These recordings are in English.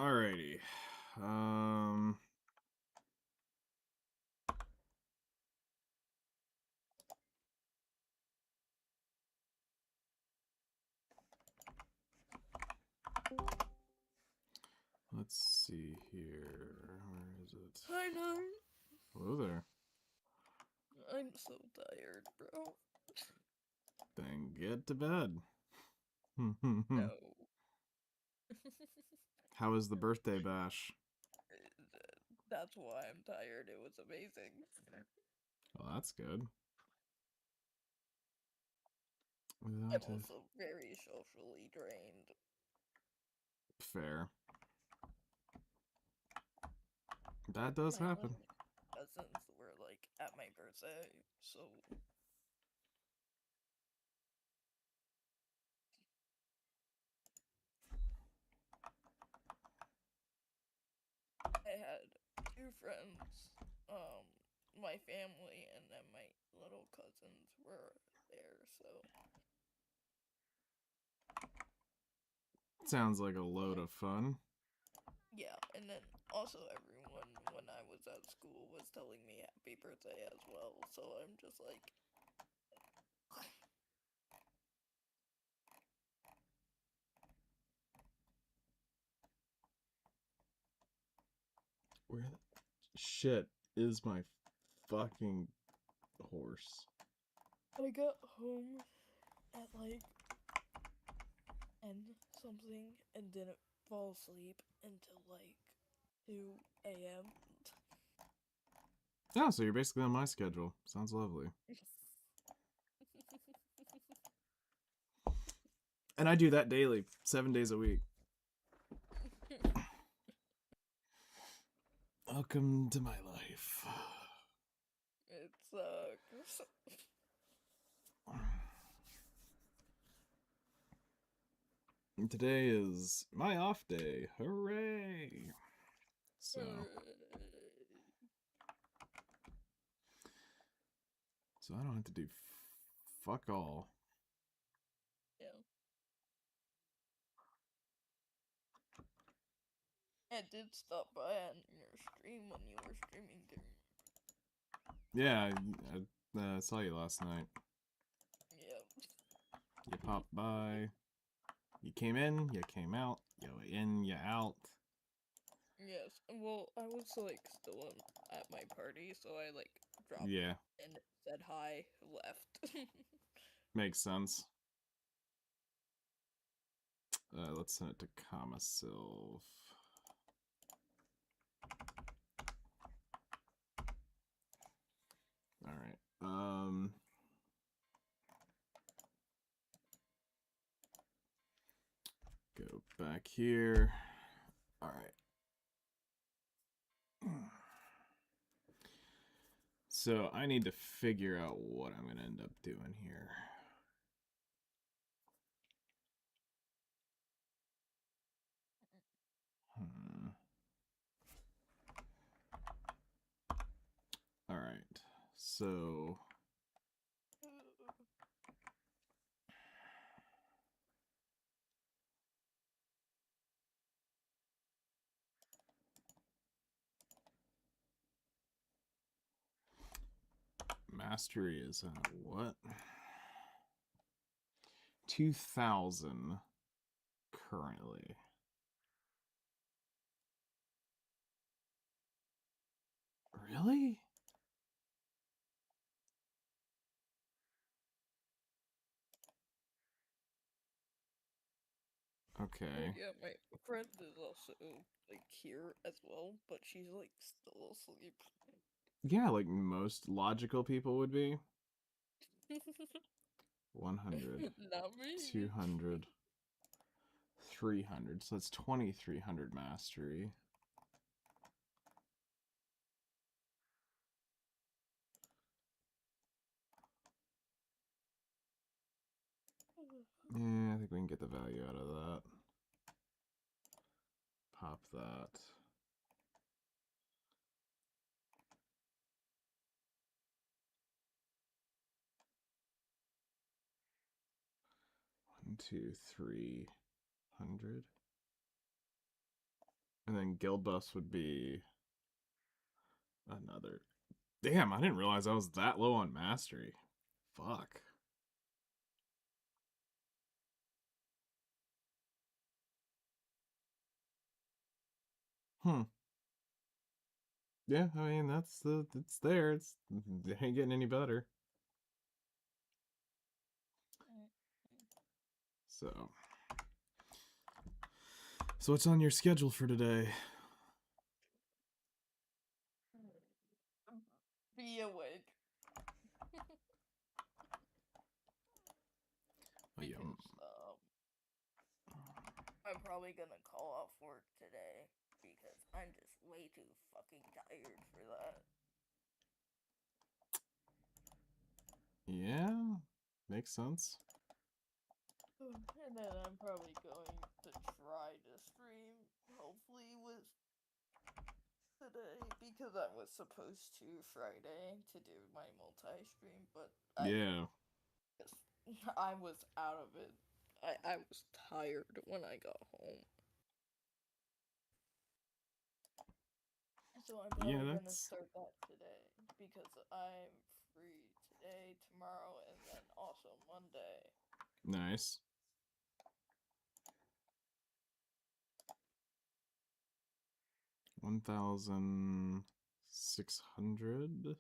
Alrighty. Um, let's see here. Where is it? I know. Hello there. I'm so tired, bro. Then get to bed. No. How was the birthday bash? That's why I'm tired. It was amazing. Well, that's good. I'm Without a also very socially drained. fair. That does My happen. cousins were like at my birthday, so I had two friends, my family, and then my little cousins were there, so Sounds like a load of fun. yeah, and then also everyone when I was at school was telling me happy birthday as well, so I'm just like, Where the shit is my fucking horse? I got home at like and something and didn't fall asleep until like 2 a.m. Oh, so you're basically on my schedule. Sounds lovely. And I do that daily, 7 days a week. Welcome to my life. It sucks. Today is my off day. Hooray! So, so I don't have to do fuck all. Yeah. I did stop by on your stream when you were streaming during. Yeah, I saw you last night. Yep. You popped by. You came in. You came out. You in. You out. Yes. Well, I was like still at my party, so I like dropped Yeah, and said hi, left. makes sense. Let's send it to Kamasilv. All right. Go back here. All right. So I need to figure out what I'm gonna end up doing here. Hmm. All right. So mastery is at what? 2,000 currently. Really? Oh Okay. yeah, my friend is also like here as well, but she's like still asleep. Yeah, like most logical people would be. 100, Not me. 200, 300. So that's 2,300 mastery. Yeah, I think we can get the value out of that. Pop that. One, two, 300. and guild buffs would be another. Damn, I didn't realize I was that low on mastery. Fuck. Hmm. Yeah, I mean it's there. It ain't getting any better. So what's on your schedule for today? Be awake. Oh, yeah. Because I'm probably gonna call off work today because I'm just way too fucking tired for that. Yeah, makes sense. And then I'm probably going to try to stream, hopefully with today, because I was supposed to Friday to do my multi-stream, but Yeah. I was out of it. I was tired when I got home. So I'm Yeah, probably gonna that's start that today because I'm free today, tomorrow, and then also Monday. nice. 1,600.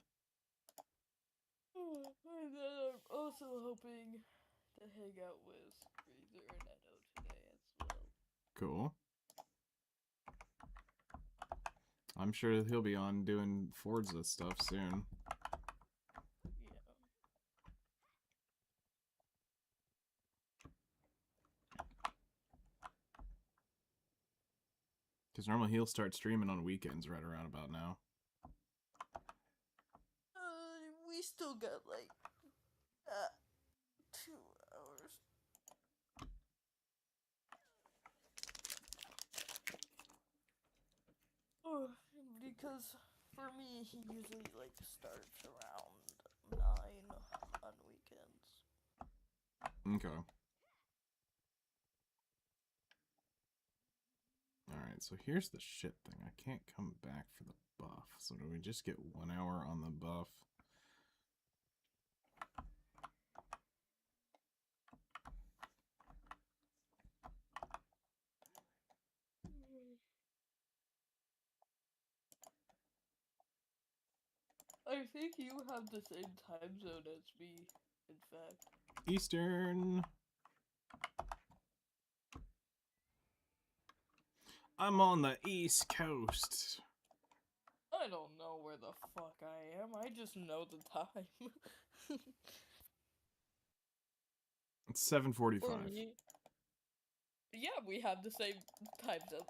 And then I'm also hoping to hang out with Freezer and Edo today as well. Cool. I'm sure he'll be on doing Forza stuff soon. Yeah. Because normally he'll start streaming on weekends right around about now. We still got like 2 hours. Oh, because for me, he usually like starts around 9 on weekends. Okay. Alright, so here's the shit thing. I can't come back for the buff. So do we just get 1 hour on the buff? I think you have the same time zone as me, in fact. Eastern. I'm on the East Coast. I don't know where the fuck I am, I just know the time. It's For 7:45. me. Yeah, we have the same time zone.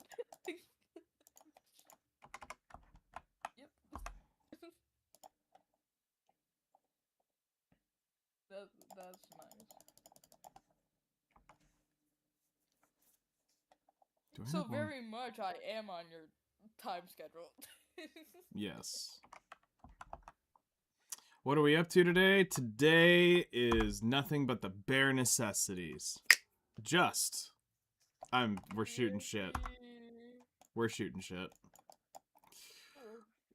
Yep. That's nice. Do I So have one? very much I am on your time schedule. Yes. What are we up to today? Today is nothing but the bare necessities. Just. We're shooting shit. We're shooting shit.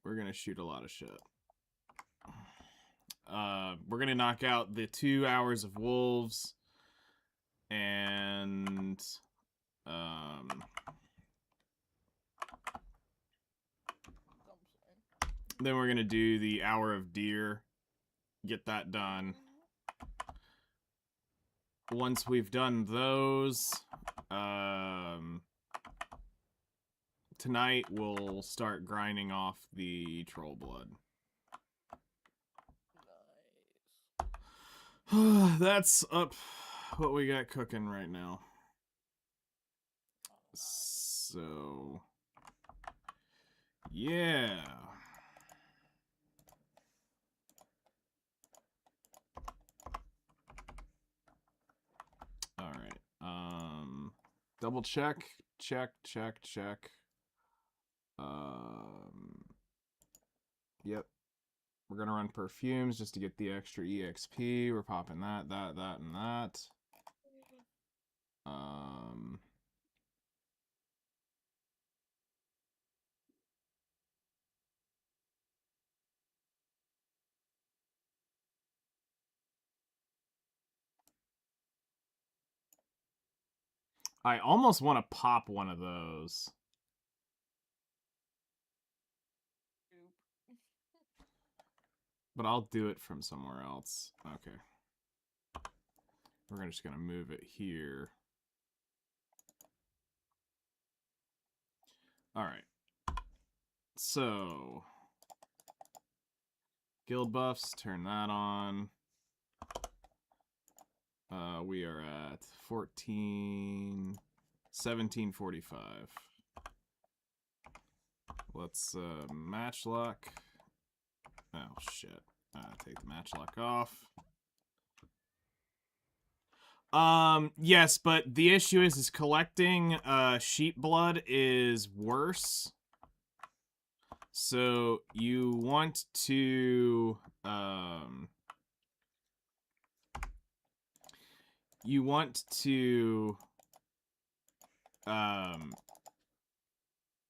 We're gonna shoot a lot of shit. We're gonna knock out the 2 hours of wolves. And then we're gonna do the hour of deer. Get that done. Once we've done those, tonight we'll start grinding off the troll blood. Nice. That's up what we got cooking right now. So, yeah. All right. Double check. Yep. We're gonna run perfumes just to get the extra EXP. We're popping that, and that. I almost want to pop one of those. But I'll do it from somewhere else. Okay. We're just going to move it here. Alright. So... guild buffs, turn that on. We are at 1745. Let's match lock. Oh shit. Take the match lock off. Yes, but the issue is collecting sheep blood is worse. So you want to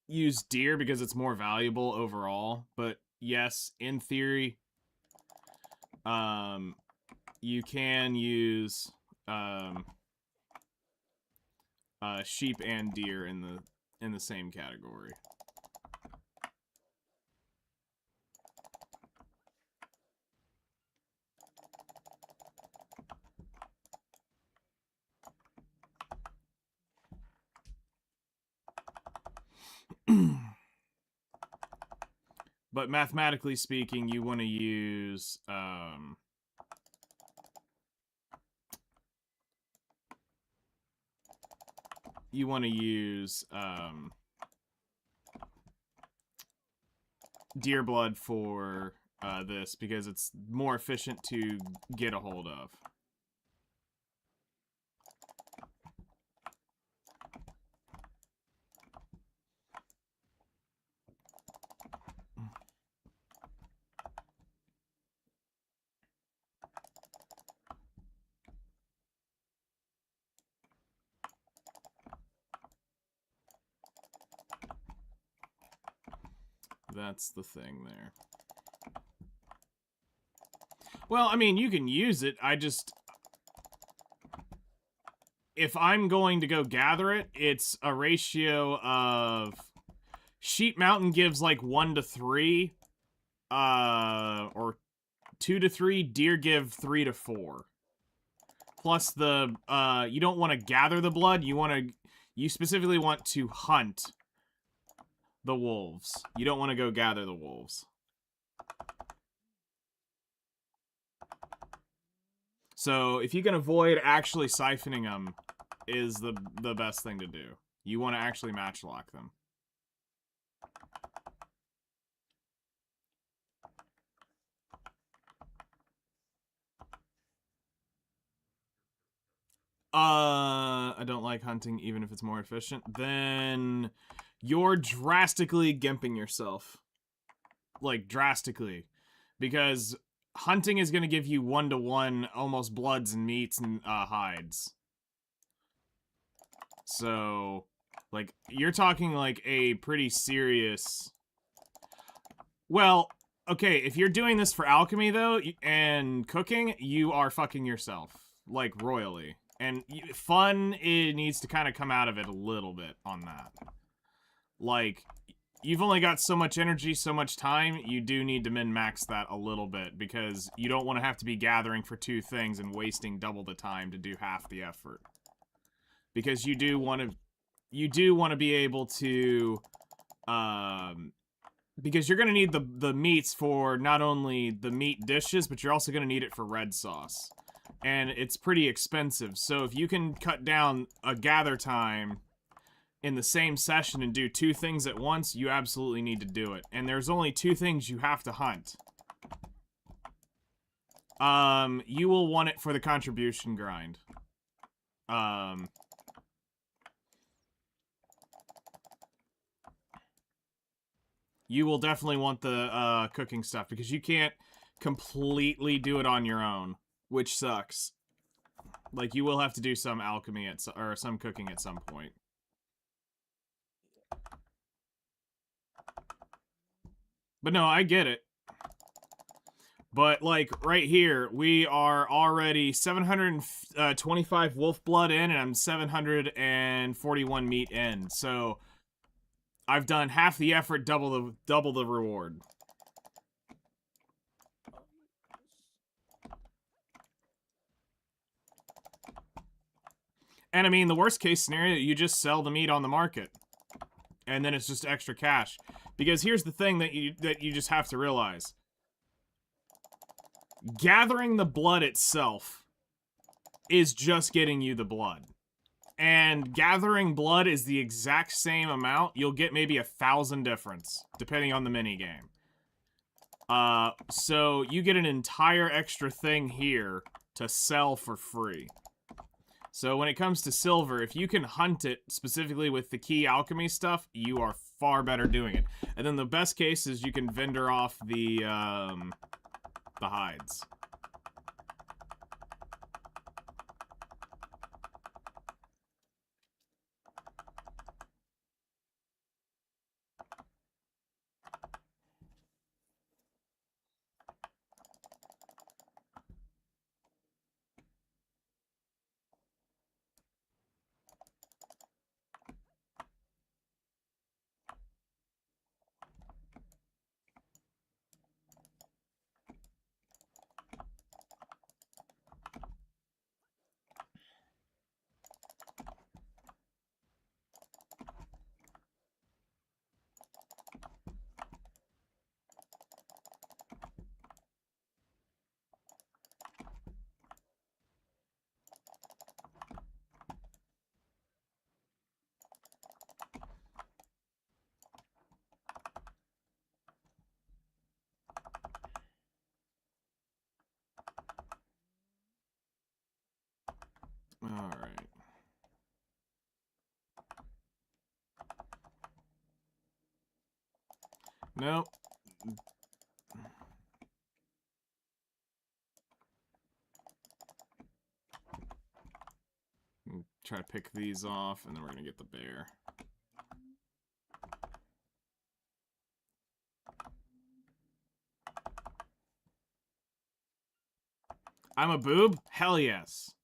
use deer because it's more valuable overall, but yes, in theory, you can use sheep and deer in the same category. But mathematically speaking, you want to use deer blood for this because it's more efficient to get a hold of. That's the thing there. Well, I mean, you can use it. If I'm going to go gather it, it's a ratio of... Sheep Mountain gives like 1 to 3. Or 2 to 3. Deer give 3 to 4. Plus the, you don't want to gather the blood. You specifically want to hunt the wolves. You don't want to go gather the wolves. So if you can avoid actually siphoning them, is the best thing to do. You want to actually matchlock them. I don't like hunting even if it's more efficient. Then you're drastically gimping yourself. Like, drastically. Because hunting is going to give you 1-to-1 almost bloods and meats and hides. So, like, you're talking like a pretty serious... Well, okay, if you're doing this for alchemy, though, and cooking, you are fucking yourself. Like, royally. And fun, it needs to kind of come out of it a little bit on that. Like, you've only got so much energy, so much time, you do need to min-max that a little bit, because you don't want to have to be gathering for 2 things and wasting double the time to do half the effort. Because you do want to be able to, because you're going to need the meats for not only the meat dishes, but you're also going to need it for red sauce. And it's pretty expensive, so if you can cut down a gather time in the same session and do 2 things at once, you absolutely need to do it. And there's only 2 things you have to hunt. You will want it for the contribution grind. You will definitely want the cooking stuff, because you can't completely do it on your own, which sucks. Like, you will have to do some alchemy or some cooking at some point. But no, I get it. But, like, right here, we are already 725 wolf blood in, and I'm 741 meat in. So, I've done half the effort, double the reward. And I mean, the worst case scenario, you just sell the meat on the market. And then it's just extra cash. Because here's the thing that you just have to realize. Gathering the blood itself is just getting you the blood. And gathering blood is the exact same amount. You'll get maybe 1,000 difference, depending on the minigame. So you get an entire extra thing here to sell for free. So when it comes to silver, if you can hunt it specifically with the key alchemy stuff, you are far better doing it. And then the best case is you can vendor off the hides. All right. Nope. Try to pick these off, and then we're gonna get the bear. I'm a boob? Hell yes.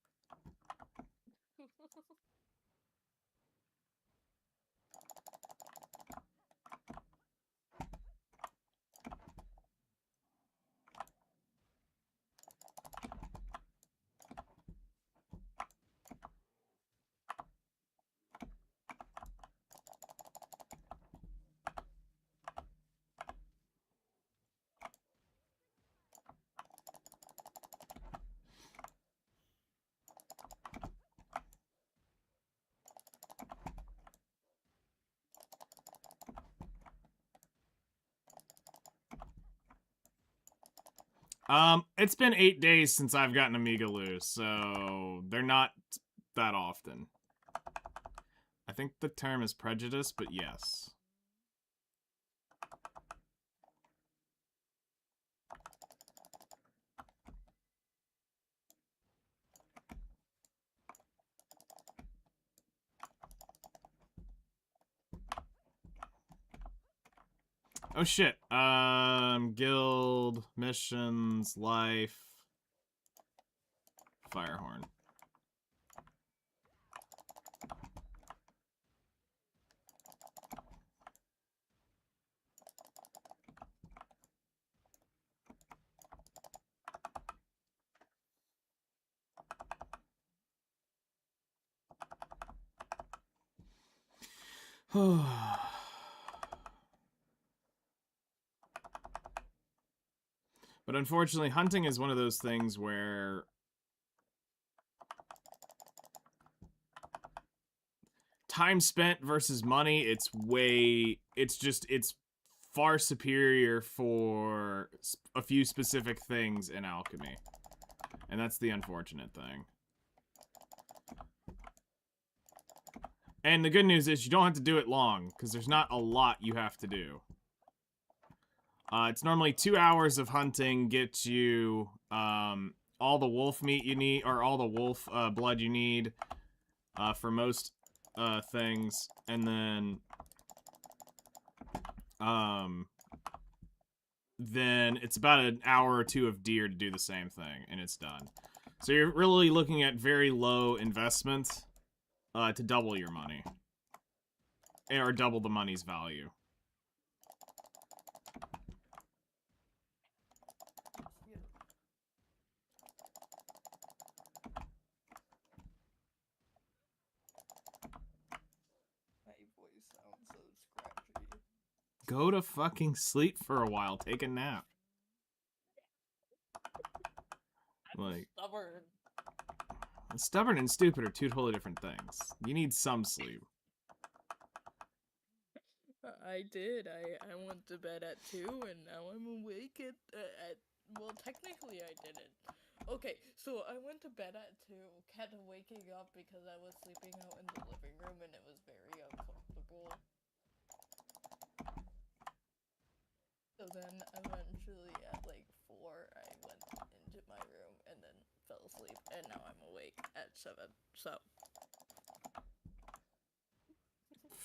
It's been 8 days since I've gotten a Migaloo, so they're not that often. I think the term is prejudice, but yes. Oh shit. Guild, missions, life, Firehorn. But unfortunately, hunting is one of those things where time spent versus money, it's far superior for a few specific things in alchemy. And that's the unfortunate thing. And the good news is you don't have to do it long, because there's not a lot you have to do. It's normally 2 hours of hunting gets you all the wolf meat you need, or all the wolf blood you need for most things, and then then it's about an hour or two of deer to do the same thing, and it's done. So you're really looking at very low investment to double your money. Or double the money's value. My voice sounds so scratchy. Go to fucking sleep for a while. Take a nap. Like, Stubborn. stubborn and stupid are two totally different things. You need some sleep. I did. I went to bed at 2 and now I'm awake at well, technically I didn't. Okay, so I went to bed at 2, kept waking up because I was sleeping out in the living room and it was very uncomfortable. So then eventually at like 4 I went into my room and then fell asleep and now I'm awake at 7. So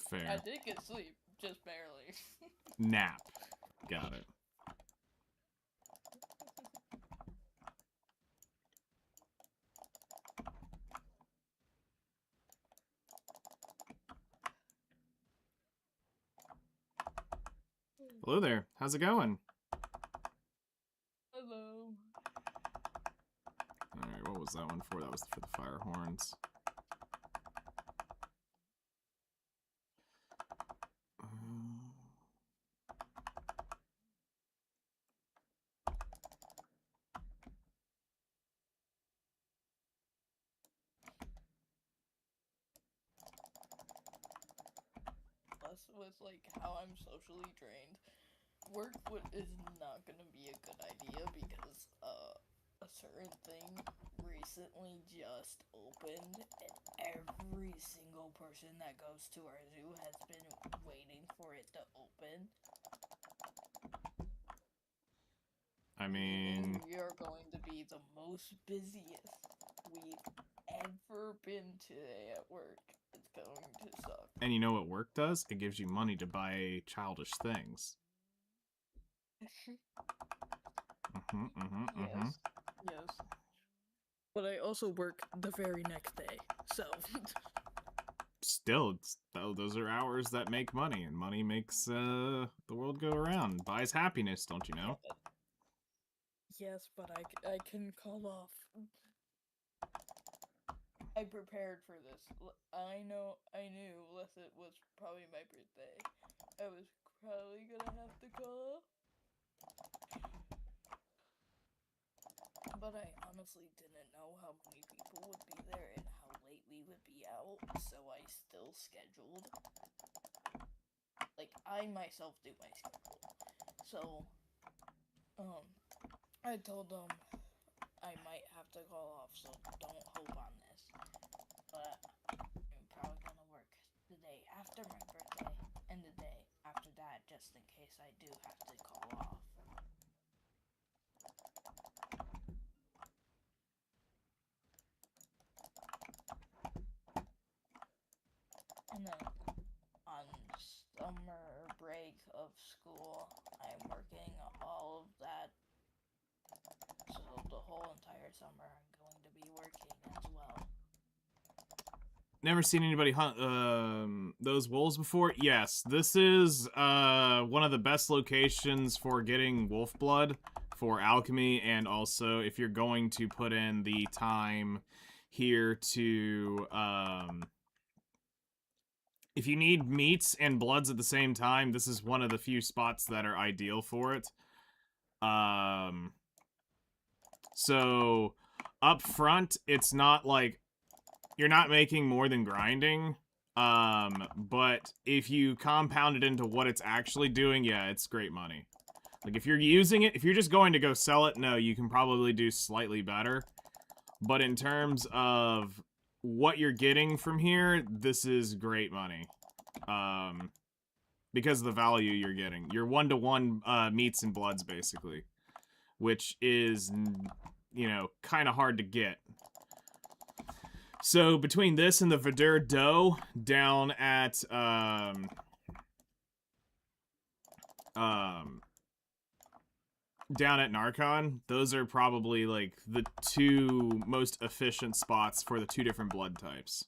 Fair. I did get sleep, just barely. Nap. Got it. Hello there. How's it going? Hello. Alright, what was that one for? That was for the fire horns. Plus, with like how I'm socially drained, work is not gonna be a good idea because a certain thing recently just opened and every single person that goes to our zoo has been waiting for it to open. I mean, we are going to be the most busiest we've ever been today at work. It's going to suck. and you know what work does? It gives you money to buy childish things. Yes. But I also work the very next day, so. Still, those are hours that make money, and money makes the world go around. Buys happiness, don't you know? Yes, but I can call off. I prepared for this. I knew unless it was probably my birthday, I was probably gonna have to call off. But I honestly didn't know how many people would be there and how late we would be out, so I still scheduled. Like, I myself do my schedule. So, I told them I might have to call off, so don't hope on this. But I'm probably gonna work the day after my birthday and the day after that, just in case I do have to call off. And then on summer break of school, I'm working all of that. So the whole entire summer I'm going to be working as well. Never seen anybody hunt those wolves before? Yes, this is one of the best locations for getting wolf blood for alchemy, and also if you're going to put in the time here to if you need meats and bloods at the same time, this is one of the few spots that are ideal for it. So up front, it's not like you're not making more than grinding. But if you compound it into what it's actually doing, yeah, it's great money. Like, if you're using it, if you're just going to go sell it, no, you can probably do slightly better. But in terms of what you're getting from here, this is great money. Because of the value you're getting. You're one-to-one meats and bloods, basically. Which is, you know, kind of hard to get. So, between this and the Verdure Dough down at, down at Narcon, those are probably like the two most efficient spots for the two different blood types.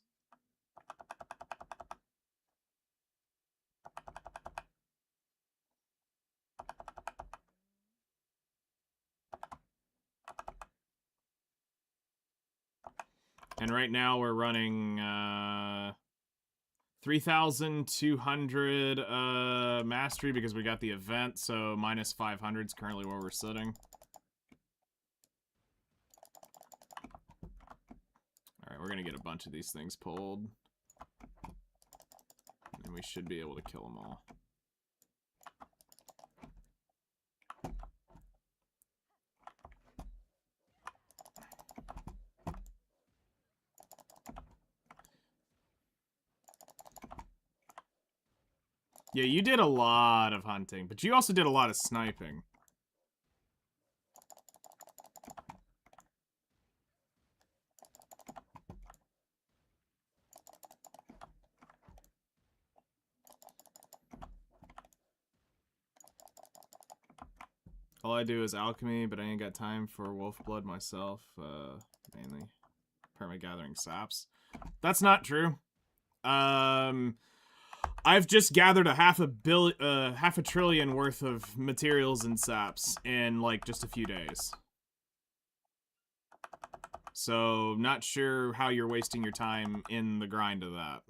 And right now we're running 3,200 mastery because we got the event, so minus 500 is currently where we're sitting. Alright, we're gonna get a bunch of these things pulled. And we should be able to kill them all. Yeah, you did a lot of hunting, but you also did a lot of sniping. All I do is alchemy, but I ain't got time for wolf blood myself, mainly perma-gathering saps. That's not true. I've just gathered a half a trillion worth of materials and saps in like just a few days. So not sure how you're wasting your time in the grind of that.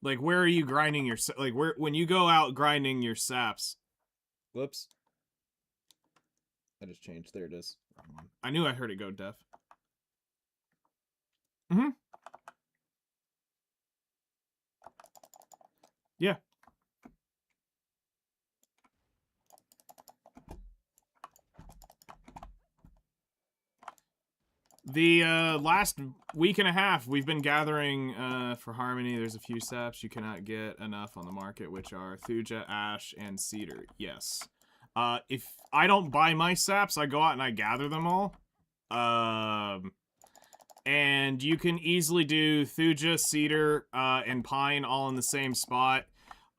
Like, where are you grinding your like when you go out grinding your saps? Whoops. I just changed. There it is. Wrong one. I knew I heard it go deaf. Mm-hmm. Yeah. The last week and a half, we've been gathering for Harmony. There's a few saps you cannot get enough on the market, which are Thuja, Ash, and Cedar. Yes. If I don't buy my saps, I go out and I gather them all. And you can easily do Thuja, Cedar, and Pine all in the same spot.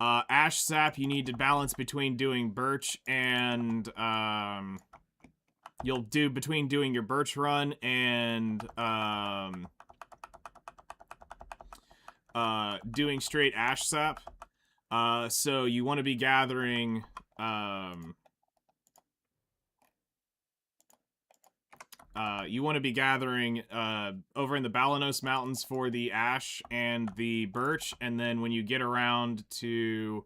Ash sap, you need to balance between doing Birch and you'll do between doing your Birch run and doing straight Ash sap. So you want to be gathering over in the Balanos Mountains for the Ash and the Birch, and then when you get around to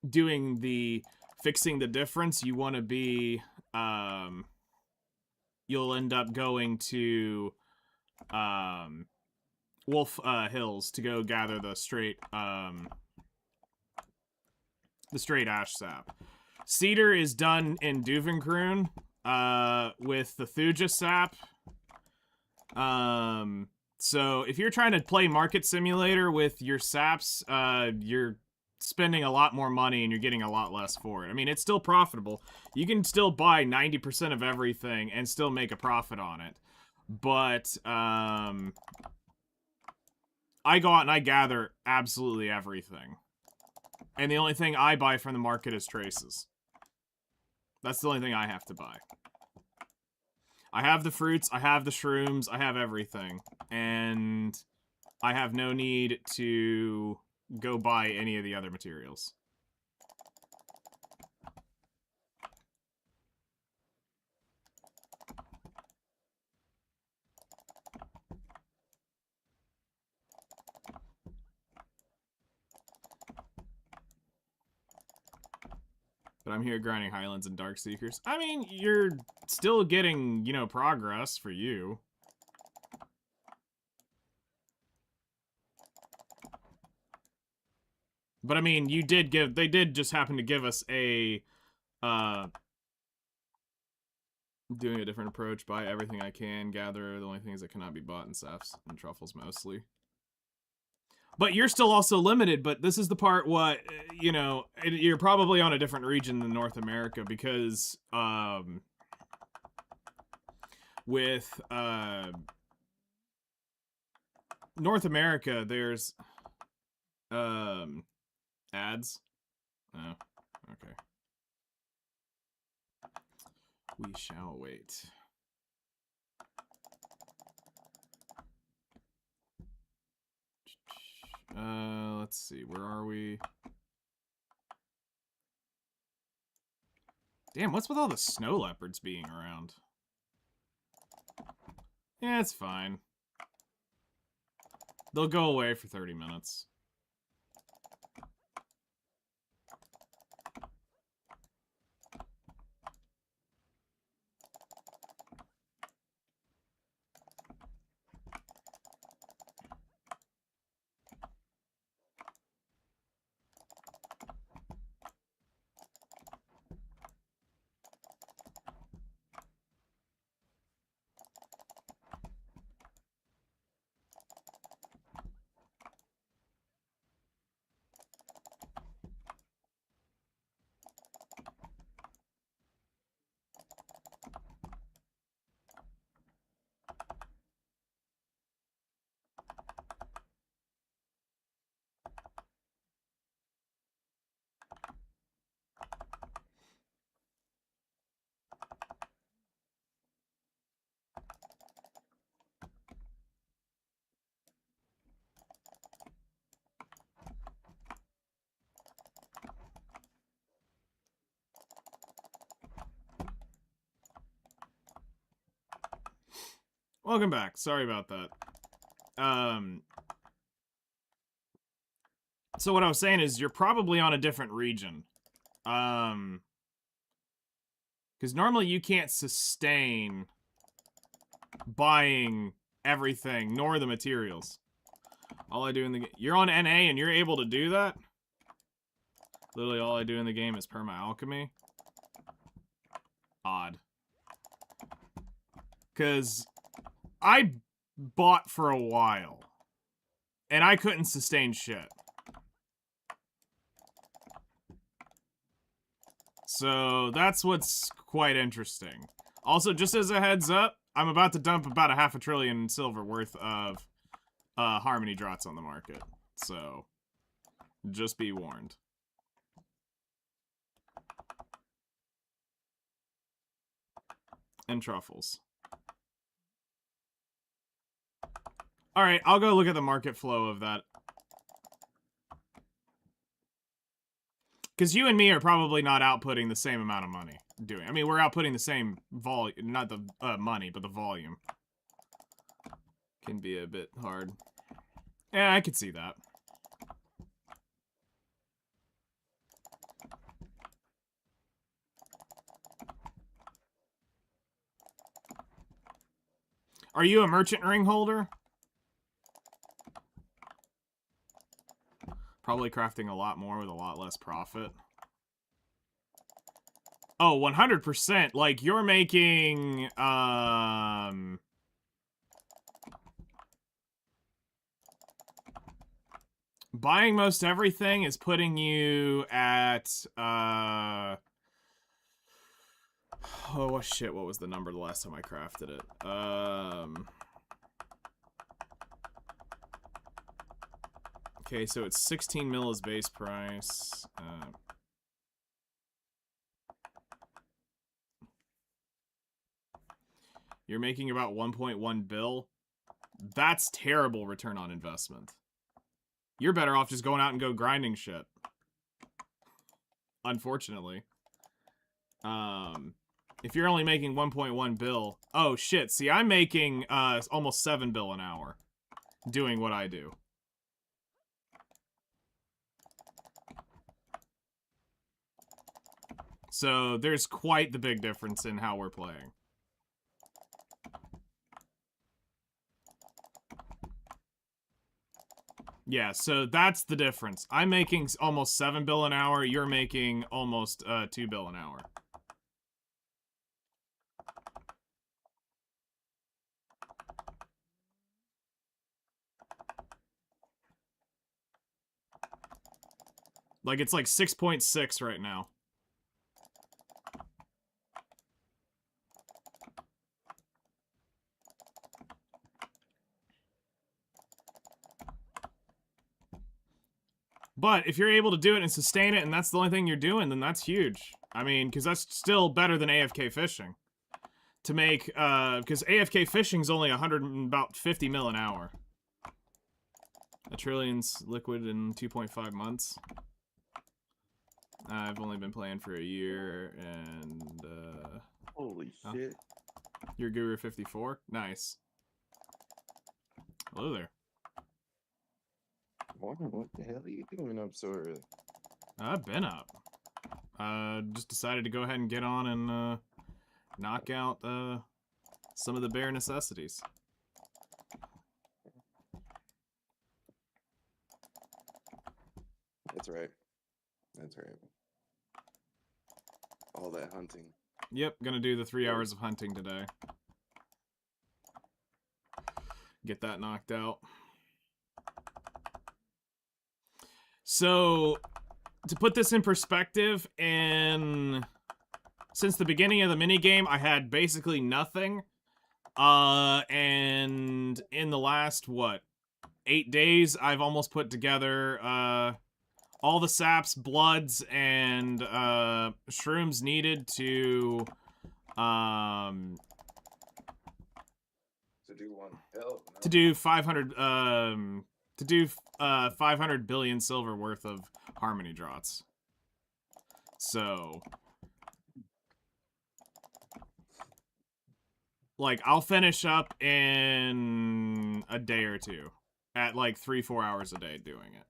doing the fixing the difference, you want to be you'll end up going to Wolf Hills to go gather the straight Ash sap. Cedar is done in Duvenkroon with the Thuja sap. So if you're trying to play Market Simulator with your saps, you're spending a lot more money and you're getting a lot less for it. I mean, it's still profitable. You can still buy 90% of everything and still make a profit on it. But I go out and I gather absolutely everything. And the only thing I buy from the market is traces. That's the only thing I have to buy. I have the fruits, I have the shrooms, I have everything. And I have no need to go buy any of the other materials. But I'm here grinding Highlands and Dark Seekers. I mean, you're still getting, you know, progress for you. But I mean, they did just happen to give us a, doing a different approach, buy everything I can, gather the only things that cannot be bought in saps and truffles mostly. But you're still also limited, but this is the part what, you know, you're probably on a different region than North America because, with, North America, there's ads. Oh, okay. We shall wait. Let's see. Where are we? Damn, what's with all the snow leopards being around? Yeah, it's fine. They'll go away for 30 minutes. Welcome back. Sorry about that. So what I was saying is you're probably on a different region. Because normally you can't sustain buying everything, nor the materials. All I do in the game... You're on NA and you're able to do that? Literally all I do in the game is perma-alchemy? Odd. Because I bought for a while. And I couldn't sustain shit. So that's what's quite interesting. Also, just as a heads up, I'm about to dump about 500 billion silver worth of Harmony Draughts on the market. So, just be warned. And truffles. Alright, I'll go look at the market flow of that. Because you and me are probably not outputting the same amount of money. I mean, we're outputting the same volume, not the money, but the volume. Can be a bit hard. Yeah, I could see that. Are you a merchant ring holder? Probably crafting a lot more with a lot less profit. Oh, 100%. Like, you're making, buying most everything is putting you at, oh, shit, what was the number the last time I crafted it? Okay, so it's 16 mil as base price. You're making about 1.1 bill. That's terrible return on investment. You're better off just going out and go grinding shit. Unfortunately. If you're only making 1.1 bill... Oh, shit. See, I'm making almost 7 bill an hour doing what I do. So there's quite the big difference in how we're playing. Yeah, so that's the difference. I'm making almost 7 bill an hour. You're making almost 2 bill an hour. Like, it's like 6.6 right now. But if you're able to do it and sustain it, and that's the only thing you're doing, then that's huge. I mean, because that's still better than AFK fishing. To make, because AFK fishing's only 150 mil an hour. A trillion's liquid in 2.5 months. I've only been playing for a year, and, Holy shit. You're Guru 54? Nice. Hello there. What the hell are you doing up so early? I've been up. Just decided to go ahead and get on and, knock out, some of the bare necessities. That's right. That's right. All that hunting. Yep, gonna do the 3 hours of hunting today. Get that knocked out. So, to put this in perspective, since the beginning of the minigame, I had basically nothing. And in the last, 8 days, I've almost put together, all the saps, bloods, and, shrooms needed to, To do one. Hell no. to do 500, 500 billion silver worth of harmony drops. So, like, I'll finish up in a day or two at like 3-4 hours a day doing it.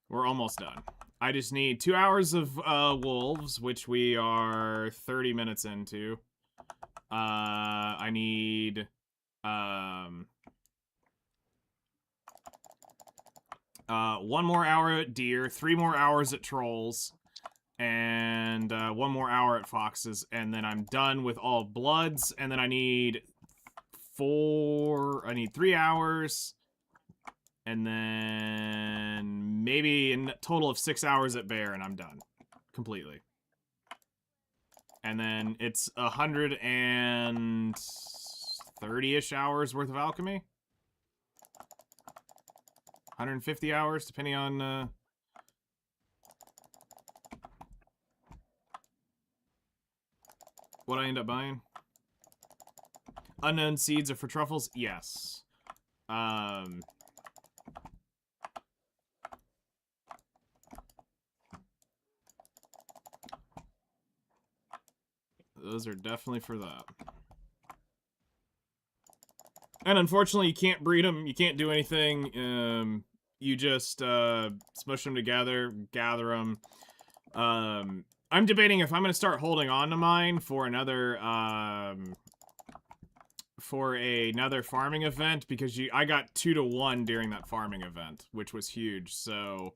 We're almost done. I just need 2 hours of wolves, which we are 30 minutes into. I need 1 more hour at deer, 3 more hours at trolls, and 1 more hour at foxes, and then I'm done with all bloods, and then I need 3 hours, and then maybe a total of 6 hours at bear, and I'm done completely. And then it's 130-ish hours worth of alchemy. 150 hours, depending on what I end up buying. Unknown seeds are for truffles? Yes. Those are definitely for that. And unfortunately, you can't breed them. You can't do anything. You just smush them together, gather them. I'm debating if I'm going to start holding on to mine for another farming event, because I got 2-to-1 during that farming event, which was huge. So,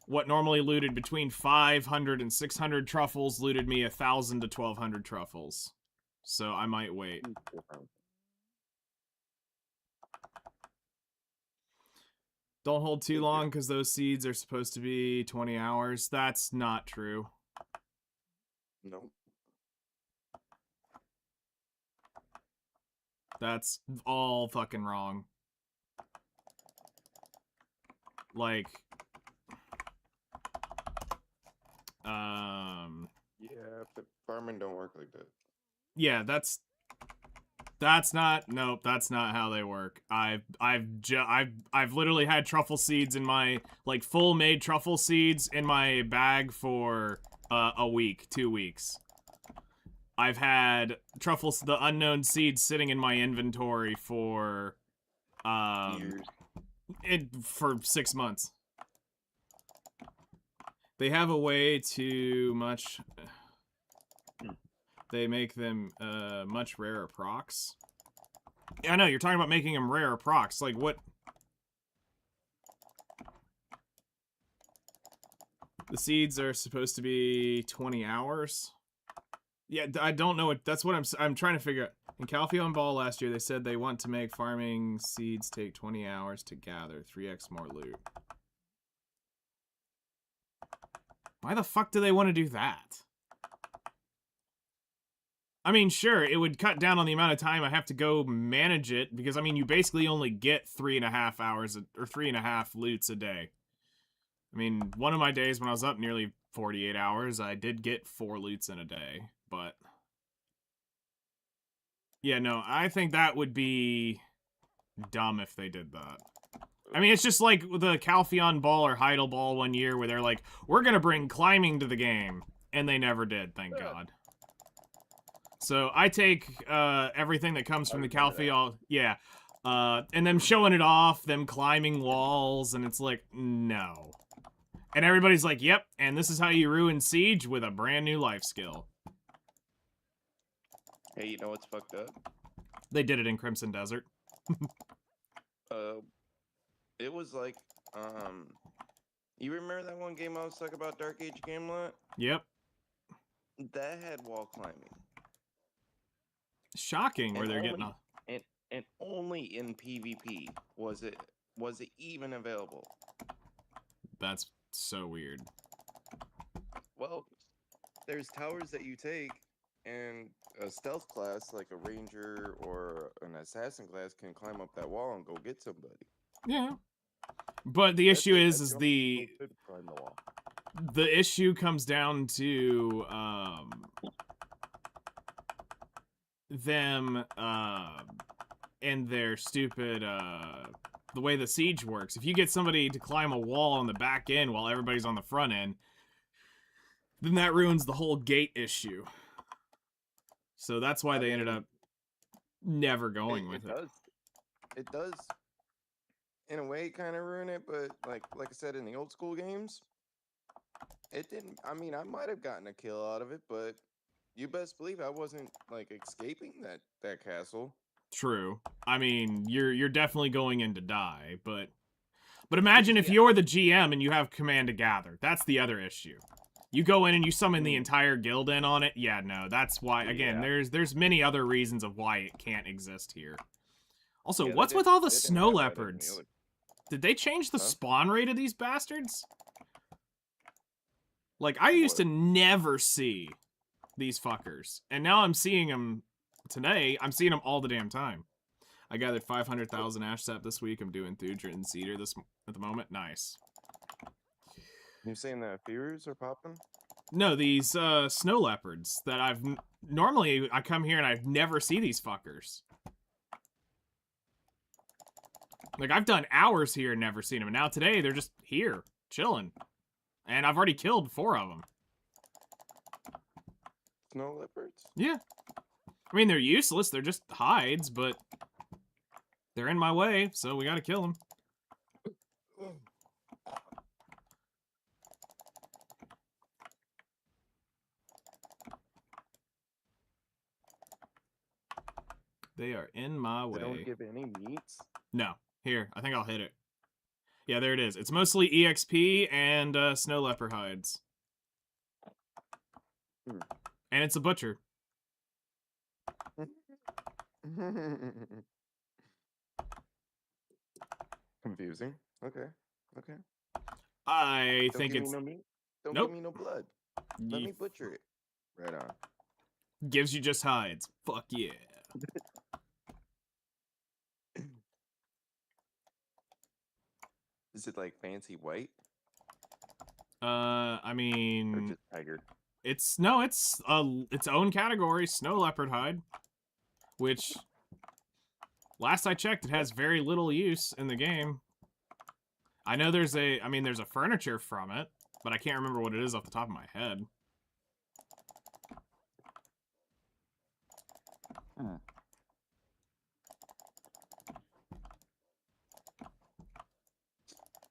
what normally looted between 500 and 600 truffles looted me 1,000 to 1,200 truffles. So I might wait. Don't hold too long, because those seeds are supposed to be 20 hours. That's not true. Nope. That's all fucking wrong. Like, Yeah, but farming don't work like that. yeah, that's not, nope, that's not how they work. I've literally had truffle seeds in my, like, full made truffle seeds in my bag for a week, 2 weeks. I've had truffles, the unknown seeds, sitting in my inventory for Years. for 6 months. They have a way to they make them much rarer procs. Yeah, I know, you're talking about making them rarer procs. Like, what? The seeds are supposed to be 20 hours? Yeah, I don't know what, that's what I'm trying to figure out. In Calfio and Ball last year, they said they want to make farming seeds take 20 hours to gather, 3x more loot. Why the fuck do they want to do that? I mean, sure, it would cut down on the amount of time I have to go manage it, because, I mean, you basically only get 3.5 hours, or 3.5 loots a day. I mean, one of my days when I was up nearly 48 hours, I did get 4 loots in a day, but... Yeah, no, I think that would be dumb if they did that. I mean, it's just like the Calpheon Ball or Heidel Ball one year where they're like, we're gonna bring climbing to the game. And they never did, thank God. So I take everything that comes from the Calpheon, yeah, and them showing it off, them climbing walls, and it's like, no. And everybody's like, yep, and this is how you ruin Siege with a brand new life skill. Hey, you know what's fucked up? They did it in Crimson Desert. It was like, you remember that one game I was talking about, Dark Age Gamelot? Yep. That had wall climbing. Shocking where they're getting a... And only in PvP was it even available. That's so weird. Well, there's towers that you take, and a stealth class like a ranger or an assassin class can climb up that wall and go get somebody. Yeah. But the issue is the climb the wall. The issue comes down to them and their stupid the way the siege works. If you get somebody to climb a wall on the back end while everybody's on the front end, then that ruins the whole gate issue. So that's why they ended up never going with it. It does in a way kind of ruin it, but like I said, in the old school games, it didn't. I mean, I might have gotten a kill out of it, but you best believe I wasn't like escaping that castle. True. I mean, you're definitely going in to die, but imagine if you're the GM and you have command to gather. That's the other issue. You go in and you summon the entire guild in on it. Yeah, no, that's why. Again, there's many other reasons of why it can't exist here. Also, what's with all the snow leopards? Did they change the spawn rate of these bastards? Like, I used to never see these fuckers. And now I'm seeing them today. I'm seeing them all the damn time. I gathered 500,000 ash sap this week. I'm doing Thudra and Cedar at the moment. Nice. You're saying that Fears are popping? No, these snow leopards that normally I come here and I've never see these fuckers. Like, I've done hours here and never seen them. And now today, they're just here, chilling. And I've already killed 4 of them. Snow leopards? Yeah. I mean, they're useless. They're just hides, but they're in my way, so we gotta kill them. They are in my way. They don't give any meats? No. Here, I think I'll hit it. Yeah, there it is. It's mostly EXP and snow leopard hides. And it's a butcher. Confusing. Okay. I Don't think give it's... me no meat. Don't Nope. give me no blood. Let me butcher it. Right on. Gives you just hides. Fuck yeah. Is it like fancy white? I Or mean... just tiger? It's its own category, snow leopard hide. Which, last I checked, it has very little use in the game. I know there's a furniture from it, but I can't remember what it is off the top of my head.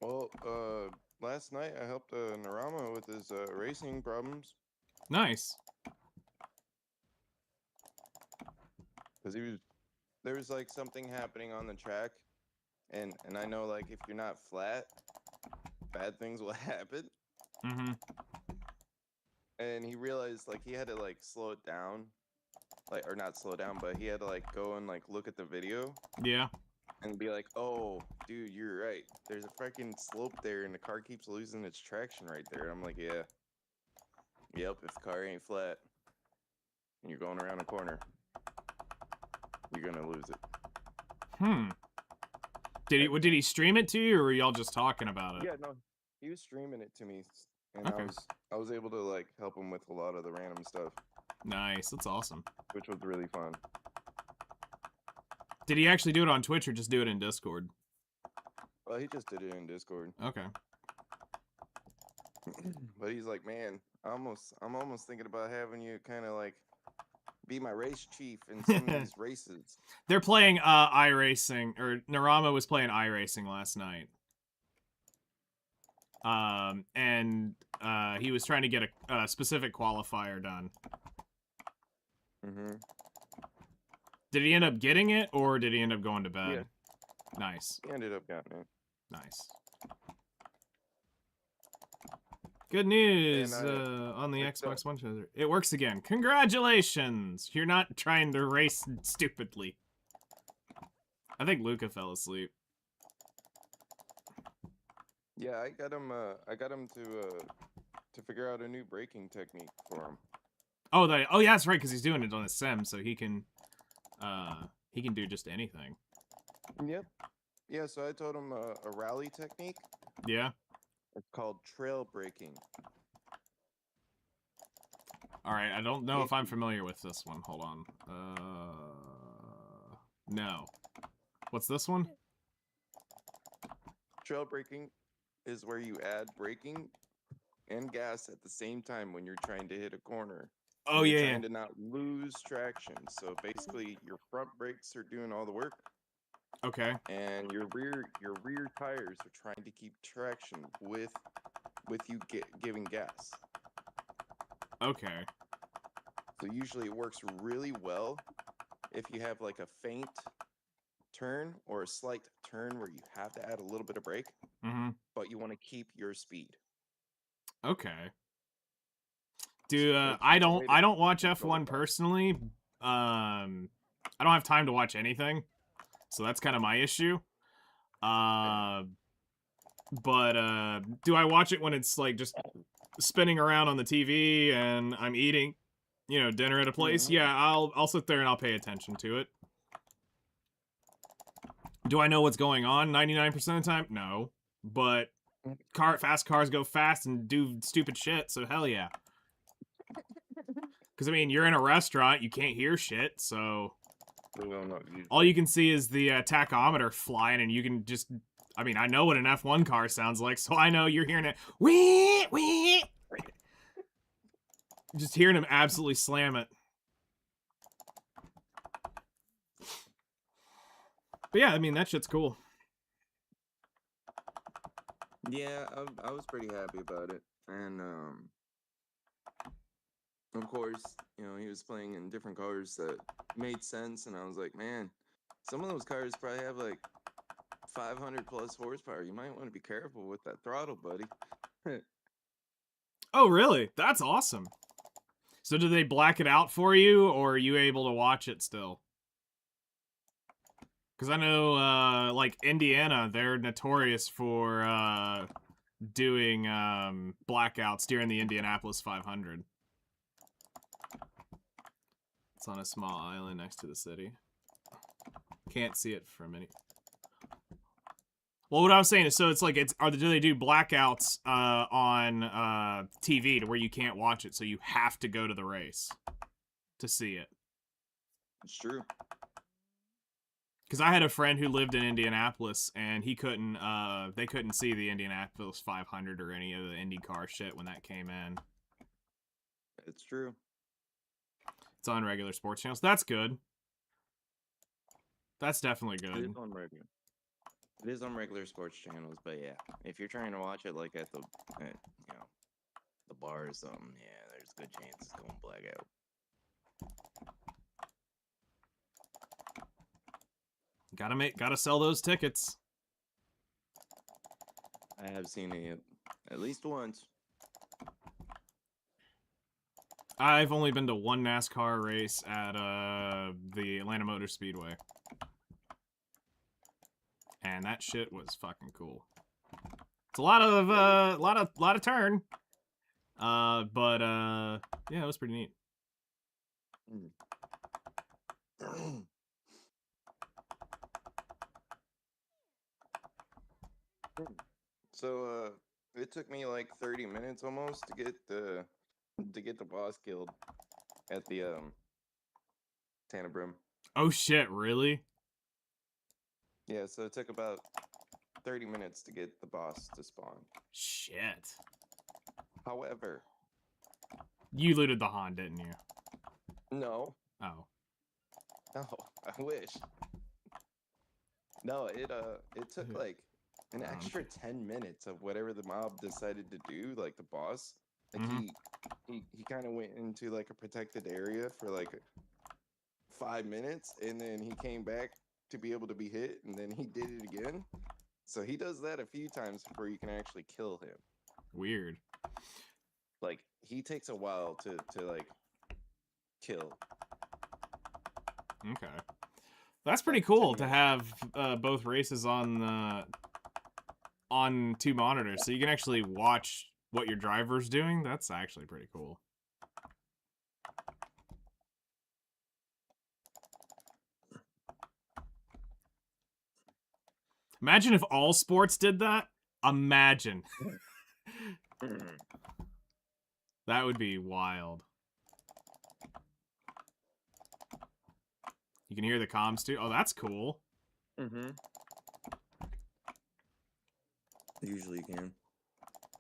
Well, last night I helped Narama with his racing problems. Nice. Because there was like something happening on the track, and I know like if you're not flat, bad things will happen. Mm-hmm. And he realized like he had to like slow it down, like, or not slow down, but he had to like go and like look at the video. Yeah. And be like, oh, dude, you're right. There's a freaking slope there, and the car keeps losing its traction right there. I'm like, yeah. Yep, if the car ain't flat. and you're going around a corner, you're gonna lose it. Did he stream it to you, or were y'all just talking about it? Yeah, no, he was streaming it to me, and Okay. I was able to like help him with a lot of the random stuff, Nice, that's awesome. which was really fun. Did he actually do it on Twitch or just do it in Discord? Well, he just did it in Discord. Okay. But he's like, man, I'm almost thinking about having you kind of like be my race chief in some of these races. They're playing iRacing, or Narama was playing iRacing last night. And he was trying to get a specific qualifier done. Mm-hmm. Did he end up getting it, or did he end up going to bed? Yeah. Nice. He ended up getting it. Nice. Good news And, on the it's Xbox One. It works again. Congratulations! You're not trying to race stupidly. I think Luca fell asleep. Yeah, I got him to figure out a new braking technique for him. Oh, yeah, that's right, because he's doing it on a sim, so he can do just anything. Yep. Yeah, so I told him a rally technique. Yeah. It's called trail braking. All right, I don't know if I'm familiar with this one. Hold on. No. What's this one? Trail braking is where you add braking and gas at the same time when you're trying to hit a corner. Oh, You're yeah, trying to not lose traction. So basically, your front brakes are doing all the work, Okay. and your rear tires are trying to keep traction with you giving gas. Okay. So usually it works really well if you have like a faint turn or a slight turn where you have to add a little bit of brake, but you want to keep your speed. Okay. Dude, It's I a way to don't watch control F1 the car. personally. I don't have time to watch anything, so that's kind of my issue. But do I watch it when it's like just spinning around on the TV and I'm eating, dinner at a place? Mhm. Yeah, I'll sit there and I'll pay attention to it. Do I know what's going on 99% of the time? No. But fast cars go fast and do stupid shit, so hell yeah. Because, I mean, you're in a restaurant, you can't hear shit, so all you can see is the tachometer flying, and you can just... I mean, I know what an F1 car sounds like, so I know you're hearing it. Wee! Wee! Just hearing him absolutely slam it. But yeah, I mean, that shit's cool. Yeah, I was pretty happy about it. And, of course, he was playing in different cars that made sense, and I was like, man, some of those cars probably have like 500 plus horsepower. You might want to be careful with that throttle, buddy. Oh, really? That's awesome. So do they black it out for you, or are you able to watch it still? Because I know, like, Indiana, they're notorious for doing blackouts during the Indianapolis 500. It's on a small island next to the city. Can't see it from any... Well, what I was saying is, so it's like, do they do blackouts on TV to where you can't watch it, so you have to go to the race to see it? It's true. Because I had a friend who lived in Indianapolis, and he couldn't, they couldn't see the Indianapolis 500 or any of the IndyCar shit when that came in. It's true. It's on regular sports channels. That's good. That's definitely good. It is on regular. It is on regular sports channels, but yeah, if you're trying to watch it like at the bar or something, yeah, there's a good chance it's going black out. Gotta sell those tickets. I have seen it at least once. I've only been to one NASCAR race at the Atlanta Motor Speedway. And that shit was fucking cool. It's a lot of turn. But yeah, it was pretty neat. So it took me like 30 minutes almost to get the boss killed at the Tanabrim. Oh shit, really? Yeah, so it took about 30 minutes to get the boss to spawn. Shit. However, You looted the Han, didn't you? no, Oh. no, I wish. No, it took like an extra 10 minutes of whatever the mob decided to do, like the boss. Like Mhm. he kind of went into like a protected area for like 5 minutes, and then he came back to be able to be hit, and then he did it again. So he does that a few times before you can actually kill him. Weird. Like he takes a while to like kill. Okay. That's pretty Like, cool 10 to minutes. have both races on 2 monitors, so you can actually watch what your driver's doing. That's actually pretty cool. Imagine if all sports did that. Imagine. That would be wild. You can hear the comms too. Oh, that's cool. Mm-hmm. Usually you can.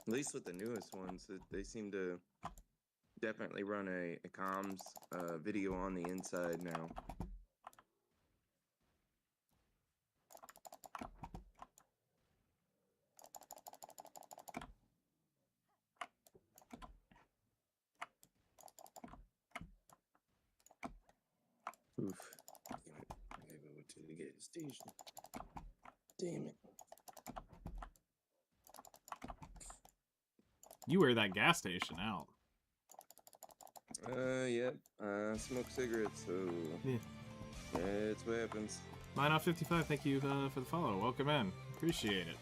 At least with the newest ones, they seem to definitely run a comms video on the inside now. Oof. Damn it. I gotta go to the gas station. Damn it. You wear that gas station out. Yep. Smoke cigarettes, so Yeah. that's what happens. Mine off 55. Thank you for the follow. Welcome in. Appreciate it.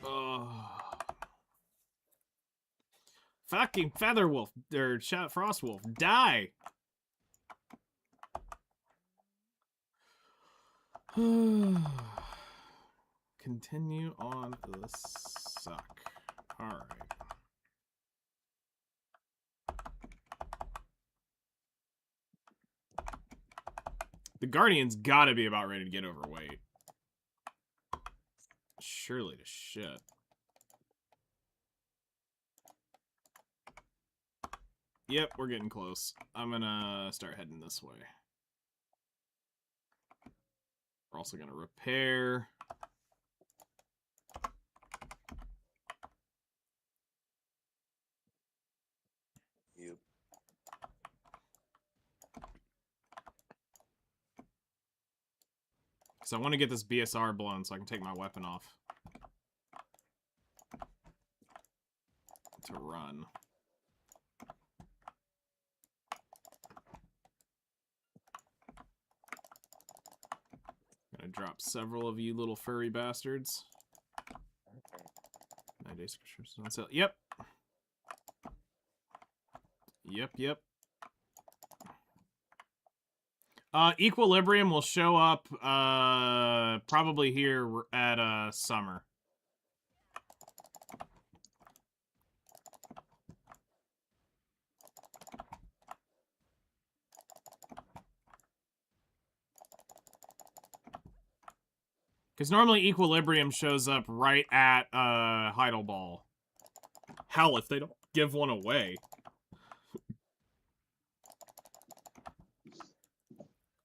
Oh. Fucking Featherwolf or Frostwolf, die! Continue on the suck. Alright. The Guardian's gotta be about ready to get overweight. Surely to shit. Yep, we're getting close. I'm gonna start heading this way. We're also gonna repair. Yep. Because I want to get this BSR blown so I can take my weapon off. To run. Gonna drop several of you little furry bastards. 9 days subscription on sale. Yep. Yep. Equilibrium will show up probably here at summer. Because normally Equilibrium shows up right at Heidelball. Hell, if they don't give one away.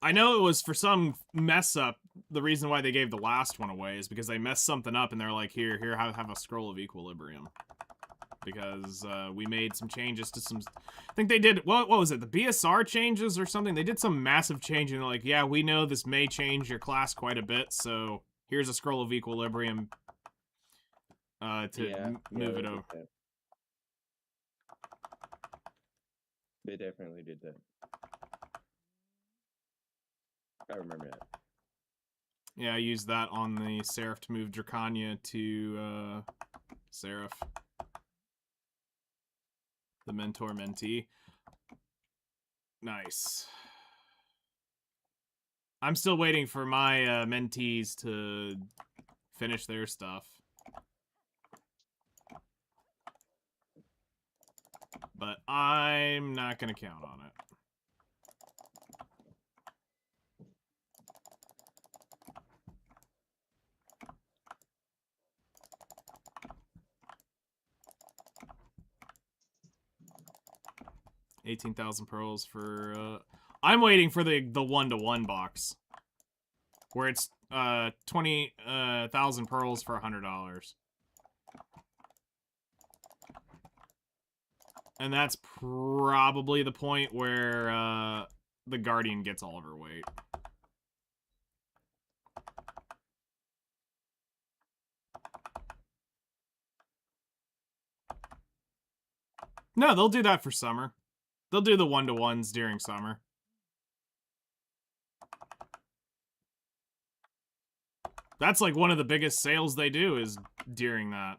I know it was for some mess up. The reason why they gave the last one away is because they messed something up and they're like, here, have a scroll of Equilibrium. Because we made some changes to some... I think they did... What was it? The BSR changes or something? They did some massive change and they're like, yeah, we know this may change your class quite a bit, so here's a scroll of Equilibrium to move it over. They definitely did that. I remember that. Yeah, I used that on the Seraph to move Dracania to Seraph. The mentor-mentee. Nice. I'm still waiting for my mentees to finish their stuff. But I'm not going to count on it. $18,000 pearls for I'm waiting for the 1-to-1 box where it's 20,000 pearls for $100. And that's probably the point where the Guardian gets all of her weight. No, they'll do that for summer. They'll do the 1-to-1s during summer. That's like one of the biggest sales they do is during that.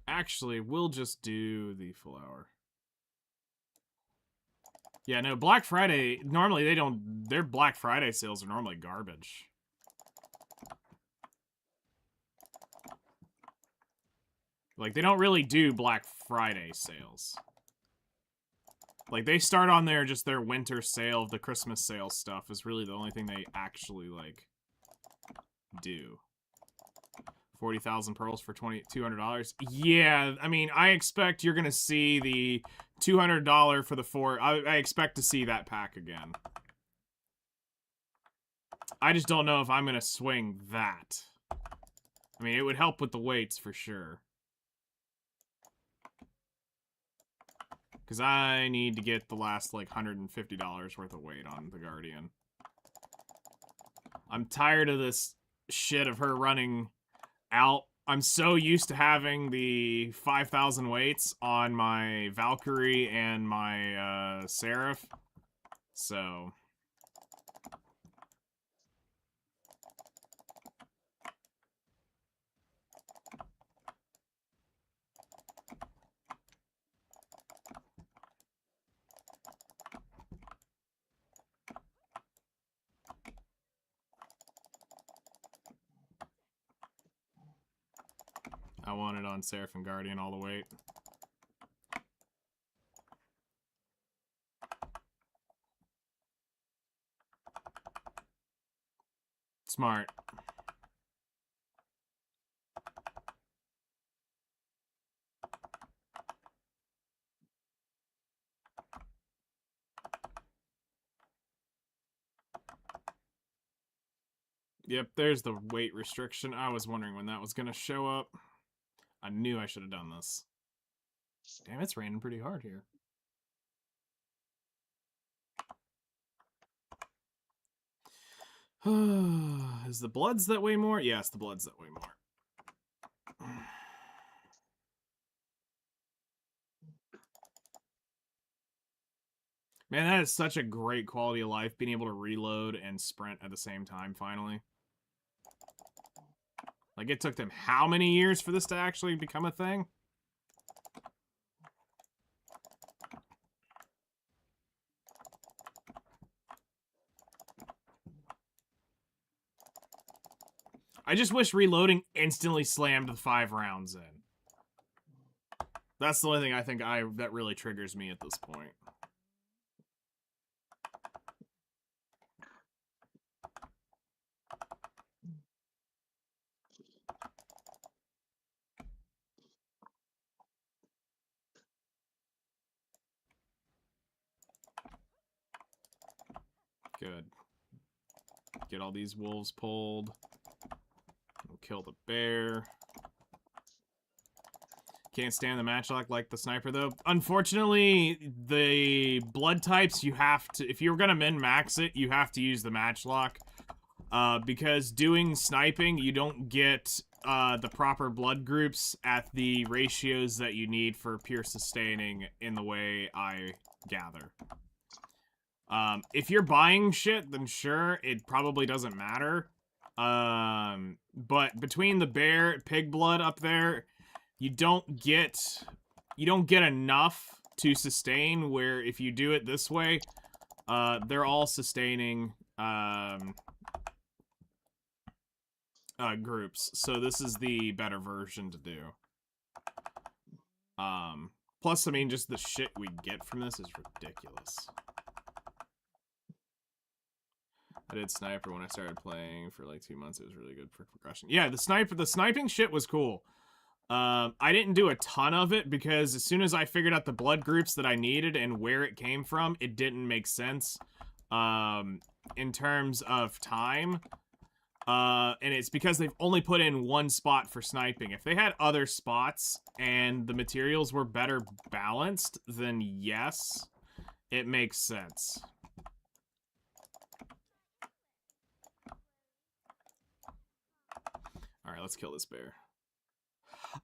Actually, we'll just do the full hour. Yeah, no, Black Friday, normally they don't, their Black Friday sales are normally garbage. Like, they don't really do Black Friday sales. Like, they start on just their winter sale, the Christmas sale stuff is really the only thing they actually, like, do. 40,000 pearls for $200. Yeah, I mean, I expect you're gonna see the $200 for the 4. I expect to see that pack again. I just don't know if I'm gonna swing that. I mean, it would help with the weights for sure. Because I need to get the last, like, $150 worth of weight on the Guardian. I'm tired of this shit of her running out. I'm so used to having the 5,000 weights on my Valkyrie and my Seraph. So... I want it on Seraph and Guardian all the weight. Smart. Yep, there's the weight restriction. I was wondering when that was going to show up. I knew I should have done this. Damn, it's raining pretty hard here. Is the Bloods that weigh more? Yes, the Bloods that weigh more. Man, that is such a great quality of life, being able to reload and sprint at the same time, finally. Like, it took them how many years for this to actually become a thing? I just wish reloading instantly slammed the 5 rounds in. That's the only thing I think that really triggers me at this point. Good. Get all these wolves pulled. We'll kill the bear. Can't stand the matchlock like the sniper, though. Unfortunately, the blood types, you have to... If you're gonna min-max it, you have to use the matchlock. Because doing sniping, you don't get the proper blood groups at the ratios that you need for pure sustaining in the way I gather. If you're buying shit, then sure, it probably doesn't matter. But between the bear, pig blood up there, you don't get enough to sustain, where if you do it this way, they're all sustaining groups. So this is the better version to do. Plus, I mean, just the shit we get from this is ridiculous. I did sniper when I started playing for like 2 months. It was really good for progression. Yeah, the sniping shit was cool. I didn't do a ton of it because as soon as I figured out the blood groups that I needed and where it came from, it didn't make sense in terms of time. And it's because they've only put in one spot for sniping. If they had other spots and the materials were better balanced, then yes, it makes sense. Alright, let's kill this bear.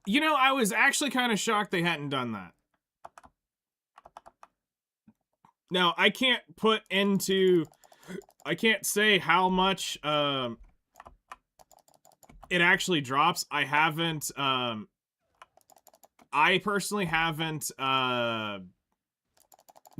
You know, I was actually kind of shocked they hadn't done that. Now, I can't say how much, it actually drops. I haven't, I personally haven't, gone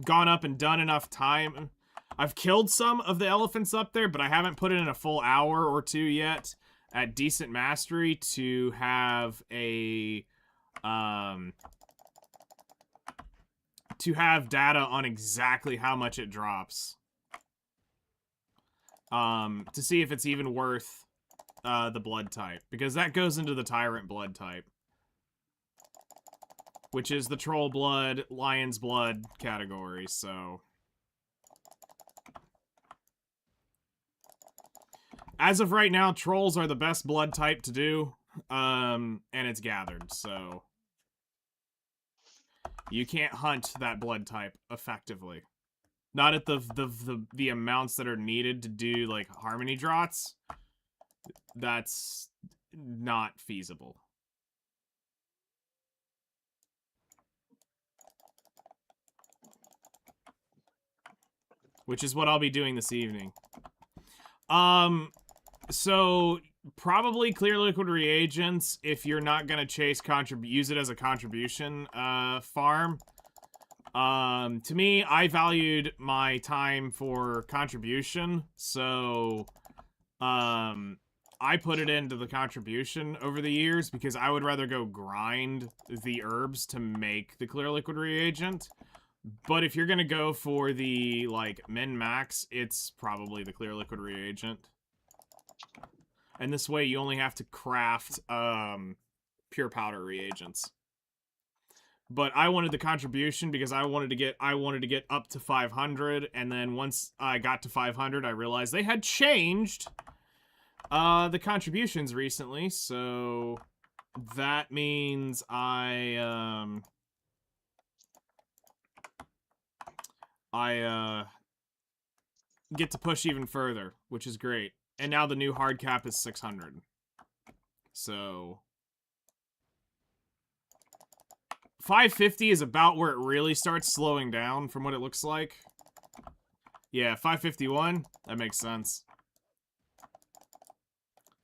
up and done enough time. I've killed some of the elephants up there, but I haven't put in a full hour or two yet at decent mastery to have a, to have data on exactly how much it drops. To see if it's even worth the blood type, because that goes into the tyrant blood type, which is the troll blood, lion's blood category. So as of right now, trolls are the best blood type to do, and it's gathered, so you can't hunt that blood type effectively. Not at the amounts that are needed to do like harmony draughts. That's not feasible. Which is what I'll be doing this evening. So probably clear liquid reagents if you're not gonna chase use it as a contribution farm. To me, I valued my time for contribution, so I put it into the contribution over the years because I would rather go grind the herbs to make the clear liquid reagent. But if you're gonna go for the, like, min-max, it's probably the clear liquid reagent. And this way you only have to craft, pure powder reagents. But I wanted the contribution because I wanted to get up to 500, and then once I got to 500, I realized they had changed the contributions recently, so that means I get to push even further, which is great. And now the new hard cap is 600. So 550 is about where it really starts slowing down from what it looks like. Yeah, 551, that makes sense.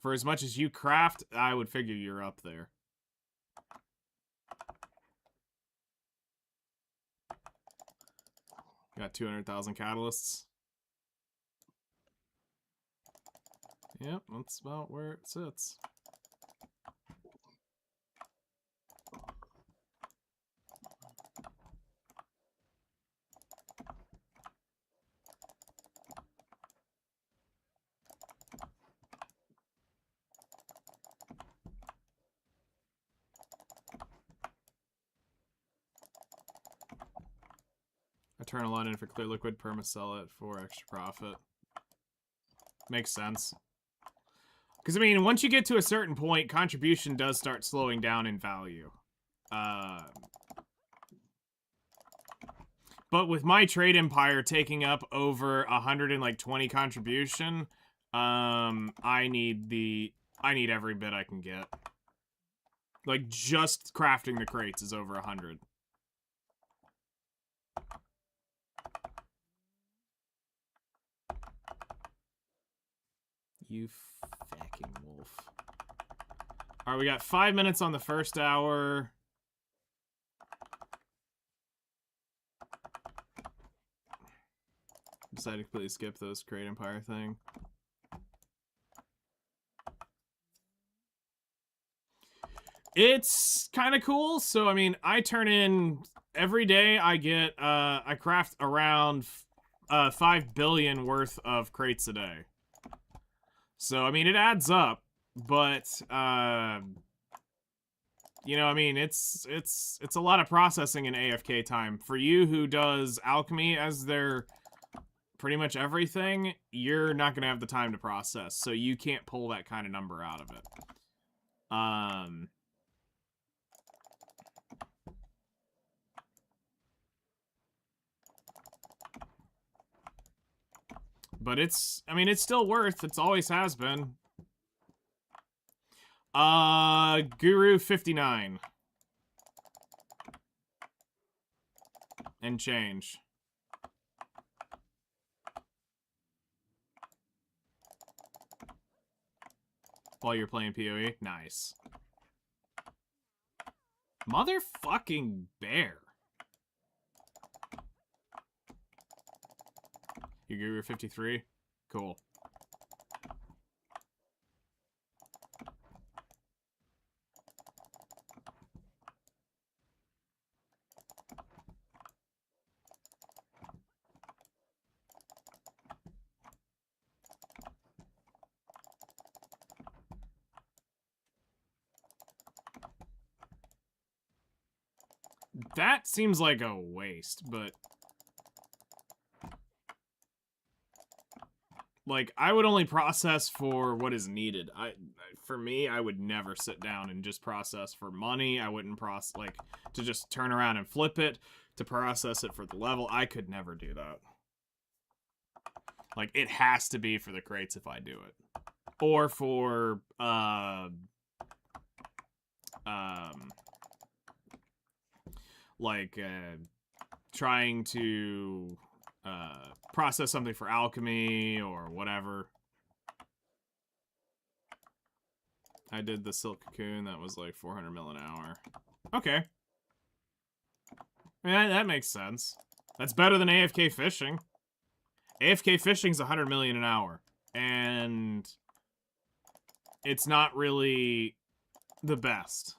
For as much as you craft, I would figure you're up there. Got 200,000 catalysts. Yep, that's about where it sits. I turn a lot in for clear liquid, perma-sell it for extra profit. Makes sense. Because, I mean, once you get to a certain point, contribution does start slowing down in value. But with my trade empire taking up over 120 contribution, I need every bit I can get. Like, just crafting the crates is over 100. You fucking wolf. Alright, we got 5 minutes on the first hour. Decided to completely skip those Great Empire thing. It's kind of cool. So, I mean, I turn in every day. I get, I craft around 5 billion worth of crates a day. So, I mean, it adds up, but, you know, I mean, it's a lot of processing in AFK time. For you who does alchemy as their pretty much everything, you're not going to have the time to process, so you can't pull that kind of number out of it. But it's, I mean, it's still worth. It's always has been. Guru 59. And change. While you're playing PoE? Nice. Motherfucking bear. You Guru 53? Cool. That seems like a waste, but... Like, I would only process for what is needed. For me, I would never sit down and just process for money. I wouldn't process, like, to just turn around and flip it, to process it for the level. I could never do that. Like, it has to be for the crates if I do it. Or for, trying to process something for alchemy or whatever. I did the silk cocoon. That was like 400 mil an hour. Okay. Yeah, that makes sense. That's better than AFK fishing. AFK fishing's 100 million an hour. And it's not really the best.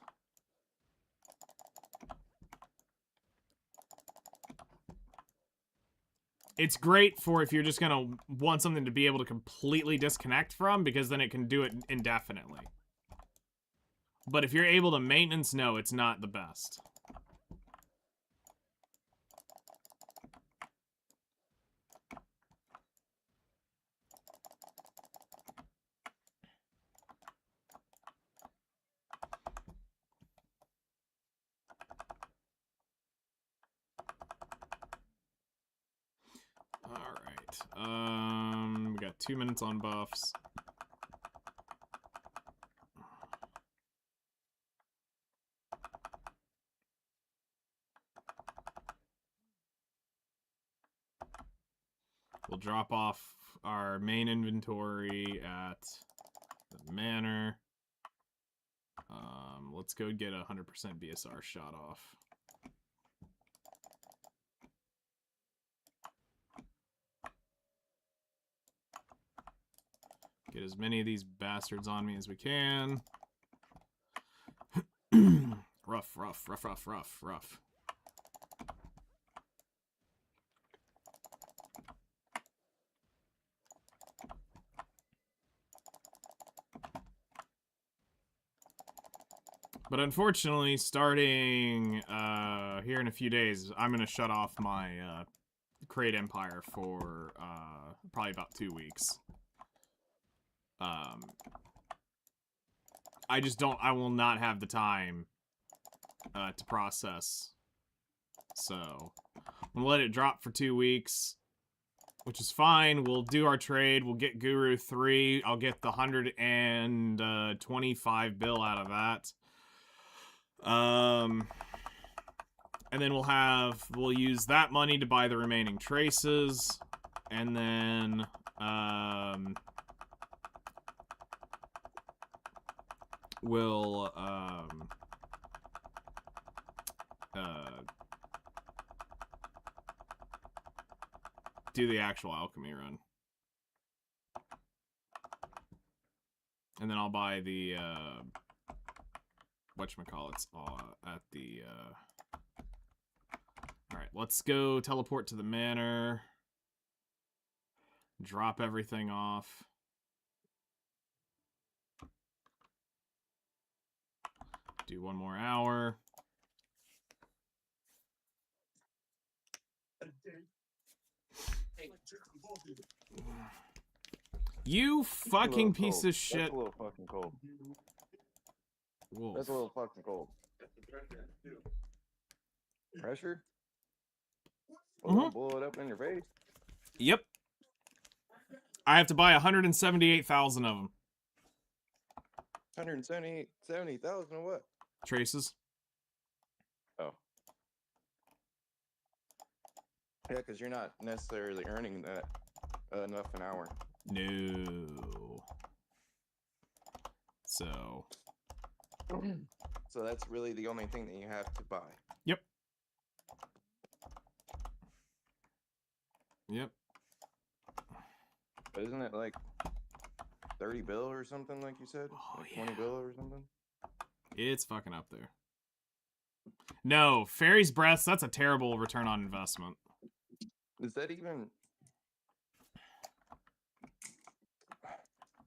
It's great for if you're just gonna want something to be able to completely disconnect from, because then it can do it indefinitely. But if you're able to maintenance, no, it's not the best. Alright, we got 2 minutes on buffs. We'll drop off our main inventory at the manor. Let's go get a 100% BSR shot off. Get as many of these bastards on me as we can. Rough, rough, rough, rough, rough, rough. But unfortunately, starting here in a few days, I'm going to shut off my Crate Empire for probably about 2 weeks. I just don't, I will not have the time to process. So, I'm going to let it drop for 2 weeks, which is fine. We'll do our trade. We'll get Guru 3. I'll get the 125 bill out of that. And then we'll use that money to buy the remaining traces. And then, will do the actual alchemy run. And then I'll buy the whatchamacallits at the Alright, let's go teleport to the manor. Drop everything off. Do 1 more hour. You fucking piece of shit. That's a little fucking cold. Wolf. That's a little fucking cold. Pressure? Mhm. Blow it up in your face. Yep. I have to buy 178,000 of them. 170,000 of what? Traces. Oh. Yeah, because you're not necessarily earning that enough an hour. No. So. So that's really the only thing that you have to buy. Yep. Yep. But isn't it like 30 bill or something, like you said? Oh, Like 20 bill or something? It's fucking up there. No, Fairy's Breaths, that's a terrible return on investment. Is that even...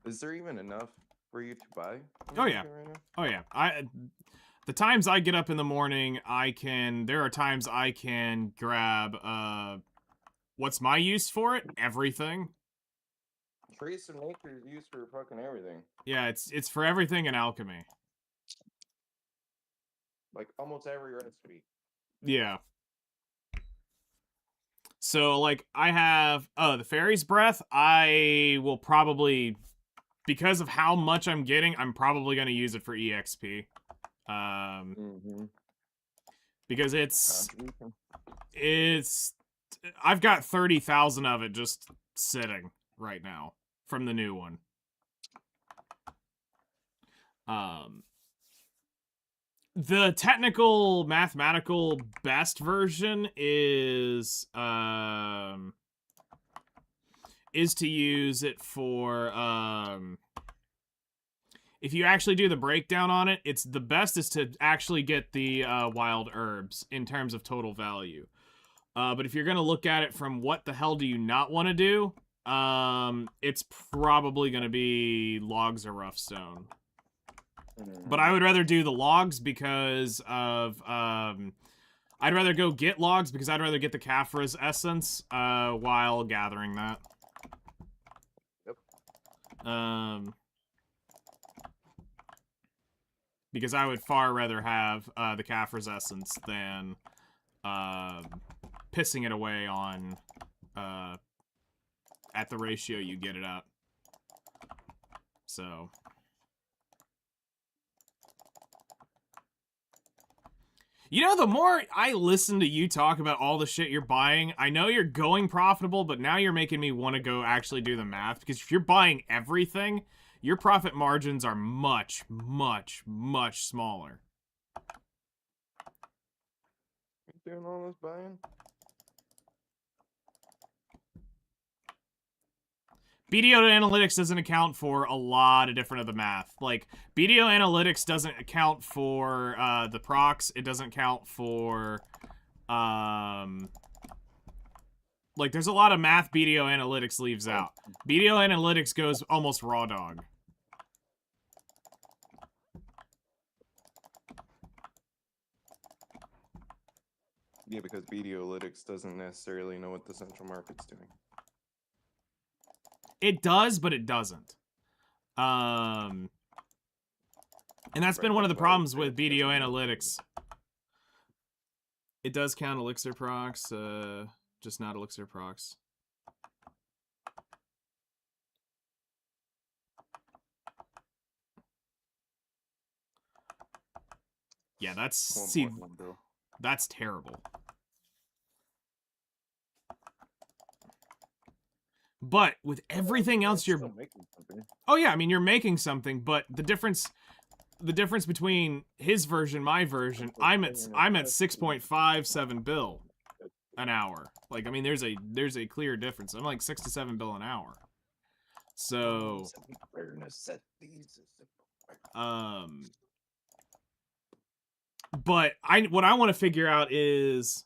Is there even enough for you to buy? Oh, yeah. Right now? Oh, yeah. The times I get up in the morning, there are times I can grab, what's my use for it? Everything. Trace of nature is used for fucking everything. Yeah, it's for everything in alchemy. Like almost every recipe. Yeah. So, like, I have, the Fairy's Breath, I will probably, because of how much I'm getting, I'm probably going to use it for EXP. Because I've got 30,000 of it just sitting right now from the new one. The technical, mathematical best version is to use it for, if you actually do the breakdown on it, it's the best is to actually get the wild herbs in terms of total value. But if you're going to look at it from what the hell do you not want to do, it's probably going to be logs or rough stone. But I would rather do the logs because of, I'd rather go get logs because I'd rather get the Caphra's essence, while gathering that. Yep. Because I would far rather have, the Caphra's essence than, pissing it away on, at the ratio you get it at. So... You know, the more I listen to you talk about all the shit you're buying, I know you're going profitable, but now you're making me want to go actually do the math, because if you're buying everything, your profit margins are much, much, much smaller. You doing all this buying? BDO Analytics doesn't account for a lot of different of the math. Like, BDO Analytics doesn't account for the procs. It doesn't count for, like, there's a lot of math BDO Analytics leaves out. BDO Analytics goes almost raw dog. Yeah, because BDO Analytics doesn't necessarily know what the central market's doing. It does, but it doesn't. And that's been one of the problems with BDO Analytics. It does count elixir procs, just not elixir procs. Yeah, that's terrible. But with everything else you're... Oh yeah, I mean, you're making something, but the difference... the difference between his version, my version. I'm at 6.57 bill an hour. Like, I mean, there's a clear difference. I'm like 6 to 7 bill an hour. So, but what I want to figure out is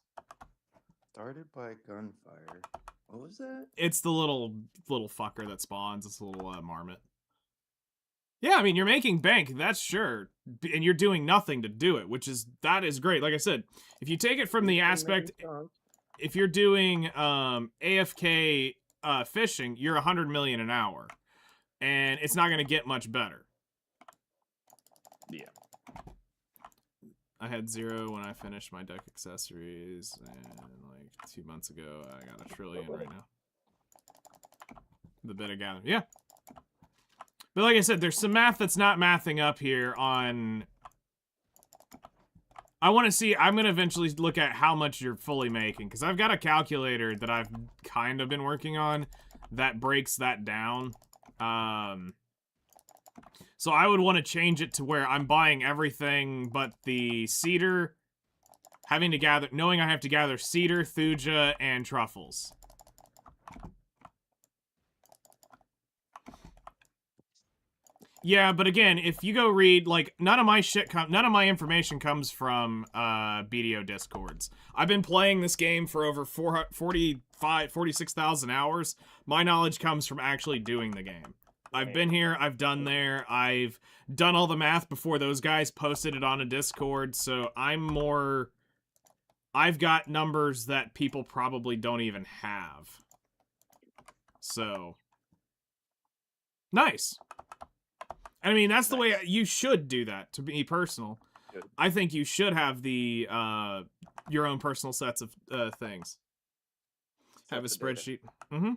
Started by gunfire. What was that? it's the little fucker that spawns. It's a little marmot. Yeah, I mean, you're making bank, that's sure, and you're doing nothing to do it, that is great. Like I said, if you take it from the aspect, if you're doing AFK fishing, you're 100 million an hour, and it's not going to get much better. Yeah. I had 0 when I finished my deck accessories, and like 2 months ago, I got 1 trillion right now. The bit of gather, yeah. But like I said, there's some math that's not mathing up here on... I want to see... I'm going to eventually look at how much you're fully making, because I've got a calculator that I've kind of been working on that breaks that down. So I would want to change it to where I'm buying everything but the cedar, knowing I have to gather cedar, thuja, and truffles. Yeah, but again, if you go read, like, none of my information comes from BDO Discords. I've been playing this game for over 46,000 hours. My knowledge comes from actually doing the game. I've been here, I've done there, I've done all the math before those guys posted it on a Discord, so I've got numbers that people probably don't even have. So, nice. I mean, that's the way you should do that, to be personal. Good. I think you should have the your own personal sets of things. Have a spreadsheet. Mm-hmm.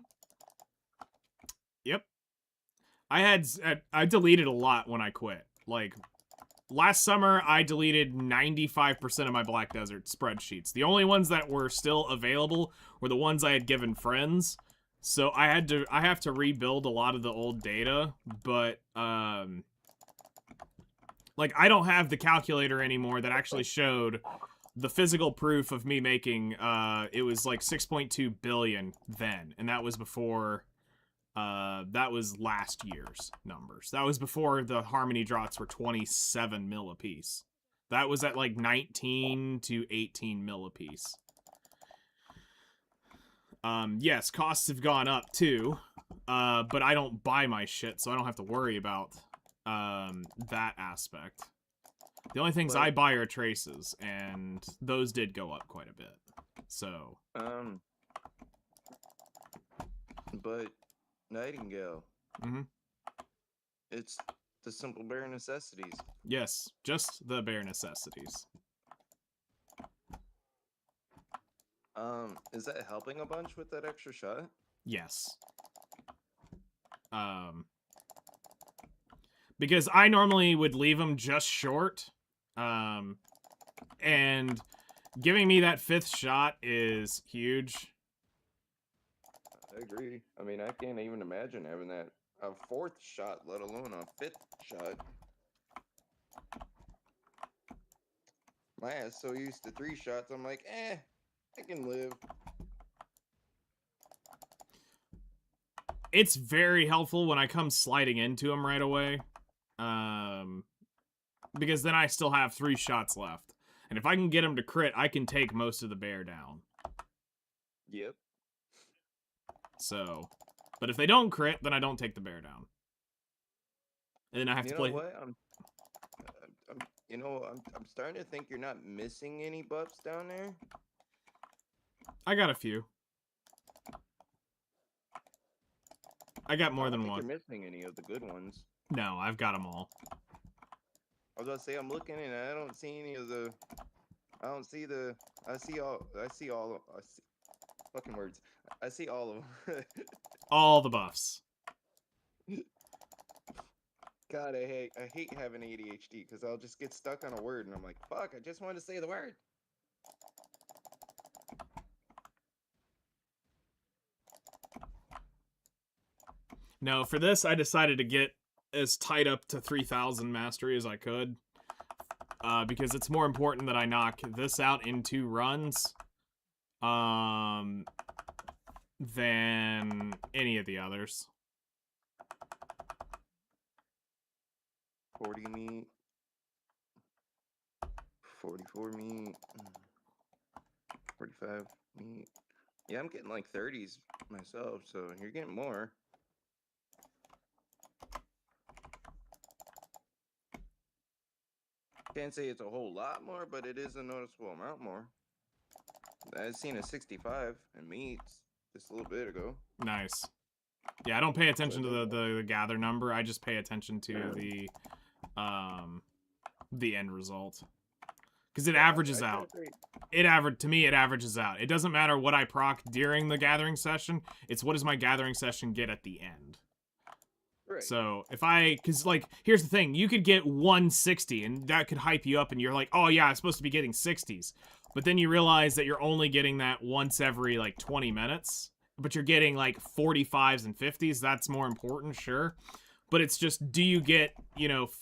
Yep. I deleted a lot when I quit. Like, last summer, I deleted 95% of my Black Desert spreadsheets. The only ones that were still available were the ones I had given friends. So I have to rebuild a lot of the old data, but like, I don't have the calculator anymore that actually showed the physical proof of me making it was like 6.2 billion then, and that was before that was last year's numbers. That was before the Harmony drops were 27 mil a piece. That was at like 19 to 18 mil a piece. Yes, costs have gone up too, but I don't buy my shit, so I don't have to worry about that aspect. The only things I buy are traces, and those did go up quite a bit. So, but Nightingale, it's the simple bare necessities. yes, just the bare necessities. Is that helping a bunch with that extra shot? Yes. Because I normally would leave them just short. And giving me that 5th shot is huge. I agree. I mean, I can't even imagine having that a 4th shot, let alone a 5th shot. My ass so used to 3 shots, I'm like, I can live. It's very helpful when I come sliding into him right away. Because then I still have 3 shots left. And if I can get him to crit, I can take most of the bear down. Yep. So, but if they don't crit, then I don't take the bear down. And then I have to play... You know what? I'm starting to think you're not missing any buffs down there. I got a few. I got more than one. You're missing any of the good ones. No, I've got them all. I was gonna say I'm looking and I don't see any of the. I don't see the. I see all. Fucking words. I see all of them. All the buffs. God, I hate having ADHD because I'll just get stuck on a word and I'm like, fuck, I just wanted to say the word. No, for this, I decided to get as tight up to 3,000 mastery as I could. Because it's more important that I knock this out in 2 runs than any of the others. 40 meat. 44 meat. 45 meat. Yeah, I'm getting like 30s myself, so you're getting more. Can't say it's a whole lot more, but it is a noticeable amount more. I've seen a 65 in meats just a little bit ago. Nice. Yeah, I don't pay attention to the gather number. I just pay attention to the end result. Because it averages out. To me, it averages out. It doesn't matter what I proc during the gathering session. It's what does my gathering session get at the end. Right. So because like, here's the thing, you could get 160 and that could hype you up and you're like, oh yeah, I'm supposed to be getting 60s. But then you realize that you're only getting that once every like 20 minutes, but you're getting like 45s and 50s. That's more important, sure. But it's just, do you get,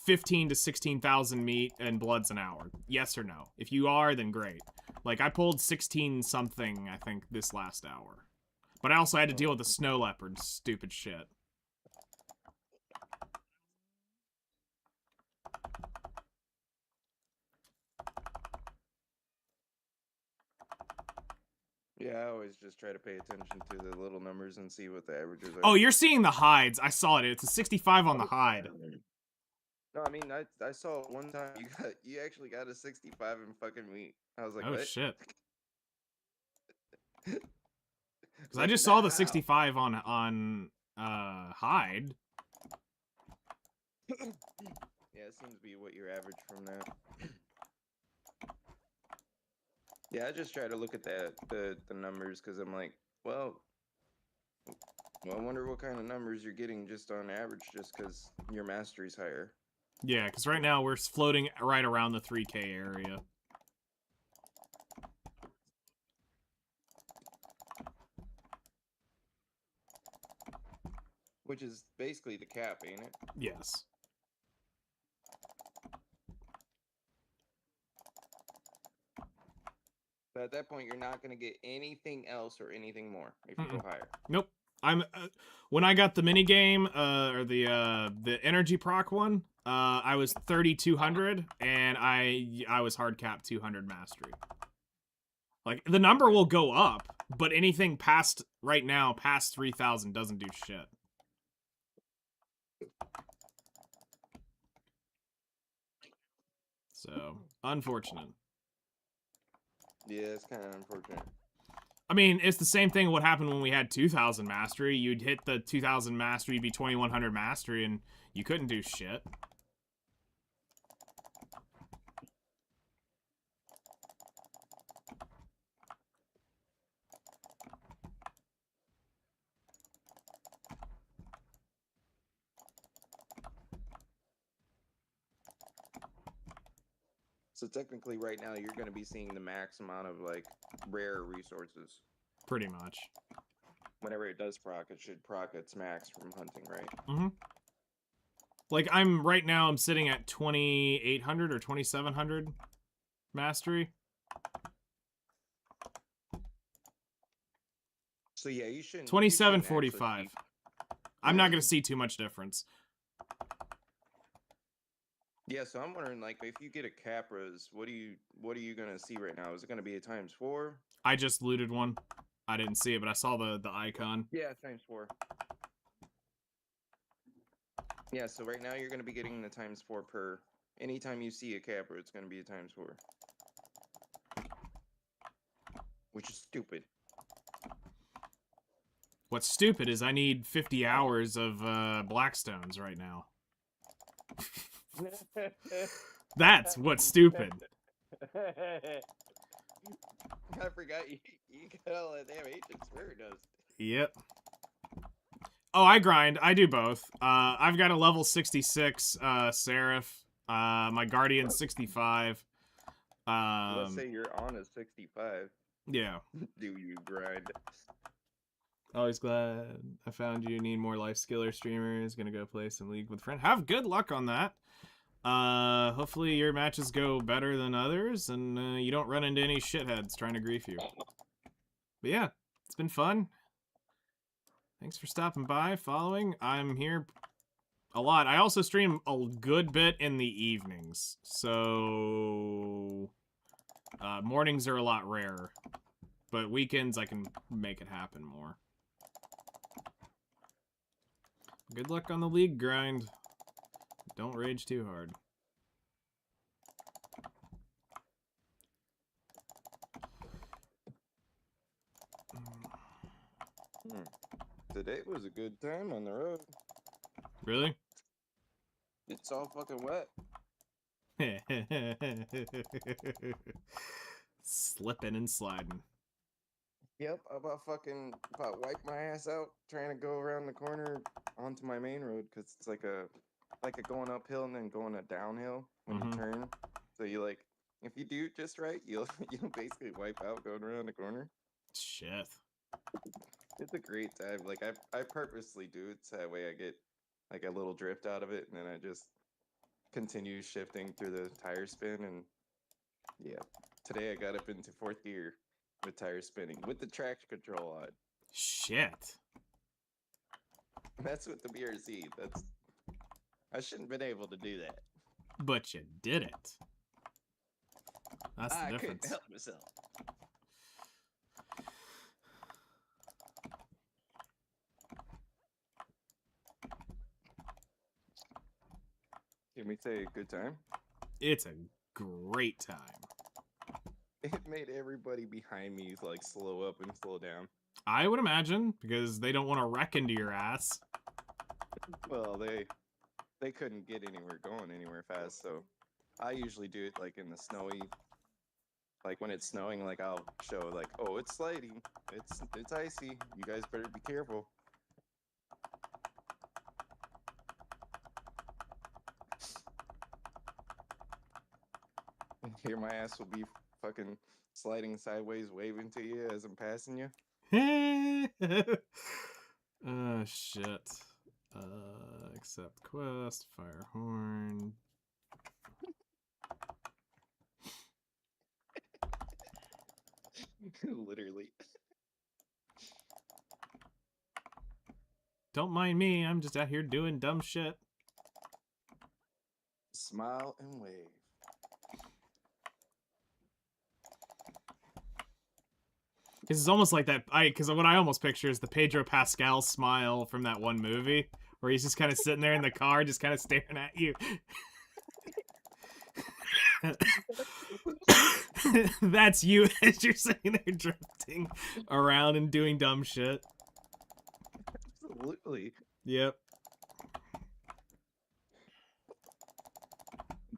15 to 16,000 meat and bloods an hour? Yes or no? If you are, then great. Like, I pulled 16 something, I think, this last hour. But I also had to deal with the snow leopard, stupid shit. Yeah, I always just try to pay attention to the little numbers and see what the averages are. Oh, you're seeing the hides. I saw it. It's a 65 on the hide. No, I mean, I saw it one time you actually got a 65 in fucking meat. I was like, Oh, what? shit. Because I Like, just saw the how? 65 on hide. Yeah, it seems to be what your average from that. Yeah, I just try to look at the numbers because I'm like, well, I wonder what kind of numbers you're getting just on average, just because your mastery's higher. Yeah, because right now we're floating right around the 3K area. Which is basically the cap, ain't it? Yes. But at that point, you're not going to get anything else or anything more if you go higher. Nope. I'm when I got the mini game or the energy proc one, I was 3,200 and I was hard cap 200 mastery. Like, the number will go up, but anything past right now past 3,000 doesn't do shit. So, unfortunate. Yeah, it's kind of unfortunate. I mean, it's the same thing what happened when we had 2,000 mastery. You'd hit the 2,000 mastery, you'd be 2,100 mastery, and you couldn't do shit. So technically, right now, you're going to be seeing the max amount of, like, rare resources. Pretty much. Whenever it does proc, it should proc its max from hunting, right? Mm-hmm. Like, right now, I'm sitting at 2,800 or 2,700 mastery. So yeah, you shouldn't. 2745. I'm not going to see too much difference. Yeah, so I'm wondering, like, if you get a Capras, what are you gonna see right now? Is it gonna be a ×4? I just looted one. I didn't see it, but I saw the icon. Yeah, ×4. Yeah, so right now you're gonna be getting the ×4 per. Anytime you see a Capra, it's gonna be a ×4. Which is stupid. What's stupid is I need 50 hours of Blackstones right now. That's what's stupid. I forgot you got all that damn ancient spirit dust. Yep. Oh, I grind. I do both. I've got a level 66 Seraph. My Guardian 65. Let's say you're on a 65. Yeah. Do you grind? Always glad I found you. Need more life skiller streamers. Gonna go play some League with friend. Have good luck on that. Hopefully your matches go better than others, and you don't run into any shitheads trying to grief you. But yeah, it's been fun. Thanks for stopping by, following. I'm here a lot. I also stream a good bit in the evenings, so mornings are a lot rarer. But weekends I can make it happen more. Good luck on the League grind. Don't rage too hard. Today was a good time on the road. Really? It's all fucking wet. Slipping and sliding. Yep, I about wipe my ass out trying to go around the corner onto my main road because it's like a going uphill and then going a downhill when you turn. So you like, if you do it just right, you'll basically wipe out going around the corner. Shit. It's a great time. Like I purposely do it so that way I get like a little drift out of it, and then I just continue shifting through the tire spin. And yeah, today I got up into 4th gear with tire spinning with the traction control on. Shit. That's with the BRC. I shouldn't have been able to do that. But you did it. That's the I couldn't difference. help myself. Can we say a good time? It's a great time. It made everybody behind me like slow up and slow down. I would imagine, because they don't want to wreck into your ass. Well, they couldn't get going anywhere fast, so I usually do it like in the snowy, like when it's snowing, like I'll show like, oh, it's sliding, it's icy, you guys better be careful. Here my ass will be fucking sliding sideways, waving to you as I'm passing you. Oh, shit. Accept quest, fire horn. Literally. Don't mind me, I'm just out here doing dumb shit. Smile and wave. Because it's almost like that. Because what I almost picture is the Pedro Pascal smile from that one movie, where he's just kind of sitting there in the car, just kind of staring at you. That's you as you're sitting there drifting around and doing dumb shit. Absolutely. Yep.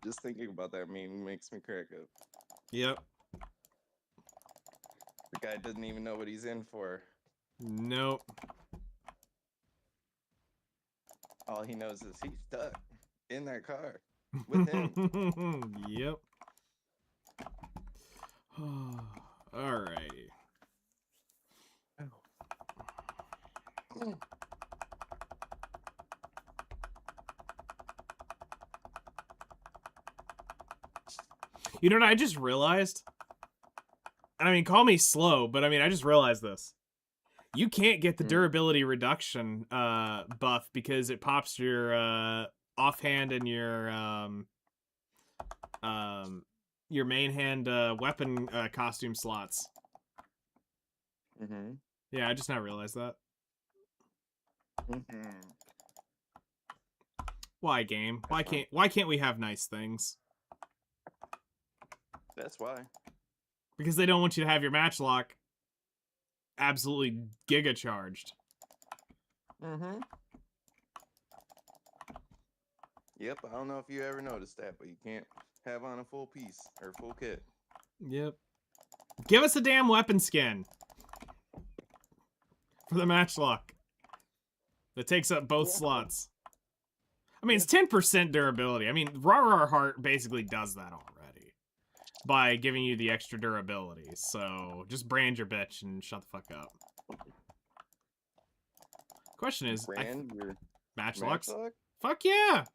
Just thinking about that meme makes me crack up. Yep. The guy doesn't even know what he's in for. Nope. All he knows is he's stuck in that car with him. Yep. Alrighty. You know what I just realized? And I mean, call me slow, but I mean, I just realized this. You can't get the durability reduction buff because it pops your offhand and your main hand weapon costume slots. Mm-hmm. Yeah, I just now realized that. Mm-hmm. Why, game? Why can't we have nice things? That's why. Because they don't want you to have your match lock absolutely giga charged. Mm-hmm. Yep, I don't know if you ever noticed that, but you can't have on a full piece or full kit. Yep. Give us a damn weapon skin for the match lock that takes up both slots. I mean, it's 10% durability. I mean, Raw Heart basically does that already by giving you the extra durability. So just brand your bitch and shut the fuck up. Question is, Brand your Matchlocks? Matchlock? Fuck yeah!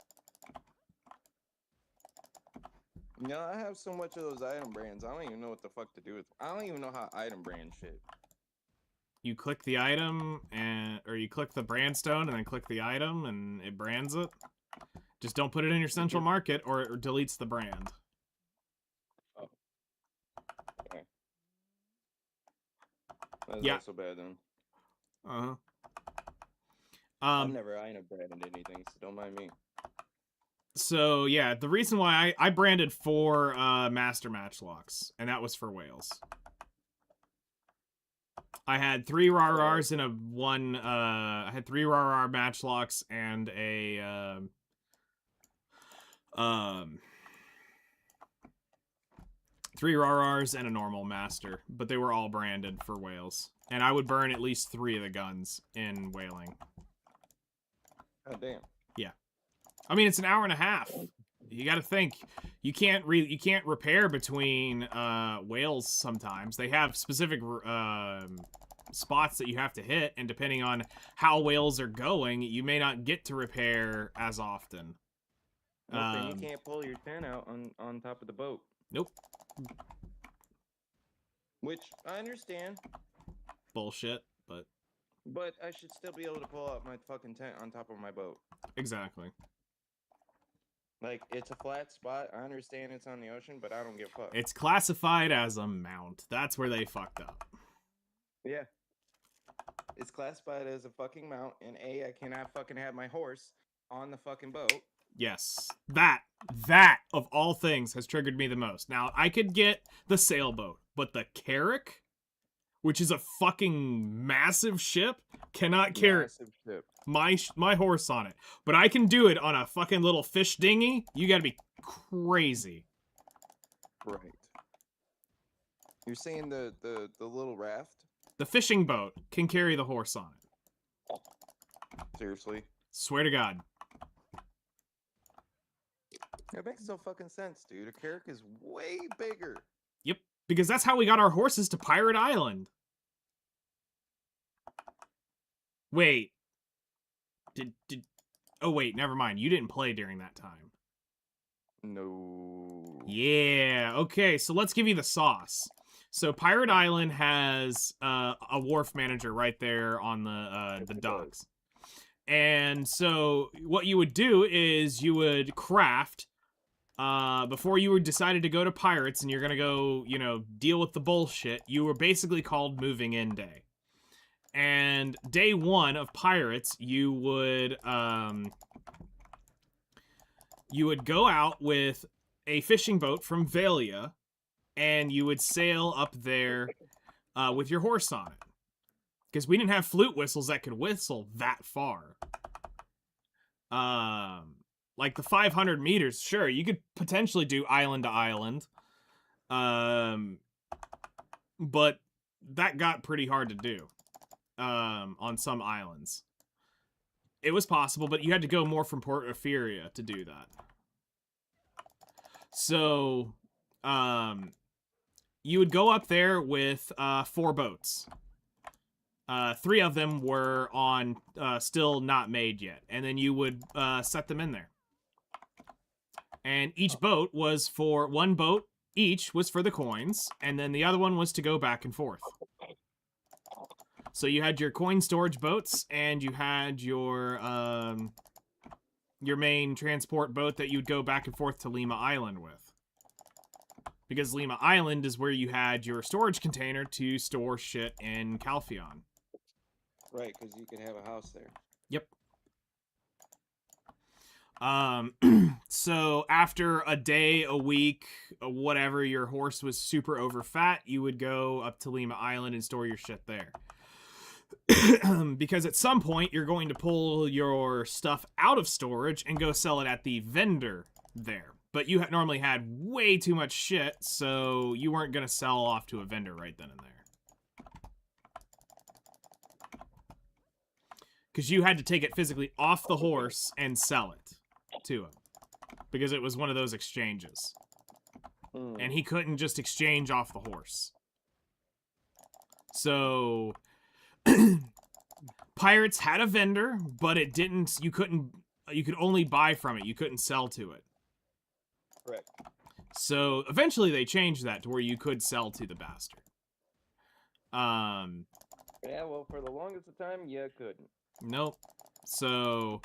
No, I have so much of those item brands. I don't even know what the fuck to do with. I don't even know how item brand shit. You click the item, or you click the brand stone and then click the item and it brands it. Just don't put it in your central market or it deletes the brand. Oh. Okay. That's Yeah. not so bad then. Uh-huh. I've never item branded anything, so don't mind me. So, yeah, the reason why I branded 4 Master Matchlocks, and that was for whales. I had 3 Rarars and I had 3 Rarar Matchlocks and a, 3 Rarars and a normal Master, but they were all branded for whales. And I would burn at least 3 of the guns in whaling. Oh, damn. Yeah. I mean, it's an hour and a half. You got to think. You can't repair between whales sometimes. They have specific spots that you have to hit, and depending on how whales are going, you may not get to repair as often. Nope, then you can't pull your tent out on top of the boat. Nope. Which I understand. Bullshit, but I should still be able to pull out my fucking tent on top of my boat. exactly. Like, it's a flat spot. I understand it's on the ocean, but I don't give a fuck. It's classified as a mount. That's where they fucked up. Yeah. It's classified as a fucking mount, and I cannot fucking have my horse on the fucking boat. Yes. That of all things has triggered me the most. Now, I could get the sailboat, but the Carrack, which is a fucking massive ship, cannot carry my horse on it. But I can do it on a fucking little fish dinghy. You gotta be crazy. Right. You're saying the little raft? The fishing boat can carry the horse on it. Seriously? Swear to God. It makes no fucking sense, dude. A Carrack is way bigger. Yep. Because that's how we got our horses to Pirate Island. Wait. Oh, wait, never mind. You didn't play during that time. No. Yeah, okay, so let's give you the sauce. So Pirate Island has a wharf manager right there on the docks. And so what you would do is you would craft, before you were decided to go to Pirates and you're going to go, deal with the bullshit, you were basically called moving in day. And day 1 of Pirates, you would go out with a fishing boat from Valia, and you would sail up there with your horse on it. Because we didn't have flute whistles that could whistle that far. Like the 500 meters, sure, you could potentially do island to island. But that got pretty hard to do. On some islands. It was possible, but you had to go more from Port Opheria to do that. So, you would go up there with 4 boats. 3 of them were on still not made yet, and then you would set them in there. And each boat was for 1 boat each was for the coins, and then the other one was to go back and forth. So you had your coin storage boats, and you had your main transport boat that you'd go back and forth to Lima Island with. Because Lima Island is where you had your storage container to store shit in Calpheon. Right, because you could have a house there. Yep. So after a day, a week, whatever, your horse was super over fat, you would go up to Lima Island and store your shit there. Because at some point, you're going to pull your stuff out of storage and go sell it at the vendor there. But you normally had way too much shit, so you weren't going to sell off to a vendor right then and there. Because you had to take it physically off the horse and sell it to him. Because it was one of those exchanges. And he couldn't just exchange off the horse. So Pirates had a vendor, but it didn't. You could only buy from it. You couldn't sell to it. Correct. So eventually they changed that to where you could sell to the bastard. Yeah, well, for the longest of time, you couldn't. Nope. So,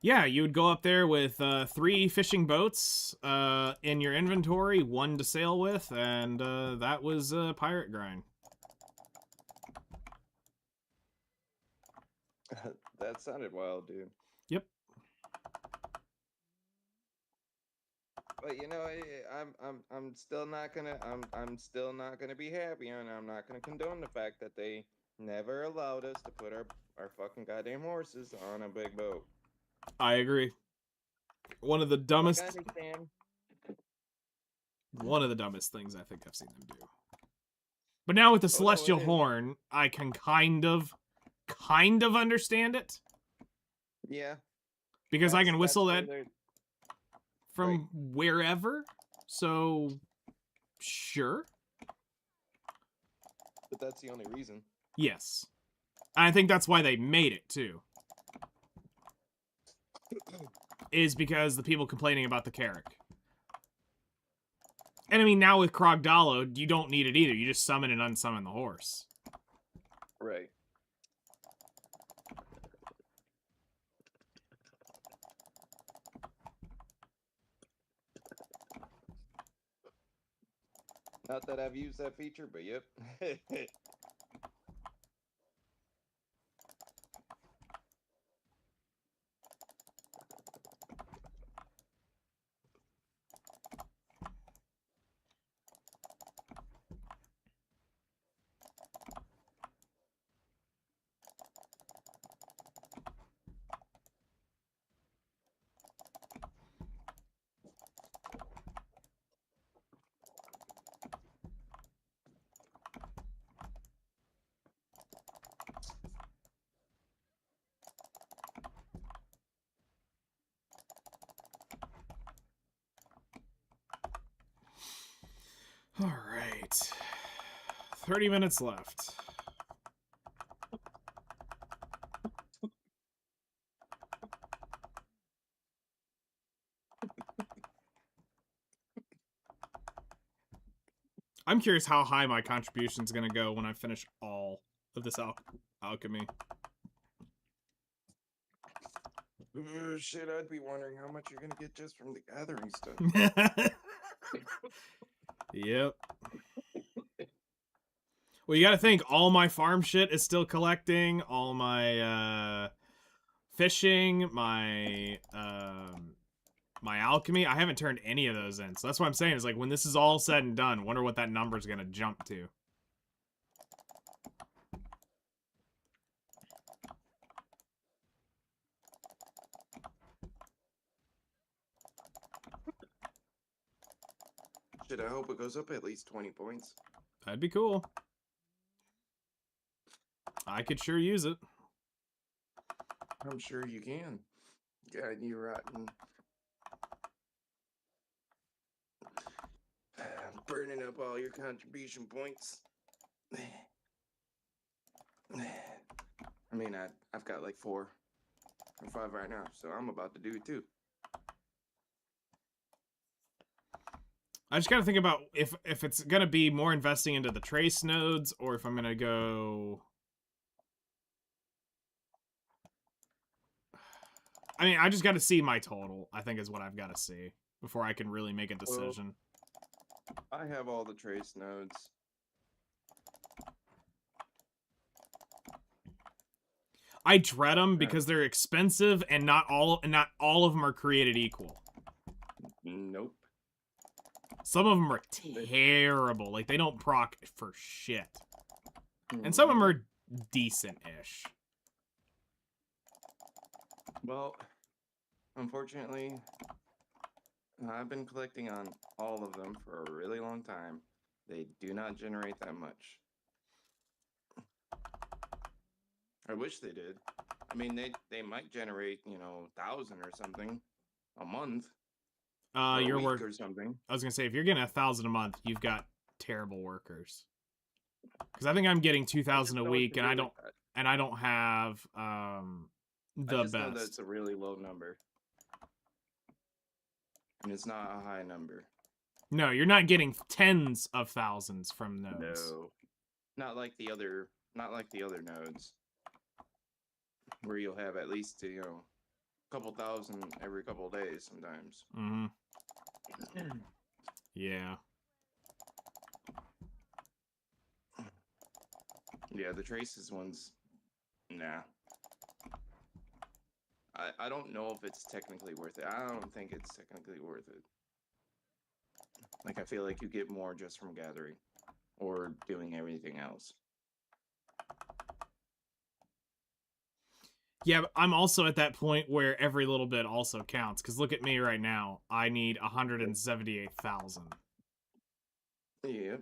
yeah, you would go up there with 3 fishing boats in your inventory, 1 to sail with, and that was pirate grind. That sounded wild, dude. Yep. But you know, I'm still not gonna I'm still not gonna be happy, and I'm not gonna condone the fact that they never allowed us to put our fucking goddamn horses on a big boat. I agree. One of the dumbest. Like, I understand. One of the dumbest things I think I've seen them do. But now with the Celestial it is. Horn, I can kind of understand it. Yeah. Because I can that's whistle where that they're- from right. wherever. So, sure. But that's the only reason. Yes. I think that's why they made it, too. Is because the people complaining about the Carrack. And I mean, now with Krogdalo, you don't need it either. You just summon and unsummon the horse. Right. Not that I've used that feature, but yep. All right. 30 minutes left. I'm curious how high my contribution's going to go when I finish all of this alchemy. Shit, I'd be wondering how much you're gonna get just from the gathering stuff. Yep. Well, you gotta think, all my farm shit is still collecting, all my, fishing, my, my alchemy. I haven't turned any of those in, so that's what I'm saying, is like, when this is all said and done, wonder what that number's gonna jump to. Shit, I hope it goes up at least 20 points. That'd be cool. I could sure use it. I'm sure you can. God, you rotten. Burning up all your contribution points. I mean, I've got like 4 or 5 right now, so I'm about to do it too. I just gotta think about if it's gonna be more investing into the trace nodes, or if I'm gonna go... I mean, I just gotta see my total, I think is what I've gotta see, before I can really make a decision. I have all the trace nodes. I dread them because they're expensive, and not all of them are created equal. Nope. Some of them are terrible. Like, they don't proc for shit. And some of them are decent-ish. Well, unfortunately, I've been collecting on all of them for a really long time. They do not generate that much. I wish they did. I mean, they might generate, 1,000 or something a month. Or Your a week work or something. I was gonna say, if you're getting 1,000 a month, you've got terrible workers. Because I think I'm getting 2,000 a week, and I and I don't have the I just know that best. it's a really low number. And it's not a high number. No, you're not getting tens of thousands from nodes. No. Not like the other nodes. Where you'll have at least, a couple thousand every couple days sometimes. Mm-hmm. Yeah. Yeah, the Traces ones, nah. I don't know if it's technically worth it. I don't think it's technically worth it. Like, I feel like you get more just from gathering or doing everything else. Yeah, but I'm also at that point where every little bit also counts. Because look at me right now. I need 178,000. Yep.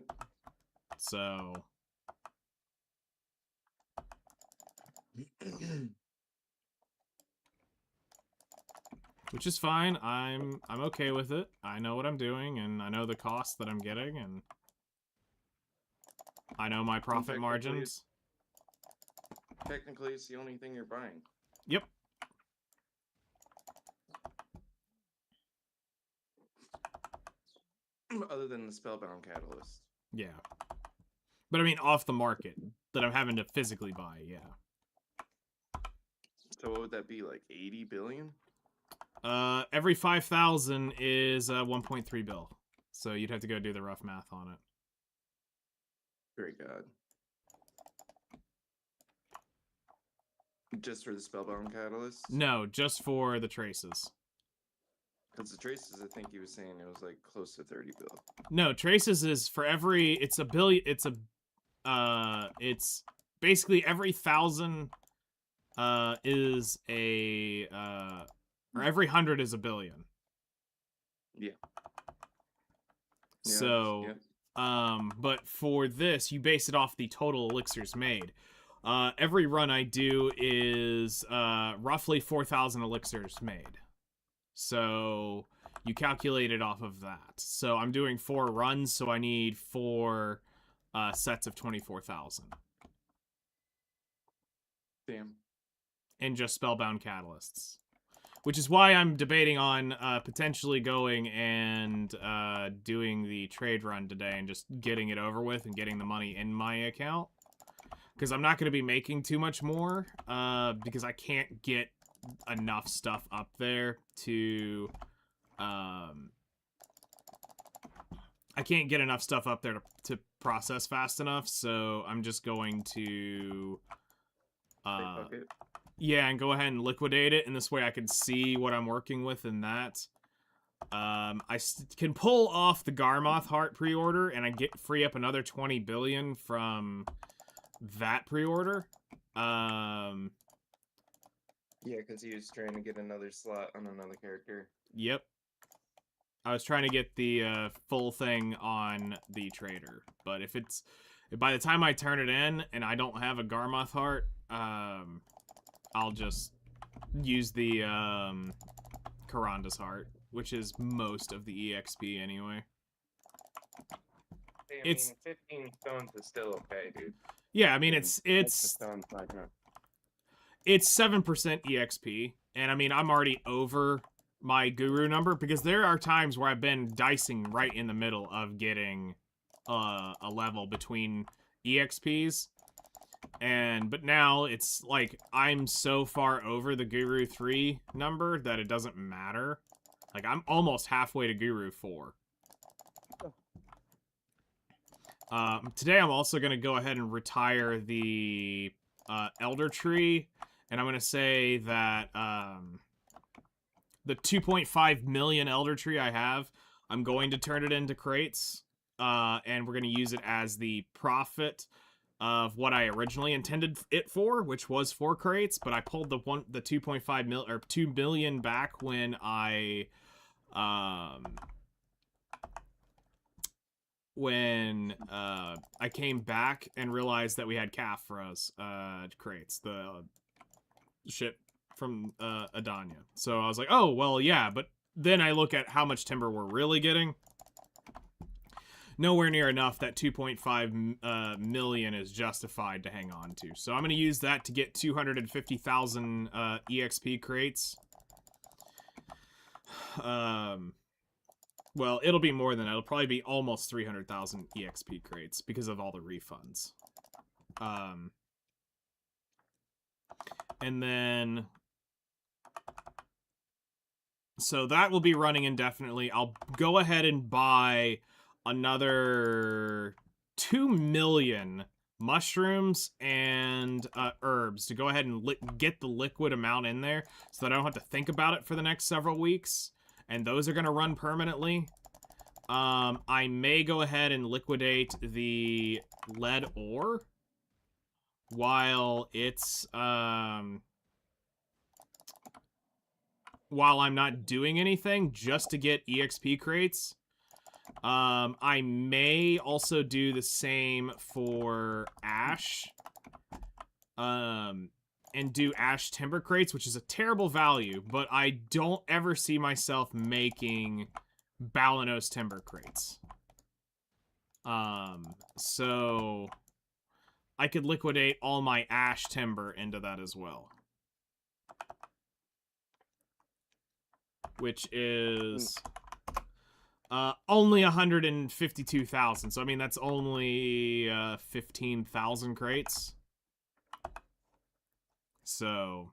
So... which is fine. I'm okay with it. I know what I'm doing, and I know the cost that I'm getting, and I know my profit margins. Technically, it's the only thing you're buying. Yep. Other than the Spellbound Catalyst. Yeah. But I mean, off the market that I'm having to physically buy. Yeah. So what would that be, like 80 billion? Every 5,000 is 1.3 bill. So you'd have to go do the rough math on it. Great God. Just for the Spellbound Catalyst? No, just for the traces. Because the Traces, I think he was saying it was like close to 30 bill. No, traces is for every... it's a billion... it's basically every 1,000 is a... or every 100 is a billion. Yeah. So, but for this, you base it off the total elixirs made. Every run I do is roughly 4,000 elixirs made. So you calculate it off of that. So I'm doing 4 runs, so I need 4 sets of 24,000. Damn. And just spellbound catalysts. Which is why I'm debating on potentially going and doing the trade run today and just getting it over with and getting the money in my account. Because I'm not going to be making too much more because I can't get enough stuff up there to... I can't get enough stuff up there to process fast enough, so I'm just going to... yeah, and go ahead and liquidate it, and this way I can see what I'm working with in that. I can pull off the Garmoth Heart pre-order, and I free up another 20 billion from that pre-order. Yeah, because he was trying to get another slot on another character. Yep. I was trying to get the full thing on the trader, but if it's... by the time I turn it in and I don't have a Garmoth Heart, I'll just use the Karanda's Heart, which is most of the EXP anyway. I mean, 15 stones is still okay, dude. Yeah, I mean, it's 7% EXP, and I mean, I'm already over my guru number, because there are times where I've been dicing right in the middle of getting a level between EXPs, but now it's like I'm so far over the Guru 3 number that it doesn't matter. Like, I'm almost halfway to Guru 4. Today I'm also going to go ahead and retire the Elder Tree, and I'm going to say that the 2.5 million Elder Tree I have, I'm going to turn it into crates, and we're going to use it as the profit of what I originally intended it for, which was 4 crates, but I pulled the 2.5 mil or 2 billion back when I came back and realized that we had Caphra's crates, the ship from Adanya. So I was like, oh, well, yeah, but then I look at how much timber we're really getting. nowhere near enough that 2.5 million is justified to hang on to. So I'm going to use that to get 250,000 EXP crates. Well, it'll be more than that. It'll probably be almost 300,000 EXP crates because of all the refunds. And then... So that will be running indefinitely. I'll go ahead and buy another 2 million mushrooms and herbs to go ahead and get the liquid amount in there so that I don't have to think about it for the next several weeks. And those are going to run permanently. I may go ahead and liquidate the lead ore while it's, while I'm not doing anything, just to get EXP crates. I may also do the same for ash. And do ash timber crates, which is a terrible value, but I don't ever see myself making Balanos timber crates. So I could liquidate all my ash timber into that as well. Which is only 152,000. So I mean that's only 15,000 crates. So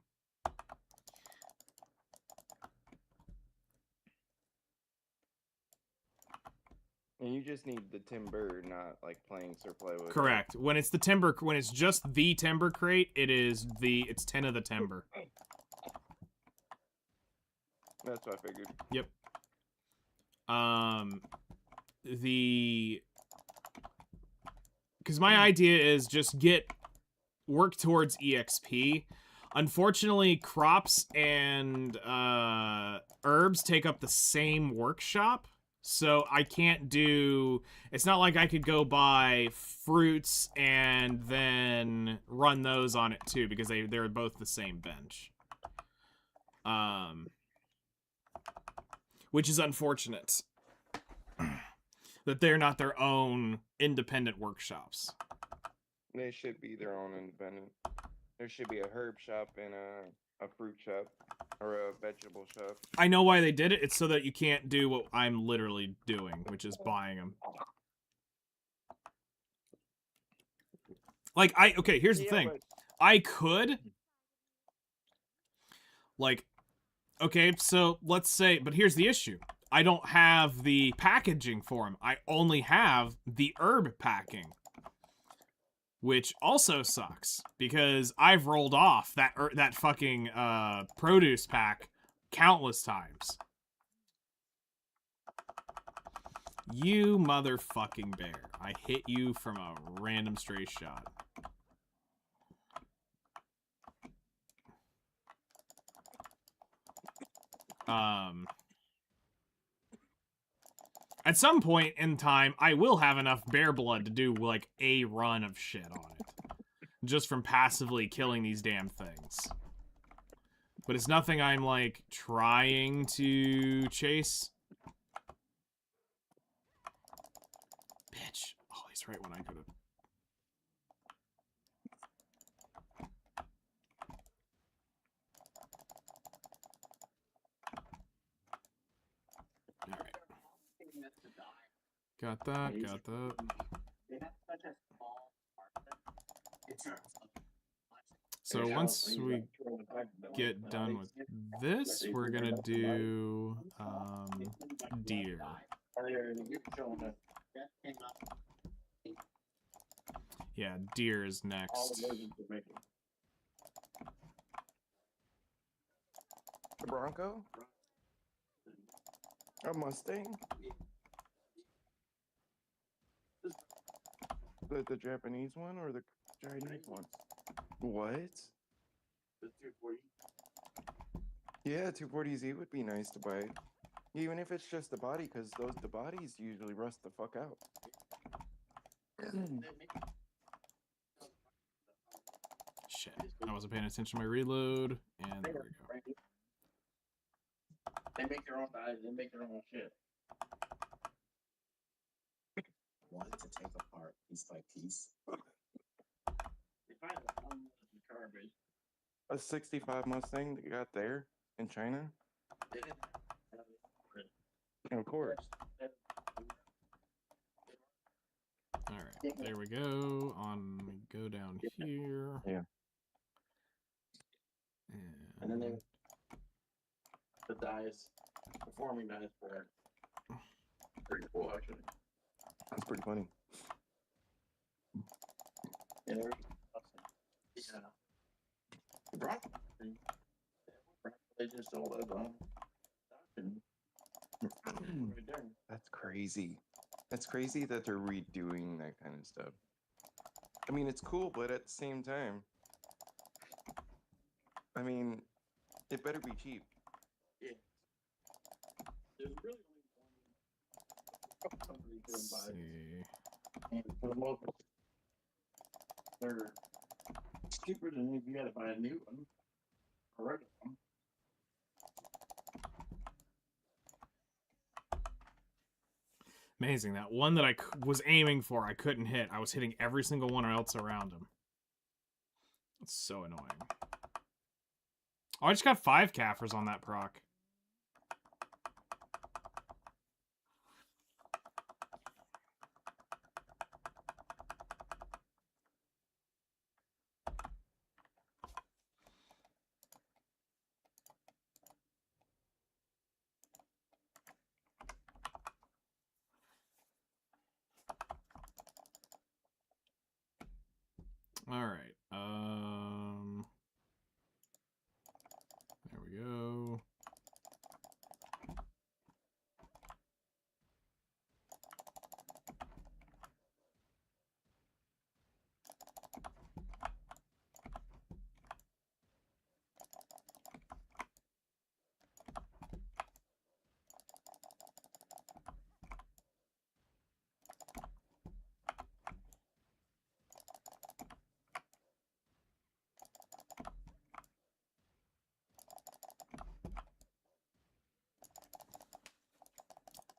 And you just need the timber, not like planks or plywood. correct. When it's the timber, when it's just the timber crate, it's 10 of the timber. That's what I figured. Yep. Because my idea is just work towards EXP. Unfortunately, crops and herbs take up the same workshop, so I can't do... It's not like I could go buy fruits and then run those on it too, because they're both the same bench. Which is unfortunate. That they're not their own independent workshops. They should be their own independent. There should be a herb shop and a fruit shop or a vegetable shop. I know why they did it. It's so that you can't do what I'm literally doing, which is buying them. Like, okay, here's the thing. But... I could... Like, okay, so let's say... But here's the issue. I don't have the packaging for them. I only have the herb packing. Which also sucks, because I've rolled off that fucking produce pack countless times. You motherfucking bear. I hit you from a random stray shot. At some point in time, I will have enough bear blood to do, like, a run of shit on it. Just from passively killing these damn things. But it's nothing I'm, like, trying to chase. Bitch. Oh, he's right when I could have... Alright. Got that, got that. So once we get done with this, we're gonna do deer. Yeah, deer is next. A Bronco? A Mustang? The Japanese one or the Chinese one? What? The 240. Yeah, 240Z would be nice to buy. Even if it's just the body, because the bodies usually rust the fuck out. Shit, I wasn't paying attention to my reload, and there we go. They make their own shit. want to take apart piece by piece. A 65 Mustang that you got there in China? Of course. All right, there we go. We go down here. Yeah. And then they the dies, performing dies for it. Pretty cool, actually. That's pretty funny. Yeah, yeah. The Bronco, they just sold it on. Right there. That's crazy. That's crazy that they're redoing that kind of stuff. I mean, it's cool, but at the same time, I mean, it better be cheap. Yeah. There's really only one company Let's doing buy. see. And for the most part, they're cheaper than if you had to buy a new one. A regular one. Amazing. That one that I was aiming for, I couldn't hit. I was hitting every single one else around him. It's so annoying. Oh, I just got 5 Kaffers on that proc. All right. There we go.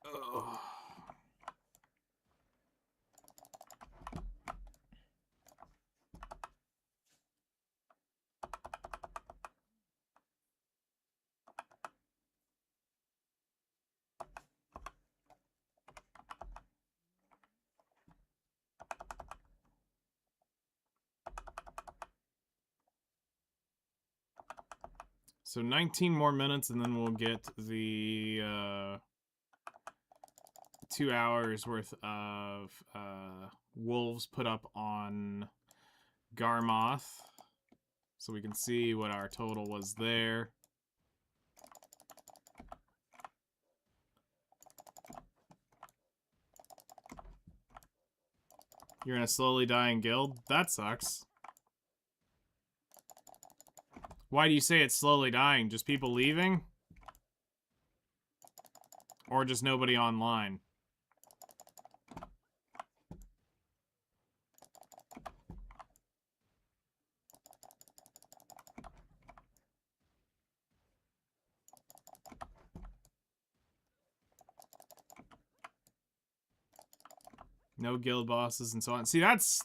Ugh. So 19 more minutes, and then we'll get the 2 hours worth of wolves put up on Garmoth, so we can see what our total was there. You're in a slowly dying guild? That sucks. Why do you say it's slowly dying? Just people leaving? Or just nobody online? No guild bosses and so on. See, that's...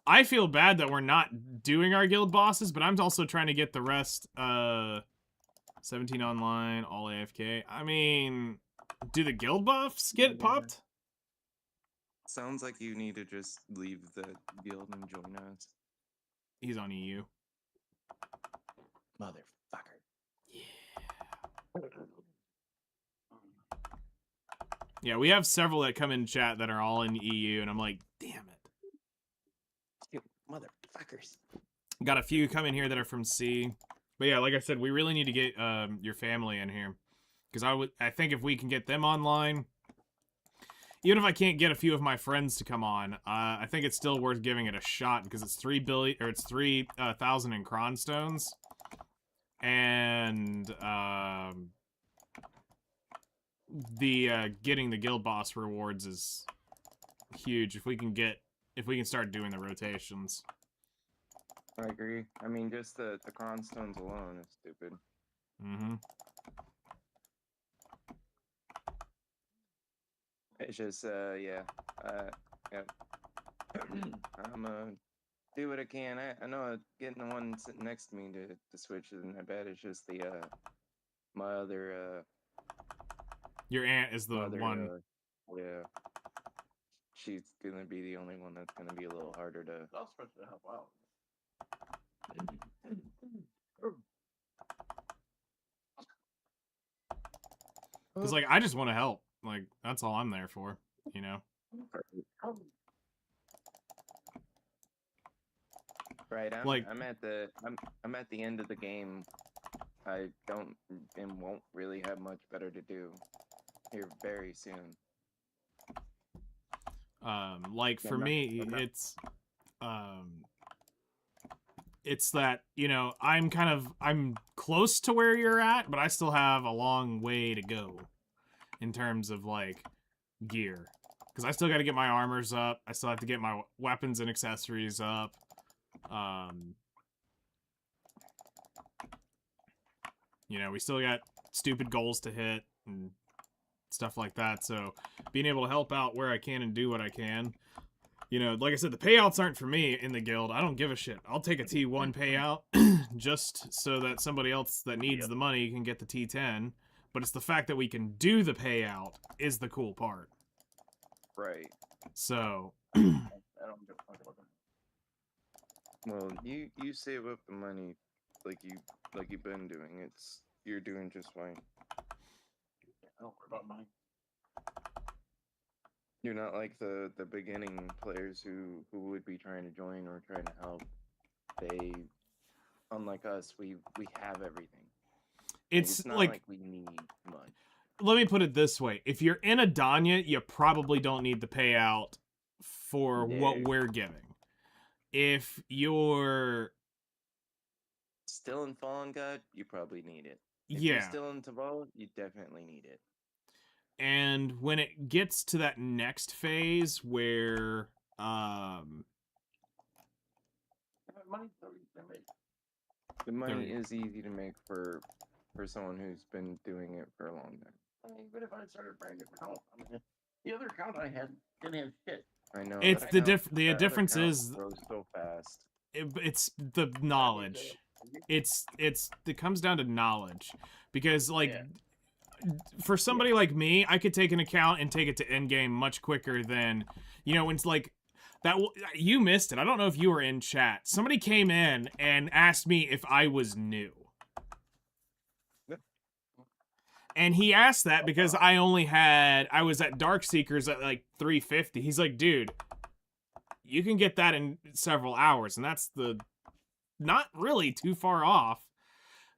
I feel bad that we're not doing our guild bosses, but I'm also trying to get the rest, 17 online, all AFK. I mean, do the guild buffs get popped? Sounds like you need to just leave the guild and join us. He's on EU. Motherfucker. Yeah, we have several that come in chat that are all in EU, and I'm like, damn it. You motherfuckers. Got a few come in here that are from C. But yeah, like I said, we really need to get your family in here. Because I think if we can get them online, even if I can't get a few of my friends to come on, I think it's still worth giving it a shot because it's 3,000 in Cronstones. And the getting the guild boss rewards is huge if we can start doing the rotations. I agree. I mean, just the Cronstones alone is stupid. Mm-hmm. It's just, yeah. Yep. I'm gonna do what I can. I know getting the one sitting next to me to switch isn't that bad. It's just the, my other, Your aunt is the one. yeah. She's gonna be the only one that's gonna be a little harder to. I'll switch to help out. Because, like, I just want to help. Like, that's all I'm there for, you know? Right, Like- I'm at the end of the game. I don't and won't really have much better to do here very soon. Like, for me, it's that, you know, I'm close to where you're at, but I still have a long way to go in terms of, like, gear. Because I still got to get my armors up. I still have to get my weapons and accessories up. You know, we still got stupid goals to hit and stuff like that. So being able to help out where I can and do what I can. You know, like I said, the payouts aren't for me in the guild. I don't give a shit. I'll take a T1 payout just so that somebody else that needs the money can get the T10. But it's the fact that we can do the payout is the cool part. Right. So, I don't give a fuck about that. Well, you save up the money like you've been doing. You're doing just fine. I don't worry about mine. You're not like the beginning players who would be trying to join or trying to help. They, unlike us, we have everything. it's not like, like we need much. let me put it this way. If you're in a Danya, you probably don't need the payout for what No. we're giving. If you're... Still in Fallen God, you probably need it. If you're still in Tabal, you definitely need it. And when it gets to that next phase where, Money's so easy to make. The money There- is easy to make for someone who's been doing it for a long time. I mean, even if I started a brand new account, I mean, the other account I had didn't have shit. I know. It's that the account- the that other difference account is grows so fast. it's the knowledge. It comes down to knowledge, because like for somebody like me, I could take an account and take it to endgame much quicker than, you know, when it's like that. You missed it. I don't know if you were in chat. Somebody came in and asked me if I was new. And he asked that because I was at Dark Seekers at like 350. He's like, dude, you can get that in several hours. And that's not really too far off.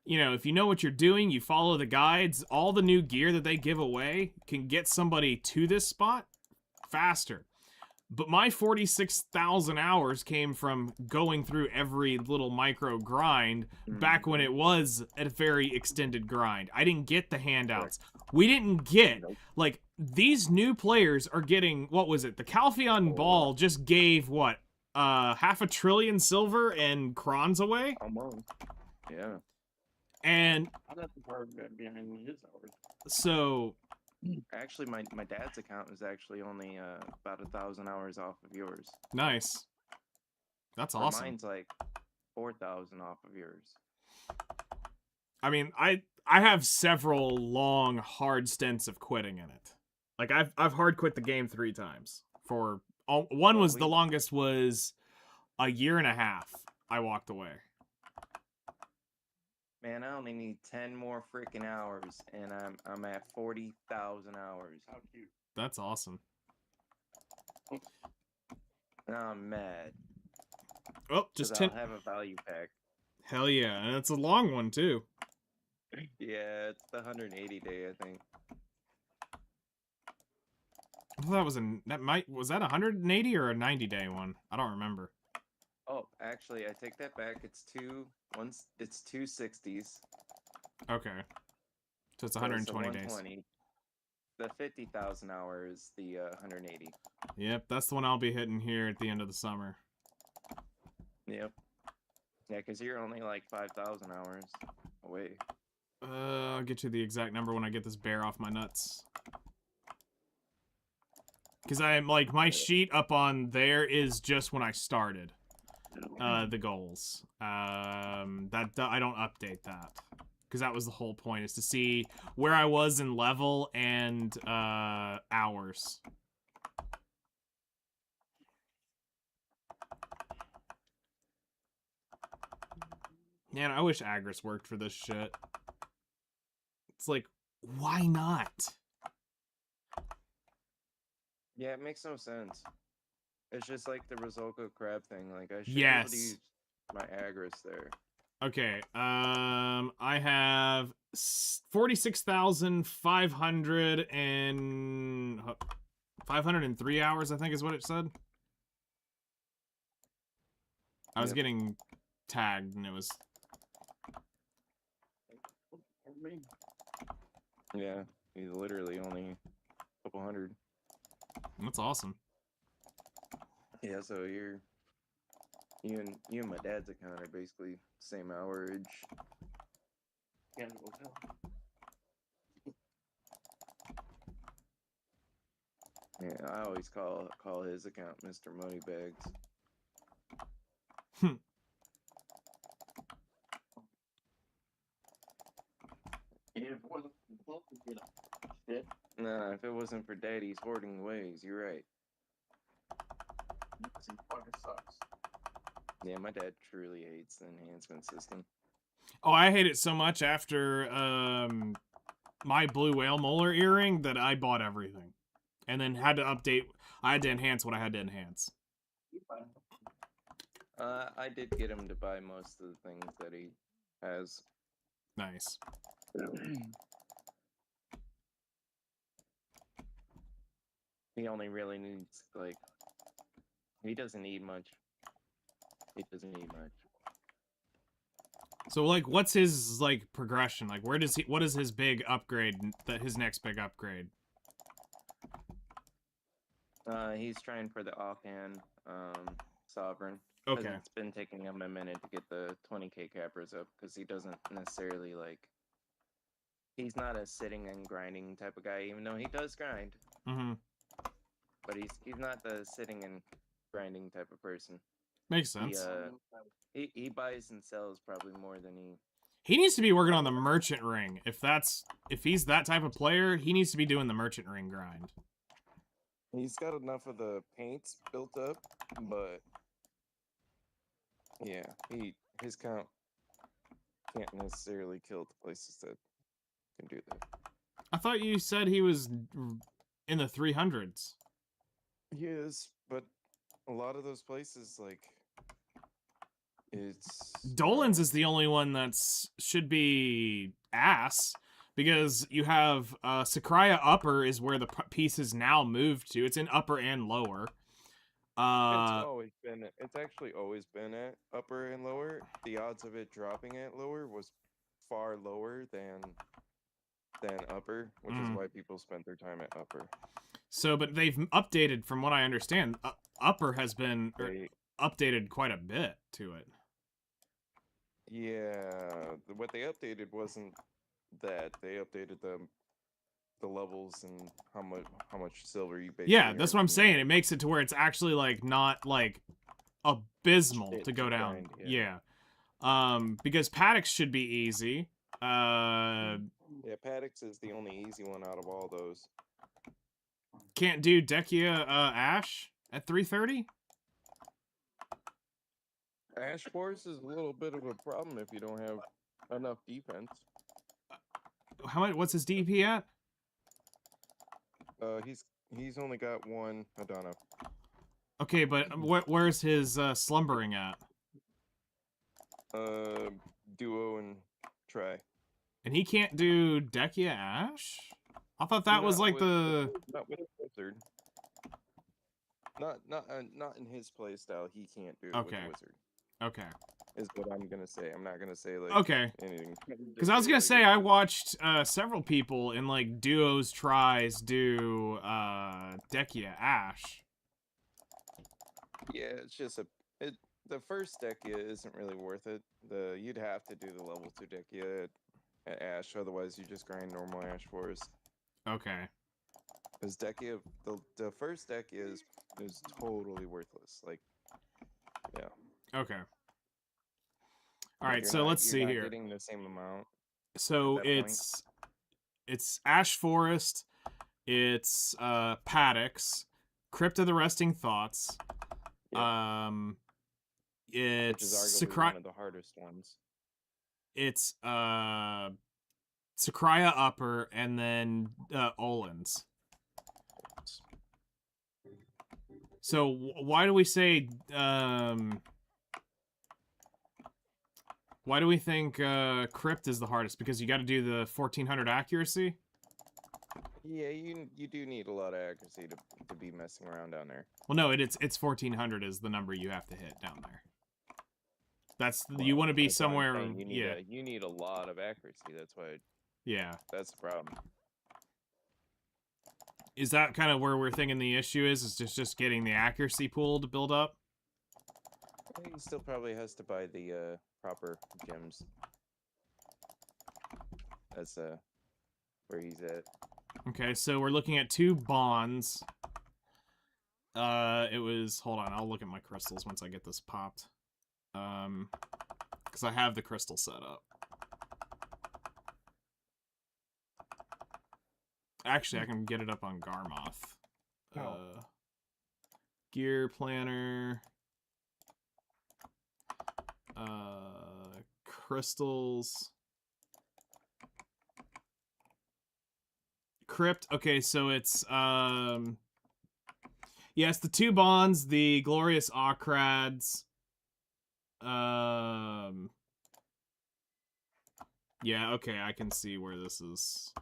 You know, if you know what you're doing, you follow the guides, all the new gear that they give away can get somebody to this spot faster. But my 46,000 hours came from going through every little micro grind back when it was a very extended grind. I didn't get the handouts. We didn't get, like, these new players are getting, what was it? The Calpheon Ball just gave, what, 500 billion silver and crons away? Almost. Yeah. And I'm not too far behind his hours. so... Actually, my dad's account is actually only about 1,000 hours off of yours. Nice. That's But awesome. mine's like 4,000 off of yours. I mean, I have several long, hard stints of quitting in it. Like I've hard quit the game 3 times. One was the longest was a year and a half. I walked away. Man, I only need 10 more freaking hours, and I'm at 40,000 hours. How cute. That's awesome. Now I'm mad. Oh, just 'cause 10. I'll have a value pack. Hell yeah, and it's a long one too. Yeah, it's the 180 day, I think. I thought was that 180 or a 90-day one? I don't remember. Oh, actually, I take that back. It's two 60s. Okay. So it's So 120 days. 120. The 50,000 hours, the 180. Yep, that's the one I'll be hitting here at the end of the summer. Yep. Yeah, because you're only like 5,000 hours away. I'll get you the exact number when I get this bear off my nuts. Because I'm like, my sheet up on there is just when I started the goals. That I don't update that. Because that was the whole point, is to see where I was in level and hours. Man, I wish Agris worked for this shit. It's like, why not? Yeah, it makes no sense. It's just like the Rizolko crab thing. Like, I should be able to Yes. use my Agris there. Okay, I have 46,500 and 503 hours, I think is what it said. I was Yep. getting tagged and it was... Yeah, he's literally only a couple hundred. That's awesome. Yeah, so you and my dad's account are basically same hourage. Yeah, we'll tell. Yeah, I always call his account Mr. Moneybags. Yeah, if it wasn't shit. Nah, if it wasn't for Daddy's hoarding ways, you're right. It fucking sucks. Yeah, my dad truly hates the enhancement system. Oh, I hate it so much after my blue whale molar earring that I bought everything. And then had to update, I had to enhance what I had to enhance. I did get him to buy most of the things that he has. Nice. He only really needs, like, he doesn't need much. He doesn't need much. So, like, what's his, like, progression? Like, what is his big upgrade, his next big upgrade? He's trying for the offhand, sovereign. 'Cause Okay. it's been taking him a minute to get the 20k cappers up, because he doesn't necessarily, like, he's not a sitting and grinding type of guy, even though he does grind. Mm-hmm. But he's not the sitting and grinding type of person. Makes sense. He buys and sells probably more than he... He needs to be working on the merchant ring. If he's that type of player, he needs to be doing the merchant ring grind. He's got enough of the paints built up, but yeah, his count can't necessarily kill the places that can do that. I thought you said he was in the 300s. He is, but a lot of those places, like, it's... Dolan's is the only one that's should be ass, because you have Sakraya upper is where the piece is now moved to. It's in upper and lower. It's actually always been at upper and lower. The odds of it dropping at lower was far lower than upper, which is why people spent their time at upper. So, but they've updated, from what I understand, upper has been updated quite a bit to it. Yeah, what they updated wasn't that. They updated the levels and how much silver you basically... Yeah, that's what I'm saying. It makes it to where it's actually, like, not, like, abysmal to go down. grind, yeah. Because Paddocks should be easy. Yeah, Paddocks is the only easy one out of all those. Can't do Dekia Ash at 330? Ash Force is a little bit of a problem if you don't have enough defense. How much? What's his DP at? He's only got one Madonna. Okay, but where's his slumbering at? Duo and try. And he can't do Dekia Ash? I thought that was like not with Wizard. Not in his playstyle. He can't do it with Wizard. Okay. Is what I'm gonna say. I'm not gonna say like anything. Because I was gonna say I watched several people in like duos tries do Dekia Ash. Yeah, it's just the first Dekia isn't really worth it. You'd have to do the level 2 Dekia at Ash, otherwise you just grind normal Ash Force. Okay. This Dekia, the first Dekia is totally worthless. Like, yeah. Okay. All right, You're so not, let's you're see not here. getting the same amount So at that point. it's Ash Forest, it's Paddocks, Crypt of the Resting Thoughts, Yep. Which it's is arguably Sakura, one of the hardest ones. it's Sakurai Upper, and then Olin's. So why do we say why do we think Crypt is the hardest? Because you got to do the 1400 accuracy. Yeah, you do need a lot of accuracy to be messing around down there. Well, no, it's 1400 is the number you have to hit down there. That's Well, you want to be that's why I'm somewhere. saying Yeah, you need a lot of accuracy. That's why. yeah. That's the problem. Is that kind of where we're thinking the issue is? Is just getting the accuracy pool to build up? He still probably has to buy the proper gems. That's where he's at. Okay, so we're looking at 2 bonds. It was, hold on, I'll look at my crystals once I get this popped. Because I have the crystal set up. Actually, I can get it up on Garmoth. Gear planner. Crystals. Crypt. Okay, so it's yes, the 2 bonds, the glorious Okrads. Yeah, okay, I can see where this is.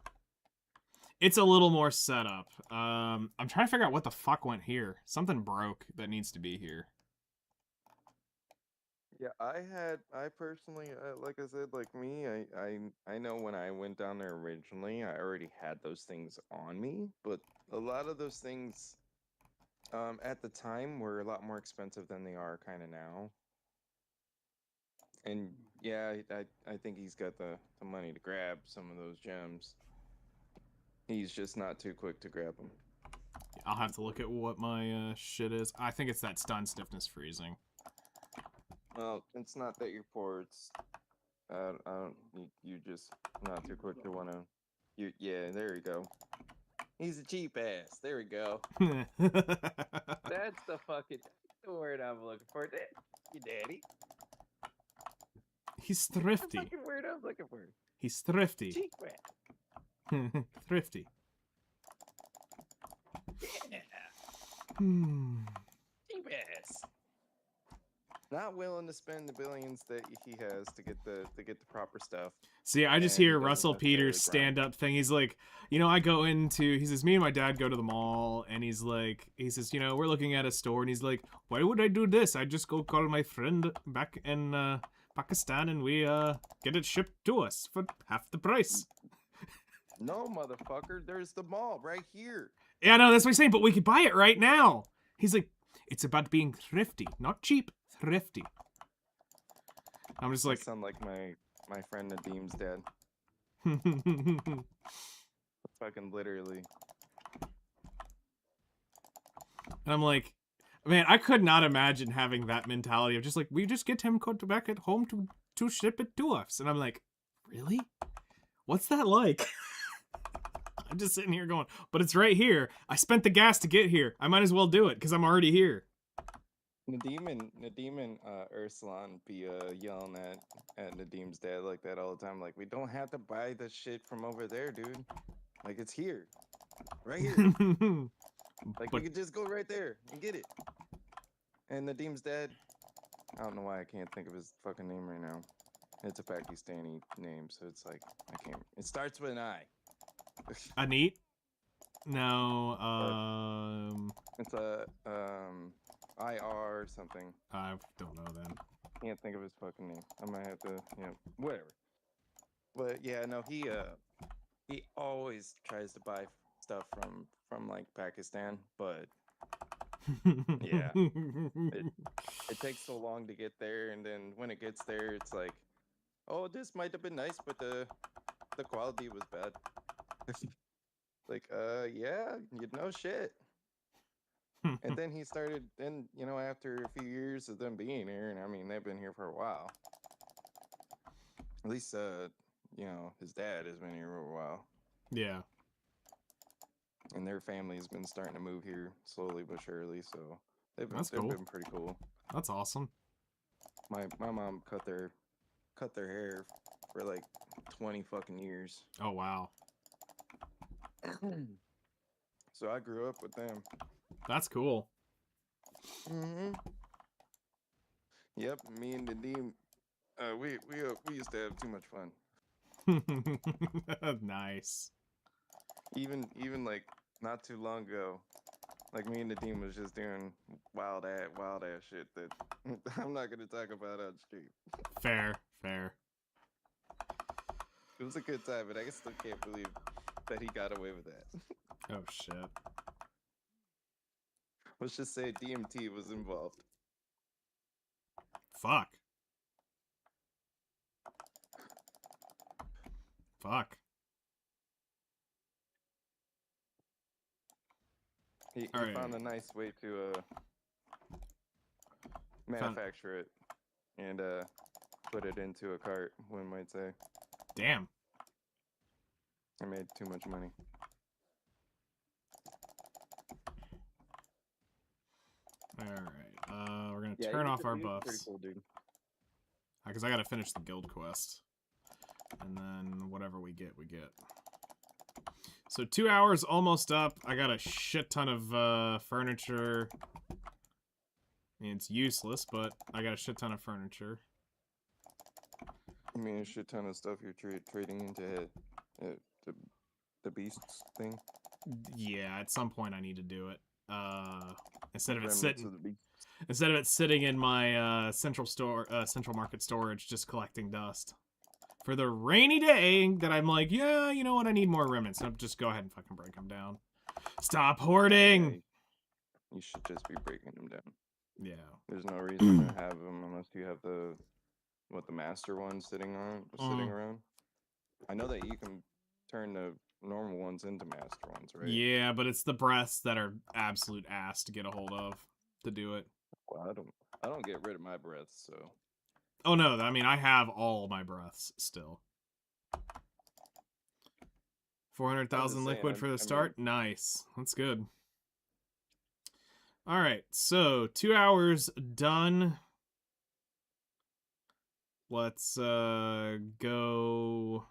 It's a little more setup. I'm trying to figure out what the fuck went here. Something broke that needs to be here. Yeah, I personally, like I said, like me, I know when I went down there originally, I already had those things on me, but a lot of those things, at the time were a lot more expensive than they are kind of now. And yeah, I think he's got the money to grab some of those gems. He's just not too quick to grab them. I'll have to look at what my shit is. I think it's that stun stiffness freezing. Well, it's not that you're poor. It's you just not too quick to want to. Yeah, there you go. He's a cheap ass. There we go. That's the word I'm looking for. Thank you, Daddy. He's That's the thrifty. fucking word I'm looking for. He's thrifty. Cheap ass. Thrifty. Yeah. Cheap ass. Not willing to spend the billions that he has to get the proper stuff. See, I just And he hear doesn't Russell necessarily Peters stand-up thing. He's like, you know, I go into, he says, me and my dad go to the mall, and he says, you know, we're looking at a store, and he's like, why would I do this? I just go call my friend back in Pakistan, and we get it shipped to us for half the price. No, motherfucker, there's the mall right here. Yeah, no, that's what he's saying, but we could buy it right now. He's like, it's about being thrifty, not cheap, thrifty. I'm just like, sound like my friend Nadim's dad. Fucking literally. And I'm like, man, I could not imagine having that mentality of just like, we just get him back at home to ship it to us. And I'm like, really? What's that like? I'm just sitting here going, but it's right here. I spent the gas to get here. I might as well do it because I'm already here. Nadim and Ursulan be yelling at Nadim's dad like that all the time. Like, we don't have to buy the shit from over there, dude. Like, it's here, right here. Like, we could just go right there and get it. And Nadim's dad, I don't know why I can't think of his fucking name right now. It's a Pakistani name, so it's like I can't. It starts with an I. Anit? No. It's a IR something. I don't know then. Can't think of his fucking name. I might have to, whatever. But yeah, no, he always tries to buy stuff from like Pakistan, but yeah, it takes so long to get there, and then when it gets there, it's like, oh, this might have been nice, but the quality was bad. Like, yeah, you know shit. And then he started, then, you know, after a few years of them being here, and I mean, they've been here for a while. At least, you know, his dad has been here for a while. Yeah. And their family's been starting to move here slowly but surely, so That's they've cool. been pretty cool. That's awesome. My mom cut their hair for like 20 fucking years. Oh, wow. So I grew up with them. That's cool. Yep, me and Nadim, we used to have too much fun. Nice. Even like not too long ago, like me and Nadim was just doing wild ass shit that I'm not gonna talk about on stream. Fair, fair. It was a good time, but I still can't believe that he got away with that. Oh, shit. Let's just say DMT was involved. Fuck. Fuck. He Alright. found a nice way to manufacture it and put it into a cart, one might say. Damn. I made too much money. Alright. We're gonna Yeah, turn he off was- our he was pretty buffs. cool, dude. Because I gotta finish the guild quest. And then whatever we get, we get. So 2 hours almost up. I got a shit ton of furniture. I mean, it's useless, but I got a shit ton of furniture. I mean, a shit ton of stuff you're trading into the beasts thing. Yeah, at some point I need to do it. Instead of it Remnants sitting, of the beast. instead of it sitting in my central market storage, just collecting dust for the rainy day that I'm like, yeah, you know what, I need more remnants. So just go ahead and fucking break them down. Stop hoarding. Yeah, you should just be breaking them down. Yeah. There's no reason to have them unless you have the master one sitting around. I know that you can turn the normal ones into master ones, right? Yeah, but it's the breaths that are absolute ass to get a hold of to do it. Well, I don't get rid of my breath, so Oh no, I mean I have all my breaths still. 400,000 saying, liquid for I the mean- start. Nice. That's good. All right, so 2 hours done. Let's go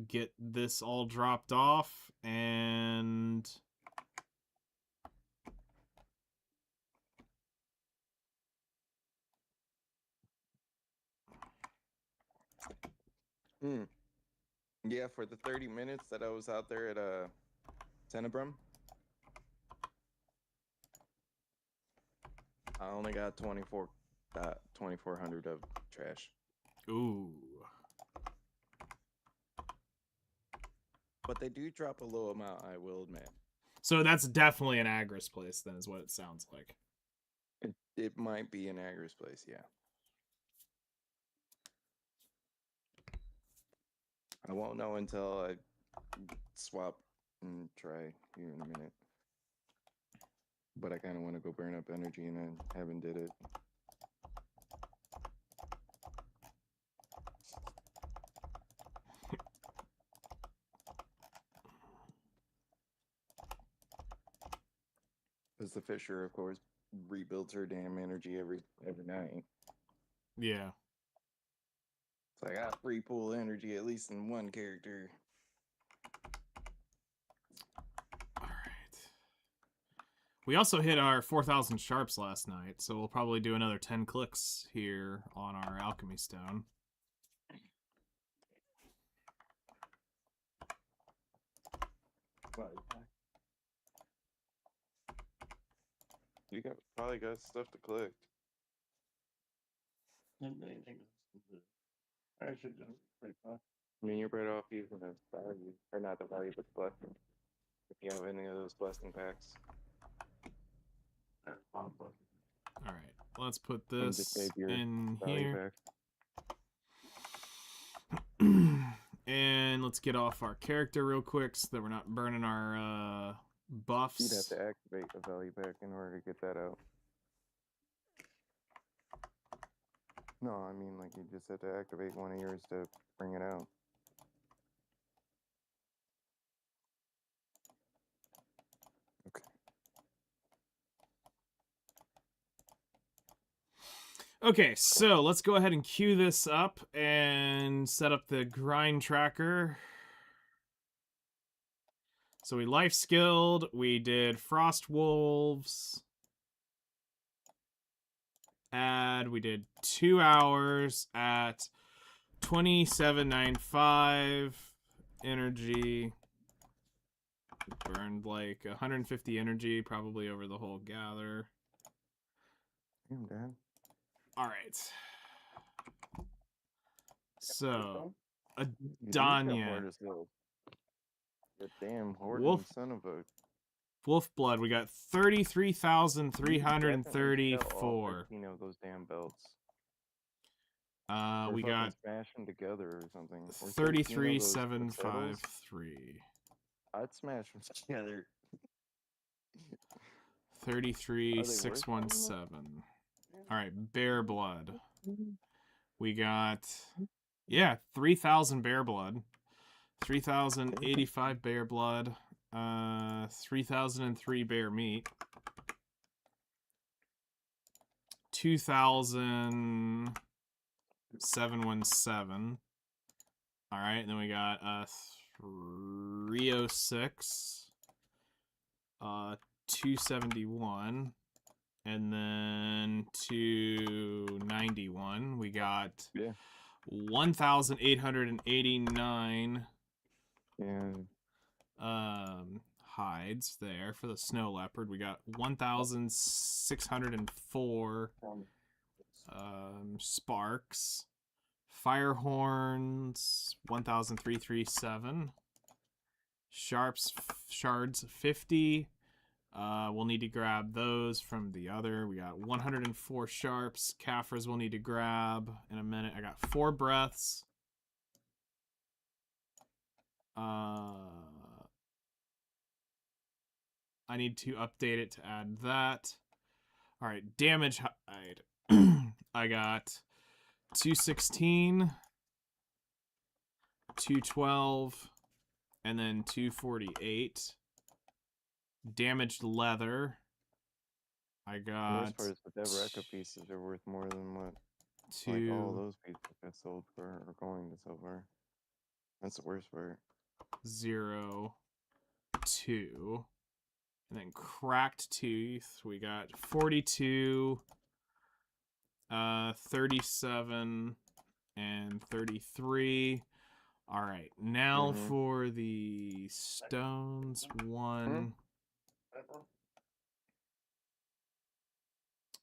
get this all dropped off and yeah, for the 30 minutes that I was out there at Tenebrum, I only got 2,400 of trash. ooh. But they do drop a low amount, I will admit. So that's definitely an Agris place then is what it sounds like. It might be an Agris place, yeah. I won't know until I swap and try here in a minute. But I kind of want to go burn up energy, and I haven't did it. Because the Fisher, of course, rebuilds her damn energy every night. Yeah. So I got free pool energy at least in one character. All right. We also hit our 4,000 sharps last night, so we'll probably do another 10 clicks here on our alchemy stone. You probably got stuff to collect. I should do pretty fast. I mean, you're better off using the value, or not the value, but the blessing. If you have any of those blessing packs. All right. Let's put And just this save your in value here. pack. And let's let's get off our character real quick so that we're not burning our buffs. You'd have to activate a value pack in order to get that out. No, I mean, like, you just have to activate one of yours to bring it out. Okay. Okay, so let's go ahead and queue this up and set up the grind tracker. So we life skilled, we did Frost Wolves. We did 2 hours at 27.95 energy. Burned like 150 energy probably over the whole gather. Damn, Dad. All right. So, You do got Adanya. more to sell. You damn hoarding Wolf son of a... Wolf Blood, we got You definitely sell all 33,334. 15 of those damn belts. We fucking got smash them together or something. Or 33,753. I'd smash them together. 33,617. All right, Bear Blood. We got, yeah, 3,000 Bear Blood. 3,085 Bear Blood. 3,003 Bear Meat. 2,717. All right, and then we got 306. 271. And then 291. We got 1,889 hides there for the snow leopard. We got 1,604 sparks. Fire horns 1,337. Shards 50. We'll need to grab those from the other. We got 104 sharps. Caphras we'll need to grab in a minute. I got 4 breaths. I need to update it to add that. All right, damage hide. I got 216, 212, and then 248. Damaged leather. I got. The worst part is the Devreka pieces are worth more than what like all those pieces got sold for or going to sell for. That's the worst part. 0, 2. And then cracked tooth. We got 42, 37, and 33. All right, now for the stones. 1.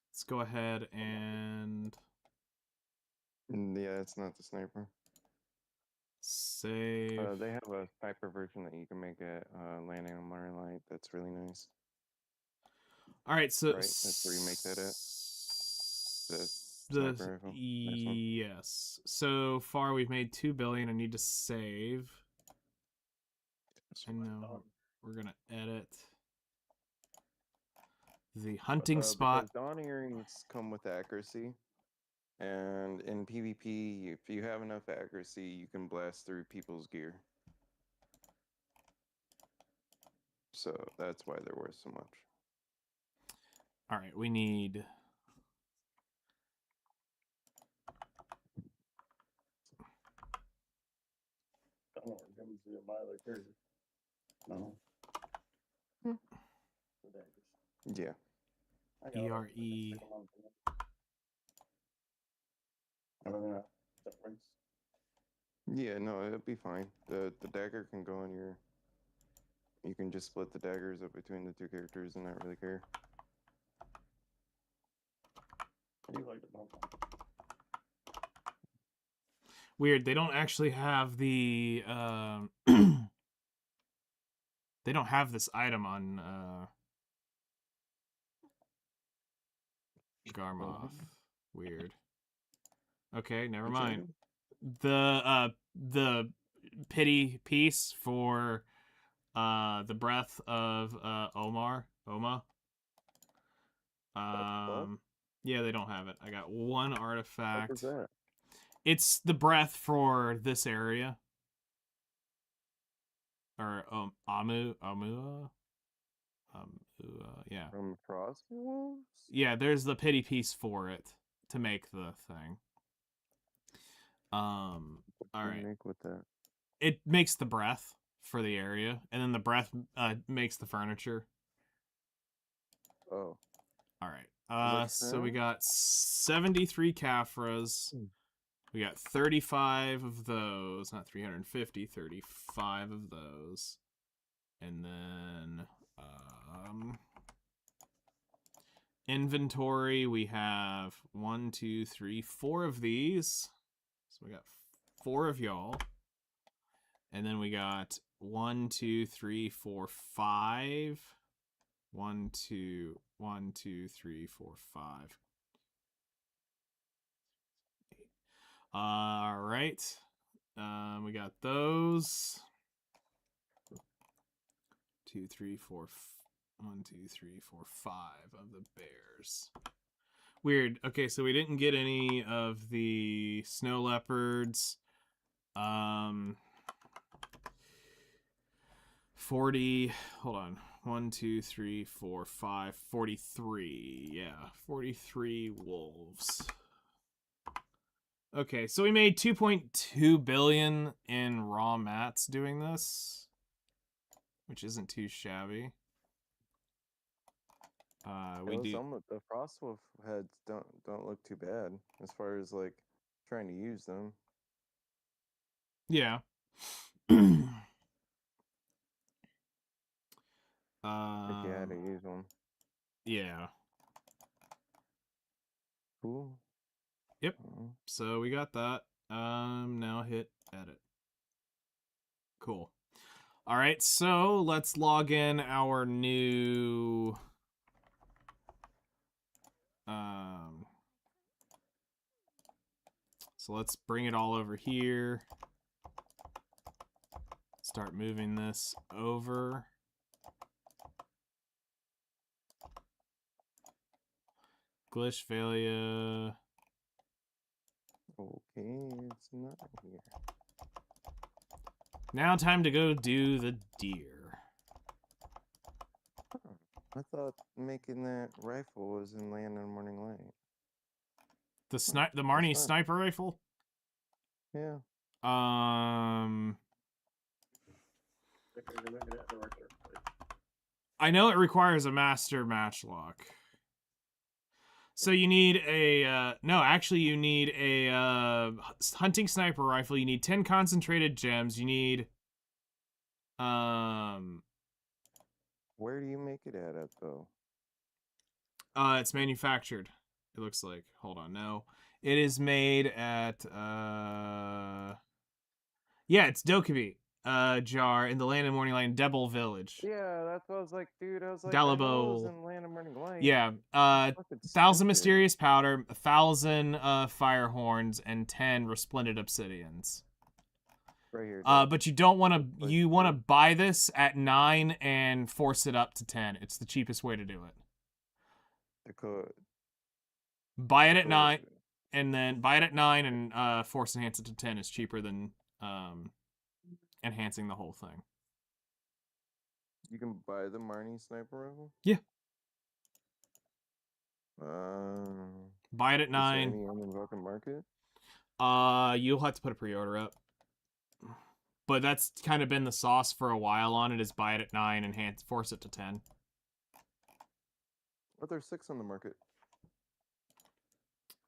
Let's go ahead and yeah, it's not the sniper. save. They have a sniper version that you can make at landing on Modern Light. That's really nice. All right, so Right, that's where you make that at. The sniper rifle. Yes. So far, we've made 2 billion. I need to save. I know we're gonna edit the hunting spot. Because dawn earrings come with accuracy, and in PvP, if you have enough accuracy, you can blast through people's gear. So that's why they're worth so much. All right, we need. No. Yeah. ERE. Yeah, no, it'll be fine. The dagger can go on your. You can just split the daggers up between the 2 characters and not really care. Weird. They don't actually have the. They don't have this item on Garmoth. Weird. Okay, never mind. The pity piece for the breath of Oma. Yeah, they don't have it. I got one What artifact. was that? It's the breath for this area. Or yeah. From Frost Wolves? Yeah, there's the pity piece for it to make the thing. All What do you right. make with that? It makes the breath for the area, and then the breath makes the furniture. Oh. All right. much So we now? got 73 Caphras. We got 35 of those, not 350, 35 of those. And then inventory, we have 1, 2, 3, 4 of these. So we got 4 of y'all. And then we got 1, 2, 3, 4, 5. 1, 2, 1, 2, 3, 4, 5. All right. We got those. 2, 3, 4, 1, 2, 3, 4, 5 of the bears. Weird. Okay, so we didn't get any of the snow leopards. 40. Hold on. 1, 2, 3, 4, 5, 43. Yeah, 43 wolves. Okay, so we made 2.2 billion in raw mats doing this, which isn't too shabby. We do. The Frostwolf heads don't look too bad as far as like trying to use them. Yeah. If you had to use one. Yeah. Cool. Yep. So we got that. Now hit edit. Cool. All right, so let's log in our new so let's bring it all over here. Start moving this over. Glitch failure. Okay, it's not here. Now time to go do the deer. Huh. I thought making that rifle was in Land on Morning Light. The the Marnie That's fine. sniper rifle? Yeah. I know it requires a master matchlock. So you need a no, actually you need a hunting sniper rifle. You need 10 concentrated gems. You need Where do you make it at though? it's manufactured. It looks like. Hold on, no. It is made at yeah, it's Dokkaebi jar in the Land and Morning Light in Debble Village. Yeah, that's what I was like, dude. I was like, Dalabo. I know it was in Land of Morning Light. Yeah, Fucking 1,000 stupid. mysterious powder, 1,000 fire horns, and 10 resplendent obsidians. Right here. Dad. But you don't want to. Like, You want to buy this at 9 and force it up to 10. It's the cheapest way to do it. the code. Buy it at code. 9, and then buy it at 9 and force enhance it to 10 is cheaper than enhancing the whole thing. You can buy the Marnie sniper rifle. Yeah. Buy it at 9. Any on the fucking market? You'll have to put a pre-order up. But that's kind of been the sauce for a while on it, is buy it at 9 and force it to 10. But there's 6 on the market.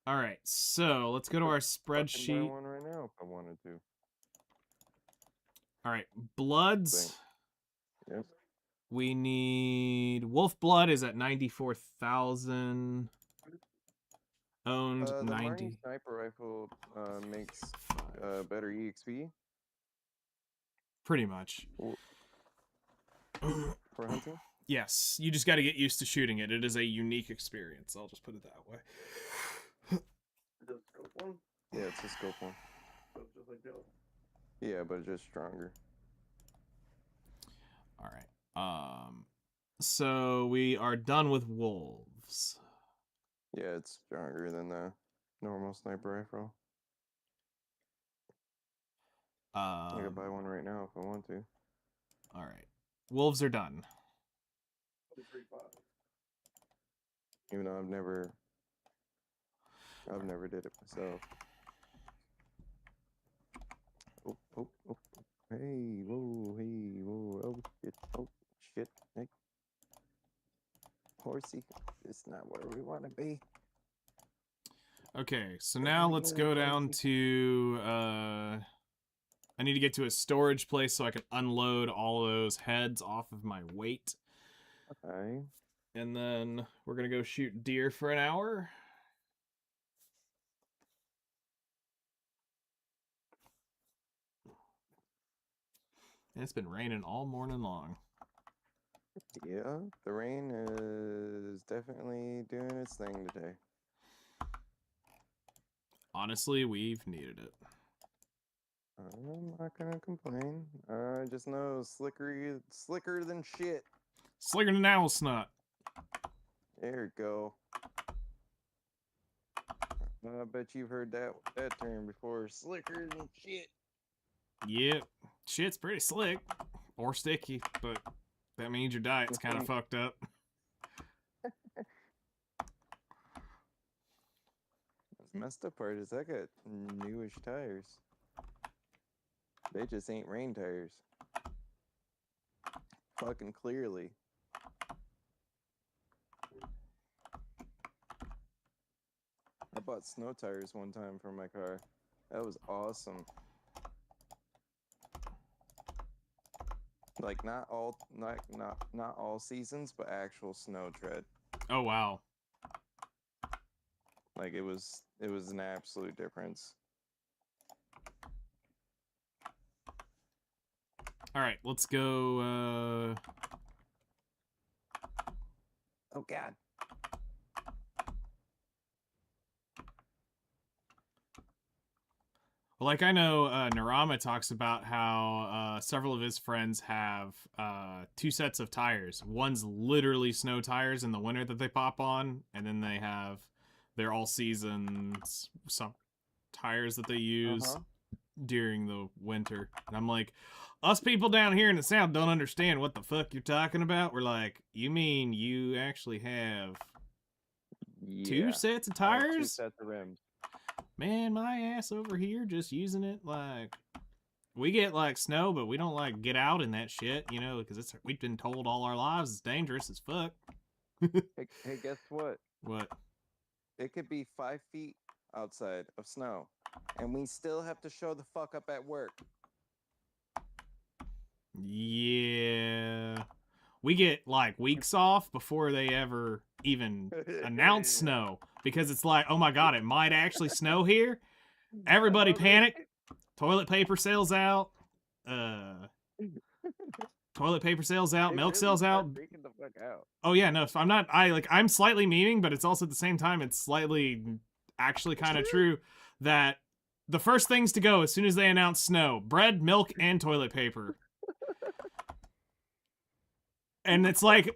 All right, so let's go to our Buy spreadsheet. one right now if I wanted to. All right, bloods. Yes. We need Wolf Blood is at 94,000. Owned The 90. Marnie sniper rifle makes better EXP Pretty much. for hunting. Yes, you just got to get used to shooting it. It is a unique experience. I'll just put it that way. The scope one? Yeah, it's a scope one. So it's just like the other. Yeah, but just stronger. All right. So we are done with wolves. Yeah, it's stronger than the normal sniper rifle. I could buy one right now if I want to. All right. Wolves are done. 23.5. Even though I've never did it myself. Oh, oh, oh. Hey, whoa, oh, shit. Hey. Horsey, it's not where we want to be. Okay, so now let's go down to I need to get to a storage place so I can unload all those heads off of my weight. Okay. And then we're gonna go shoot deer for an hour. And it's been raining all morning long. Yeah, the rain is definitely doing its thing today. Honestly, we've needed it. I'm not gonna complain. I just know slicker than shit. Slicker than owl snot. There you go. I bet you've heard that term before. Slicker than shit. Yep. Shit's pretty slick. Or sticky, but that means your diet's kind of fucked up. The messed up part is I got newish tires. They just ain't rain tires. Fucking clearly. I bought snow tires one time for my car. That was awesome. Like not all seasons, but actual snow tread. Oh wow. Like it was an absolute difference. All right, let's go. Oh God. Like I know Narama talks about how several of his friends have two sets of tires. One's literally snow tires in the winter that they pop on, and then they have their all seasons some tires that they use during the winter. And I'm like, us people down here in the south don't understand what the fuck you're talking about. We're like, you mean you actually have two sets of I have two tires? sets of rims. Man, my ass over here just using it like we get like snow, but we don't like get out in that shit, you know, because we've been told all our lives it's dangerous as fuck. Hey, guess what? What? It could be 5 feet outside of snow, and we still have to show the fuck up at work. Yeah. We get like weeks off before they ever even announce snow because it's like, oh my god, it might actually snow here. Everybody panic. Toilet paper sales out. Toilet paper sales out. They Milk really sales out. start freaking the fuck out. Oh yeah, no, I'm not. I'm slightly memeing, but it's also at the same time it's slightly actually kind of true that the first things to go as soon as they announce snow: bread, milk, and toilet paper. And it's like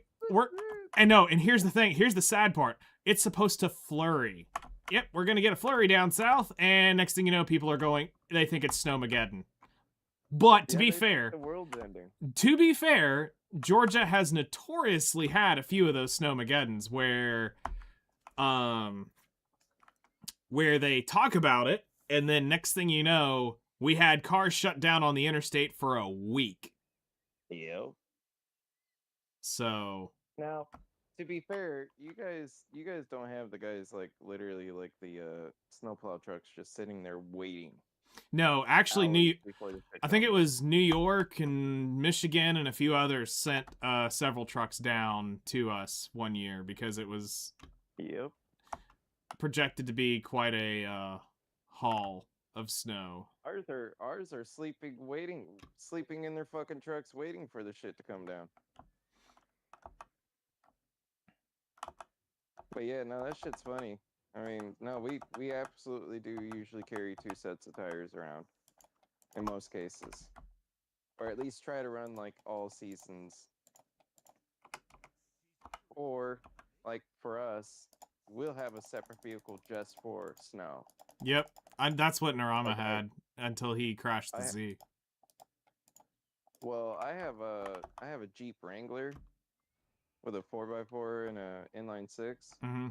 and here's the thing, here's the sad part. It's supposed to flurry. Yep, we're gonna get a flurry down south, and next thing you know, people are going, they think it's Snowmageddon. But to be fair, the world's ending. To be fair, Georgia has notoriously had a few of those Snowmageddons where they talk about it, and then next thing you know, we had cars shut down on the interstate for a week. Yep. So now, to be fair, you guys don't have the guys like literally like the snowplow trucks just sitting there waiting. No, actually, I think it was was New York and Michigan and a few others sent several trucks down to us one year because it was projected to be quite a haul of snow. Ours are sleeping in their fucking trucks waiting for the shit to come down. But yeah, no, that shit's funny. I mean, no, we absolutely do usually carry two sets of tires around. in most cases. Or at least try to run like all seasons. Or like for us, we'll have a separate vehicle just for snow. Yep. That's what Narama Like had until he crashed the Z. Well, I have a Jeep Wrangler with a 4x4 and a inline 6, Mm-hmm.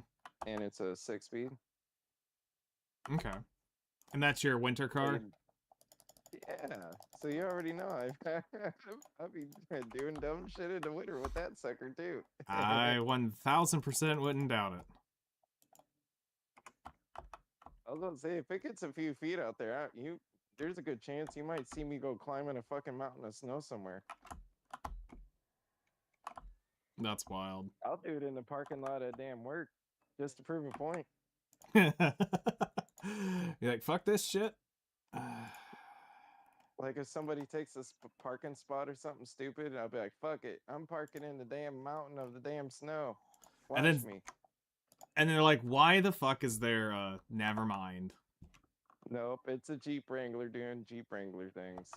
and it's a 6-speed. Okay. And that's your winter car? Yeah, so you already know I'll be doing dumb shit in the winter with that sucker too. I 1000% wouldn't doubt it. I was gonna say, if it gets a few feet out there, there's a good chance you might see me go climbing a fucking mountain of snow somewhere. That's wild. I'll do it in the parking lot at damn work, just to prove a point. You're like, fuck this shit. Like if somebody takes a parking spot or something stupid, I'll be like, fuck it, I'm parking in the damn mountain of the damn snow. Watch me. And they're like, why the fuck is there never mind? Nope, it's a Jeep Wrangler doing Jeep Wrangler things.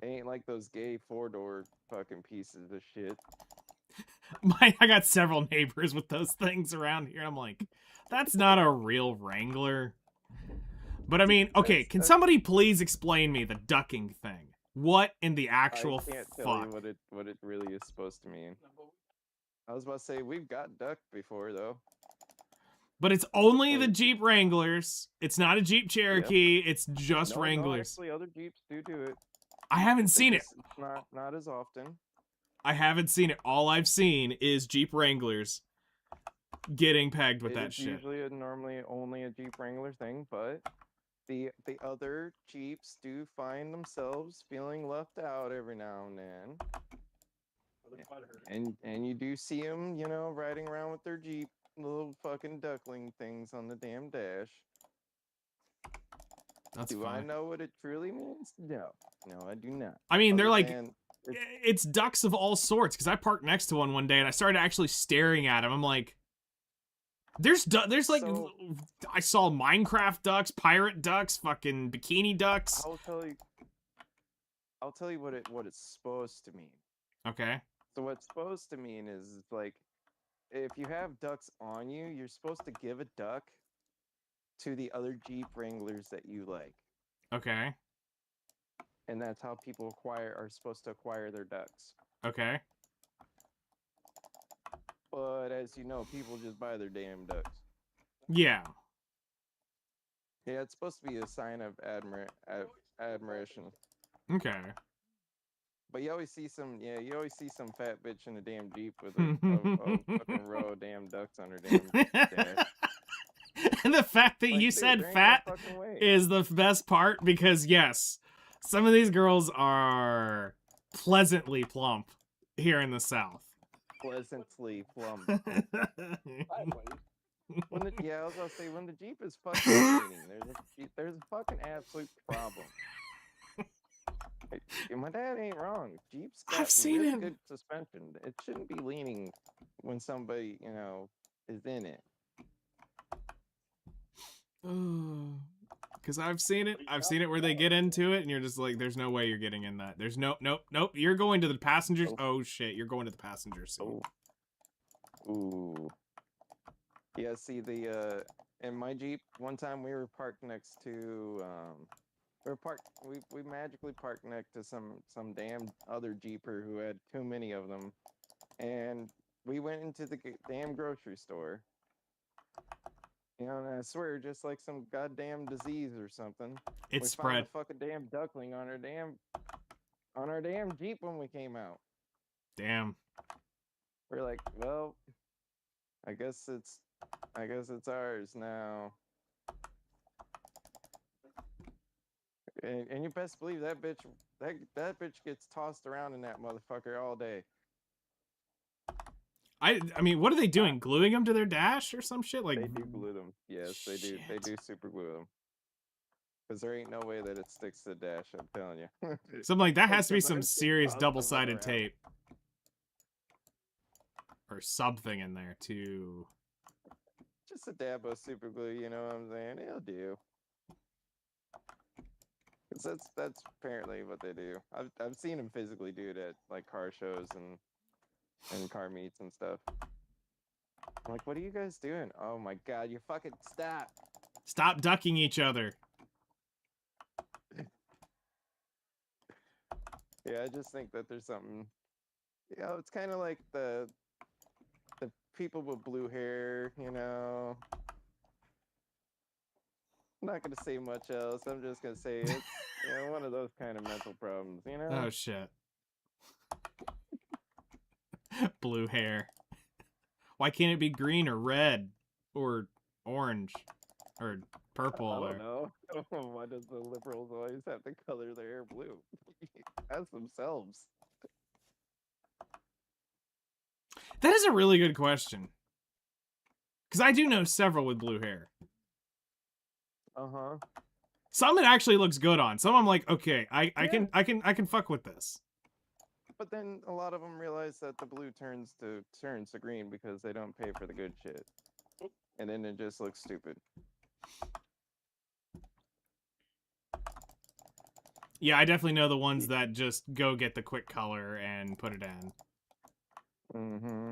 It ain't like those gay 4-door fucking pieces of shit. I got several neighbors with those things around here. I'm like, that's not a real Wrangler. But I mean, okay, can somebody please explain me the ducking thing? What in the actual I can't fuck? tell you what it really is supposed to mean. I was about to say, we've got ducked before, though. But it's only the Jeep Wranglers. It's not a Jeep Cherokee. Yep. It's just Wranglers. No, actually, other Jeeps do it. I haven't seen it. Not as often. I haven't seen it. All I've seen is Jeep Wranglers getting pegged with that shit. It's usually normally only a Jeep Wrangler thing, but the other Jeeps do find themselves feeling left out every now and then. And you do see them, you know, riding around with their Jeep little fucking duckling things on the damn dash. That's do funny. I know what it truly means? No, I do not. I mean, they're like, it's ducks of all sorts. Because I parked next to one day and I started actually staring at him. I'm like, there's like, so, I saw Minecraft ducks, pirate ducks, fucking bikini ducks. I'll tell you what it's supposed to mean. Okay. So what's supposed to mean is like, if you have ducks on you, you're supposed to give a duck to the other Jeep Wranglers that you like. Okay. And that's how people are supposed to acquire their ducks. Okay. But as you know, people just buy their damn ducks. Yeah. Yeah, it's supposed to be a sign of admiration. Okay. But you always see some fat bitch in a damn Jeep with a fucking row of damn ducks on her damn dash. And the fact that you said fat is the best part, because yes, some of these girls are pleasantly plump here in the South. Pleasantly plump. I was gonna say, when the Jeep is fucking leaning, there's a fucking absolute problem. My dad ain't wrong. Jeep's got really good suspension. It shouldn't be leaning when somebody, you know, is in it. Because I've seen it. I've seen it where they get into it, and you're just like, "There's no way you're getting in that. There's nope. You're going to the passengers. Oh shit, you're going to the passenger seat." Ooh. Yeah. See in my Jeep, one time we were parked next to we magically parked next to some damn other Jeeper who had too many of them, and we went into the damn grocery store. You know, and I swear, just like some goddamn disease or something, we found a fucking damn duckling on our damn Jeep when we came out. Damn. We're like, well, I guess it's ours now. And you best believe that bitch gets tossed around in that motherfucker all day. I mean, what are they doing? Gluing them to their dash or some shit? Like, they do glue them. Yes, they do. They do super glue them. Because there ain't no way that it sticks to the dash. I'm telling you. Something like that has to be some serious double-sided tape or something in there to Just a dab of super glue, you know what I'm saying? It'll do. 'Cause that's apparently what they do. I've seen them physically do it at like car shows and car meets and stuff. I'm like, what are you guys doing? Oh my god, you fucking stop! Stop ducking each other. Yeah, I just think that there's something. You know, it's kind of like the people with blue hair. You know, I'm not gonna say much else. I'm just gonna say it's one of those kind of mental problems. You know. Oh shit. Blue hair. Why can't it be green or red or orange or purple? I Or... don't know. Why does the liberals always have to color their hair blue? As themselves. That is a really good question. Because I do know several with blue hair. Uh-huh. Some it actually looks good on. Some I'm like, okay, I can fuck with this. But then a lot of them realize that the blue turns to green because they don't pay for the good shit. And then it just looks stupid. Yeah, I definitely know the ones that just go get the quick color and put it in. Mm-hmm.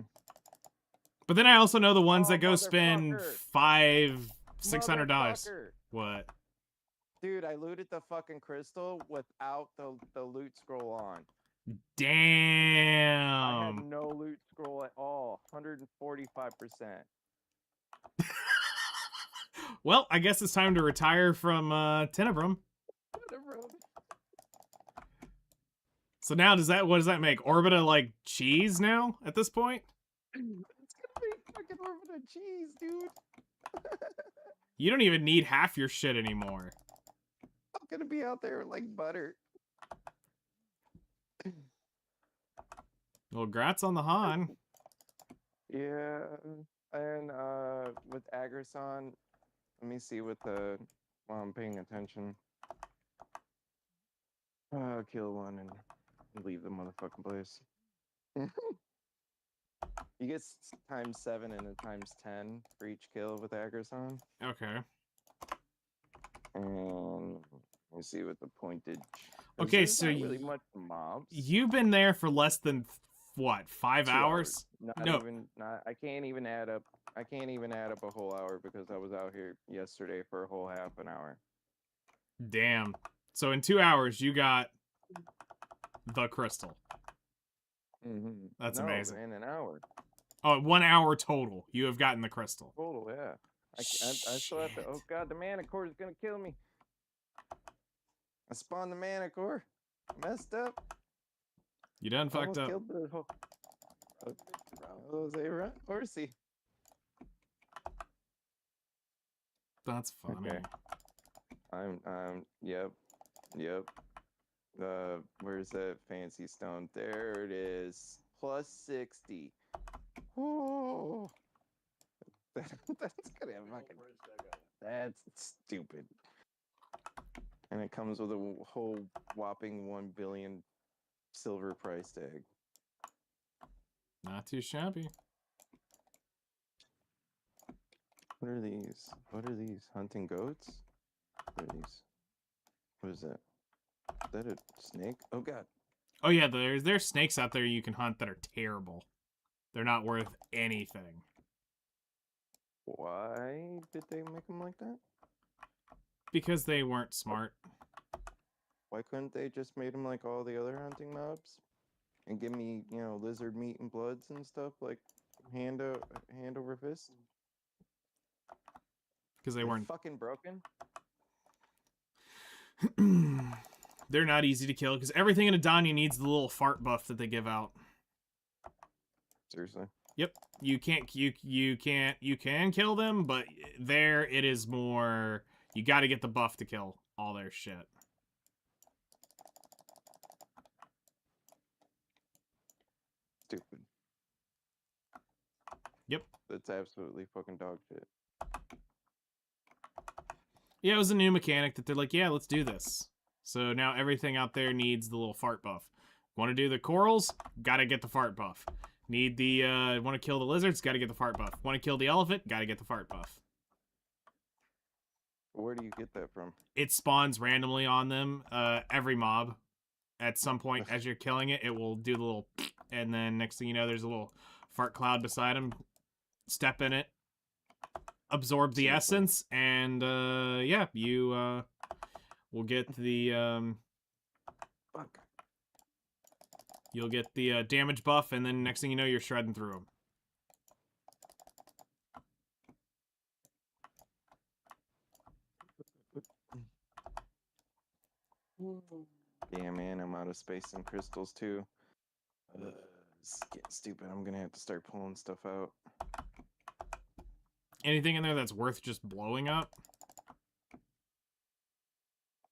But then I also know the ones that go motherfucker. spend $500-$600. What? Dude, I looted the fucking crystal without the loot scroll on. Damn. I had no loot scroll at all. 145%. Well, I guess it's time to retire from Tenebrum. So now what does that make? Orbita like cheese now at this point? It's gonna be fucking Orbita cheese, dude. You don't even need half your shit anymore. I'm gonna be out there like butter. Well, grats on the Han. Yeah, and with Agrason, let me see what while I'm paying attention. Kill one and leave the motherfucking place. You get ×7 and a ×10 for each kill with Agrason. Okay. And let me see what the pointage. Okay, there's so not really much mobs. You've been there for less than what, 5 hours? Not even. I can't even add up. I can't even add up a whole hour because I was out here yesterday for a whole half an hour. Damn. So in 2 hours, you got the crystal. Mm-hmm. That's amazing. In an hour. Oh, 1 hour total. You have gotten the crystal. Total, yeah. I still have to. Oh god, the mana core is gonna kill me. I spawned the mana core. Messed up. You done fucked up. Killed the whole. Jose Horsey. That's funny. Okay. Yep. Where's that fancy stone? There it is. Plus 60. Oh. That's gonna have fucking. That's stupid. And it comes with a whole whopping 1 billion silver price tag. Not too shabby. What are these? Hunting goats? What are these? What is that? Is that a snake? Oh god. Oh yeah, there's snakes out there you can hunt that are terrible. They're not worth anything. Why did they make them like that? Because they weren't smart. Why couldn't they just made them like all the other hunting mobs? And give me, lizard meat and bloods and stuff like hand over fist? Because they weren't fucking broken? They're not easy to kill because everything in Adania needs the little fart buff that they give out. Seriously? Yep. You can kill them, but there it is more you got to get the buff to kill all their shit. Stupid. Yep. That's absolutely fucking dog shit. Yeah, it was a new mechanic that they're like, yeah, let's do this. So now everything out there needs the little fart buff. Want to do the corals? Gotta get the fart buff. Need the, want to kill the lizards? Gotta get the fart buff. Want to kill the elephant? Gotta get the fart buff. Where do you get that from? It spawns randomly on them, every mob. At some point, as you're killing it, it will do the little, and then next thing you know, there's a little fart cloud beside him. Step in it, absorb the Simple. essence, and, yeah, you, will get the, Fuck. you'll get the, damage buff, and then next thing you know, you're shredding through them. Yeah, man, I'm out of space and crystals too. It's getting stupid. I'm gonna have to start pulling stuff out. Anything in there that's worth just blowing up?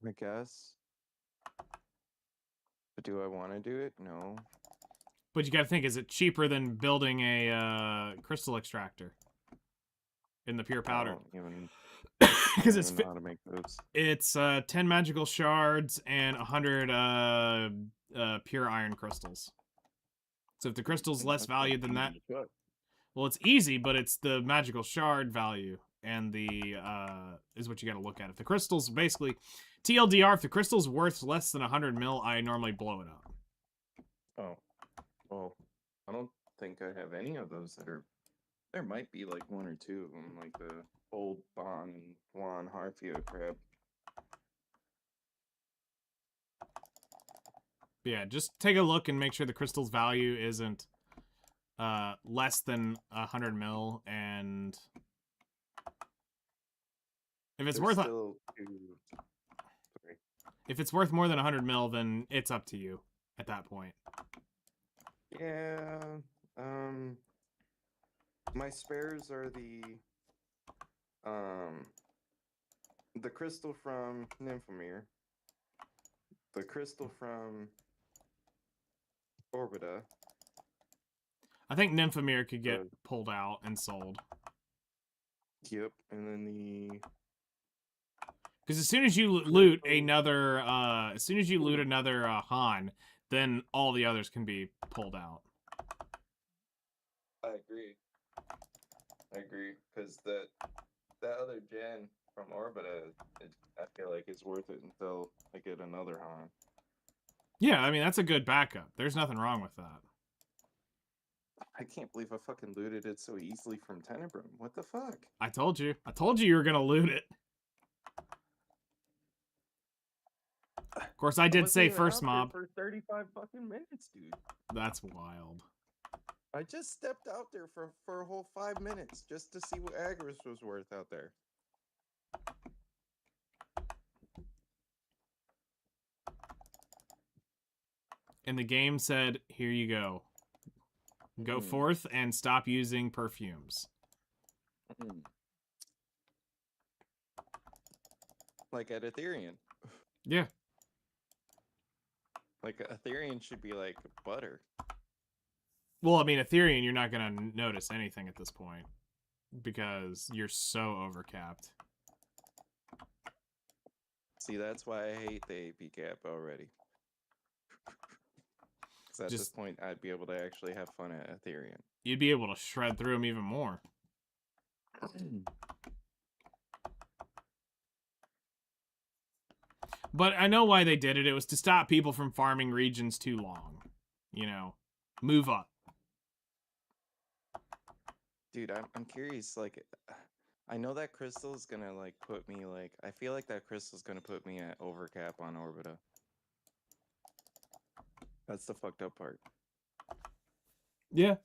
I guess. But do I want to do it? No. But you gotta think, is it cheaper than building a, crystal extractor? In the pure powder? I don't even, Because I it's don't even know how to make those. it's 10 magical shards and 100 pure iron crystals. So if the crystal's less That's valued than that, easy as fuck. well, it's easy, but it's the magical shard value and the is what you got to look at. If the crystal's basically TLDR, if the crystal's worth less than 100 mil, I normally blow it up. Oh, well, I don't think I have any of those that are. There might be like one or two of them, like the old Bon and Juan Harfia crap. Yeah, just take a look and make sure the crystal's value isn't less than 100 mil, and if it's worth still two. Sorry. if it's worth more than 100 mil, then it's up to you at that point. Yeah. My spares are the crystal from Nymphomere, the crystal from Orbita. I think Nymphomere could get Uh, pulled out and sold. Yep, and then the Because as soon as you loot another, Han, then all the others can be pulled out. I agree. Because that other gen from Orbita, I feel like it's worth it until I get another Han. Yeah, I mean, that's a good backup. There's nothing wrong with that. I can't believe I fucking looted it so easily from Tenebrum. What the fuck? I told you. I told you were going to loot it. Of course, I did say first mob. For 35 fucking minutes, dude. That's wild. I just stepped out there for a whole 5 minutes just to see what Agris was worth out there. And the game said, here you go. Go forth and stop using perfumes. Like at Ethereum. Yeah. Like Ethereum should be like butter. Well, I mean, Ethereum, you're not going to notice anything at this point. Because you're so overcapped. See, that's why I hate the AP cap already. Because at this point, I'd be able to actually have fun at Ethereum. You'd be able to shred through them even more. But I know why they did it. It was to stop people from farming regions too long. You know, move up. Dude, I'm curious, like, I know that crystal's gonna, like, put me, like, I feel like that crystal's gonna put me at overcap on Orbita. That's the fucked up part. Yeah.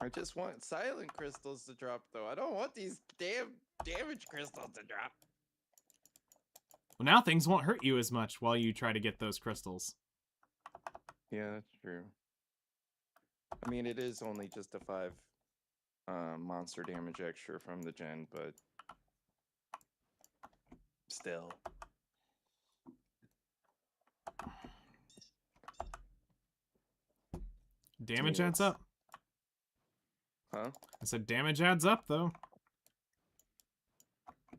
I just want silent crystals to drop, though. I don't want these damn damage crystals to drop. Well, now things won't hurt you as much while you try to get those crystals. Yeah, that's true. I mean, it is only just a 5 monster damage extra from the gen, but still. Damage adds up. Huh? I said damage adds up, though.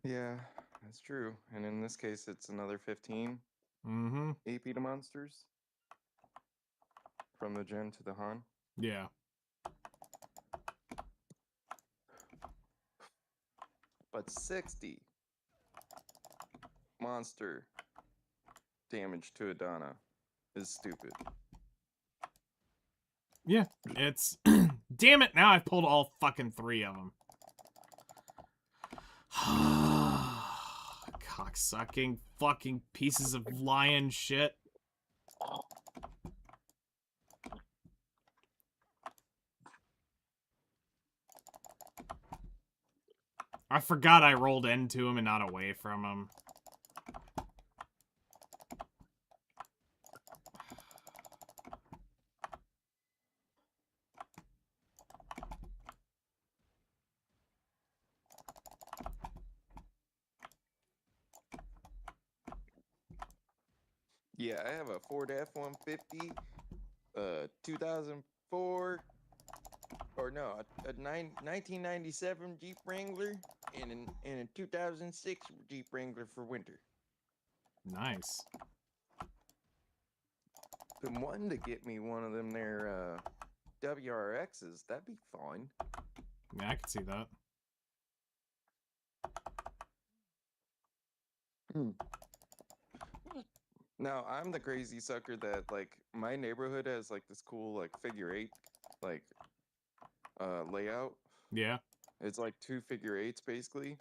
Yeah, that's true. And in this case, it's another 15. Mm-hmm. AP to monsters. From the Gen to the Han. Yeah. But 60 monster damage to Adana is stupid. Yeah. It's... Damn it, now I've pulled all fucking 3 of them. Cocksucking fucking pieces of lion shit. I forgot I rolled into him and not away from him. Yeah, I have a Ford F-150, 2004, or no, a 1997 Jeep Wrangler, and a 2006 Jeep Wrangler for winter. Nice. Been wanting to get me one of them there WRXs. That'd be fun. Yeah, I can see that. Now, I'm the crazy sucker that, like, my neighborhood has, like, this cool, like, figure 8, like, layout. Yeah. It's like 2 figure 8s, basically.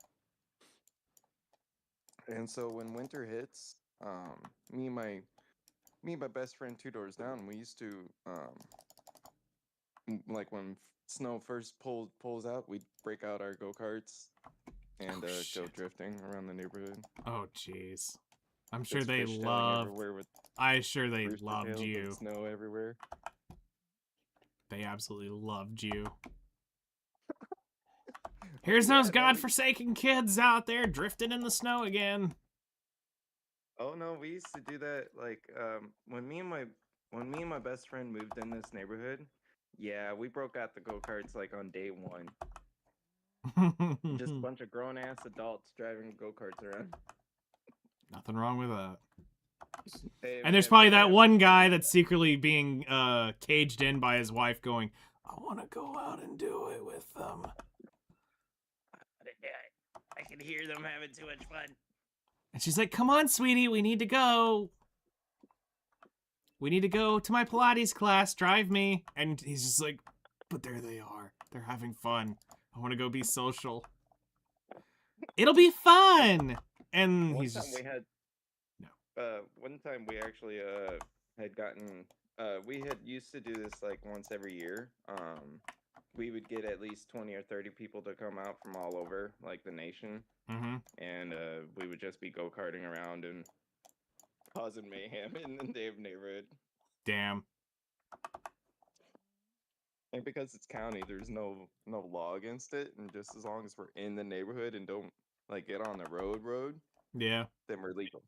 And so when winter hits, me and my best friend 2 doors down, we used to, like, when snow first pulls out, we'd break out our go-karts and Oh, go shit. drifting around the neighborhood. Oh, jeez. I'm sure Just they fishtailing loved... everywhere with I'm sure they rooster loved tails you. and snow everywhere. They absolutely loved you. Here's Yeah, those no, godforsaken kids out there drifting in the snow again. Oh no, we used to do that like when me and my best friend moved in this neighborhood. Yeah, we broke out the go-karts like on day 1. Just a bunch of grown-ass adults driving go-karts around. Nothing wrong with that. Hey And there's man, probably we're that having one guy fun. that's secretly being caged in by his wife going, I want to go out and do it with them. I can hear them having too much fun. And she's like, come on, sweetie, we need to go. We need to go to my Pilates class. Drive me. And he's just like, but there they are. They're having fun. I want to go be social. It'll be fun. And One he's time just... we had one time we actually had gotten we had used to do this like once every year. We would get at least 20 or 30 people to come out from all over like the nation. Mm-hmm. And we would just be go-karting around and causing mayhem in the damn neighborhood. Damn. And because it's county, there's no law against it, and just as long as we're in the neighborhood and don't like get on the road, Yeah, then we're legal.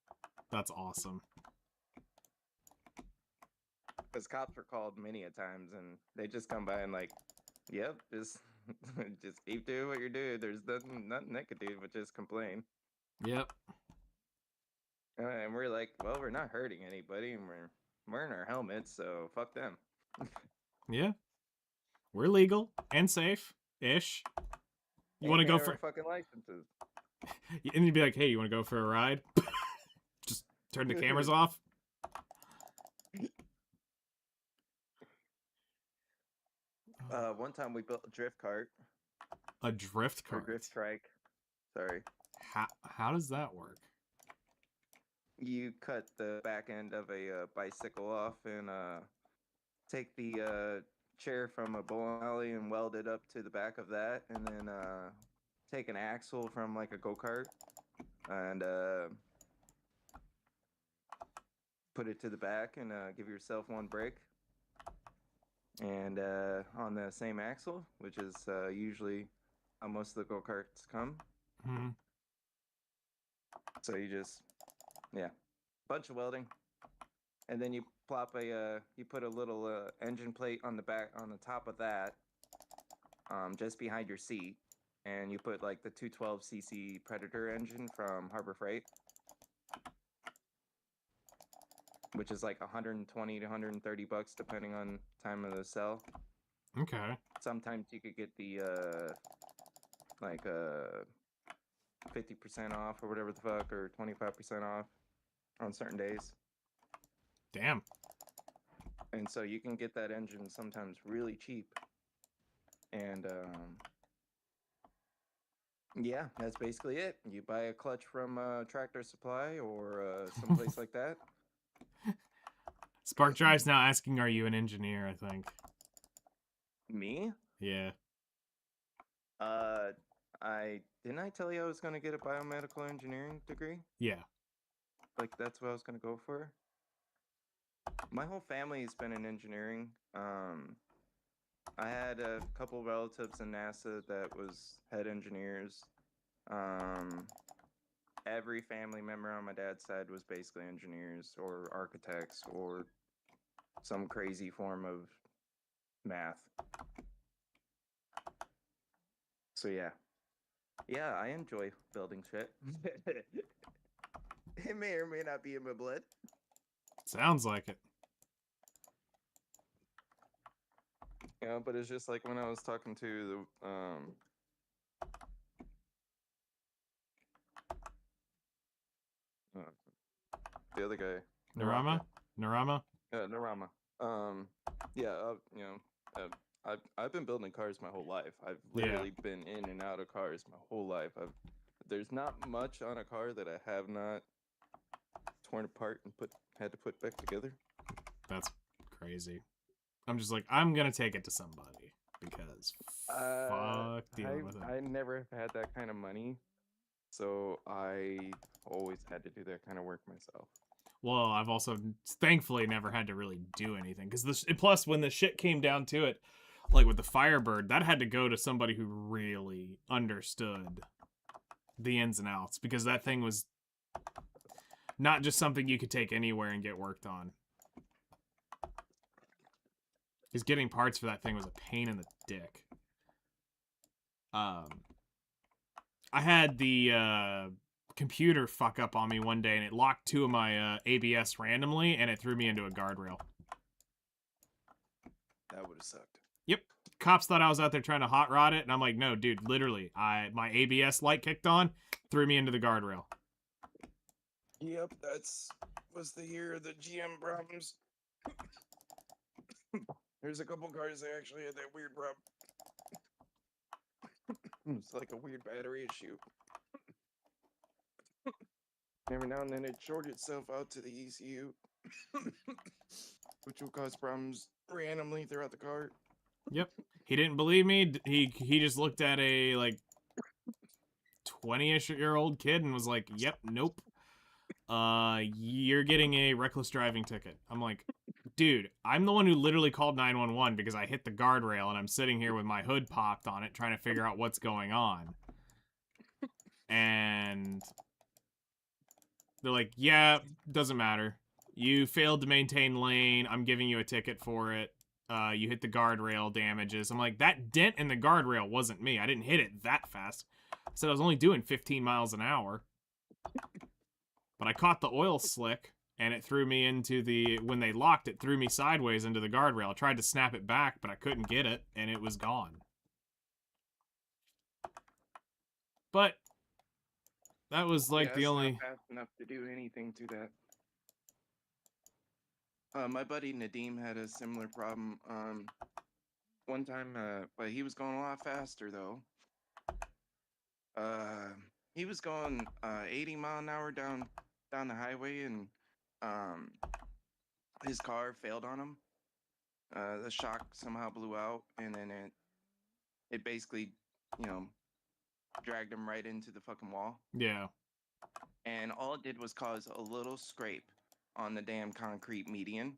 that's awesome. Because cops were called many a times, and they just come by and like, yep, just just keep doing what you're doing. There's nothing they could do but just complain. Yep. And we're like, well, we're not hurting anybody, and we're wearing our helmets, so fuck them. Yeah. We're legal and safe-ish. You want to go for... our fucking licenses? And you'd be like, hey, you want to go for a ride? Just turn the cameras off. One time we built a drift cart. A drift Or cart? drift trike. Sorry. How does that work? You cut the back end of a bicycle off and take the chair from a bowling alley and weld it up to the back of that, and then take an axle from like a go-kart and put it to the back and give yourself one brake. And on the same axle, which is usually how most of the go-karts come. Hmm. So you just, yeah, bunch of welding. And then you plop you put a little engine plate on the top of that, just behind your seat, and you put like the 212cc Predator engine from Harbor Freight. which is like 120 to 130 bucks depending on time of the sell. Okay. Sometimes you could get the like 50% off or whatever the fuck, or 25% off on certain days. Damn. And so you can get that engine sometimes really cheap. And yeah, that's basically it. You buy a clutch from Tractor Supply or someplace like that. Spark Drive's now asking, are you an engineer, I think. Me? Yeah. Didn't I tell you I was going to get a biomedical engineering degree? Yeah. Like, that's what I was going to go for. My whole family has been in engineering. I had a couple relatives in NASA that was head engineers. Every family member on my dad's side was basically engineers or architects or some crazy form of math. So yeah, I enjoy building shit. It may or may not be in my blood. Sounds like it. Yeah, but it's just like when I was talking to the other guy, Narama? Narama? Narama. Yeah, I've been building cars my whole life. I've literally been in and out of cars my whole life. There's not much on a car that I have not torn apart and had to put back together. That's crazy. I'm just like, I'm gonna take it to somebody because fuck dealing with it. I never have had that kind of money, so I always had to do that kind of work myself. Well, I've also thankfully never had to really do anything because plus when the shit came down to it, like with the Firebird, that had to go to somebody who really understood the ins and outs because that thing was not just something you could take anywhere and get worked on. Because getting parts for that thing was a pain in the dick. I had the computer fuck up on me one day and it locked two of my ABS randomly and it threw me into a guardrail. That would have sucked. Yep. Cops thought I was out there trying to hot rod it and I'm like, no, dude, literally, my ABS light kicked on, threw me into the guardrail. Yep, was the year of the GM problems. There's a couple cars that actually had that weird problem. It's like a weird battery issue. Every now and then it shorted itself out to the ECU, which will cause problems randomly throughout the car. Yep. He didn't believe me. He just looked at a like 20-ish-year-old kid and was like, "Yep, nope. You're getting a reckless driving ticket." I'm like, dude, I'm the one who literally called 911 because I hit the guardrail and I'm sitting here with my hood popped on it trying to figure out what's going on. And they're like, yeah, doesn't matter. You failed to maintain lane. I'm giving you a ticket for it. You hit the guardrail damages. I'm like, that dent in the guardrail wasn't me. I didn't hit it that fast. I said I was only doing 15 miles an hour. But I caught the oil slick, and it threw me into when they locked, it threw me sideways into the guardrail. I tried to snap it back, but I couldn't get it, and it was gone. But that was like the only... not fast enough to do anything to that. My buddy Nadeem had a similar problem. One time, but he was going a lot faster though. He was going 80 mile an hour down the highway, and his car failed on him. The shock somehow blew out, and then it basically, dragged him right into the fucking wall. Yeah. And all it did was cause a little scrape on the damn concrete median,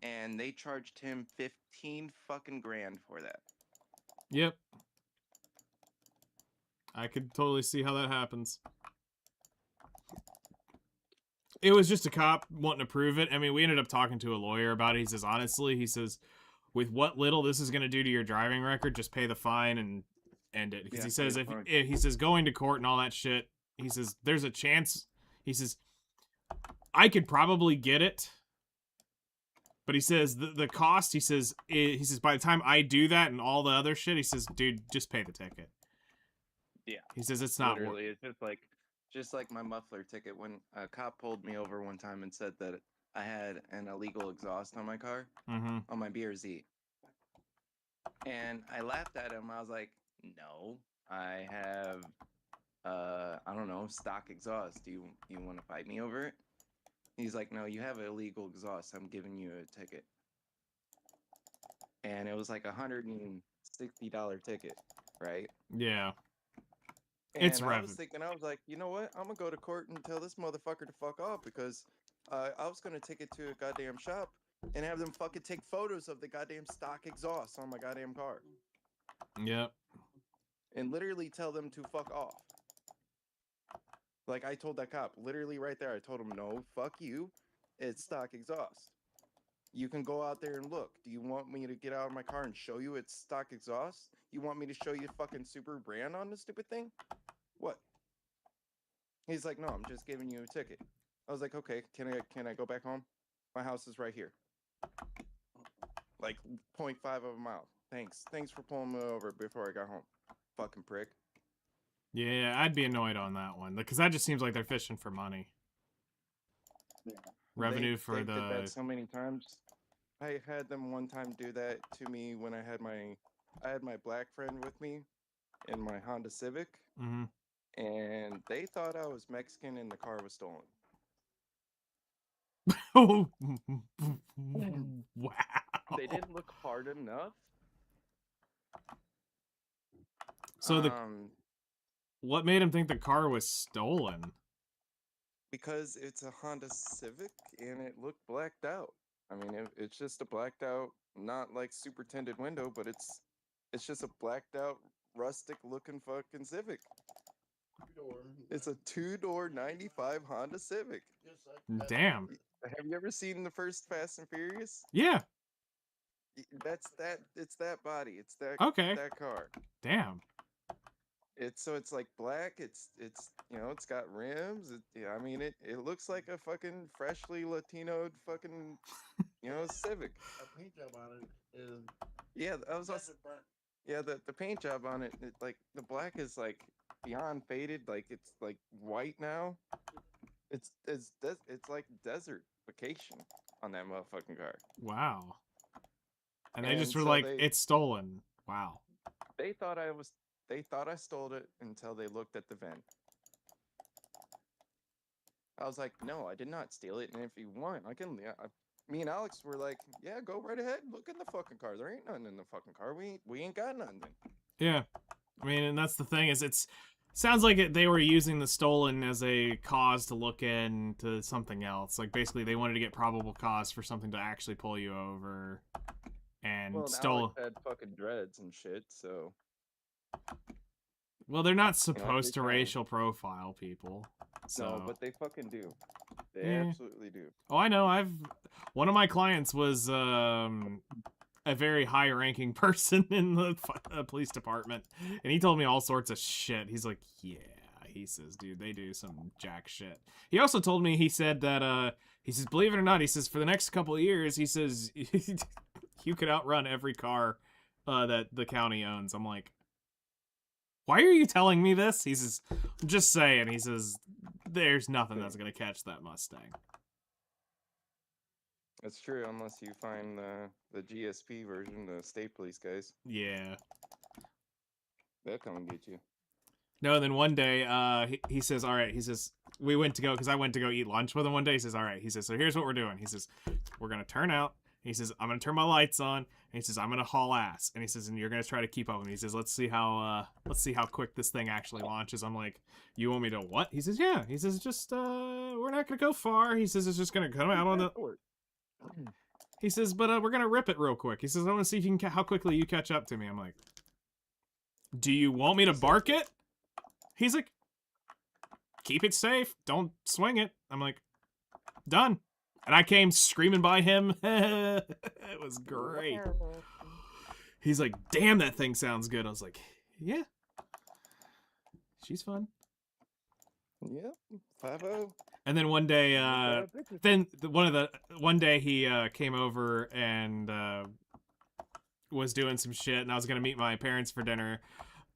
and they charged him 15 fucking grand for that. Yep. I could totally see how that happens. It was just a cop wanting to prove it. I mean, we ended up talking to a lawyer about it. He says, honestly, with what little this is going to do to your driving record, just pay the fine and end it. Because he says, if he says going to court and all that shit, he says, there's a chance. He says, I could probably get it But he says the cost. He says by the time I do that and all the other shit, he says, dude, just pay the ticket. Yeah. He says it's not worth. Literally, it's just like my muffler ticket when a cop pulled me over one time and said that I had an illegal exhaust on my car, Mm-hmm. on my BRZ. And I laughed at him. I was like, "No, I have I don't know, stock exhaust. Do you want to fight me over it?" He's like, "No, you have an illegal exhaust. I'm giving you a ticket." And it was like $160 ticket, right? Yeah. It's And I was rev. thinking, I was like, you know what? I'm gonna go to court and tell this motherfucker to fuck off because I was gonna take it to a goddamn shop and have them fucking take photos of the goddamn stock exhaust on my goddamn car Yep. and literally tell them to fuck off. Like I told that cop, literally right there, I told him, no, fuck you. It's stock exhaust. You can go out there and look. Do you want me to get out of my car and show you it's stock exhaust? You want me to show you fucking super brand on this stupid thing? What? He's like, no, I'm just giving you a ticket. I was like, okay, can I go back home? My house is right here. Like 0.5 of a mile. Thanks for pulling me over before I got home. Fucking prick. Yeah, I'd be annoyed on that one because that just seems like they're fishing for money. Yeah. Revenue for they did the. that so many times. I had them one time do that to me when I had my black friend with me in my Honda Civic, Mm-hmm. and they thought I was Mexican and the car was stolen. Oh, wow. They didn't look hard enough. So what made him think the car was stolen? Because it's a Honda Civic and it looked blacked out. I mean, it's just a blacked out, not like super tinted window, but it's just a blacked out, rustic looking fucking Civic. It's a 2-door 95 Honda Civic. Damn. Have you ever seen the first Fast and Furious? Yeah. It's that body. It's that Okay. that car. Damn. It's like black. It's it's got rims. I mean it looks like a fucking freshly Latinoed fucking Civic. A paint job on it is Yeah, I was also, yeah, the paint job on it, like the black is like beyond faded, like it's like white now. It's like desert vacation on that motherfucking car. Wow. And they just And were so like, it's stolen. Wow. they thought I stole it until they looked at the VIN. I was like, no, I did not steal it. And if you want, I can. Yeah, me and Alex were like, yeah, go right ahead. Look in the fucking car. There ain't nothing in the fucking car. We ain't got nothing. Yeah. I mean, and that's the thing is sounds like they were using the stolen as a cause to look into something else. Like basically they wanted to get probable cause for something to actually pull you over. And Well, stole. Alex had fucking dreads and shit, so. Well, they're not every supposed to time. racial profile people. So. No, but they fucking do. They Yeah. absolutely do. Oh, I know. One of my clients was a very high-ranking person in the police department, and he told me all sorts of shit. He's like, yeah. He says, dude, they do some jack shit. He also told me, he said that, he says, believe it or not, he says, for the next couple of years, he says, you could outrun every car that the county owns. I'm like, why are you telling me this? He says, I'm just saying. He says, there's nothing that's going to catch that Mustang. That's true, unless you find the GSP version, the state police guys. Yeah. They'll come and get you. No, then one day, he says, all right, he says, we went to go, because I went to go eat lunch with him one day. He says, all right, he says, so here's what we're doing. He says, we're going to turn out. He says, I'm going to turn my lights on. And he says, I'm going to haul ass. And he says, and you're going to try to keep up with me. He says, let's see how quick this thing actually launches. I'm like, you want me to what? He says, yeah. He says, just, we're not going to go far. He says, it's just going to come out on the... He says, but we're going to rip it real quick. He says, I want to see if you can how quickly you catch up to me. I'm like, do you want me to bark it? He's like, keep it safe. Don't swing it. I'm like, done. And I came screaming by him. It was great. He's like, damn, that thing sounds good. I was like, yeah. She's fun. Yep. 5-0. And then one day, one day he came over and was doing some shit, and I was gonna meet my parents for dinner.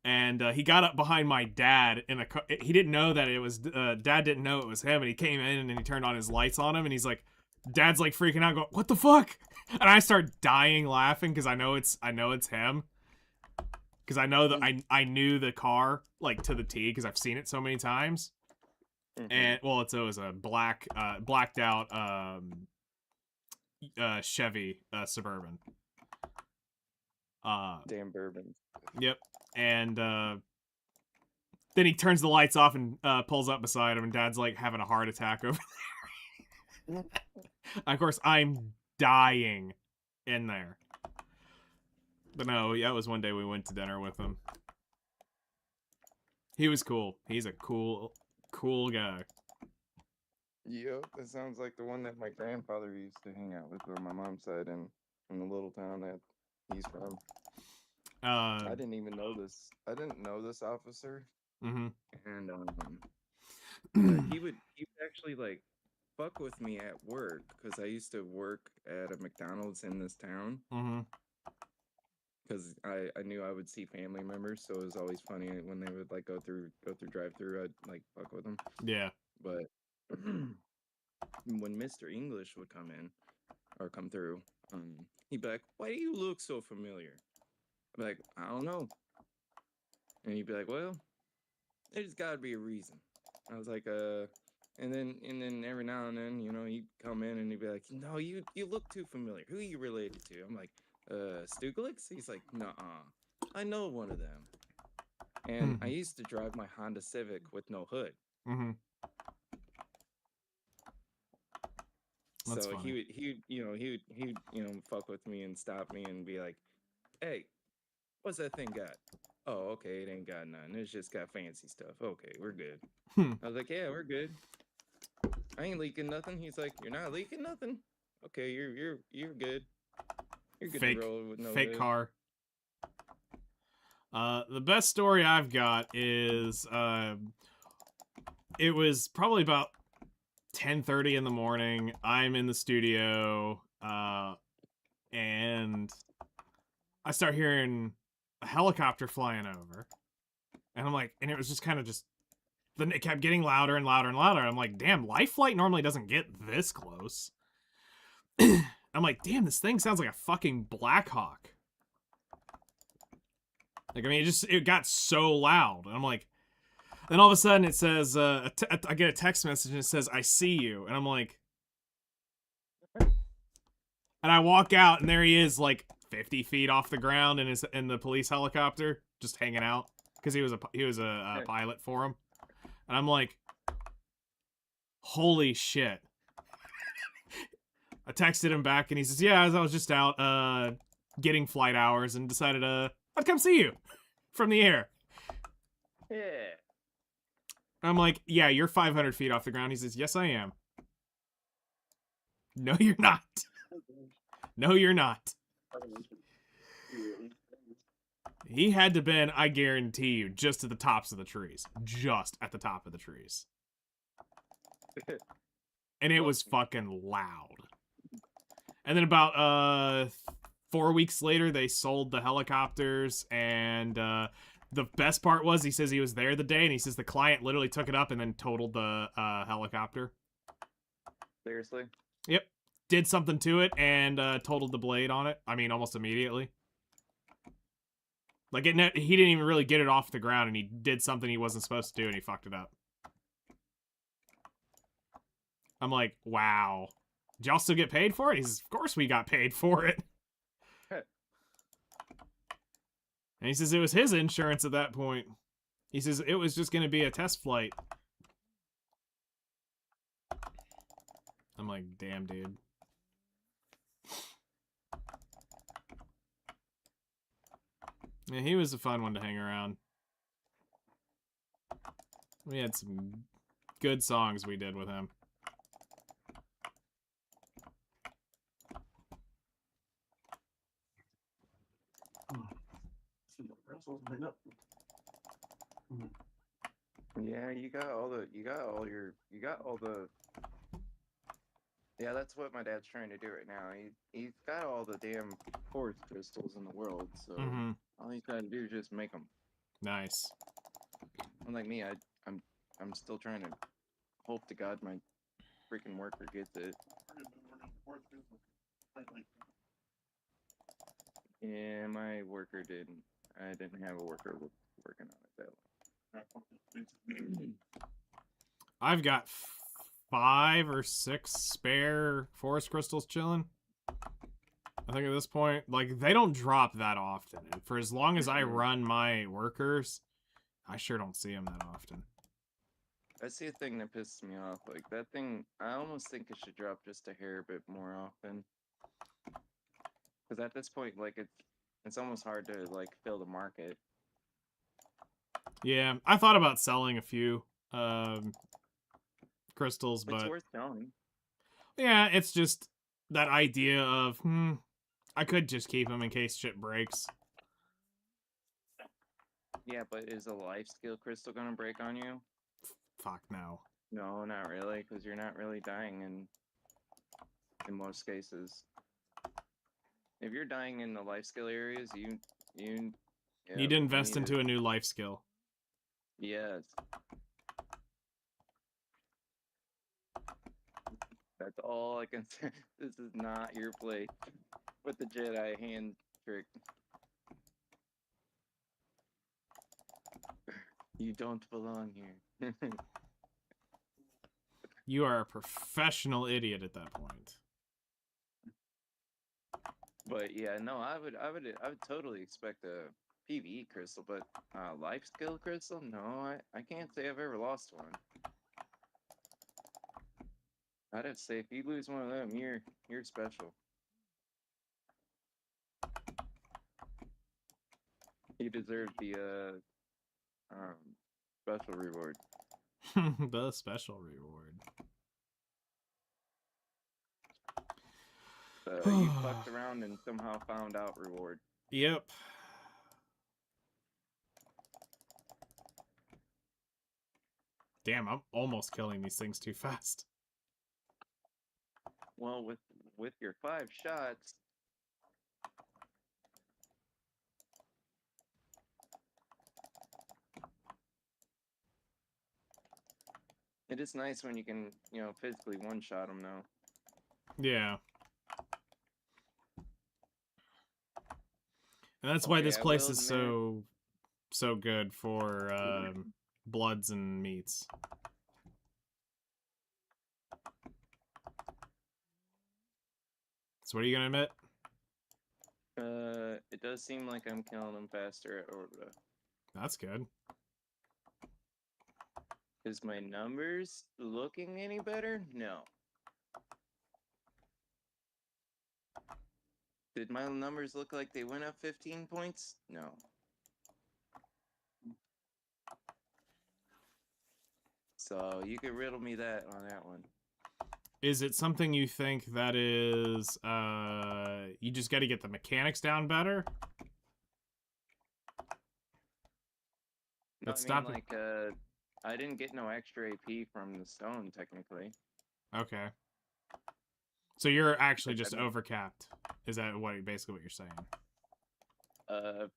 And he got up behind my dad in a car. He didn't know that it was dad didn't know it was him, and he came in and he turned on his lights on him, and he's like, dad's like freaking out, going, "What the fuck?" And I start dying laughing because I know it's him. Because I know that I knew the car like to the T because I've seen it so many times. And well, it was a blacked out Chevy Suburban. Damn bourbon. Yep. And then he turns the lights off and pulls up beside him, and dad's like having a heart attack over there. Of course, I'm dying in there. But no, that was one day we went to dinner with him. He was cool. He's a cool guy. Yep, that sounds like the one that my grandfather used to hang out with on my mom's side in the little town that he's from. I didn't even know this. I didn't know this officer. Mm-hmm. And he would actually like fuck with me at work because I used to work at a McDonald's in this town. Mm-hmm. Because I knew I would see family members, so it was always funny when they would like go through drive-through. I'd like fuck with them. Yeah. But when Mr. English would come in or come through, he'd be like, "Why do you look so familiar?" I'd be like, "I don't know." And he'd be like, "Well, there's got to be a reason." I was like, and then every now and then, you know, he'd come in and he'd be like, "No, you look too familiar. Who are you related to?" I'm like, Stuglix? He's like, "Nuh-uh. I know one of them." And I used to drive my Honda Civic with no hood. Mm-hmm. That's So funny. he would fuck with me and stop me and be like, "Hey, what's that thing got?" "Oh, okay, it ain't got nothing. It's just got fancy stuff. Okay, we're good." I was like, "Yeah, we're good. I ain't leaking nothing." He's like, "You're not leaking nothing? Okay, you're good. You're good to roll with no fake hood." car. The best story I've got is it was probably about 10:30 in the morning. I'm in the studio, and I start hearing a helicopter flying over, and I'm like, and it was just kind of just. Then it kept getting louder and louder and louder. I'm like, damn, life flight normally doesn't get this close. I'm like, damn, this thing sounds like a fucking Black Hawk. Like, I mean, it got so loud. And I'm like, then all of a sudden it says, I get a text message and it says, "I see you." And I'm like, and I walk out and there he is, like 50 feet off the ground in the police helicopter, just hanging out because he was a pilot for him. And I'm like, holy shit. I texted him back and he says, "Yeah, I was just out getting flight hours and decided I'd come see you from the air." Yeah. I'm like, "Yeah, you're 500 feet off the ground." He says, "Yes, I am." "No, you're not." "No, you're not." He had to been, I guarantee you, just at the tops of the trees. Just at the top of the trees. And it was fucking loud. And then about 4 weeks later, they sold the helicopters, and the best part was he says he was there the day, and he says the client literally took it up and then totaled the helicopter. Seriously? Yep. Did something to it and totaled the blade on it. I mean, almost immediately. Like, he didn't even really get it off the ground, and he did something he wasn't supposed to do, and he fucked it up. I'm like, wow. Did y'all still get paid for it? He says, "Of course we got paid for it." And he says it was his insurance at that point. He says it was just going to be a test flight. I'm like, damn, dude. Yeah, he was a fun one to hang around. We had some good songs we did with him. Yeah, you got all the, yeah, that's what my dad's trying to do right now. He's got all the damn forest crystals in the world, so Mm-hmm. all he's got to do is just make them. Nice. Unlike me, I'm still trying to hope to God my freaking worker gets it. Yeah, my worker didn't. I didn't have a worker working on it that long. I've got 5 or 6 spare forest crystals chilling. I think at this point, like, they don't drop that often. And for as long as I run my workers, I sure don't see them that often. I see a thing that pisses me off. Like, that thing, I almost think it should drop just a hair bit more often. Because at this point, like, it's almost hard to, like, fill the market. Yeah, I thought about selling a few crystals, It's but worth selling. yeah, it's just that idea of, I could just keep them in case shit breaks. Yeah, but is a life skill crystal gonna break on you? Fuck no. No, not really, because you're not really dying in most cases. If you're dying in the life skill areas, you You'd invest need into a new life skill. Yes. That's all I can say. This is not your place with the Jedi hand trick. You don't belong here. You are a professional idiot at that point. But yeah, no, I would totally expect a PvE crystal, but life skill crystal? No, I can't say I've ever lost one. I'd have to say if you lose one of them, you're special. You deserve the special reward. The special reward. You fucked around and somehow found out reward. Yep. Damn, I'm almost killing these things too fast. Well, with your 5 shots, it is nice when you can, physically one-shot them now. Yeah. And that's why Okay, this I place will is admit- so good for bloods and meats. So what are you gonna admit? It does seem like I'm killing them faster at Orbita. That's good. Is my numbers looking any better? No. Did my numbers look like they went up 15 points? No. So you could riddle me that on that one. Is it something you think that is you just got to get the mechanics down better? No, That's I mean, stopping. like, I didn't get no extra AP from the stone, technically. Okay. So you're actually Like, just overcapped. Is that basically what you're saying?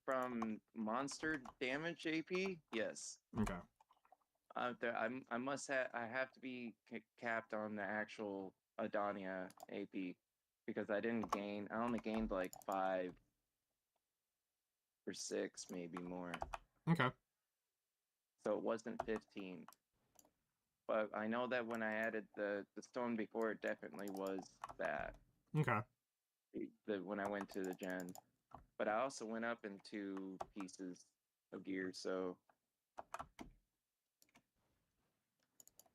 From monster damage AP, yes. Okay. I have to be capped on the actual Adonia AP because I only gained like 5 or 6, maybe more. Okay. So it wasn't 15. But I know that when I added the stone before, it definitely was that. Okay. When I went to the gen. But I also went up in 2 pieces of gear, so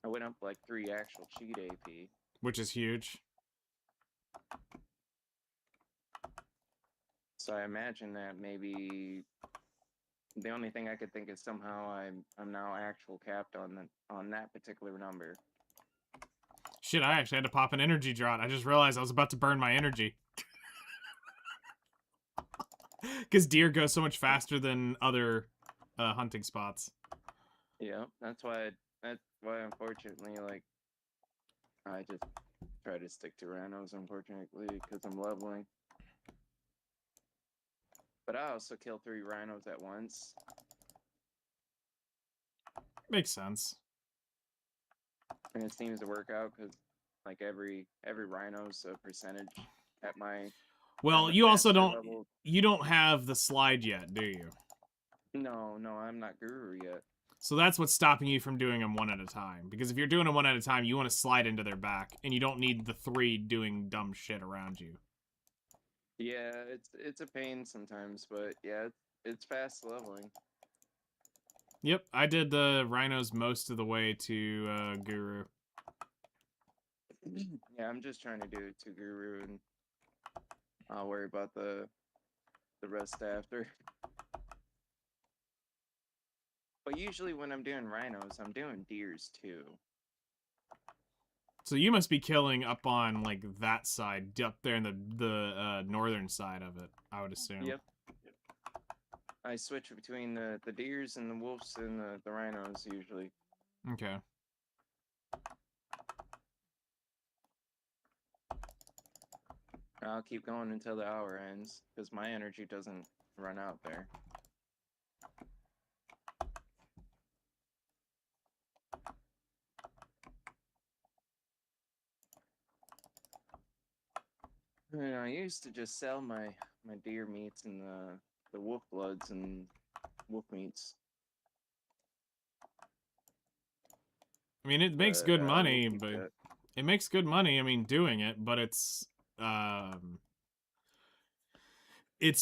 I went up like 3 actual cheat AP. Which is huge. So I imagine that maybe the only thing I could think is somehow I'm now actual capped on that particular number. Shit, I actually had to pop an energy draught. I just realized I was about to burn my energy. Because deer go so much faster than other hunting spots. Yeah, that's why unfortunately, like, I just try to stick to rhinos, unfortunately, because I'm leveling. But I also kill 3 rhinos at once. Makes sense. And it seems to work out because, like, every rhino's a percentage at my Well, much you also faster don't level. you don't have the slide yet, do you? No, I'm not guru yet. So that's what's stopping you from doing them one at a time. Because if you're doing them one at a time, you want to slide into their back, and you don't need the 3 doing dumb shit around you. Yeah, it's a pain sometimes, but yeah, it's fast leveling. Yep, I did the rhinos most of the way to Guru. Yeah, I'm just trying to do it to guru, and I'll worry about the rest after. But usually when I'm doing rhinos, I'm doing deers too. So you must be killing up on like that side, up there in the northern side of it, I would assume. Yep. I switch between the deers and the wolves and the rhinos usually. Okay. I'll keep going until the hour ends, because my energy doesn't run out there. And I used to just sell my deer meats and the wolf bloods and wolf meats. I mean, it makes But good we'll money, keep but that. it makes good money. I mean, doing it, but it's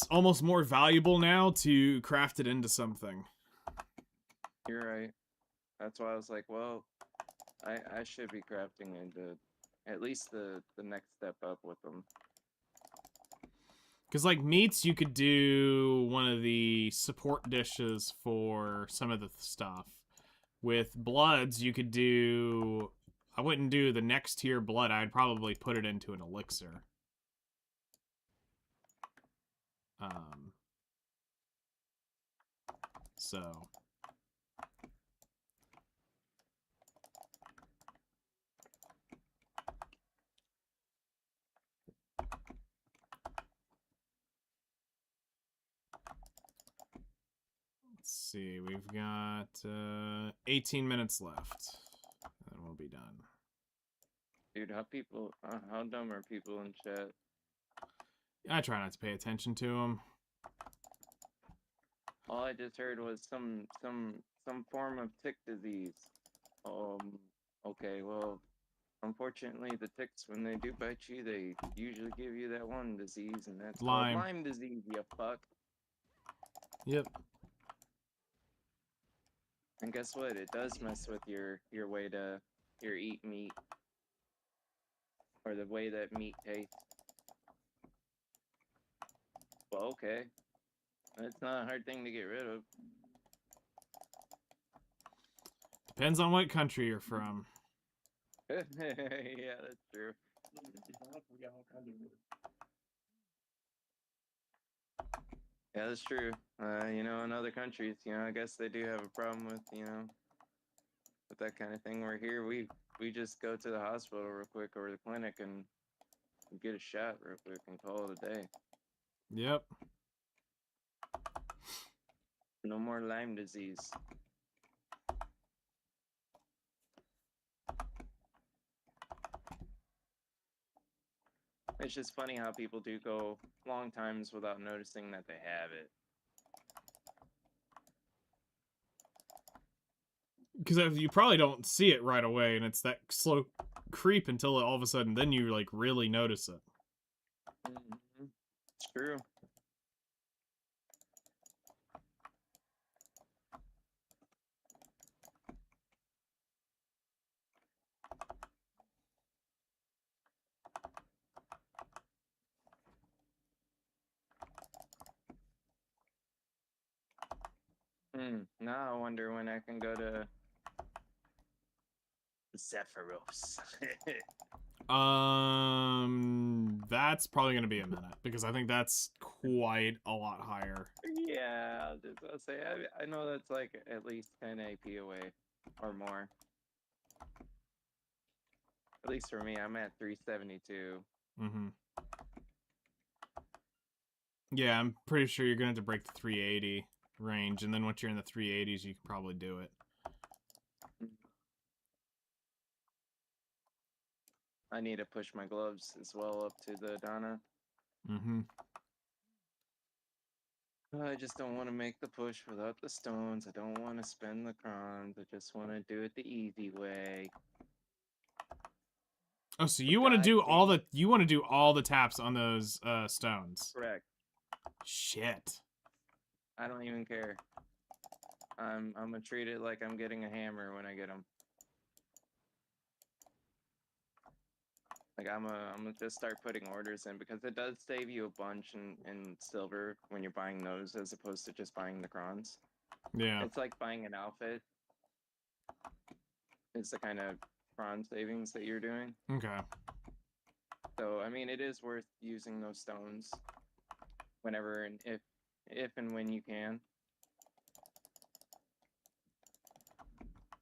almost more valuable now to craft it into something. You're right. That's why I was like, well, I should be crafting into at least the next step up with them. Because, like, meats, you could do one of the support dishes for some of the stuff. With bloods, you could do... I wouldn't do the next tier blood. I'd probably put it into an elixir. So... Let's see, we've got 18 minutes left, and we'll be done. Dude, how dumb are people in chat? I try not to pay attention to them. All I just heard was some form of tick disease. Okay, well, unfortunately, the ticks, when they do bite you, they usually give you that one disease, and that's called Lyme. Lyme disease, you fuck. Yep. And guess what? It does mess with your way to eat meat, or the way that meat tastes. Well, okay, that's not a hard thing to get rid of. Depends on what country you're from. Yeah, that's true. Yeah, that's true. In other countries, I guess they do have a problem with, with that kind of thing. Where here, we just go to the hospital real quick or the clinic and get a shot real quick and call it a day. Yep. No more Lyme disease. It's just funny how people do go long times without noticing that they have it. Because you probably don't see it right away, and it's that slow creep until all of a sudden, then you, like, really notice it. Mm-hmm. It's true. Now I wonder when I can go to Zephyros. That's probably gonna be a minute because I think that's quite a lot higher. Yeah, I'll say I know that's like at least 10 AP away or more. At least for me, I'm at 372. Mm-hmm. Yeah, I'm pretty sure you're gonna have to break the 380 range, and then once you're in the 380s, you can probably do it. I need to push my gloves as well up to the Donna. Mm-hmm. I just don't want to make the push without the stones. I don't want to spend the crons. I just want to do it the easy way. Oh, so But you want to God do dang- all the taps on those stones? Correct. Shit. I don't even care. I'm gonna treat it like I'm getting a hammer when I get them. Like I'm gonna just start putting orders in because it does save you a bunch in silver when you're buying those as opposed to just buying the crons. Yeah. It's like buying an outfit. It's the kind of cron savings that you're doing. Okay. So I mean, it is worth using those stones whenever and if and when you can,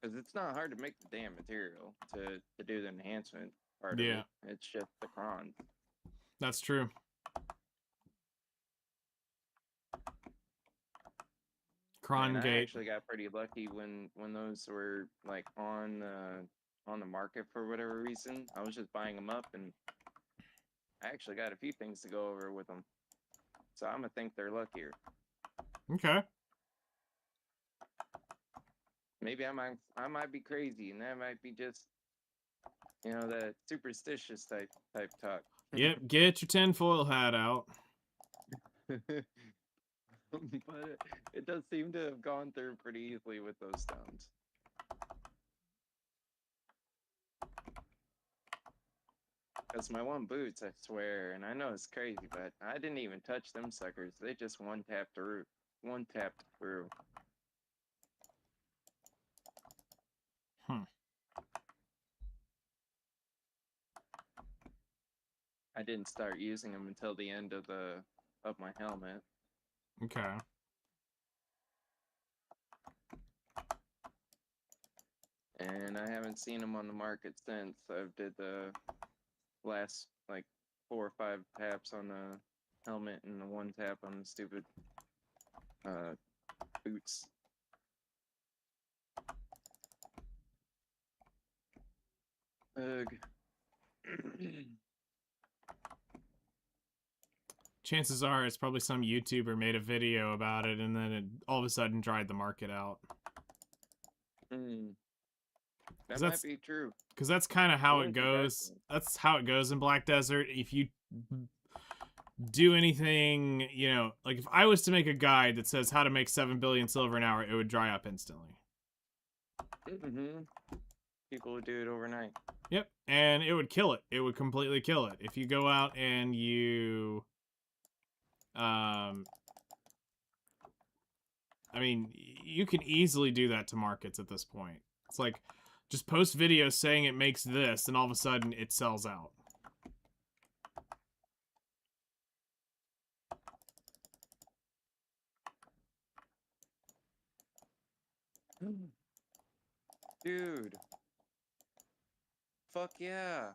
because it's not hard to make the damn material to do the enhancement part of Yeah. it. It's just the crons. That's true. Cron And I gate. actually got pretty lucky when those were like on the market for whatever reason. I was just buying them up, and I actually got a few things to go over with them. So I'm gonna think they're luckier. Okay. Maybe I might be crazy, and that might be just that superstitious type talk. Yep. Get your tinfoil hat out. But it does seem to have gone through pretty easily with those stones. Because my one boots, I swear, and I know it's crazy, but I didn't even touch them suckers. They just one tapped through. One tapped through. Hmm. I didn't start using them until the end of my helmet. Okay. And I haven't seen them on the market since. I did the last like 4 or 5 taps on the helmet and the one tap on the stupid boots. Ugh. Chances are it's probably some YouTuber made a video about it and then it all of a sudden dried the market out. That that's- might be true. Because that's kind of how it wouldn't surprise goes. me. That's how it goes in Black Desert. If you do anything, like if I was to make a guide that says how to make 7 billion silver an hour, it would dry up instantly. People would do it overnight. Yep, and it would kill it. It would completely kill it. If you go out and you... I mean, you can easily do that to markets at this point. It's like, just post videos saying it makes this, and all of a sudden it sells out. Dude. Fuck yeah.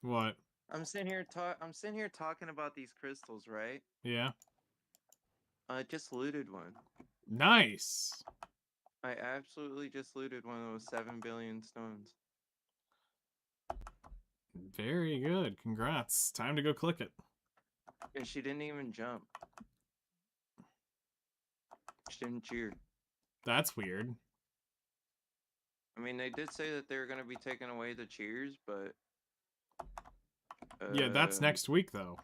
What? I'm sitting here talking about these crystals, right? Yeah? I just looted one. Nice! I absolutely just looted one of those 7 billion stones. Very good. Congrats. Time to go click it. And she didn't even jump. She didn't cheer. That's weird. I mean, they did say that they were going to be taking away the cheers, but... Yeah, that's next week, though.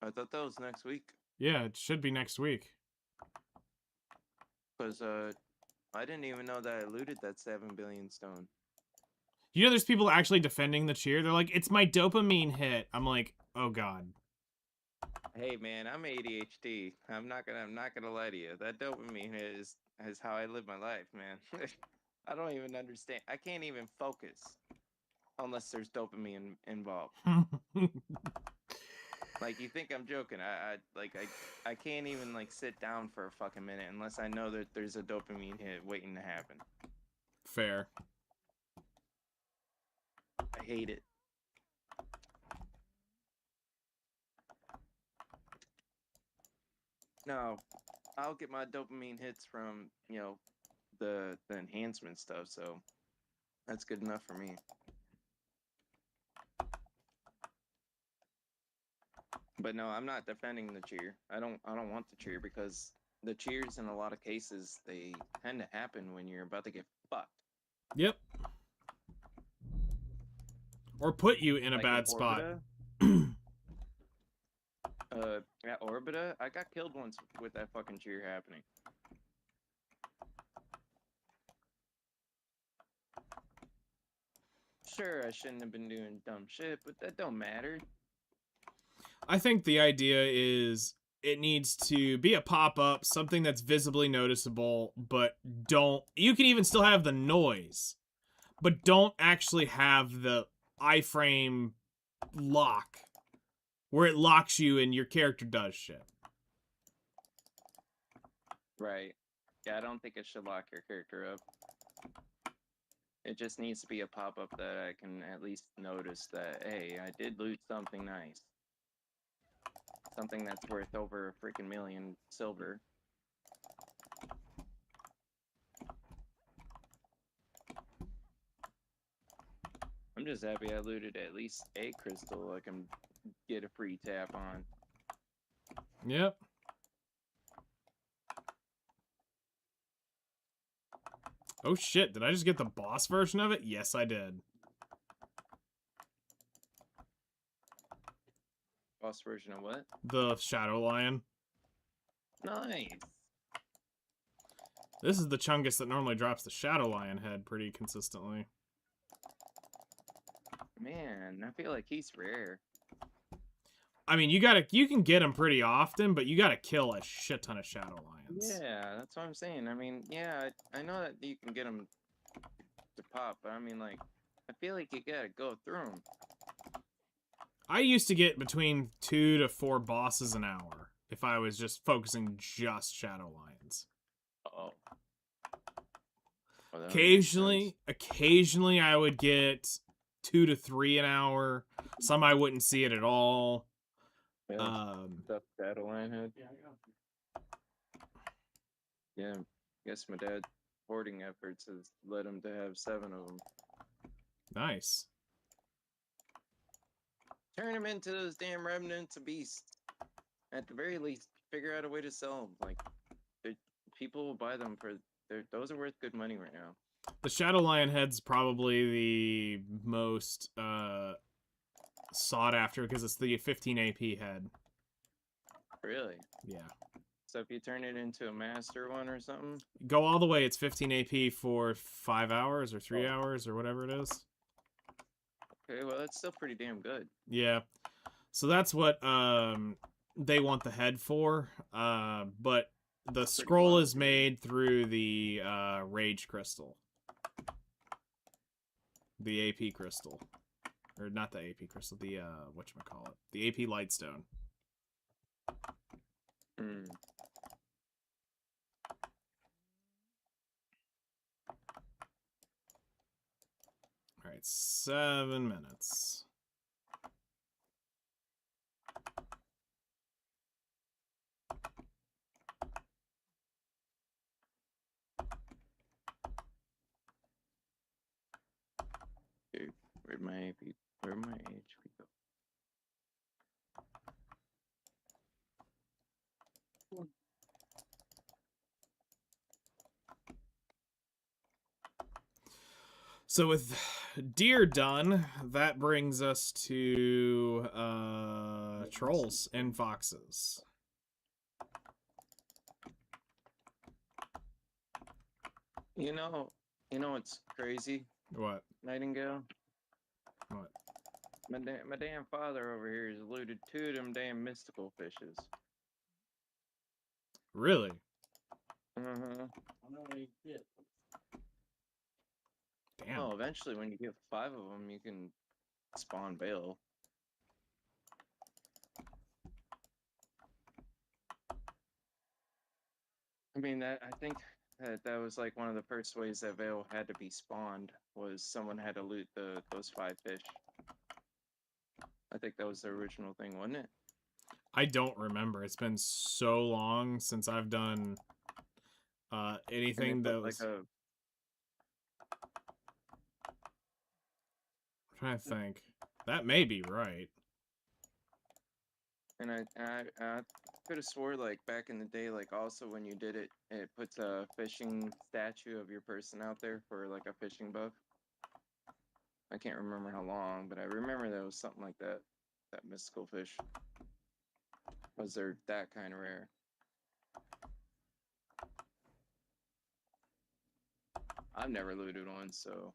I thought that was next week. Yeah, it should be next week. Because, I didn't even know that I looted that 7 billion stone. There's people actually defending the cheer. They're like, it's my dopamine hit. I'm like, oh god. Hey man, I'm ADHD. I'm not gonna lie to you. That dopamine is how I live my life, man. I don't even understand. I can't even focus unless there's dopamine involved. Like, you think I'm joking? I can't even like sit down for a fucking minute unless I know that there's a dopamine hit waiting to happen. Fair. I hate it. No, I'll get my dopamine hits from, you know, the enhancement stuff, so that's good enough for me. But no, I'm not defending the cheer. I don't want the cheer because the cheers in a lot of cases they tend to happen when you're about to get fucked. Yep. Or put you in a Like bad spot. Orbita. At Orbita, I got killed once with that fucking cheer happening. Sure, I shouldn't have been doing dumb shit, but that don't matter. I think the idea is it needs to be a pop-up, something that's visibly noticeable, but don't... You can even still have the noise, but don't actually have the iframe lock, where it locks you and your character does shit. Right. Yeah, I don't think it should lock your character up. It just needs to be a pop-up that I can at least notice that, hey, I did loot something nice. Something that's worth over a freaking million silver. I'm just happy I looted at least a crystal I can get a free tap on. Yep. Oh shit, did I just get the boss version of it? Yes, I did. Boss version of what? The Shadow Lion. Nice! This is the Chungus that normally drops the Shadow Lion head pretty consistently. Man, I feel like he's rare. I mean, you can get him pretty often, but you gotta kill a shit ton of Shadow Lions. Yeah, that's what I'm saying. I mean, yeah, I know that you can get him to pop, but I mean, like, I feel like you gotta go through them. I used to get between 2 to 4 bosses an hour if I was just focusing just Shadow Lions. Oh. Well, that would make sense. Occasionally I would get 2 to 3 an hour. Some I wouldn't see it at all. Yeah, stuff Shadowline head. Yeah, I guess my dad's hoarding efforts has led him to have 7 of them. Nice. Turn them into those damn remnants of beasts. At the very least, figure out a way to sell them. Like, people will buy them for. Those are worth good money right now. The Shadow Lion head's probably the most sought after because it's the 15 AP head. Really? Yeah. So if you turn it into a master one or something? Go all the way, it's 15 AP for 5 hours or 3 hours or whatever it is. Okay, well, that's still pretty damn good. Yeah. So that's what they want the head for. But the scroll is made through the Rage Crystal. The AP Crystal. Or not the AP Crystal, the, whatchamacallit. The AP Lightstone. Hmm. Alright, 7 minutes. Okay, where'd my HP go? So with deer done, that brings us to trolls and foxes. You know what's crazy, What? Nightingale? What? My damn father over here has looted 2 of them damn mystical fishes. Really? Uh-huh. Damn. Oh, eventually, when you get 5 of them, you can spawn Bale. I mean, I think that was like one of the first ways that Vale had to be spawned was someone had to loot those 5 fish. I think that was the original thing, wasn't it? I don't remember. It's been so long since I've done anything And they that put, was. like a I'm trying to think. That may be right. and I could have swore like back in the day, like also when you did it, it puts a fishing statue of your person out there for like a fishing buff. I can't remember how long, but I remember there was something like that. That mystical fish. Was there that kind of rare? I've never looted one, so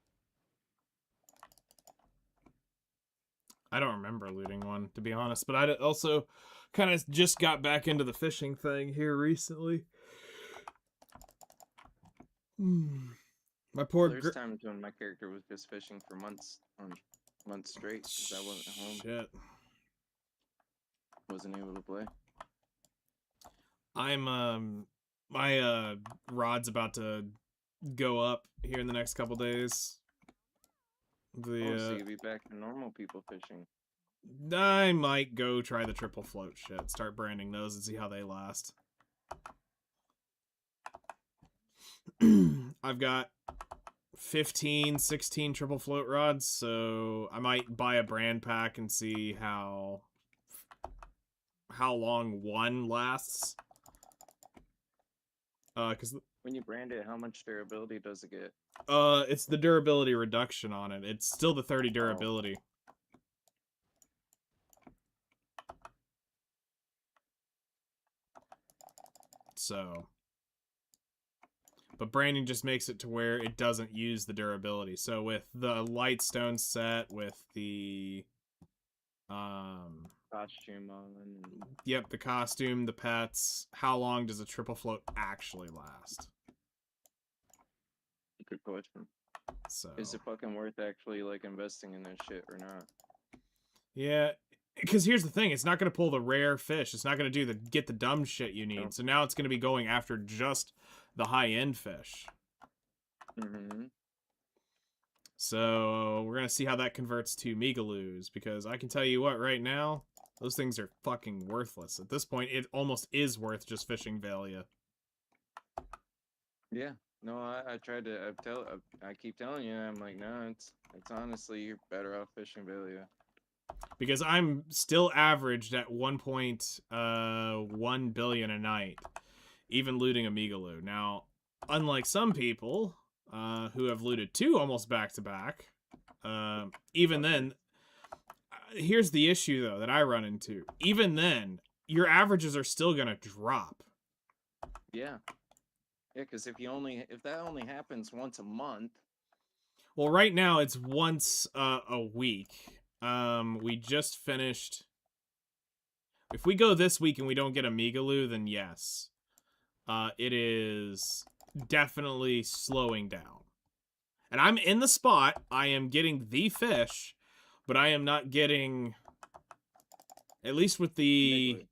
I don't remember looting one, to be honest. But I also kind of just got back into the fishing thing here recently. My poor there's times when my character was just fishing for months straight because I wasn't home, Shit. wasn't able to play. I'm my rod's about to go up here in the next couple days. So The you'll be back to normal people fishing. I might go try the triple float shit. Start branding those and see how they last. I've got 15, 16 triple float rods, so I might buy a brand pack and see how long one lasts. Cause When you brand it, how much durability does it get? it's the durability reduction on it. It's still the 30 durability. So, but branding just makes it to where it doesn't use the durability. So with the light stone set, with the Costume on and yep, the costume, the pets, how long does a triple float actually last? good question. So Is it fucking worth actually like investing in this shit or not? yeah, because here's the thing, it's not going to pull the rare fish. It's not going to do get the dumb shit you need. No. So now it's going to be going after just the high-end fish. Mm-hmm. So we're going to see how that converts to Megaloos, because I can tell you what, right now, those things are fucking worthless. At this point, it almost is worth just fishing Valia. Yeah. No, I tried to. I keep telling you. I'm like, no, it's honestly you're better off fishing Valia. Because I'm still averaged at 1.1 billion a night, even looting a Megaloo. Now, unlike some people who have looted 2 almost back-to-back, even then, here's the issue, though, that I run into. Even then, your averages are still going to drop. Yeah. Yeah, because if that only happens once a month. Well, right now, it's once a week. We just finished. If we go this week and we don't get a Megaloo, then yes. It is definitely slowing down. And I'm in the spot. I am getting the fish, but I am not getting, at least with the,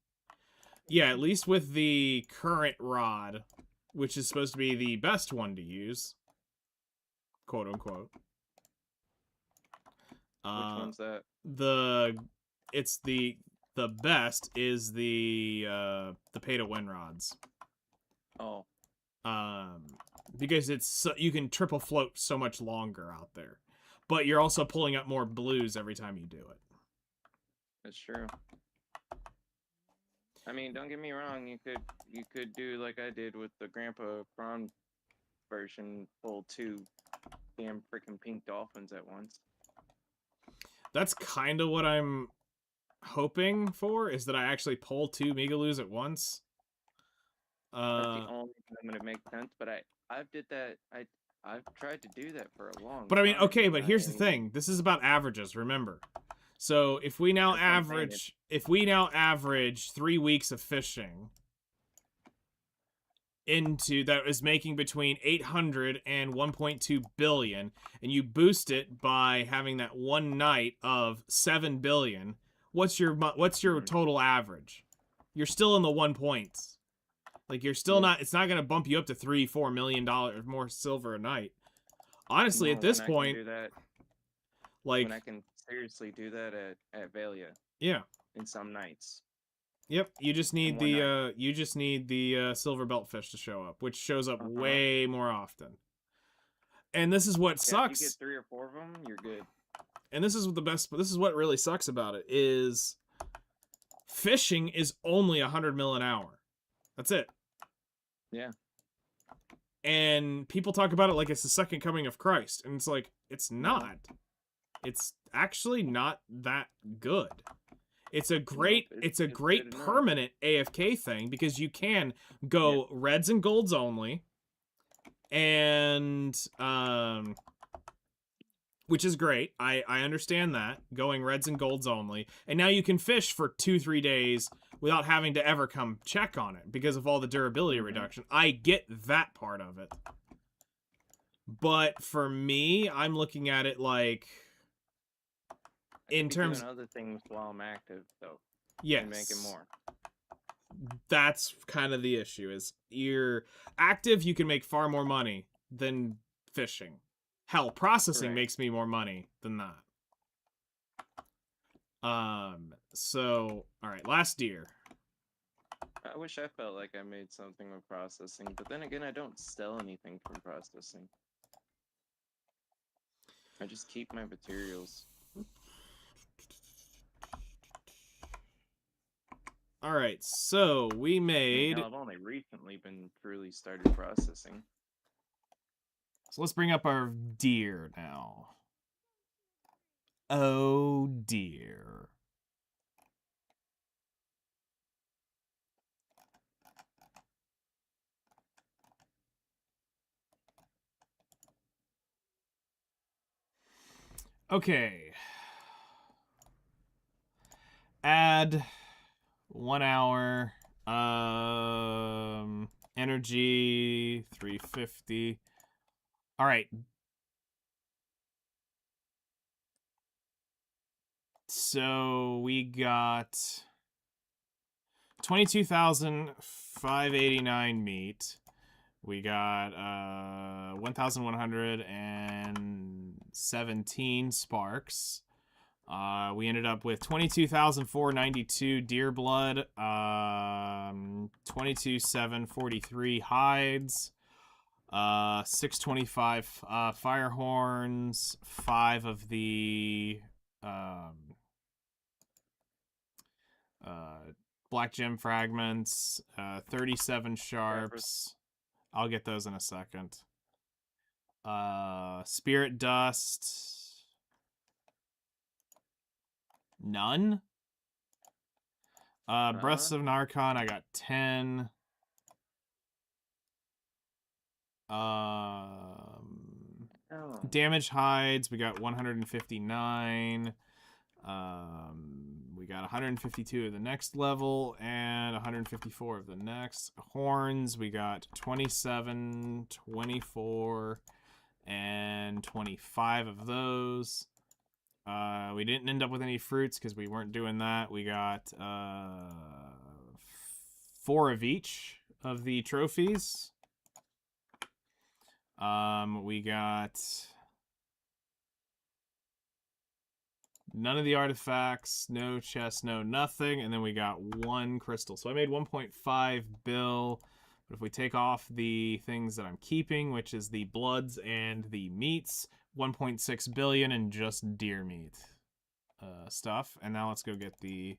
yeah, at least with the current rod, which is supposed to be the best one to use, quote unquote. Which one's that? It's the best is the pay to win rods. Oh. Because you can triple float so much longer out there, but you're also pulling up more blues every time you do it. That's true. I mean, don't get me wrong. You could do like I did with the Grandpa Prawn version, pull 2 damn freaking pink dolphins at once. That's kind of what I'm hoping for, is that I actually pull 2 Megaloos at once. That's the only time that makes sense. But I've did that. I've tried to do that for a long time. But I mean, okay, but here's the thing. This is about averages, remember. So if we now average 3 weeks of fishing, into that is making between 800 and 1.2 billion, and you boost it by having that one night of 7 billion, what's your total average? You're still in the 1 points. Like, you're still not, it's not going to bump you up to $3-4 million more silver a night. Honestly, at this point, do that, like, when I can seriously do that at Valia yeah. in some nights. Yep, you just need one the silver beltfish to show up, which shows up way more often. And this is what sucks. If you get 3 or 4 of them, you're good. And this is this is what really sucks about it is fishing is only 100 mil an hour. That's it. Yeah. And people talk about it like it's the second coming of Christ, and it's like it's not. It's actually not that good. It's a great it's great permanent AFK thing because you can go reds and golds only, and which is great. I understand that, going reds and golds only, and now you can fish for 2-3 days without having to ever come check on it because of all the durability reduction. I get that part of it, but for me, I'm looking at it like in terms doing other things while I'm active, though. Yes. And making more. That's kind of the issue, is you're active, you can make far more money than fishing. Hell, processing makes me more money than that. So, alright, last deer. I wish I felt like I made something with processing, but then again, I don't sell anything from processing. I just keep my materials. Alright, so we made... I've only recently been truly started processing. So let's bring up our deer now. Oh dear. Okay. Add 1 hour. Energy 350. All right. So we got 22,589 meat. We got 1,117 sparks. We ended up with 22,492 deer blood, 22,743 hides, 625 fire horns, 5 of the black gem fragments, 37 sharps. I'll get those in a second. Spirit dust. None. Breaths of Narcon, I got 10. Damage hides, we got 159. We got 152 of the next level and 154 of the next. Horns, we got 27, 24, and 25 of those. We didn't end up with any fruits because we weren't doing that. We got 4 of each of the trophies. We got none of the artifacts, no chest, no nothing, and then we got 1 crystal. So I made 1.5 bill, but if we take off the things that I'm keeping, which is the bloods and the meats, 1.6 billion in just deer meat stuff. And now let's go get the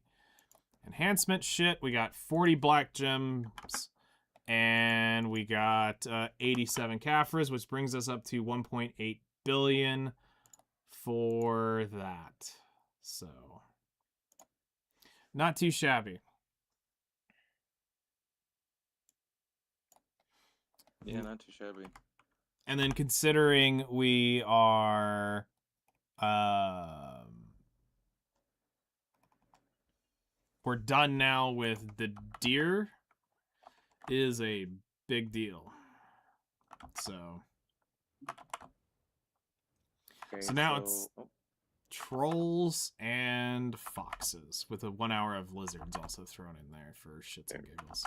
enhancement shit. We got 40 black gems, and we got 87 Caphras, which brings us up to 1.8 billion for that. So, not too shabby. Yeah, not too shabby. And then considering we are we're done now with the deer, is a big deal. So Okay, So now it's- oh, trolls and foxes, with a 1 hour of lizards also thrown in there for shits and giggles.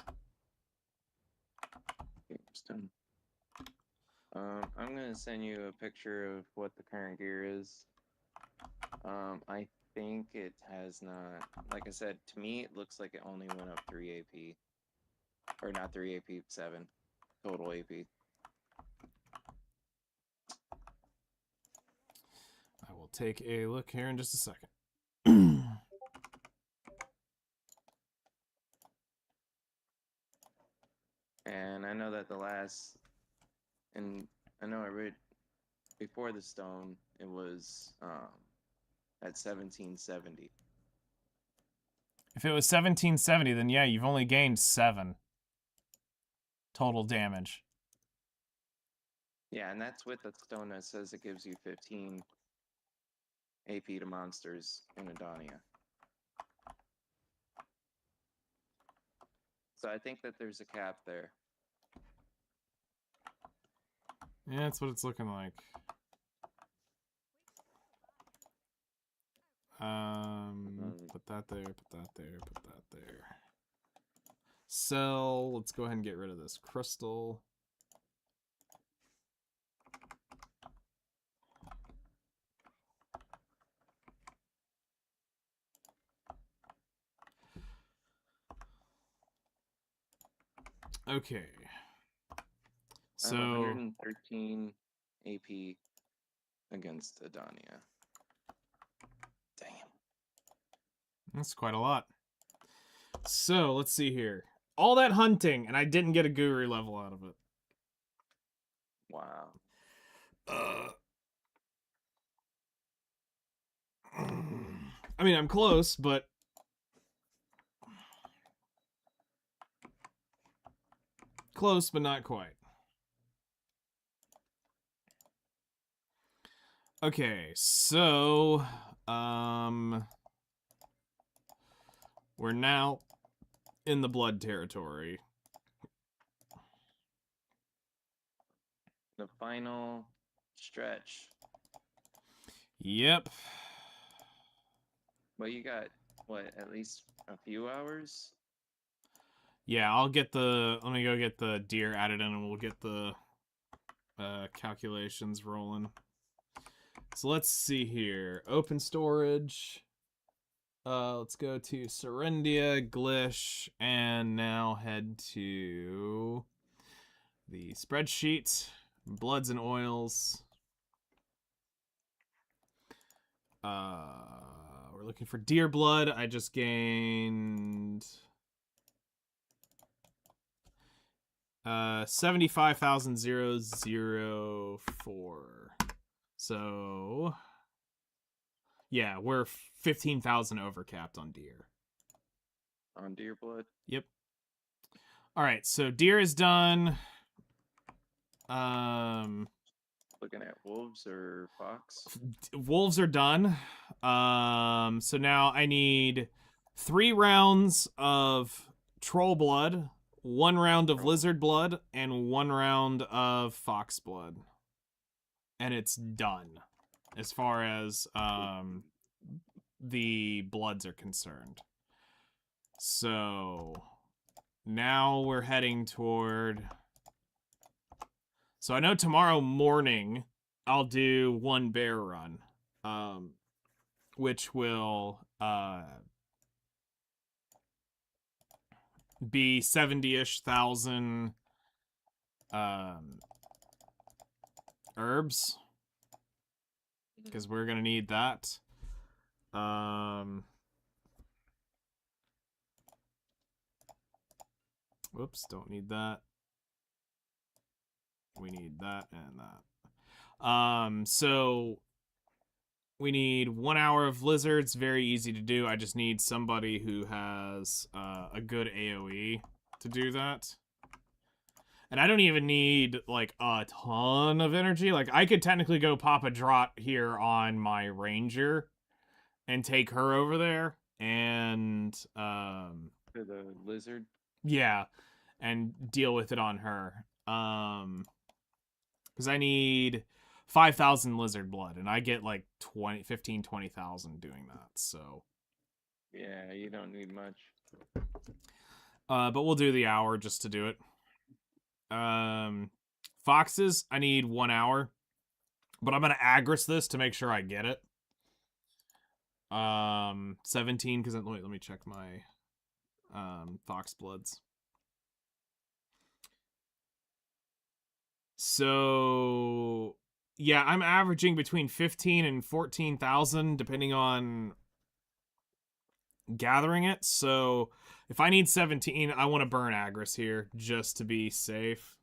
okay, it's done. I'm gonna send you a picture of what the current gear is. I think it has not. Like I said, to me, it looks like it only went up 3 AP, or not 3 AP, 7 total AP. I will take a look here in just a second. And I know that the last, and I know I read before the stone, it was at 1770. If it was 1770, then yeah, you've only gained 7 total damage. Yeah, and that's with the stone that says it gives you 15 AP to monsters in Adonia. So I think that there's a cap there. Yeah, that's what it's looking like. Put that there, put that there, put that there. Sell. Let's go ahead and get rid of this crystal. Okay. I have So 113 AP against Adonia. Damn. that's quite a lot. So let's see here. All that hunting, and I didn't get a guru level out of it. Wow. I mean, I'm close, but not quite. Okay, so we're now in the blood territory. The final stretch. Yep. But you got, what, at least a few hours? Yeah, I'll get the. Let me go get the deer added in, and we'll get the calculations rolling. So let's see here. Open storage. Let's go to Serendia, Glish, and now head to the spreadsheet. Bloods and oils. We're looking for deer blood. I just gained 75,004. So yeah, we're 15,000 overcapped on deer. On deer blood? Yep. All right, so deer is done. Looking at wolves or fox? Wolves are done. So now I need 3 rounds of troll blood, 1 round of lizard blood, and 1 round of fox blood. And it's done as far as the bloods are concerned. So now we're heading toward. So I know tomorrow morning I'll do 1 bear run, which will be 70-ish thousand herbs, because we're gonna need that. Whoops, don't need that. We need that and that. So we need 1 hour of lizards. Very easy to do. I just need somebody who has a good AoE to do that. And I don't even need, like, a ton of energy. Like, I could technically go pop a draught here on my ranger and take her over there. And, For the lizard? yeah. and deal with it on her. Because I need 5,000 lizard blood, and I get like 20,000 doing that. So, Yeah, you don't need much. but we'll do the hour just to do it. Foxes, I need 1 hour, but I'm gonna agris this to make sure I get it. 17 because let me check my fox bloods. So yeah, I'm averaging between 15 and 14,000 depending on gathering it. So if I need 17, I want to burn agris here just to be safe.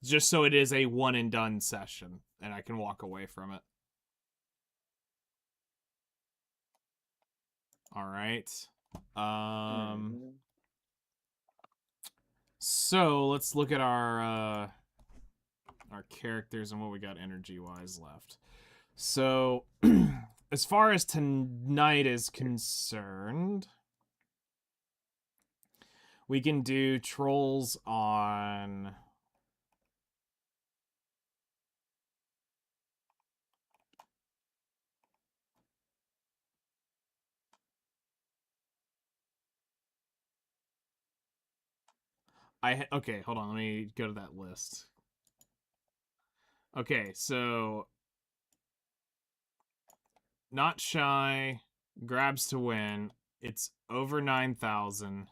Just so it is a one and done session and I can walk away from it. All right. So let's look at our characters and what we got energy wise left. So as far as tonight is concerned, we can do trolls on okay, hold on, let me go to that list. Okay, so not shy, grabs to win. It's over 9,000.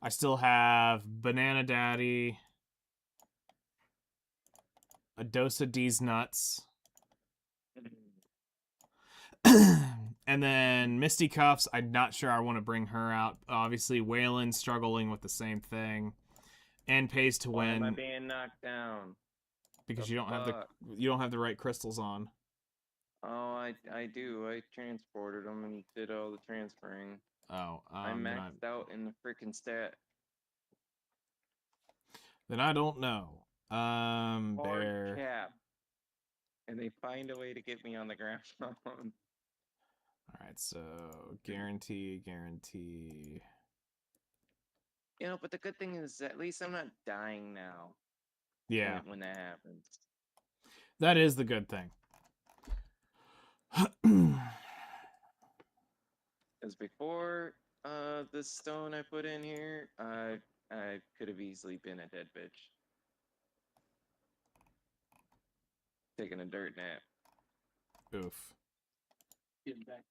I still have Banana Daddy, a dose of D's nuts. And then Misty Cuffs, I'm not sure I want to bring her out. Obviously, Waylon struggling with the same thing. And pays to Why win. am I being knocked down? Because you don't have the right crystals on. Oh, I do. I transported them and did all the transferring. Oh, I maxed out in the freaking stat. Then I don't know. Hard There. cap. And they find a way to get me on the ground. Alright, so guarantee. You know, but the good thing is at least I'm not dying now. Yeah. When that happens. That is the good thing. Because before the stone I put in here, I could have easily been a dead bitch. Taking a dirt nap. Oof. Getting back.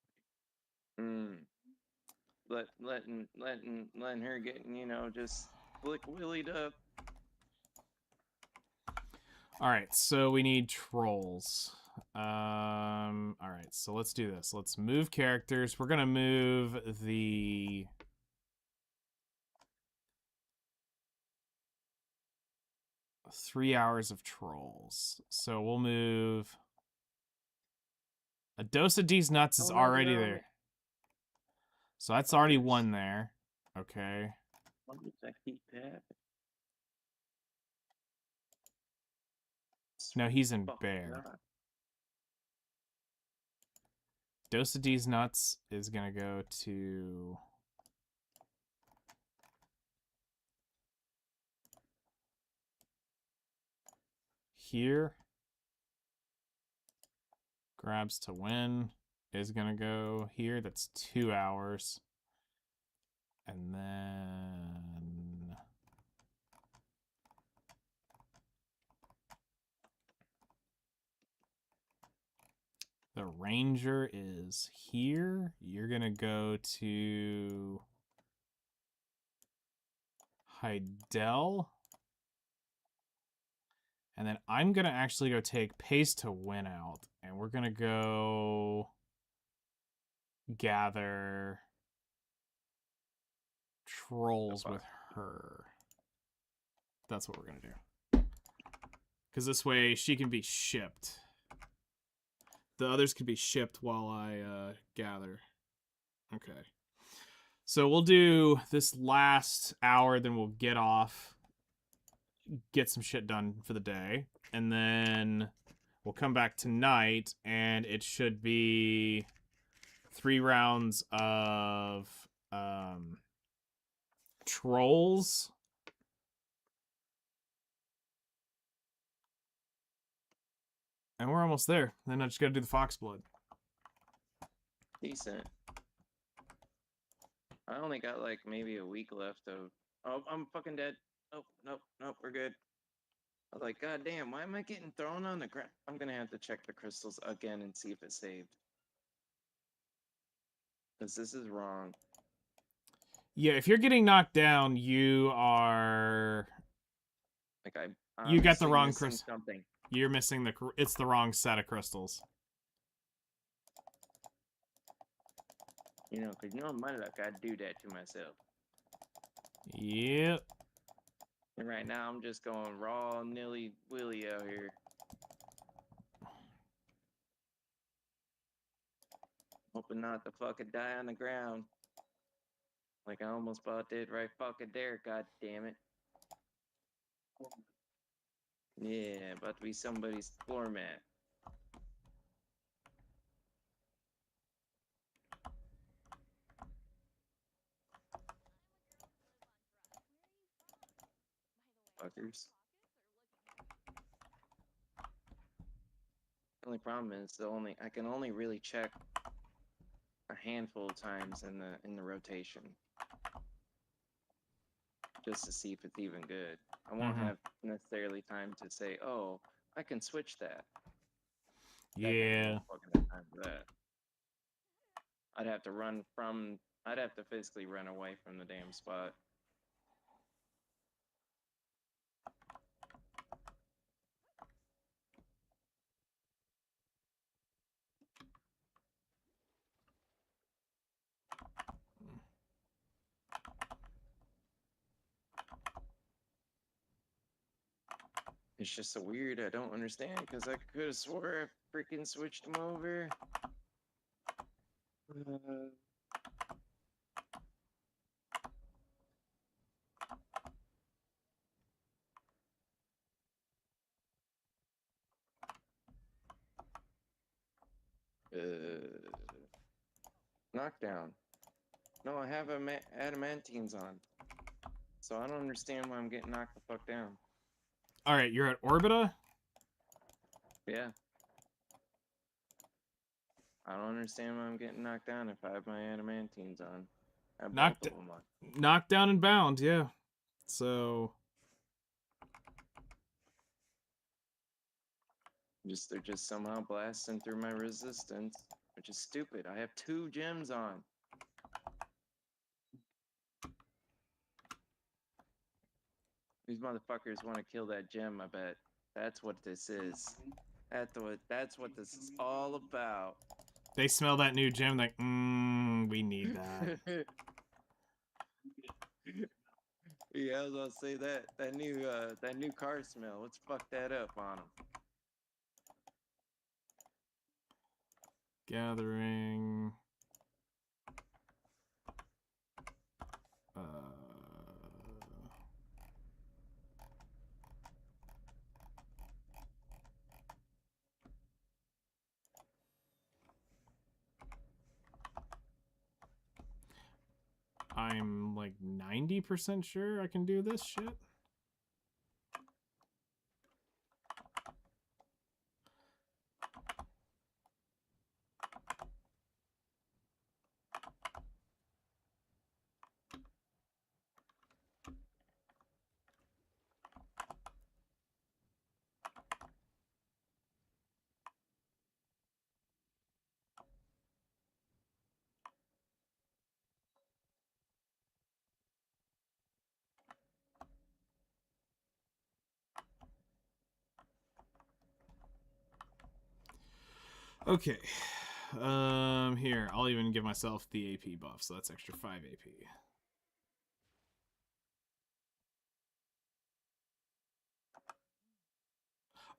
Letting her get, just flick willied up. Alright, so we need trolls. Alright, so let's do this. Let's move characters. We're gonna move the 3 hours of trolls. So we'll move a dose of D's nuts is already there. So that's already one there. Okay. Why does that keep happening? No, he's in Fuck bear. God. Dose of D's nuts is gonna go to here. Grabs to win is gonna go here. That's 2 hours. And then the ranger is here. You're gonna go to Heidel. And then I'm gonna actually go take Pace to win out. And we're gonna go gather trolls with her. That's what we're gonna do. Because this way she can be shipped. The others can be shipped while I gather. Okay. So we'll do this last hour, then we'll get off, get some shit done for the day, and then we'll come back tonight, and it should be 3 rounds of trolls. And we're almost there. Then I just gotta do the foxblood. Decent. I only got like maybe a week left of. Oh, I'm fucking dead. Nope, nope, nope. We're good. I was like, God damn, why am I getting thrown on the ground? I'm gonna have to check the crystals again and see if it saved. Because this is wrong. Yeah, if you're getting knocked down, you are. Like I'm You got the obviously wrong missing crystal. something. You're missing the. It's the wrong set of crystals. You know, because knowing my luck, I'd do that to myself. Yep. And right now, I'm just going raw, nilly-willy out here. Hoping not to fucking die on the ground. Like I almost about did right fucking there, god damn it. Yeah, about to be somebody's floor mat. Fuckers. The only problem is I can only really check a handful of times in the rotation. Just to see if it's even good. I won't have necessarily time to say, oh, I can switch that. Yeah. Fucking time for that. I'd have to physically run away from the damn spot. It's just so weird. I don't understand because I could have swore I freaking switched them over. Knockdown. No, I have adamantines on. So I don't understand why I'm getting knocked the fuck down. Alright, you're at Orbita? Yeah. I don't understand why I'm getting knocked down if I have my adamantines on. I have both of them on. Knocked down and bound, yeah. So. They're just somehow blasting through my resistance, which is stupid. I have 2 gems on. These motherfuckers want to kill that gem, I bet. That's what this is. That's what this is all about. They smell that new gem, like, we need that. Yeah, I was gonna say that new car smell. Let's fuck that up on them. Gathering. I'm like 90% sure I can do this shit. Okay. Here, I'll even give myself the AP buff, so that's extra 5 AP.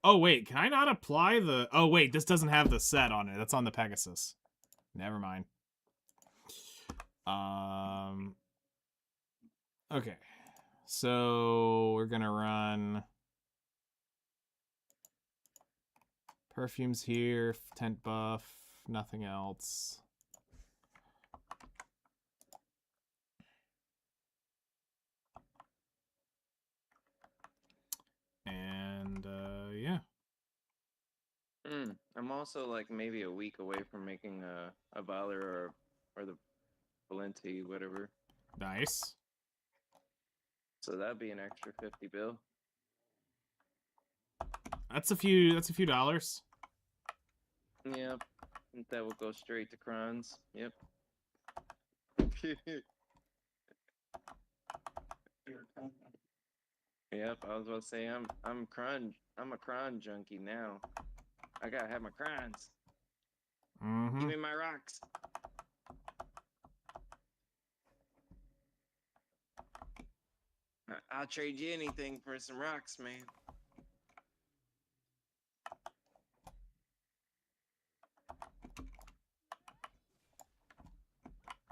Oh, wait, can I not apply the... Oh, wait, this doesn't have the set on it. That's on the Pegasus. Never mind. Okay. So, we're gonna run... Perfumes here, tent buff, nothing else. And yeah. I'm also like maybe a week away from making a Valor or the Valenti, whatever. Nice. So that'd be an extra 50 bill. That's a few dollars. Yep. That will go straight to crowns. Yep. Yep, I was about to say I'm a cron junkie now. I gotta have my crons. Mm-hmm. Give me my rocks. I'll trade you anything for some rocks, man.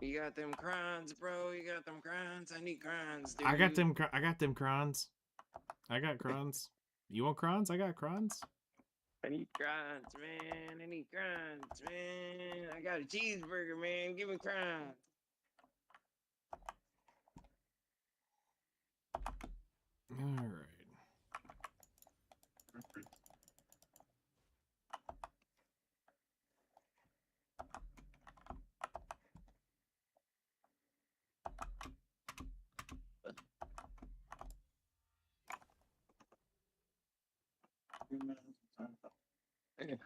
You got them crons, bro. You got them crons. I need crons, dude. I got them crons. I got crons. You want crons? I got crons. I need crons, man. I need crons, man. I got a cheeseburger, man. Give me crons. All right.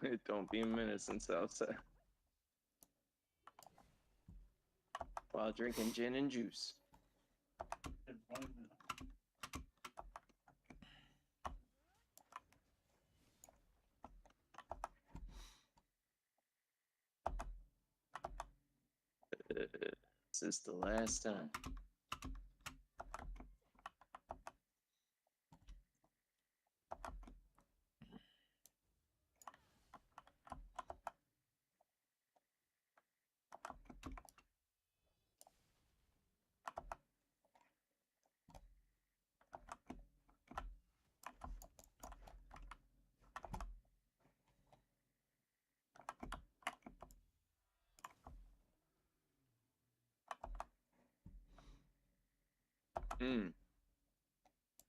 It don't be a minute since Southside. While drinking gin and juice. This is the last time.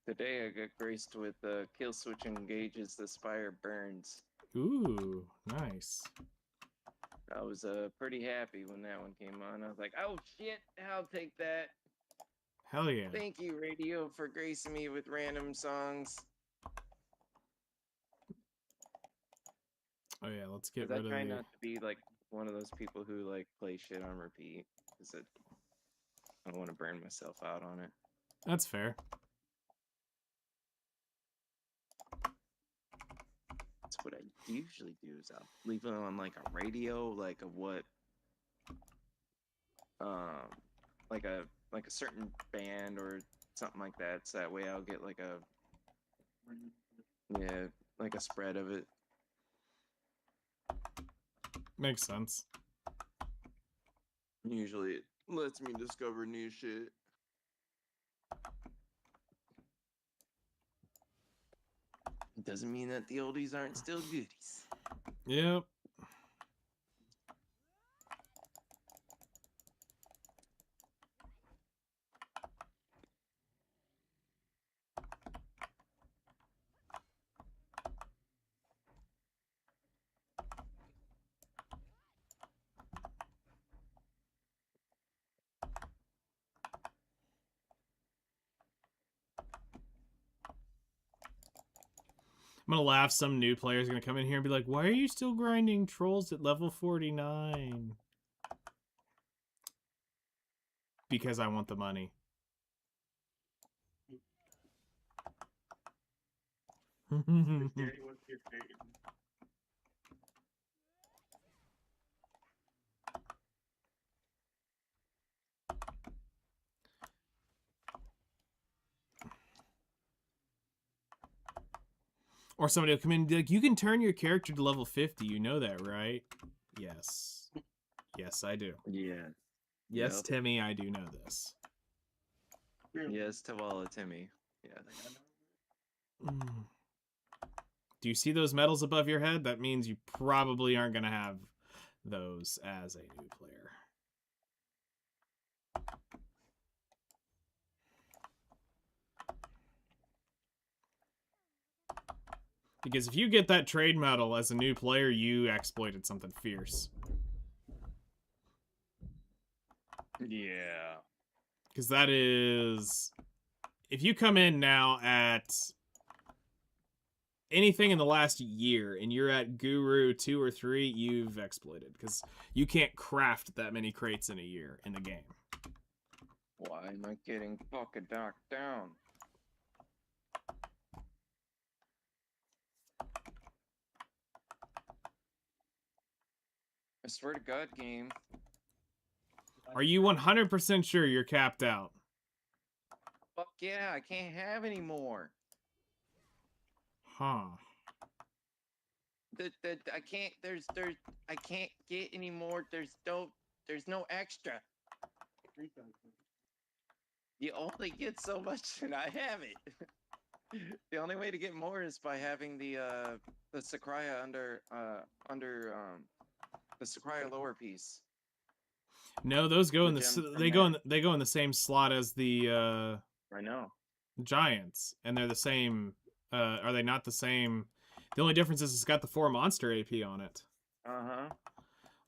Today I got graced with kill switch engages the Spire burns. Ooh, nice. I was pretty happy when that one came on. I was like, oh shit, I'll take that. Hell yeah. Thank you, radio, for gracing me with random songs. Oh yeah, let's get Because rid I try of the... not to be like one of those people who like play shit on repeat. Because I don't want to burn myself out on it. That's fair. That's what I usually do is I'll leave it on like a radio, like a what, like a certain band or something like that. So that way I'll get like a like a spread of it. Makes sense. Usually it lets me discover new shit. It doesn't mean that the oldies aren't still goodies. Yep. I'm gonna laugh. Some new player's gonna come in here and be like, "Why are you still grinding trolls at level 49?" Because I want the money. Or somebody will come in and be like, "You can turn your character to level 50. You know that, right?" Yes. Yes, I do. Yeah. Yes, Yep. Timmy, I do know this. Yes, Tavala Timmy. Yeah. Do you see those medals above your head? That means you probably aren't going to have those as a new player. Because if you get that trade medal as a new player, you exploited something fierce. Yeah. Because that is... If you come in now at anything in the last year and you're at Guru 2 or 3, you've exploited. Because you can't craft that many crates in a year in the game. Why am I getting fucking knocked down? I swear to God, game. Are you 100% sure you're capped out? Fuck yeah, I can't have any more. Huh. I can't. I can't get any more. There's no extra. You only get so much, and I have it. The only way to get more is by having the Sakurai under the Sakurai lower piece. No, those go in The the gem from they go in the same slot as the I know. giants, and they're the same. Are they not the same? The only difference is it's got the 4 monster AP on it.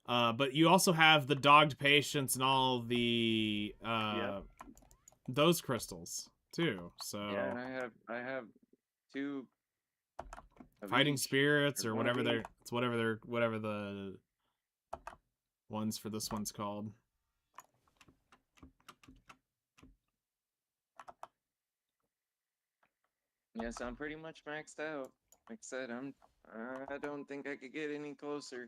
But you also have the dogged patience and all the Yep. those crystals too. So Yeah, and I have 2 of fighting each. spirits Or or one of whatever each. whatever the ones for this one's called. Yes, I'm pretty much maxed out. Like I said, I don't think I could get any closer.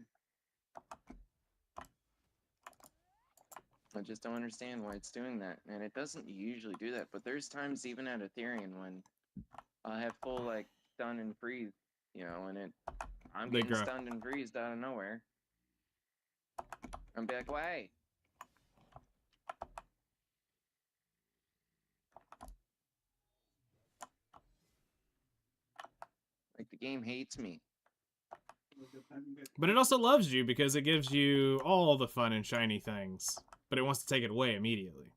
I just don't understand why it's doing that. And it doesn't usually do that, but there's times even at Ethereum when I have full like stun and freeze, and I'm They getting grow. stunned and freezed out of nowhere. I'm back away. Like the game hates me. But it also loves you because it gives you all the fun and shiny things. But it wants to take it away immediately.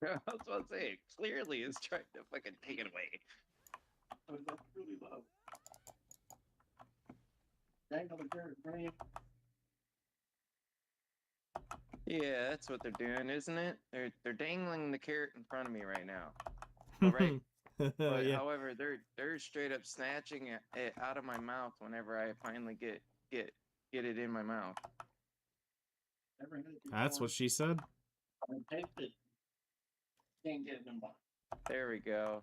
I was about to say, clearly it's trying to fucking take it away. Oh, that's really low. Dangle the carrot, brain. Yeah, that's what they're doing, isn't it? They're dangling the carrot in front of me right now. But right, but Yeah. however, they're straight up snatching it out of my mouth whenever I finally get it in my mouth. Never had it That's before. what she said. I tasted. Can't get it in my. There we go.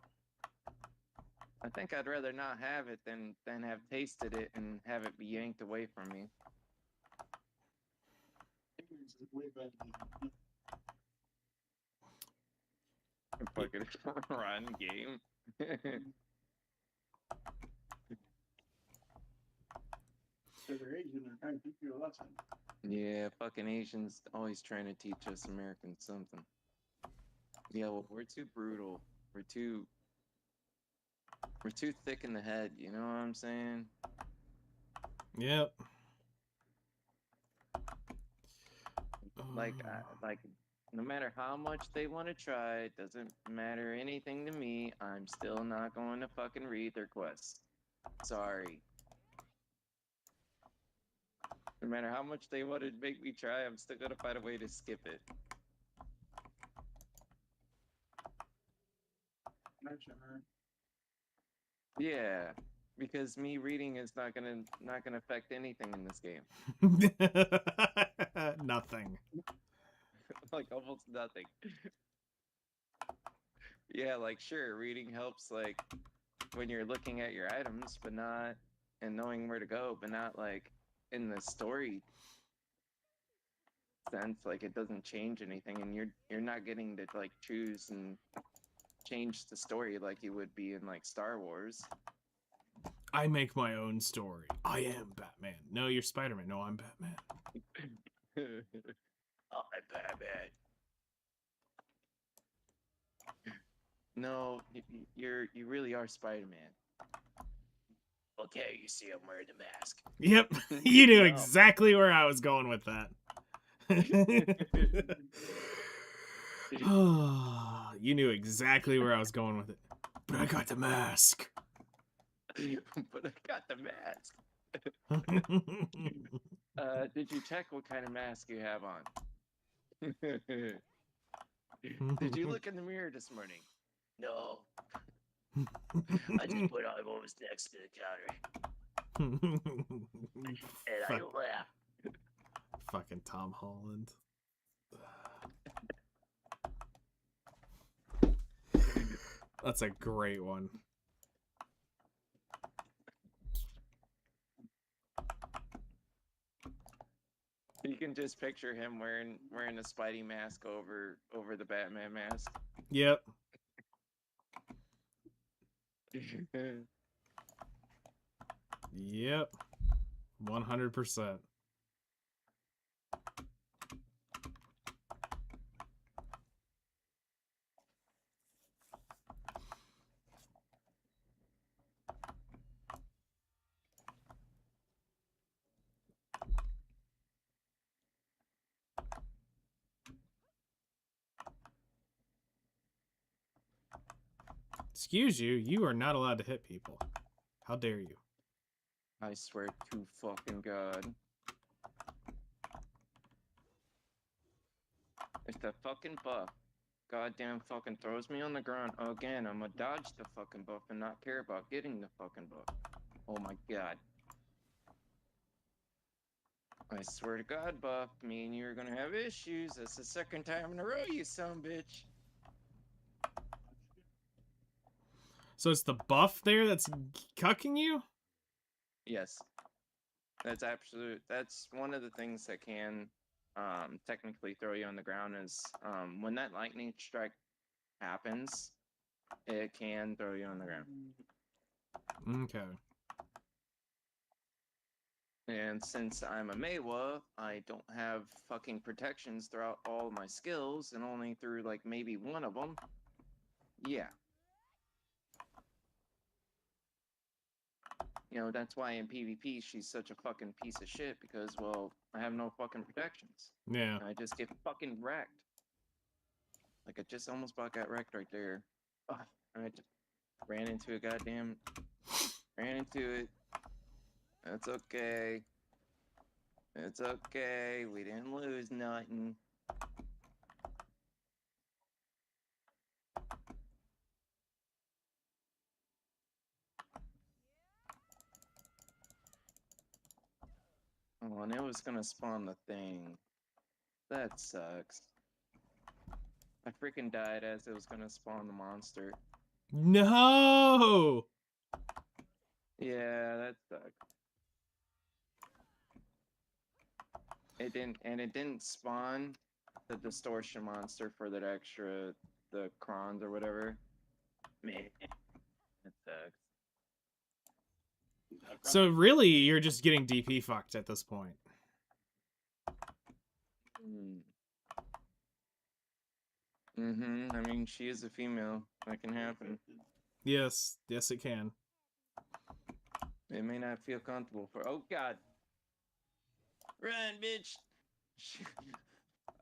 I think I'd rather not have it than have tasted it and have it be yanked away from me. Fingers is way better than Fucking run game. so they're Asian. They're trying to teach you a lesson. Yeah, fucking Asians always trying to teach us Americans something. Yeah, well, we're too brutal. We're too thick in the head. You know what I'm saying? Yep. Like no matter how much they want to try, it doesn't matter anything to me. I'm still not going to fucking read their quests. Sorry. No matter how much they want to make me try, I'm still gonna find a way to skip it. Not sure. Yeah, because me reading is not gonna affect anything in this game. Nothing. Like almost nothing. Yeah, like sure, reading helps like when you're looking at your items, but not and knowing where to go, but not like in the story sense. Like it doesn't change anything, and you're not getting to like choose and change the story like you would be in like Star Wars. I make my own story. I am Batman. No, you're Spider-Man. No, I'm Batman. Oh, I'm Batman. No, you really are Spider-Man. Okay, you see, I'm wearing the mask. Yep, you knew No. exactly where I was going with that. You knew exactly where I was going with it. But I got the mask. But I got the mask. Did you check what kind of mask you have on? Did you look in the mirror this morning? No. I just put on what was next to the counter. And I Fuck, laughed. fucking Tom Holland. That's a great one. You can just picture him wearing a Spidey mask over the Batman mask. Yep. Yep. 100%. Excuse you, you are not allowed to hit people. How dare you? I swear to fucking God. If the fucking buff goddamn fucking throws me on the ground again, I'm gonna dodge the fucking buff and not care about getting the fucking buff. Oh my God. I swear to God, Buff, me and you are gonna have issues. That's the second time in a row, you son bitch. So it's the buff there that's cucking you? Yes. That's absolute. That's one of the things that can technically throw you on the ground is when that lightning strike happens, it can throw you on the ground. Okay. And since I'm a Meiwa, I don't have fucking protections throughout all my skills and only through like maybe one of them. Yeah. You know, that's why in PvP she's such a fucking piece of shit because, well, I have no fucking protections. Yeah. And I just get fucking wrecked. Like, I just almost about got wrecked right there. Ugh, I just ran into a goddamn... Ran into it. That's okay. It's okay. We didn't lose nothing. Oh, and it was gonna spawn the thing. That sucks. I freaking died as it was gonna spawn the monster. No! Yeah, that sucks. It didn't spawn the distortion monster for that extra, the crons or whatever. Man, that sucks. So really, you're just getting DP fucked at this point. I mean, she is a female. That can happen. Yes. Yes, it can. It may not feel comfortable for. Oh God! Run, bitch!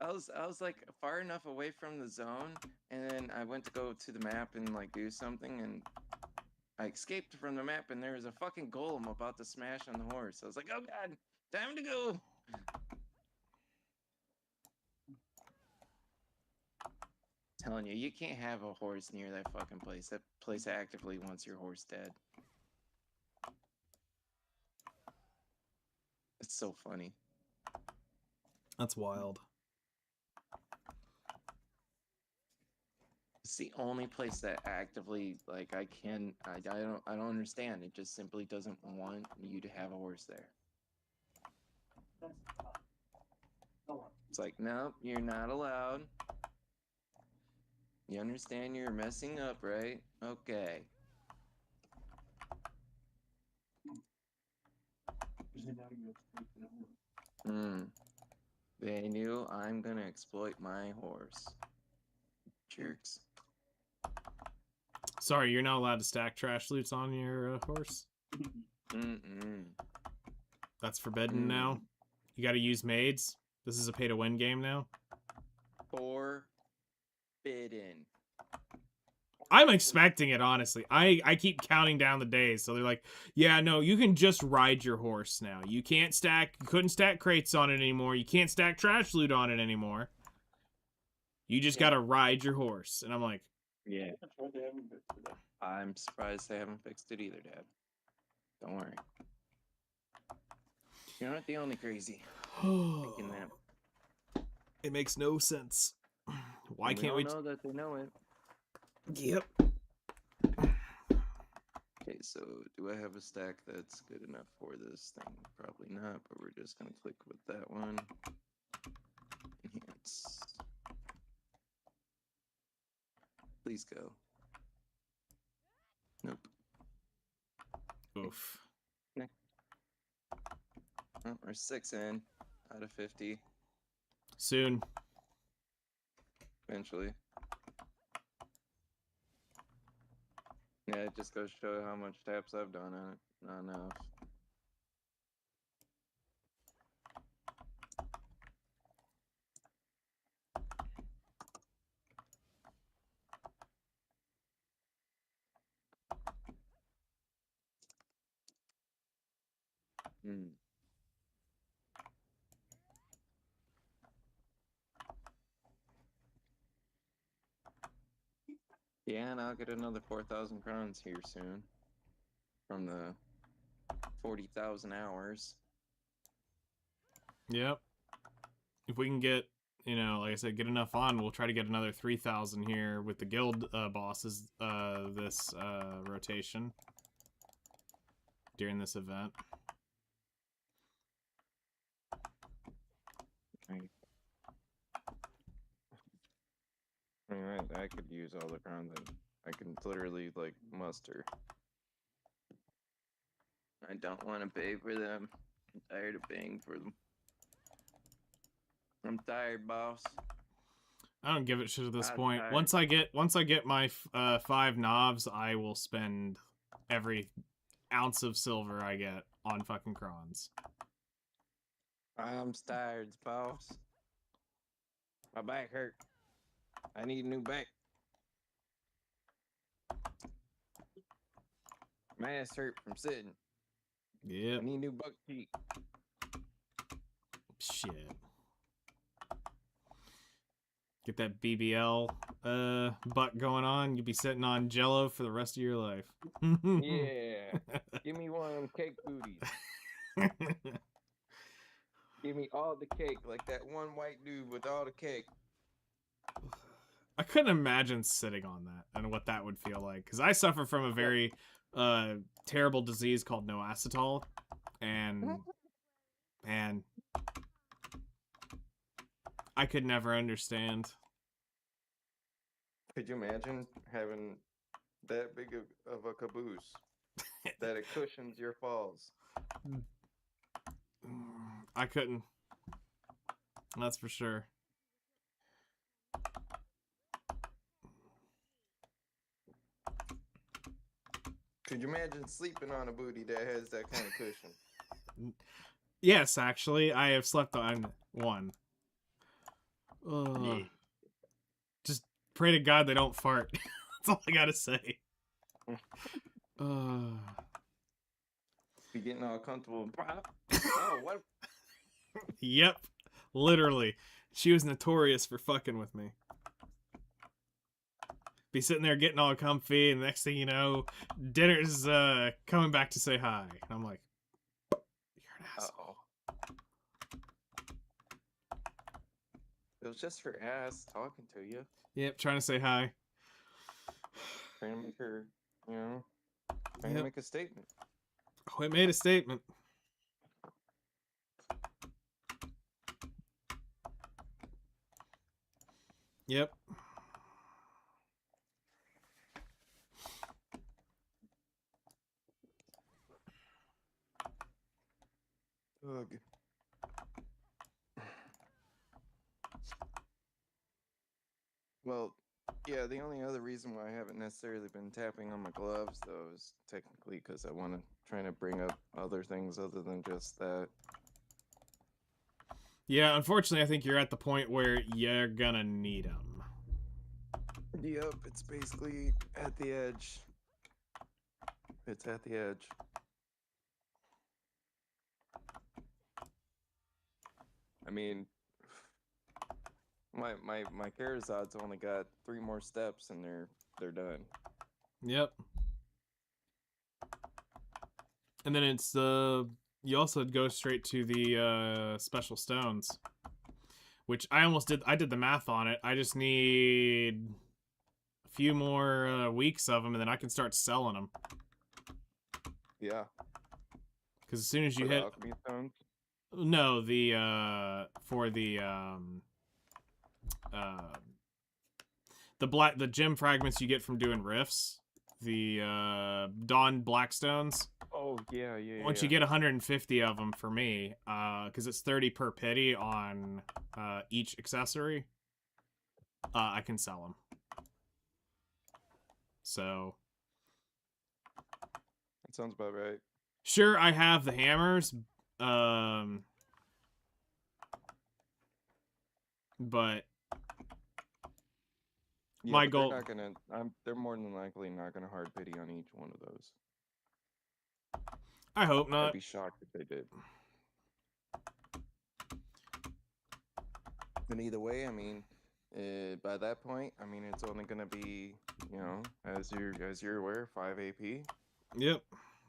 I was like far enough away from the zone, and then I went to go to the map and like do something, and I escaped from the map, and there was a fucking golem about to smash on the horse. I was like, oh God, time to go! Telling you, you can't have a horse near that fucking place. That place actively wants your horse dead. It's so funny. That's wild. It's the only place that actively, like, I don't understand. It just simply doesn't want you to have a horse there. It's like, nope, you're not allowed. You understand you're messing up, right? Okay. They knew I'm gonna exploit my horse. Jerks. Sorry, you're not allowed to stack trash loots on your horse? Mm-mm. That's forbidden now. You got to use maids. This is a pay-to-win game now. Forbidden. I'm expecting it, honestly. I keep counting down the days, so they're like, yeah, no, you can just ride your horse now. You couldn't stack crates on it anymore. You can't stack trash loot on it anymore. You just gotta ride your horse. And I'm like, Yeah. I'm sure they haven't fixed it. I'm surprised they haven't fixed it either, Dad. Don't worry. You're not the only crazy thinking that. it makes no sense. Why And we can't all we? know that they know it. Yep. Okay, so do I have a stack that's good enough for this thing? Probably not, but we're just gonna click with that one. Enhance. Please go. Nope. Oof. Oh, we're 6 in out of 50. Soon. Eventually. Yeah, it just goes to show how much taps I've done on it. Not enough. Hmm. Yeah, and I'll get another 4,000 crowns here soon. From the 40,000 hours. Yep. If we can get, like I said, get enough on, we'll try to get another 3,000 here with the guild bosses this rotation during this event. I mean, I could use all the crowns I can literally, like, muster. I don't want to pay for them. I'm tired of paying for them. I'm tired, boss. I don't give a shit at this I'm point. tired. Once I get my 5 knobs, I will spend every ounce of silver I get on fucking crons. I'm tired, boss. My back hurt. I need a new back. My ass hurt from sitting. Yep. I need new buck teeth. Shit. Get that BBL butt going on. You'll be sitting on Jello for the rest of your life. Yeah. Give me one of them cake booties. Give me all the cake, like that one white dude with all the cake. I couldn't imagine sitting on that and what that would feel like, because I suffer from a very terrible disease called no acetol, and I could never understand. Could you imagine having that big of a caboose that it cushions your falls? I couldn't. That's for sure. Could you imagine sleeping on a booty that has that kind of cushion? Yes, actually, I have slept on one. Yeah. Just pray to God they don't fart. That's all I gotta say. Be getting all comfortable. Oh, what? Yep, literally. She was notorious for fucking with me. Be sitting there getting all comfy, and the next thing you know, dinner's coming back to say hi. And I'm like, you're an asshole. It was just her ass talking to you. Yep, trying to say hi. Trying to make her, trying to make a statement. Oh, it made a statement. Yep. Ugh. Well, Yeah, the only other reason why I haven't necessarily been tapping on my gloves, though, is technically because I want to try to bring up other things other than just that. Yeah, unfortunately, I think you're at the point where you're gonna need them. Yep, it's basically at the edge. It's at the edge. I mean, my Charizard's only got 3 more steps and they're done. Yep. And then it's you also go straight to the special stones, which I almost did. I did the math on it. I just need a few more weeks of them, and then I can start selling them. Yeah. Because as soon as you For the hit, alchemy stones. no, for the gem fragments you get from doing rifts, the Dawn Blackstones. Oh yeah, yeah. Once you get 150 of them for me, because it's 30 per pity on each accessory, I can sell them. So, That sounds about right. sure, I have the hammers, but Yeah, my but goal. they're not gonna. They're more than likely not gonna hard pity on each one of those. I hope I'd not. be shocked if they did. And either way, I mean, by that point, I mean it's only gonna be, you know, as you're aware, 5 AP, Yep.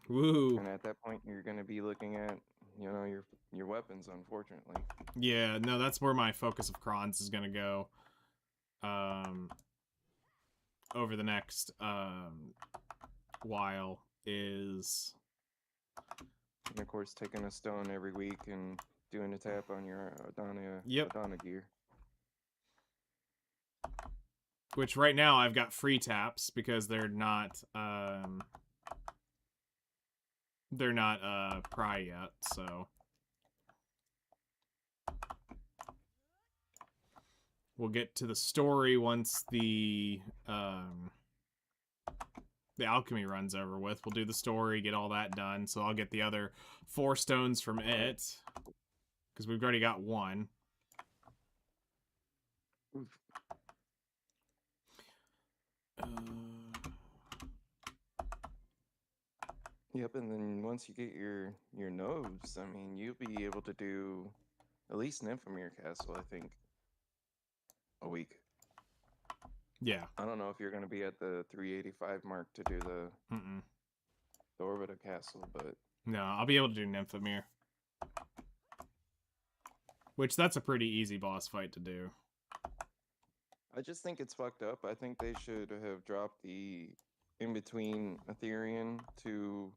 Woo. and at that point, you're gonna be looking at, you know, your weapons. Unfortunately. Yeah. No, that's where my focus of crons is gonna go. Over the next while is. And of course, taking a stone every week and doing a tap on your Yep. Adana gear. Which right now I've got free taps because they're not pry yet, so we'll get to the story once the alchemy run's over with. We'll do the story, get all that done, so I'll get the other 4 stones from it because we've already got 1. Oof. Yep, and then once you get your nodes, I mean, you'll be able to do at least Nymphomere Castle, I think, a week. Yeah. I don't know if you're going to be at the 385 mark to do the Mm-mm. Orbita Castle, but No, I'll be able to do Nymphomere. Which, that's a pretty easy boss fight to do. I just think it's fucked up. I think they should have dropped the in-between Ethereum to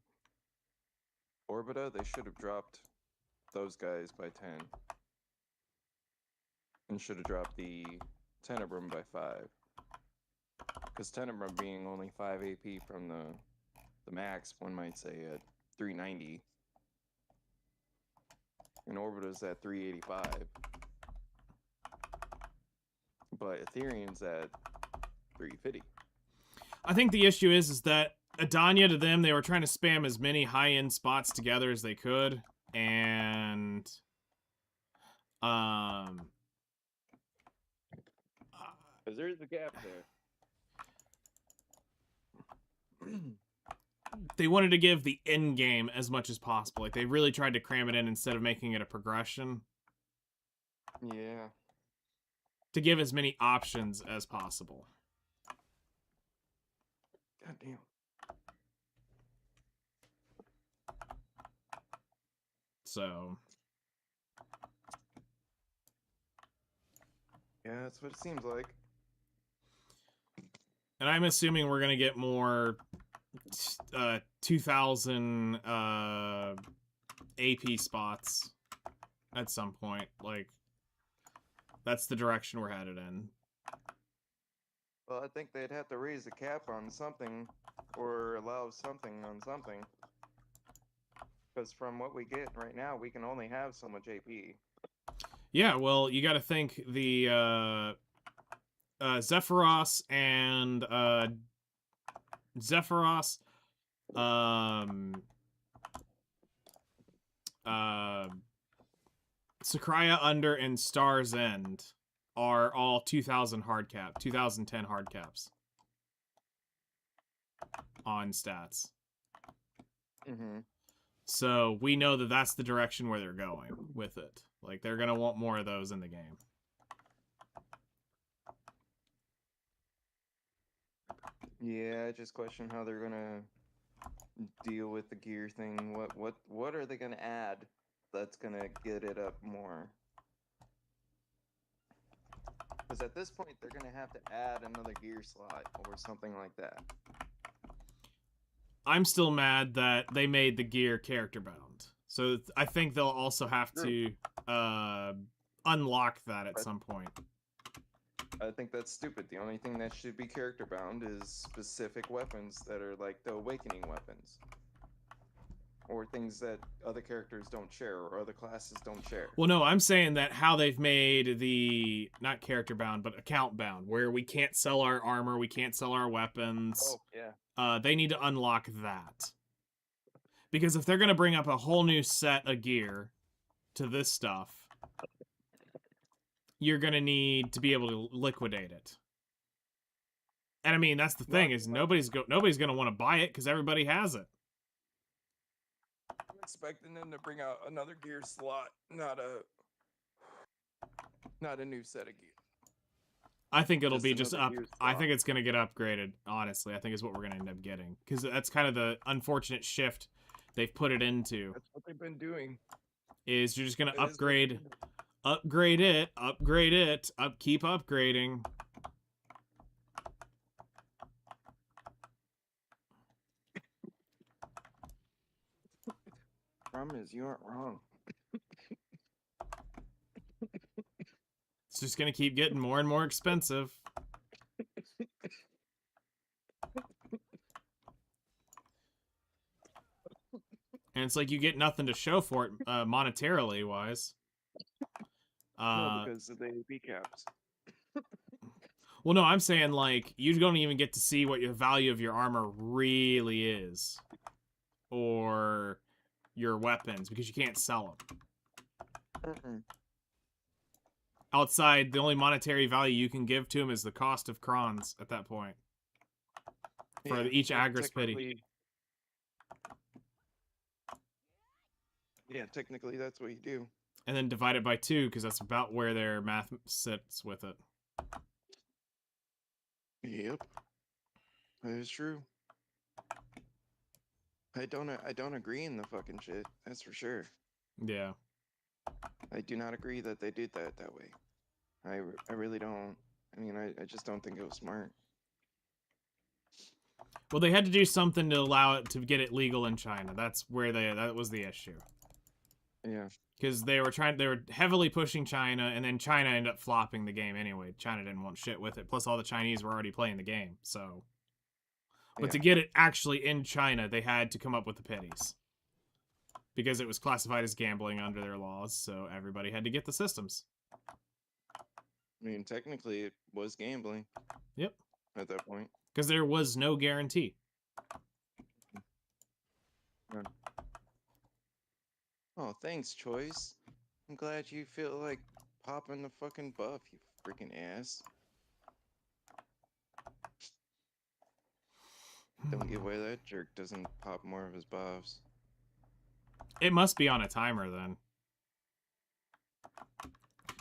Orbita. They should have dropped those guys by 10. And should have dropped the Tenebrum by 5. Because Tenebrum being only 5 AP from the max, one might say, at 390. And Orbita's at 385. But Ethereum's at 350. I think the issue is that Adania, to them, they were trying to spam as many high-end spots together as they could, and Because there's a gap there. they wanted to give the end game as much as possible. Like, they really tried to cram it in instead of making it a progression. Yeah. To give as many options as possible. God damn. So, Yeah, that's what it seems like. and I'm assuming we're gonna get more 2,000 AP spots at some point. Like, that's the direction we're headed in. Well, I think they'd have to raise the cap on something or allow something on something. Because from what we get right now, we can only have so much AP. Yeah, well, you got to think the Zephyros and Zephyros, Sakraya Under and Star's End are all 2010 hard caps on stats. Mm-hmm. So we know that that's the direction where they're going with it. Like, they're going to want more of those in the game. Yeah, I just question how they're gonna deal with the gear thing. What are they gonna add that's gonna get it up more? Because at this point, they're gonna have to add another gear slot or something like that. I'm still mad that they made the gear character bound. So I think they'll also have to unlock that at some point. I think that's stupid. The only thing that should be character bound is specific weapons that are like the awakening weapons. Or things that other characters don't share or other classes don't share. Well, no, I'm saying that how they've made the, not character bound, but account bound, where we can't sell our armor, we can't sell our weapons. Oh, yeah. They need to unlock that. Because if they're going to bring up a whole new set of gear to this stuff, you're going to need to be able to liquidate it. And I mean, that's the thing, is nobody's going to want to buy it because everybody has it. I'm expecting them to bring out another gear slot, not a new set of gear. I think it'll Just be just another up. gear I slot. think it's going to get upgraded, honestly. I think is what we're going to end up getting. Because that's kind of the unfortunate shift they've put it into. That's what they've been doing. Is you're just going to That is what they've upgrade it, keep upgrading. Problem is, you aren't wrong. It's just going to keep getting more and more expensive. And it's like you get nothing to show for it monetarily wise. No, because of the AP caps. Well, no, I'm saying, like, you don't even get to see what your value of your armor really is. Or your weapons, because you can't sell them. Mm-mm. Outside, the only monetary value you can give to them is the cost of crons at that point. For each Agris Pity. technically- Yeah, technically that's what you do. And then divide it by 2, because that's about where their math sits with it. Yep, that is true. I don't agree in the fucking shit. That's for sure. Yeah. I do not agree that they did that way. I really don't. I mean, I just don't think it was smart. Well, they had to do something to allow it to get it legal in China. That's where that was the issue. Yeah. Because they were heavily pushing China, and then China ended up flopping the game anyway. China didn't want shit with it. Plus, all the Chinese were already playing the game, so. But to get it actually in China, they had to come up with the pities. Because it was classified as gambling under their laws, so everybody had to get the systems. I mean, technically, it was gambling. Yep. At that point. Because there was no guarantee. None. Oh, thanks, Choice. I'm glad you feel like popping the fucking buff, you freaking ass. Don't get why that jerk doesn't pop more of his buffs. It must be on a timer then.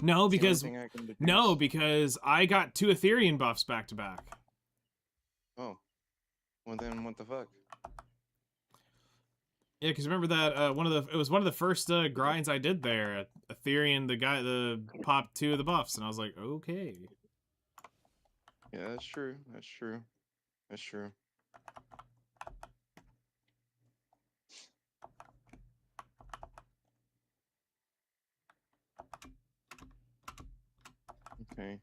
No, because I got 2 Ethereum buffs back to back. Oh, well then, what the fuck? Yeah, because remember that it was one of the first grinds I did there. Ethereum, the popped 2 of the buffs, and I was like, okay. Yeah, that's true. That's true. That's true. Okay,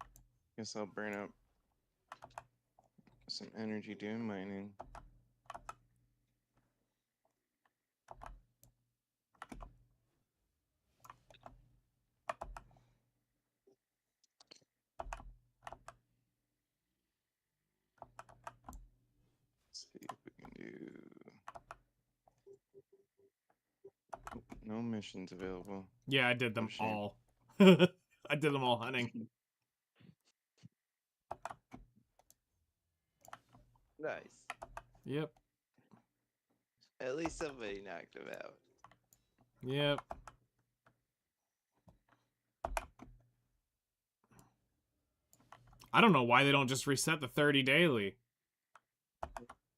guess I'll burn up some energy doing mining. No missions available. Yeah, I did them shame. all. I did them all hunting. Nice. Yep. At least somebody knocked him out. Yep. I don't know why they don't just reset the 30 daily.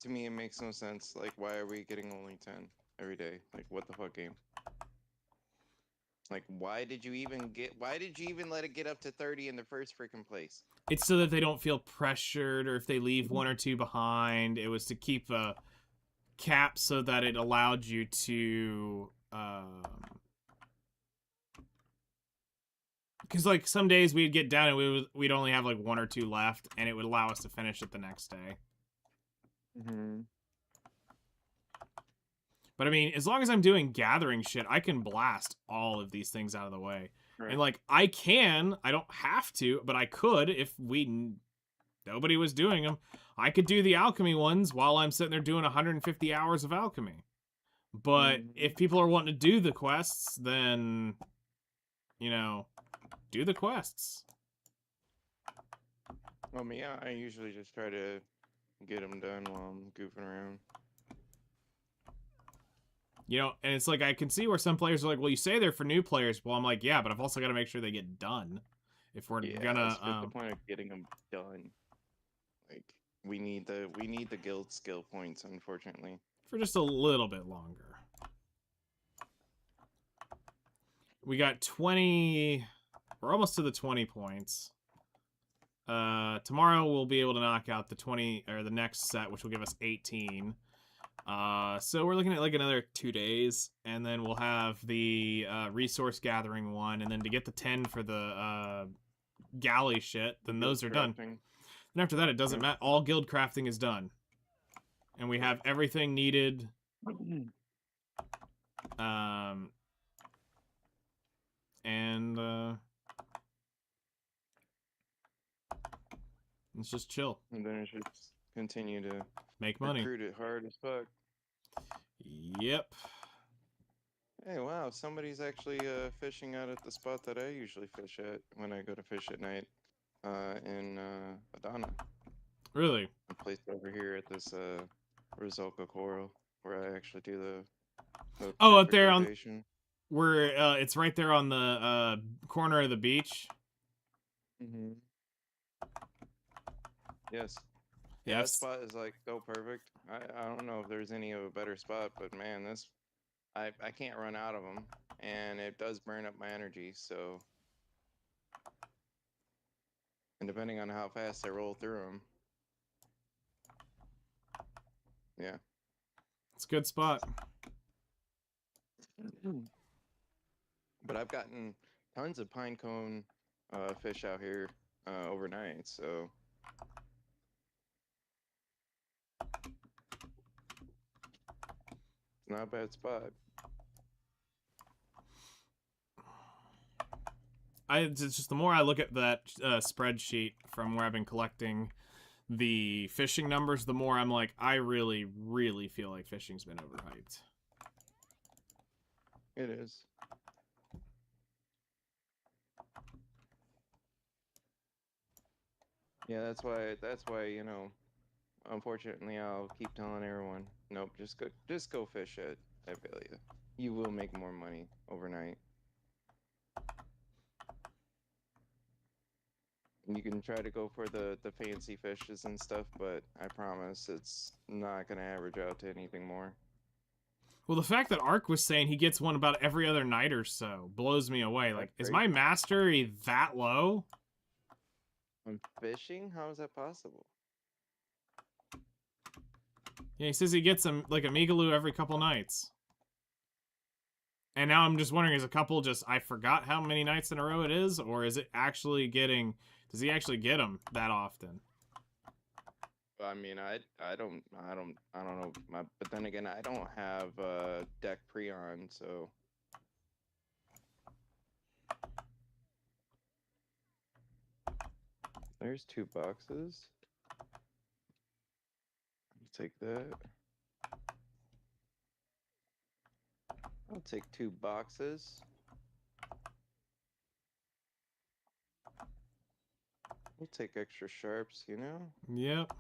To me, it makes no sense. Like, why are we getting only 10 every day? Like, what the fuck, game? Like, why did you even let it get up to 30 in the first freaking place? It's so that they don't feel pressured, or if they leave one or two behind. It was to keep a cap so that it allowed you to because like some days we'd get down and we'd only have like one or two left, and it would allow us to finish it the next day. Mm-hmm. But I mean, as long as I'm doing gathering shit, I can blast all of these things out of the way. Right. And like I don't have to, but I could if nobody was doing them. I could do the alchemy ones while I'm sitting there doing 150 hours of alchemy. But if people are wanting to do the quests, then do the quests. Well, me, I usually just try to get them done while I'm goofing around. And it's like I can see where some players are like, well, you say they're for new players. Well, I'm like, yeah, but I've also got to make sure they get done. If we're gonna, that's just the point of getting them done. Like, we need the guild skill points, unfortunately. For just a little bit longer. We got 20. We're almost to the 20 points. Tomorrow we'll be able to knock out the 20 or the next set, which will give us 18. So we're looking at like another 2 days, and then we'll have the resource gathering one, and then to get the 10 for the galley shit, then those are done. And after that, it doesn't matter. All guild crafting is done, and we have everything needed. And it's just chill. And then it should continue to make money. Recruit it hard as fuck. Yep. Hey, wow, somebody's actually fishing out at the spot that I usually fish at when I go to fish at night in Adana. Really? A place over here at this Rizalka Coral where I actually do the up there rotation. on where it's right there on the corner of the beach. Mm-hmm. Yes. Yeah, That spot is like so perfect. I don't know if there's any of a better spot, but man, this I can't run out of them, and it does burn up my energy. So, and depending on how fast I roll through them, yeah, it's a good spot. But I've gotten tons of pine cone fish out here overnight, so. Not a bad spot. It's just the more I look at that spreadsheet from where I've been collecting the fishing numbers, the more I'm like, I really, really feel like fishing's been overhyped. It is. Yeah, that's why, unfortunately I'll keep telling everyone, nope, just go fish at Velia. You will make more money overnight. And you can try to go for the fancy fishes and stuff, but I promise it's not gonna average out to anything more. Well, the fact that Ark was saying he gets one about every other night or so blows me away. Like, is my mastery that low? On fishing? How is that possible? Yeah, he says he gets him like a Migaloo every couple nights. And now I'm just wondering, is a couple just, I forgot how many nights in a row it is, or is it actually getting, does he actually get them that often? I mean, I don't know, but then again, I don't have deck Preon, so. There's 2 boxes. Take that. I'll take 2 boxes. We'll take extra sharps, you know? Yep.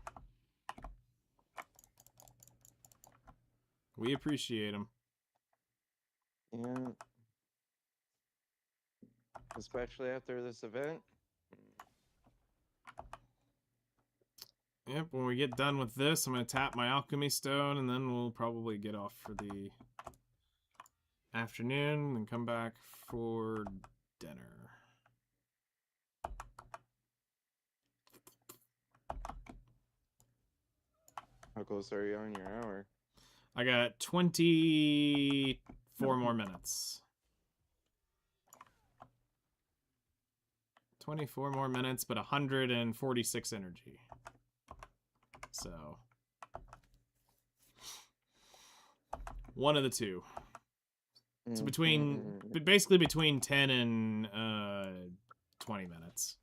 We appreciate them. Yeah. Especially after this event. Yep, when we get done with this, I'm going to tap my alchemy stone, and then we'll probably get off for the afternoon and come back for dinner. How close are you on your hour? I got 24 more minutes. 24 more minutes, but 146 energy. So, one of the two. So basically between 10 and 20 minutes.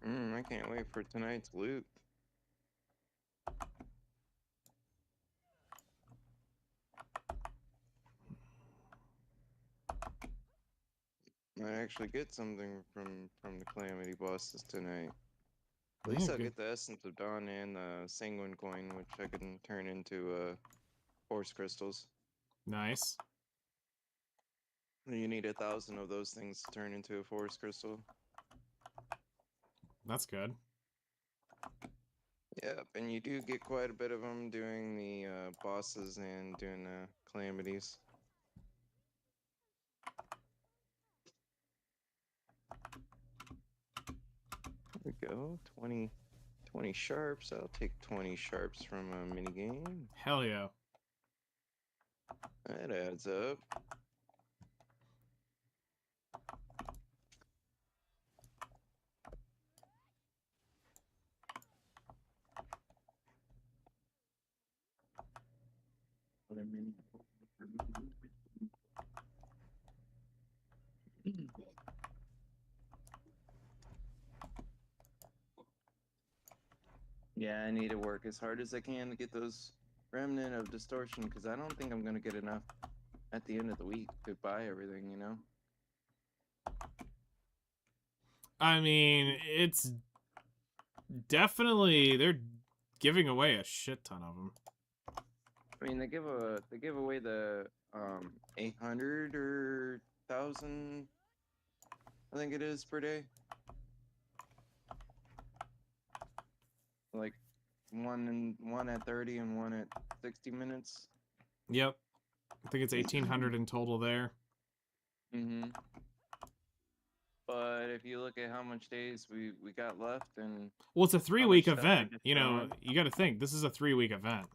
I can't wait for tonight's loot. Might actually get something from the Calamity bosses tonight. At least I'll get the Essence of Dawn and the Sanguine coin, which I can turn into Force crystals. Nice. You need 1,000 of those things to turn into a Force crystal. That's good. Yep, and you do get quite a bit of them doing the bosses and doing the calamities. There we go, 20 sharps. I'll take 20 sharps from a minigame. Hell yeah. That adds up. Yeah, I need to work as hard as I can to get those remnant of distortion, because I don't think I'm going to get enough at the end of the week to buy everything, you know? I mean, it's definitely, they're giving away a shit ton of them. I mean, they give away the 800 or 1,000, I think it is, per day. Like one at 30 and one at 60 minutes. Yep. I think it's 1,800 in total there. Mm-hmm. But if you look at how much days we got left, and well, it's a 3-week event. just You know, you got to think this is a 3-week event.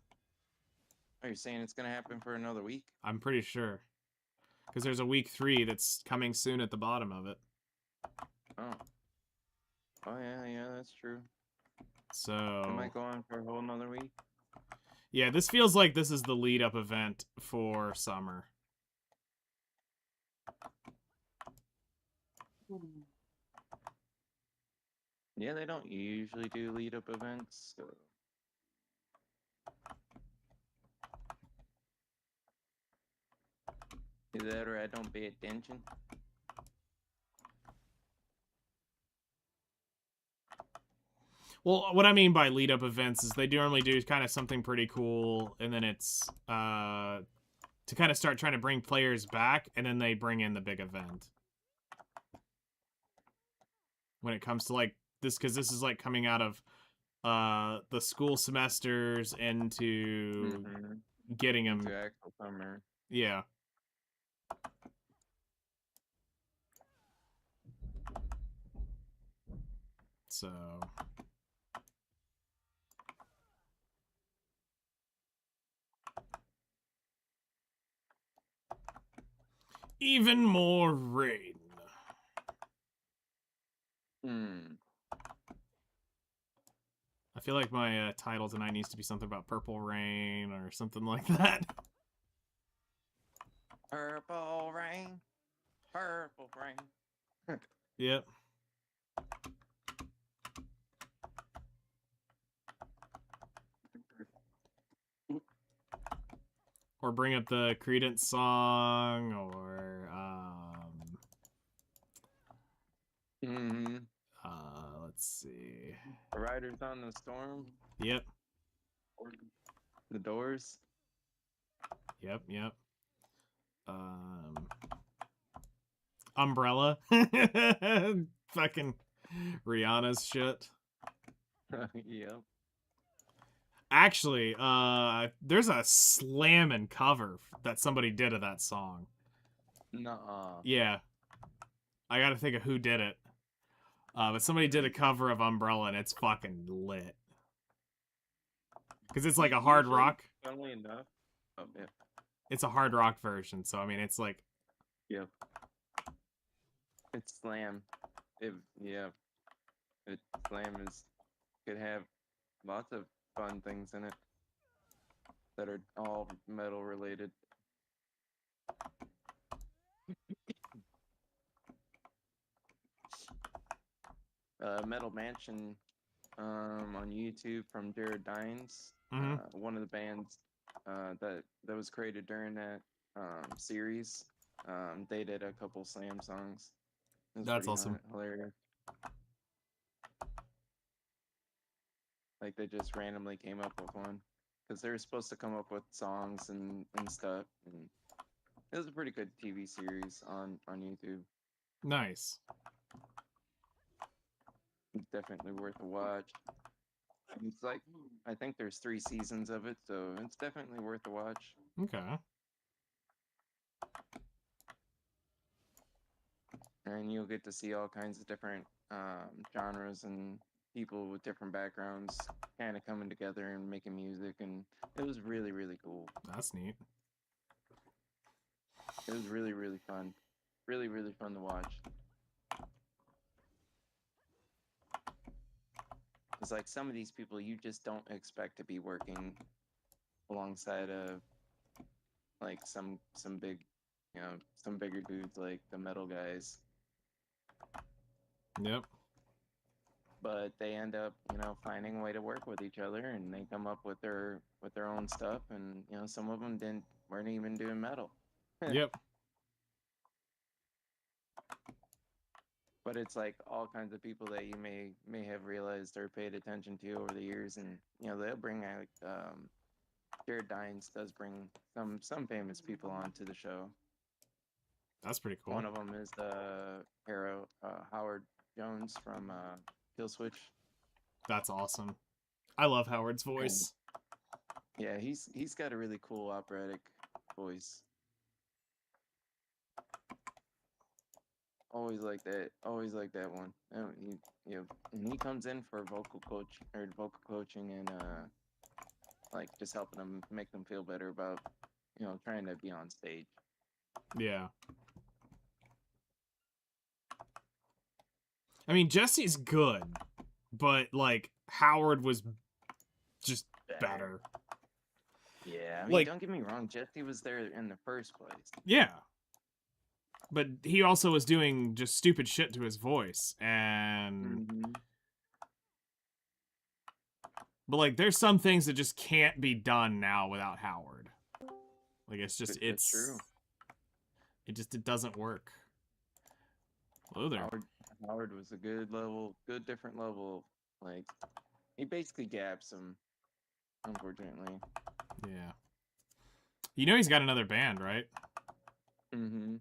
Are you saying it's gonna happen for another week? I'm pretty sure, because there's a week 3 that's coming soon at the bottom of it. Oh. Oh yeah, that's true. So it might go on for a whole nother week. Yeah, this feels like this is the lead-up event for summer. Yeah, they don't usually do lead-up events, so. Either that or I don't pay attention. Well, what I mean by lead-up events is they normally do kind of something pretty cool, and then it's to kind of start trying to bring players back, and then they bring in the big event. When it comes to like this, because this is like coming out of the school semesters into getting them into actual summer. Yeah. So even more rain. I feel like my title tonight needs to be something about Purple Rain or something like that. Purple rain, purple rain. Yep. Or bring up the Credence song, or Mm-hmm. let's see. Riders on the Storm. Yep. The Doors. Yep. Umbrella. Fucking Rihanna's shit. Yep. Actually, there's a slammin' cover that somebody did of that song. Nuh-uh. Yeah. I gotta think of who did it. But somebody did a cover of Umbrella, and it's fucking lit. Because it's like a hard Usually, rock. Funnily enough. Oh, yeah. It's a hard rock version, so I mean, it's like... Yep. It's slam. Yeah. Slam could have lots of fun things in it that are all metal related. Metal Mansion on YouTube from Jared Dines, one of the bands that was created during that series. They did a couple slam songs. It was That's pretty awesome. hilarious. Like they just randomly came up with one because they were supposed to come up with songs and stuff. And it was a pretty good TV series on YouTube. Nice. Definitely worth a watch. It's like, I think there's 3 seasons of it, so it's definitely worth a watch. Okay. And you'll get to see all kinds of different genres and people with different backgrounds kind of coming together and making music, and it was really, really cool. That's neat. It was really, really fun. Really, really fun to watch. It's like some of these people you just don't expect to be working alongside of like some big, some bigger dudes like the metal guys. Yep. But they end up, finding a way to work with each other, and they come up with their own stuff, and some of them weren't even doing metal. Yep. But it's like all kinds of people that you may have realized or paid attention to over the years, and they'll bring like Jared Dines does bring some famous people onto the show. That's pretty cool. One of them is Howard Jones from Kill Switch. That's awesome. I love Howard's voice. Yeah, he's got a really cool operatic voice. Always like that one. And he comes in for vocal coaching and like just helping them, make them feel better about trying to be on stage. Yeah. I mean, Jesse's good, but like Howard was just better. Yeah, I mean, Like- don't get me wrong, Jesse was there in the first place. Yeah. But he also was doing just stupid shit to his voice, and Mm-hmm. but like there's some things that just can't be done now without Howard. Like it's just That's true. It doesn't work. Hello there. Howard was a good different level. Like he basically gaps him, unfortunately. Yeah. You know he's got another band, right? Mm-hmm.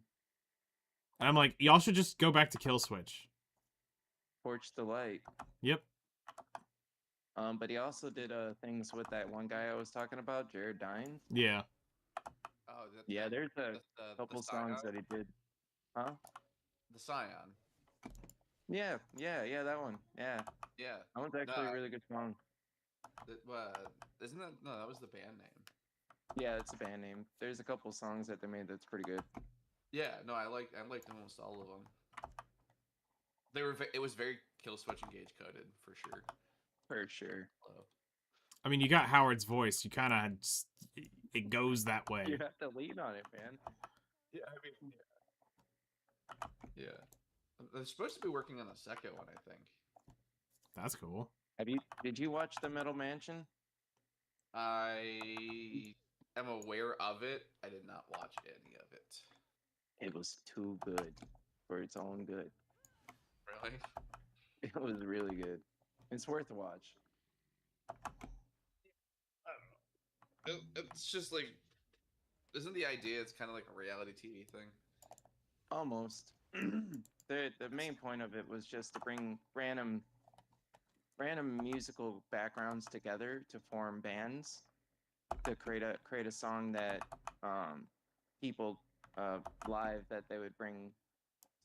And I'm like, y'all should just go back to Kill Switch. Torch the Light. Yep. But he also did things with that one guy I was talking about, Jared Dines. Yeah. Oh, Yeah, there's a the couple songs that he did. Huh? The Scion. Yeah, that one. Yeah, Yeah. that one's actually a really good song. Isn't that no? That was the band name. Yeah, it's a band name. There's a couple songs that they made that's pretty good. Yeah. No, I liked almost all of them. It was very Kill Switch Engage coded for sure. For sure. Hello. I mean, you got Howard's voice. You kind of it goes that way. You have to lean on it, man. Yeah, I mean, yeah. They're supposed to be working on the second one, I think. That's cool. Did you watch The Metal Mansion? I am aware of it. I did not watch any of it. It was too good for its own good. Really? It was really good. It's worth a watch. I don't know. It's just like, isn't the idea it's kind of like a reality TV thing? Almost. The main point of it was just to bring random musical backgrounds together to form bands to create a song that people live that they would bring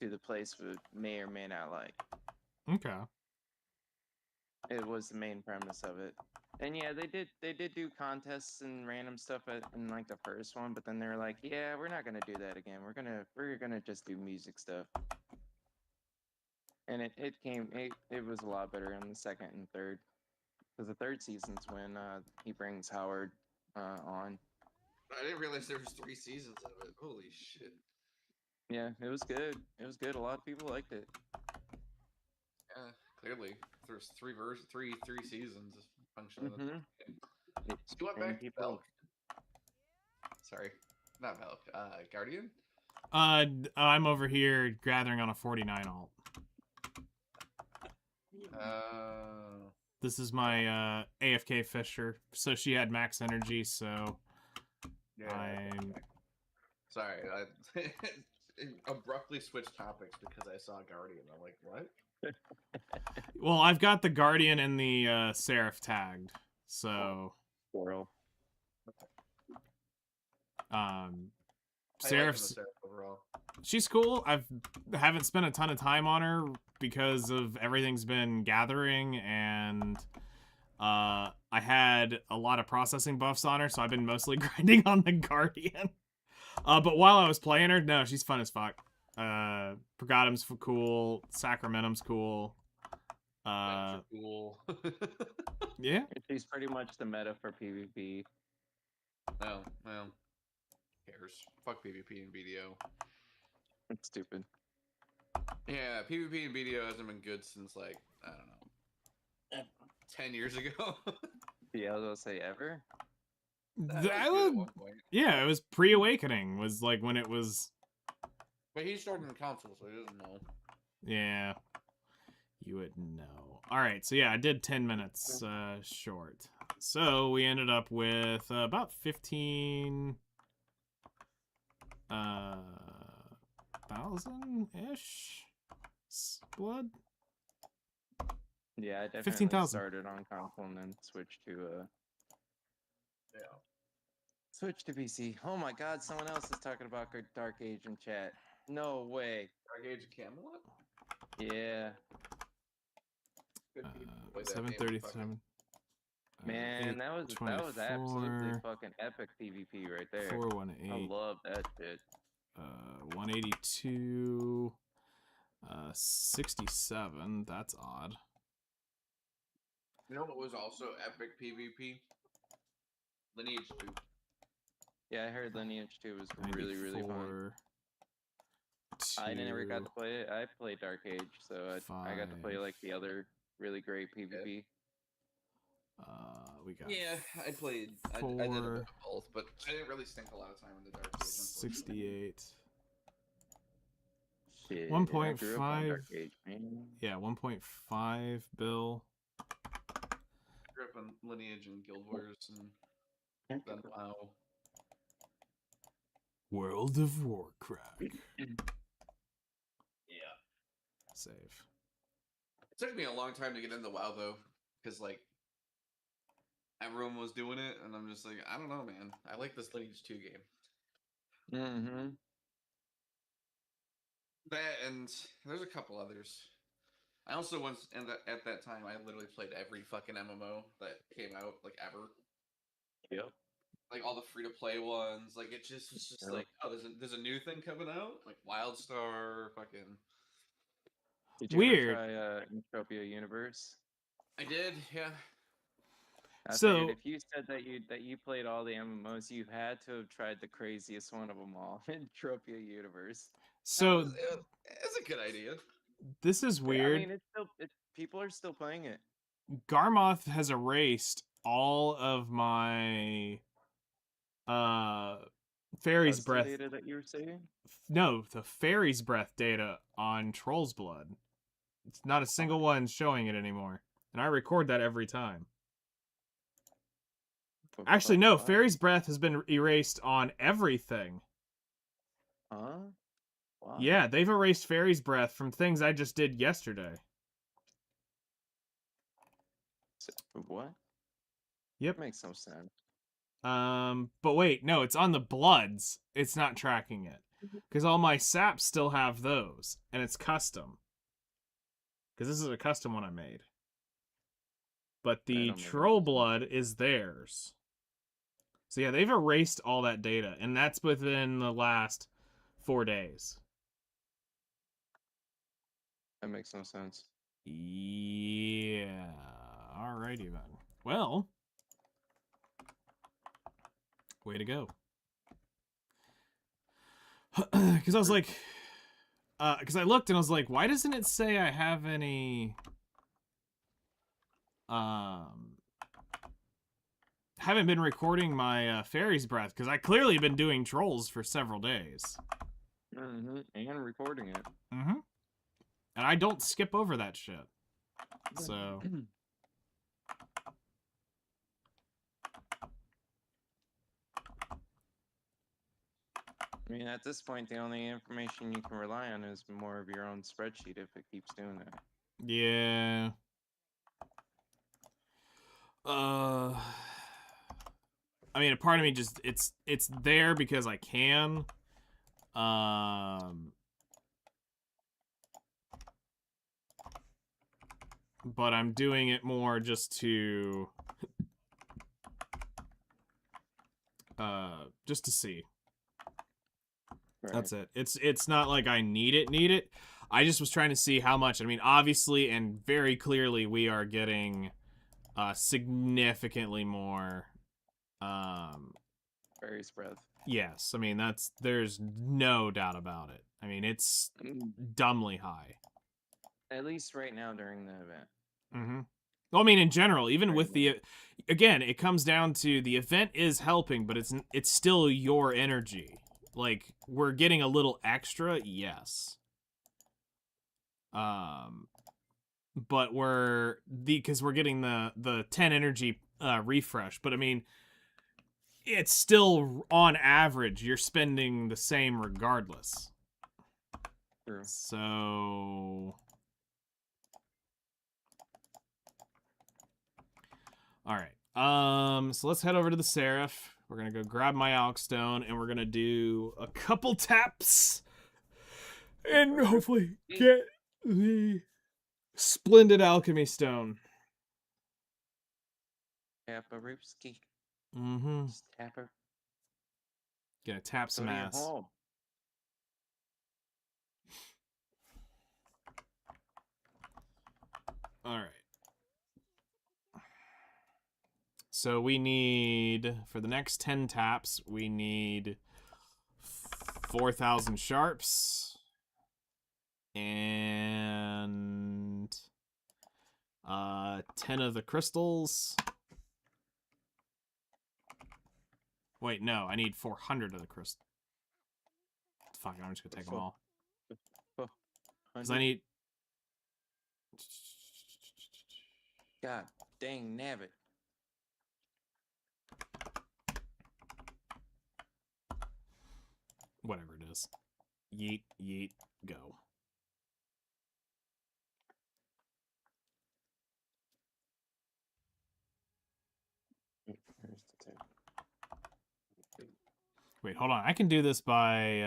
to the place would may or may not like. Okay. It was the main premise of it. And yeah, they did do contests and random stuff in like the first one, but then they were like, yeah, we're not gonna do that again. We're gonna just do music stuff. And it was a lot better in the second and third. Because the third season's when he brings Howard on. I didn't realize there was 3 seasons of it. Holy shit. Yeah, it was good. It was good. A lot of people liked it. Yeah, clearly. There's 3 seasons of function of the Mm-hmm. So you went back to Milk. Sorry. Not Milk. Guardian? I'm over here gathering on a 49 alt. This is my AFK Fisher. So she had max energy, so I'm... Sorry, I abruptly switched topics because I saw Guardian. I'm like, what? Well, I've got the Guardian and the Seraph tagged, so... Squirrel. Seraph's... Seraph overall. She's cool. Haven't spent a ton of time on her because of everything's been gathering, and I had a lot of processing buffs on her, so I've been mostly grinding on the Guardian. But while I was playing her, no, she's fun as fuck. Pergatum's cool. Sacramentum's cool. Cool. Yeah. She's pretty much the meta for PvP. Well, who cares? Fuck PvP and BDO. It's stupid. Yeah, PvP and BDO hasn't been good since, like, I don't know, 10 years ago. Yeah, I was gonna say ever. That was good at was, one point. yeah, it was pre-Awakening, was like when it was... But he started in console, so he doesn't know. Yeah. You would know. Alright, so yeah, I did 10 minutes short. So we ended up with about 15... thousand-ish blood. Yeah, I definitely 15,000. started on console and then switched to Yeah. switch to PC. Oh my god, someone else is talking about Dark Age in chat. No way. Dark Age of Camelot? Yeah. Good people play that game, 737. Man, that was absolutely fucking epic PvP right there. 418. I love that shit. 182. 67. That's odd. You know what was also epic PvP? Lineage 2. Yeah, I heard Lineage 2 was really, really fun. 2, I never got to play it. I played Dark Age, so I got to play like the other really great PvP. We got Yeah, I played. I did a bit of both, but I didn't really stink a lot of time in the Dark Age. 68. Shit, 1.5. Dark Age, man. Yeah, 1.5 bill. Grew up in Lineage and Guild Wars and then WoW. World of Warcraft. Yeah. Save. It took me a long time to get into WoW though, because like everyone was doing it, and I'm just like, I don't know, man. I like this Lineage 2 game. Mm-hmm. That and there's a couple others. I also once at that time I literally played every fucking MMO that came out like ever. Yep. Like all the free to play ones. Like it just was just like, oh, there's a new thing coming out, like WildStar, fucking. Did you Weird. ever try Entropia Universe? I did, yeah. I So- figured if you said that you played all the MMOs, you had to have tried the craziest one of them all, Entropia Universe. So It's a good idea. this is I weird. mean, people are still playing it. Garmoth has erased all of my Fairy's Custom Breath. data that you were saying. No, the Fairy's Breath data on Troll's Blood. It's not a single one showing it anymore. And I record that every time. Actually, no, Why? Fairy's Breath has been erased on everything. Huh? Why? Yeah, they've erased Fairy's Breath from things I just did yesterday. What? Yep. Makes no sense. But wait, no, it's on the Bloods. It's not tracking it. Because all my saps still have those. And it's custom. Because this is a custom one I made. But the don't make Troll sense. Blood is theirs. So yeah, they've erased all that data. And that's within the last 4 days. That makes no sense. Yeah. Alrighty then. Well. Way to go. Because I was like... because I looked and I was like, why doesn't it say I have any... haven't been recording my Fairy's Breath, because I clearly been doing trolls for several days. And recording it. Mm-hmm. And I don't skip over that shit. So... I mean, at this point, the only information you can rely on is more of your own spreadsheet if it keeps doing that. Yeah. I mean, a part of me just it's there because I can. But I'm doing it more just to just to see. Right. That's it. It's not like I need it. I just was trying to see how much. I mean, obviously and very clearly we are getting significantly more Fairy's Breath. yes. I mean, there's no doubt about it. I mean, it's dumbly high. At least right now during the event. Mm-hmm. Well, I mean, in general, even Very with the, again, it comes down to the event is helping, but it's still your energy. Like, we're getting a little extra, yes. But because we're getting the 10 energy refresh. But I mean, it's still on average you're spending the same regardless. True. So. All right. So let's head over to the Seraph. We're gonna go grab my Alk Stone, and we're gonna do a couple taps, and hopefully get the splendid alchemy stone. Taparooski. Mm-hmm. Tapper. Gonna tap some ass. Home. All right. So we need, for the next 10 taps, we need 4,000 sharps and 10 of the crystals. Wait, no, I need 400 of the crystals. Fuck, I'm just gonna take them all. Because I need... God dang nabbit. Whatever it is. Yeet, yeet, go. Where's the tip? Wait, hold on. I can do this by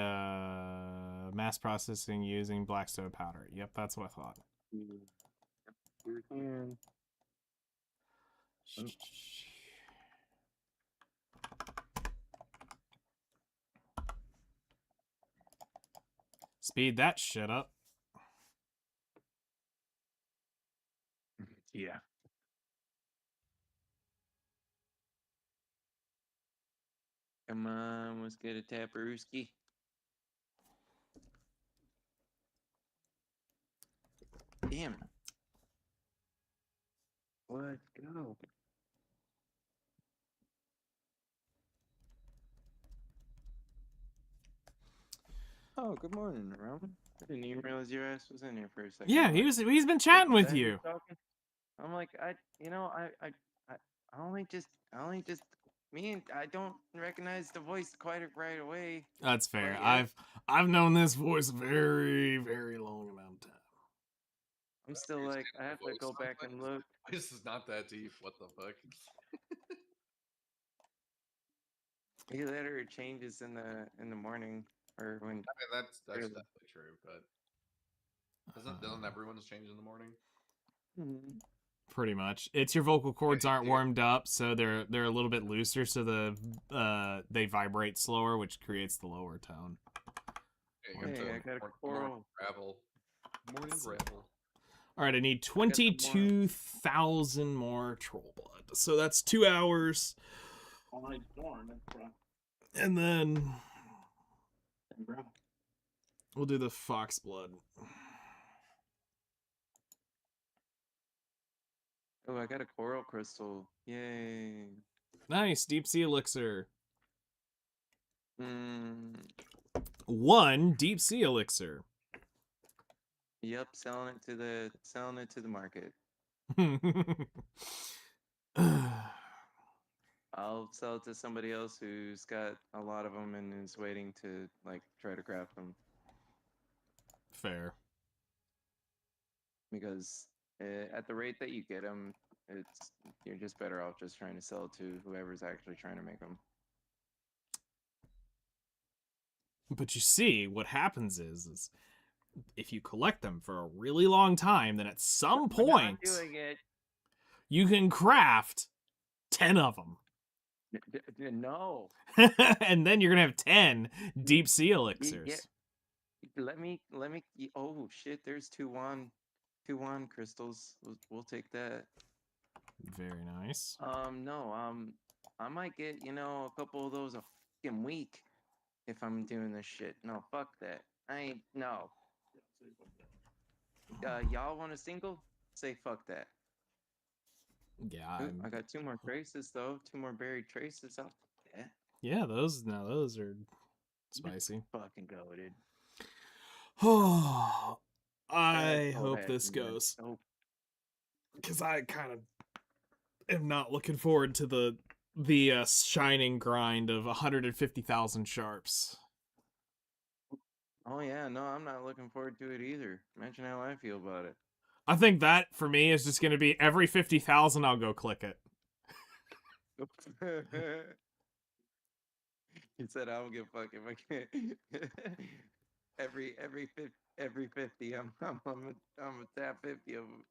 mass processing using blackstone powder. Yep, that's what I thought. Here we can. Oh. Speed that shit up. Yeah. Come on, let's get a taparooski. Damn it. Let's go. Oh, good morning, Roman. I didn't even realize your ass was in here for a second. Yeah, I'm like, he's been chatting with "Is that who you. talking?" I'm like, I only just, I don't recognize the voice quite right away. That's fair. But yeah, I've known this voice a very, very long amount of time. I'm still You're like, saying I the have to voice go back and sometimes? look. This is not that deep. What the fuck? Either that or it changes in the morning or when. I mean, that's early. definitely true, but doesn't everyone's change in the morning? Mhm. Pretty much. It's your vocal cords aren't yeah. warmed up, so they're a little bit looser, so they vibrate slower, which creates the lower tone. Yeah, you Hey, I got a coral. gravel. Morning gravel. All right, I need I got some more. 22,000 more troll blood. So that's 2 hours, Only born, bro. and then Bro. we'll do the fox blood. Oh, I got a coral crystal. Yay. Nice, deep sea elixir. Mm, 1 deep sea elixir. yep, selling it to the market. I'll sell it to somebody else who's got a lot of them and is waiting to like try to craft them Fair. because at the rate that you get them, you're just better off just trying to sell it to whoever's actually trying to make them. But you see, what happens is if you collect them for a really long time, then at some point Not doing it. you can craft 10 of them. No. And then you're gonna have 10 deep sea elixirs. Let me. Oh shit! There's two wand crystals. We'll take that. Very nice. No. I might get a couple of those a fucking week if I'm doing this shit. No, fuck that. I ain't no. Y'all want a single? Say fuck that. Yeah, Ooh, I got 2 more traces though. 2 more buried traces. I'll fuck that. yeah, those are spicy. Fucking go, dude. I So hope happy, this man. goes, Oh, because I kind of am not looking forward to the shining grind of 150,000 sharps. oh yeah, no, I'm not looking forward to it either. Imagine how I feel about it. I think that for me is just going to be every 50,000 I'll go click it. He said, "I don't give a fuck if I can't." every 50, I'm a tap 50 of them.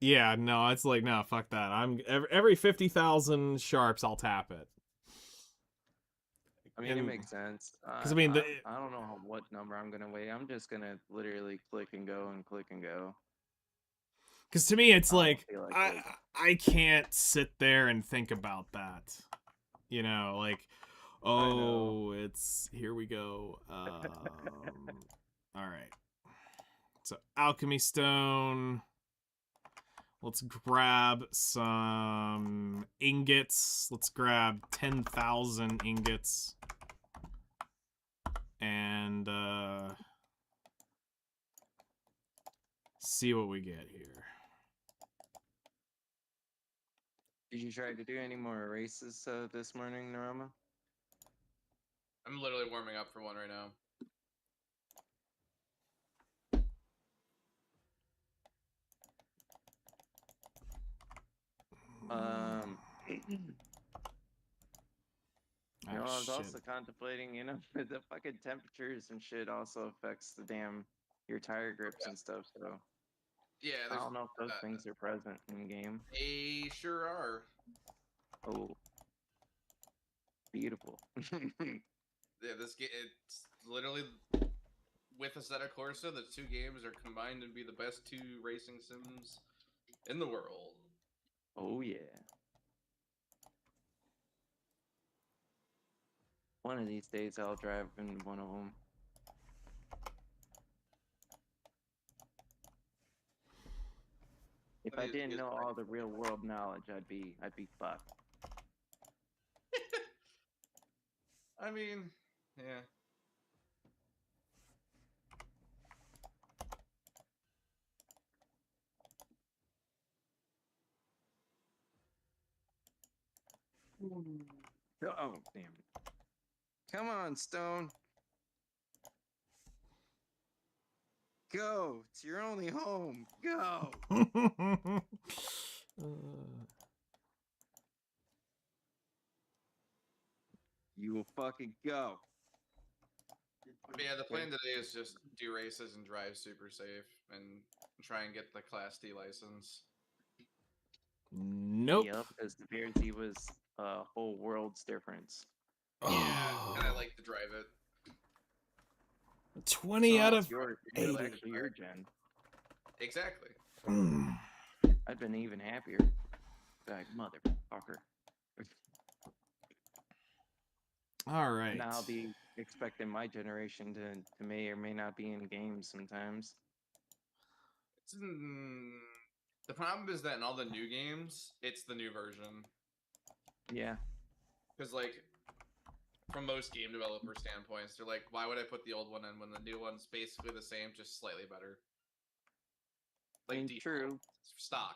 Yeah, no, it's like, no, fuck that. I'm every 50,000 sharps I'll tap it. I mean, it makes sense. Because I mean, I don't know what number I'm gonna wait. I'm just gonna literally click and go and click and go. because to me, it's I don't like feel like waiting. I can't sit there and think about that. You know, like, oh, it's here we go. All right. So alchemy stone. Let's grab some ingots. Let's grab 10,000 ingots. And see what we get here. Did you try to do any more races this morning, Narama? I'm literally warming up for one right now. I was shit. also contemplating, the fucking temperatures and shit also affects your tire grips and stuff. So Yeah, I don't know if those things are present in game. they sure are. Oh, beautiful. Yeah, this game, it's literally with Assetto Corsa, the 2 games are combined to be the best 2 racing sims in the world. Oh yeah. One of these days, I'll drive in one of them. If I didn't know all the real world knowledge, I'd be fucked. I mean, yeah. Oh, damn. Come on, Stone. Go. It's your only home. Go. You will fucking go. But yeah, the plan today is just do races and drive super safe and try and get the Class D license. Nope. Yep, because the BRZ was a whole world's difference. Yeah, and I like to drive it. 20 So out it's of Yours, 80. actually your gen. Exactly. I'd been even happier. Like, motherfucker. All right. Now I'll be expecting my generation to may or may not be in games sometimes. It's the problem is that in all the new games, it's the new version. Yeah. Because, like, from most game developer standpoints, they're like, why would I put the old one in when the new one's basically the same, just slightly better? Like, default. True. Stock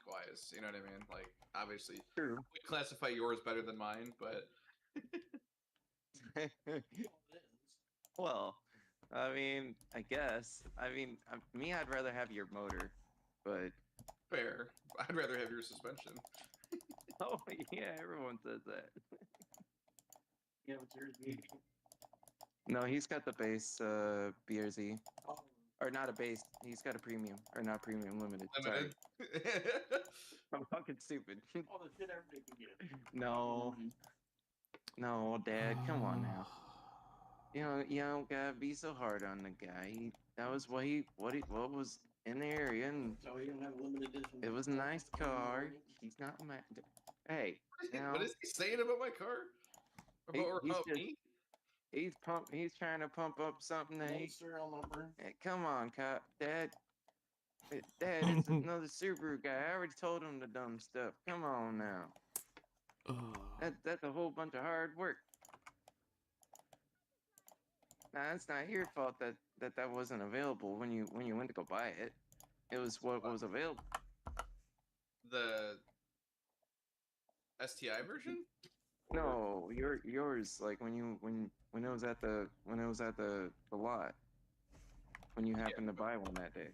wise, you know what I mean? Like, obviously, True. we classify yours better than mine, but Well, I mean, I guess. I mean, me, I'd rather have your motor, but fair. I'd rather have your suspension. oh yeah, everyone says that. Yeah, but yours. No, he's got the base BRZ, or not a base. He's got a premium, or not premium, limited. Limited. Sorry, I'm fucking stupid. All the shit everybody can get. No, no, Dad, come on now. You don't gotta be so hard on the guy. That was what was in the area, and So you don't have a limited edition. it was a nice car. He's not mad. Hey, now What is he saying about my car? About me? He's trying to pump up something that No he. serial number. Hey, come on, cop, Dad. Dad, it's another Subaru guy. I already told him the dumb stuff. Come on now. That's a whole bunch of hard work. Nah, it's not your fault that wasn't available when you went to go buy it. It was what was available. The STI version? No, yours like when it was at the lot when you happened to buy one that day.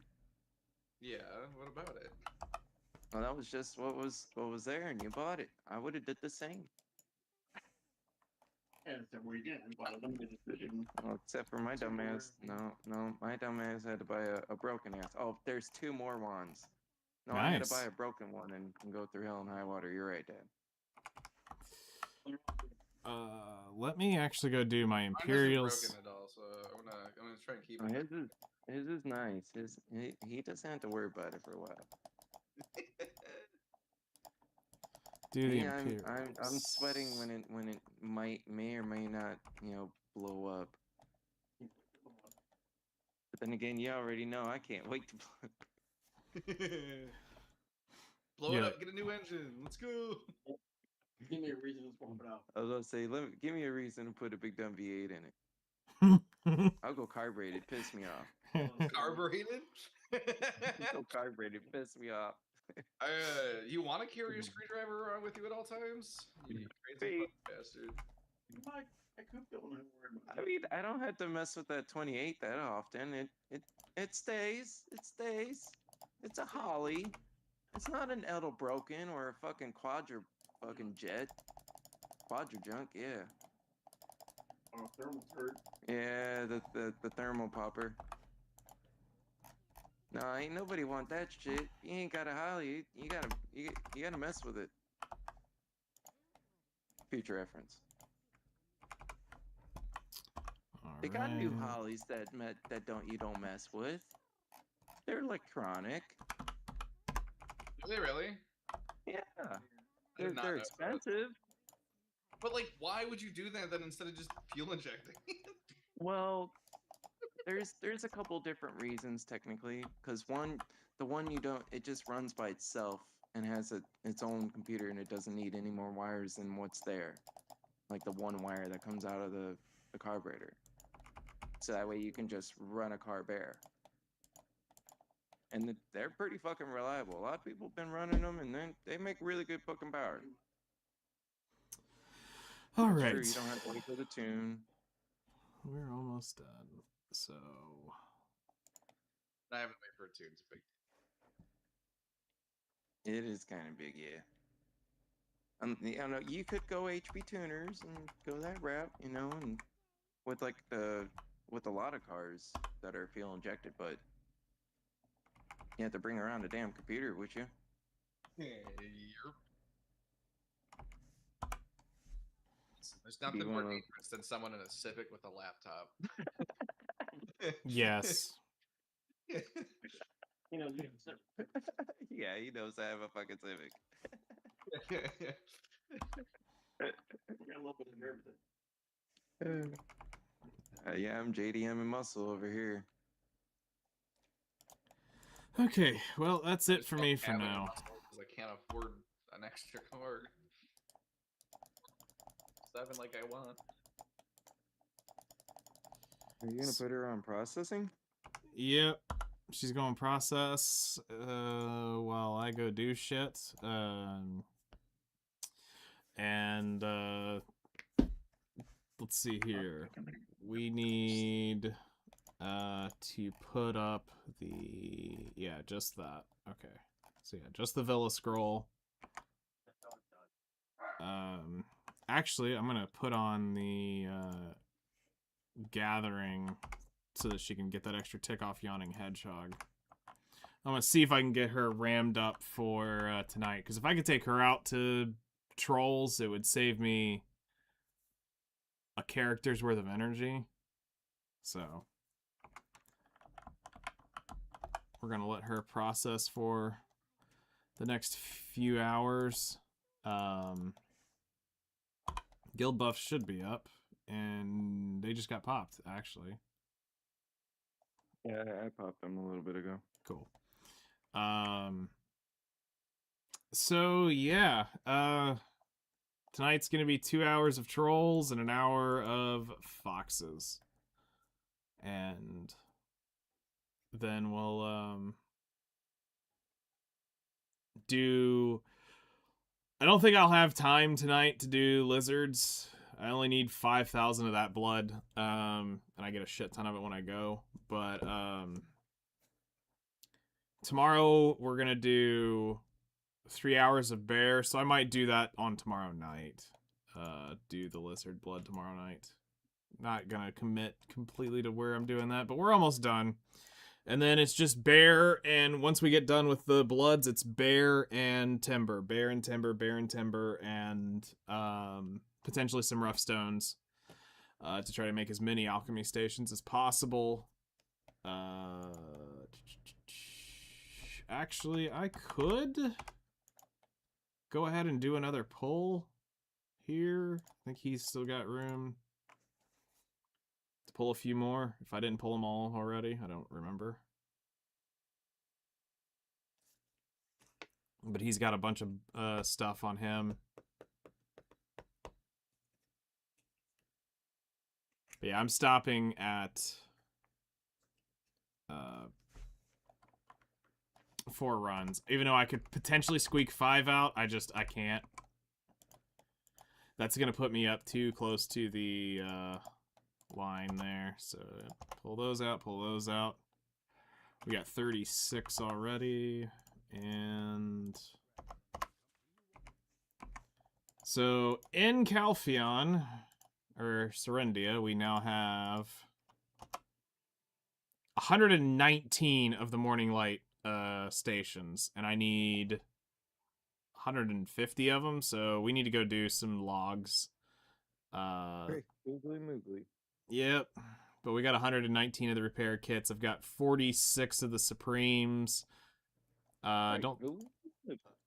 Yeah, what about it? Well, that was just what was there, and you bought it. I would have did the same. Yeah, so we did. We bought a limited edition. Well, except for my dumbass. No, my dumbass had to buy a broken ass. Oh, there's 2 more ones. No, I had to buy Nice. a broken one and go through hell and high water. You're right, Dad. Let me actually go do my Mine hasn't Imperials. broken at all, so I'm gonna try and keep Oh, it. his is nice. He doesn't have to worry about it for a while. Do the Yeah, Imperials. I'm sweating when it may or may not blow up. But then again, you already know I can't wait to blow. Blow it up, get a new engine. Let's go. Give me a reason to swap it out. I was gonna say, give me a reason to put a big dumb V8 in it. I'll go carbureted. Piss me off. Carbureted? Go carbureted. Piss me off. You want to carry a screwdriver around with you at all times? You crazy fucking bastard. I could don't worry about I mean, I don't have to mess with that 28 that often. It stays. It stays. It's a Holly. It's not an Edel broken or a fucking fucking jet. Quadra junk, yeah. Oh, thermal hurt. Yeah, the thermal popper. No, ain't nobody want that shit. You ain't got a Holly. You gotta mess with it. Future reference. They got new Alright. Hollies that you don't mess with. They're electronic. Do they really? Yeah. I did not They're know that. expensive. But like, why would you do that then instead of just fuel injecting? Well, there's a couple different reasons technically, because the one you don't, it just runs by itself and has its own computer, and it doesn't need any more wires than what's there, like the one wire that comes out of the carburetor. So that way you can just run a car bare. And they're pretty fucking reliable. A lot of people have been running them, and then they make really good fucking power. All It's right. true, you don't have to wait for the tune. We're almost done. So I haven't waited for a tune. It's big. It is kind of big, yeah. You know, you could go HP tuners and go that route, you know, and with like with a lot of cars that are fuel injected, but you have to bring around a damn computer, would you? There's Be nothing one more of those- dangerous than someone in a Civic with a laptop. yes. You know, Yeah, he knows I have a fucking Civic. a little bit of everything. Yeah, I'm JDM and muscle over here. Okay, well that's I it just for don't me for have any now. muscle 'cause I can't afford an extra card. 7 like I want. Are you gonna put her on processing? Yep. She's going process while I go do shit. And let's see here. We need to put up the just that. Okay. So yeah, just the Villa scroll. Actually, I'm gonna put on the gathering so that she can get that extra tick off Yawning Hedgehog. I'm gonna see if I can get her rammed up for tonight, because if I could take her out to trolls, it would save me a character's worth of energy. So we're gonna let her process for the next few hours. Guild buffs should be up, and they just got popped, actually. Yeah, I popped them a little bit ago. Cool. So yeah, tonight's gonna be 2 hours of trolls and an hour of foxes. And then we'll do I don't think I'll have time tonight to do lizards. I only need 5,000 of that blood. And I get a shit ton of it when I go. But tomorrow we're gonna do 3 hours of bear, so I might do that on tomorrow night. Do the lizard blood tomorrow night. Not gonna commit completely to where I'm doing that, but we're almost done. And then it's just bear, and once we get done with the bloods, it's bear and timber. Bear and timber, bear and timber, and potentially some rough stones to try to make as many alchemy stations as possible. Actually, I could go ahead and do another pull here. I think he's still got room to pull a few more. If I didn't pull them all already, I don't remember. But he's got a bunch of stuff on him. But yeah, I'm stopping at 4 runs. Even though I could potentially squeak 5 out, I can't. That's gonna put me up too close to the line there. So pull those out, pull those out. We got 36 already, and so in Calpheon, or Serendia, we now have 119 of the Morning Light stations, and I need 150 of them, so we need to go do some logs. Hey, moogly moogly. Yep, but we got 119 of the repair kits. I've got 46 of the Supremes.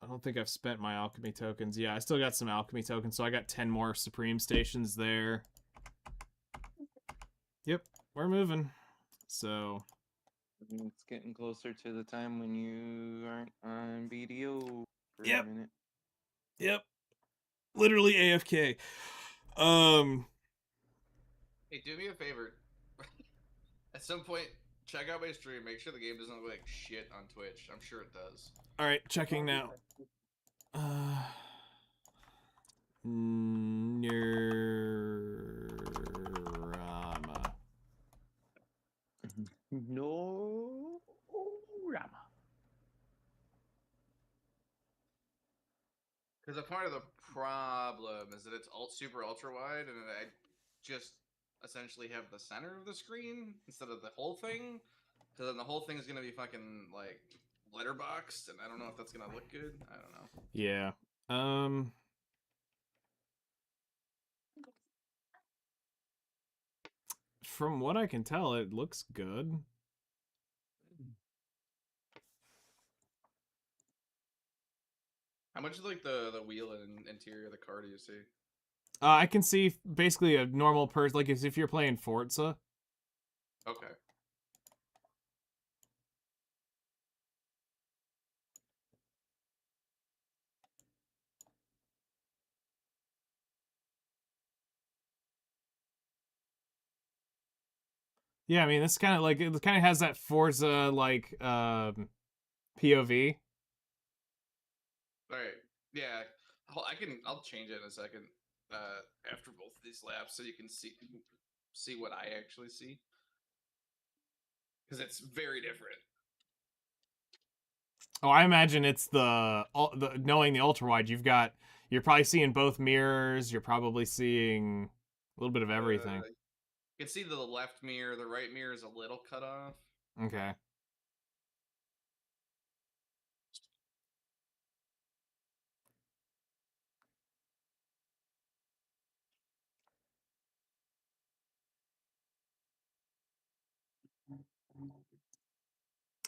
I don't think I've spent my alchemy tokens. Yeah, I still got some alchemy tokens, so I got 10 more supreme stations there. Yep, we're moving. So It's getting closer to the time when you aren't on BDO for Yep. a minute. Yep. Literally AFK. Hey, do me a favor. At some point, check out my stream. Make sure the game doesn't look like shit on Twitch. I'm sure it does. All right, checking now. Nirama. No, Rama. Because a part of the problem is that it's super ultra wide, and I just essentially have the center of the screen instead of the whole thing. Because then the whole thing is gonna be fucking like letterboxed, and I don't know if that's gonna look good. I don't know. Yeah. From what I can tell, it looks good. How much of like the wheel and interior of the car do you see? I can see basically a normal person, like as if you're playing Forza. Okay. Yeah, I mean, this kind of like it kind of has that Forza like POV. All right. Yeah. I'll change it in a second. After both of these laps, so you can see what I actually see. Because it's very different. Oh, I imagine it's the knowing the ultra wide. You're probably seeing both mirrors. You're probably seeing a little bit of everything. You can see the left mirror, the right mirror is a little cut off. Okay.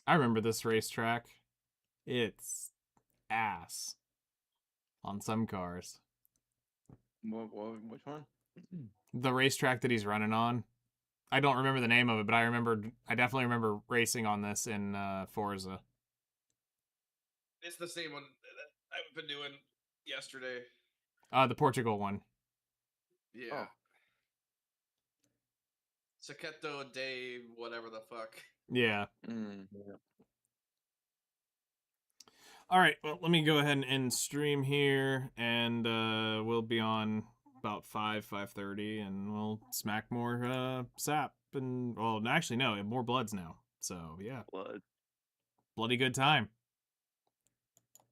I remember this racetrack. It's ass on some cars. Which one? The racetrack that he's running on. I don't remember the name of it, but I definitely remember racing on this in Forza. It's the same one that I've been doing yesterday. The Portugal one. Yeah. Oh. Saketo de whatever the fuck. Yeah. Yeah. All right, well, let me go ahead and end stream here, and we'll be on about 5:30, and we'll smack more sap, and, well, actually, no, more bloods now. So, yeah. Blood. Bloody good time.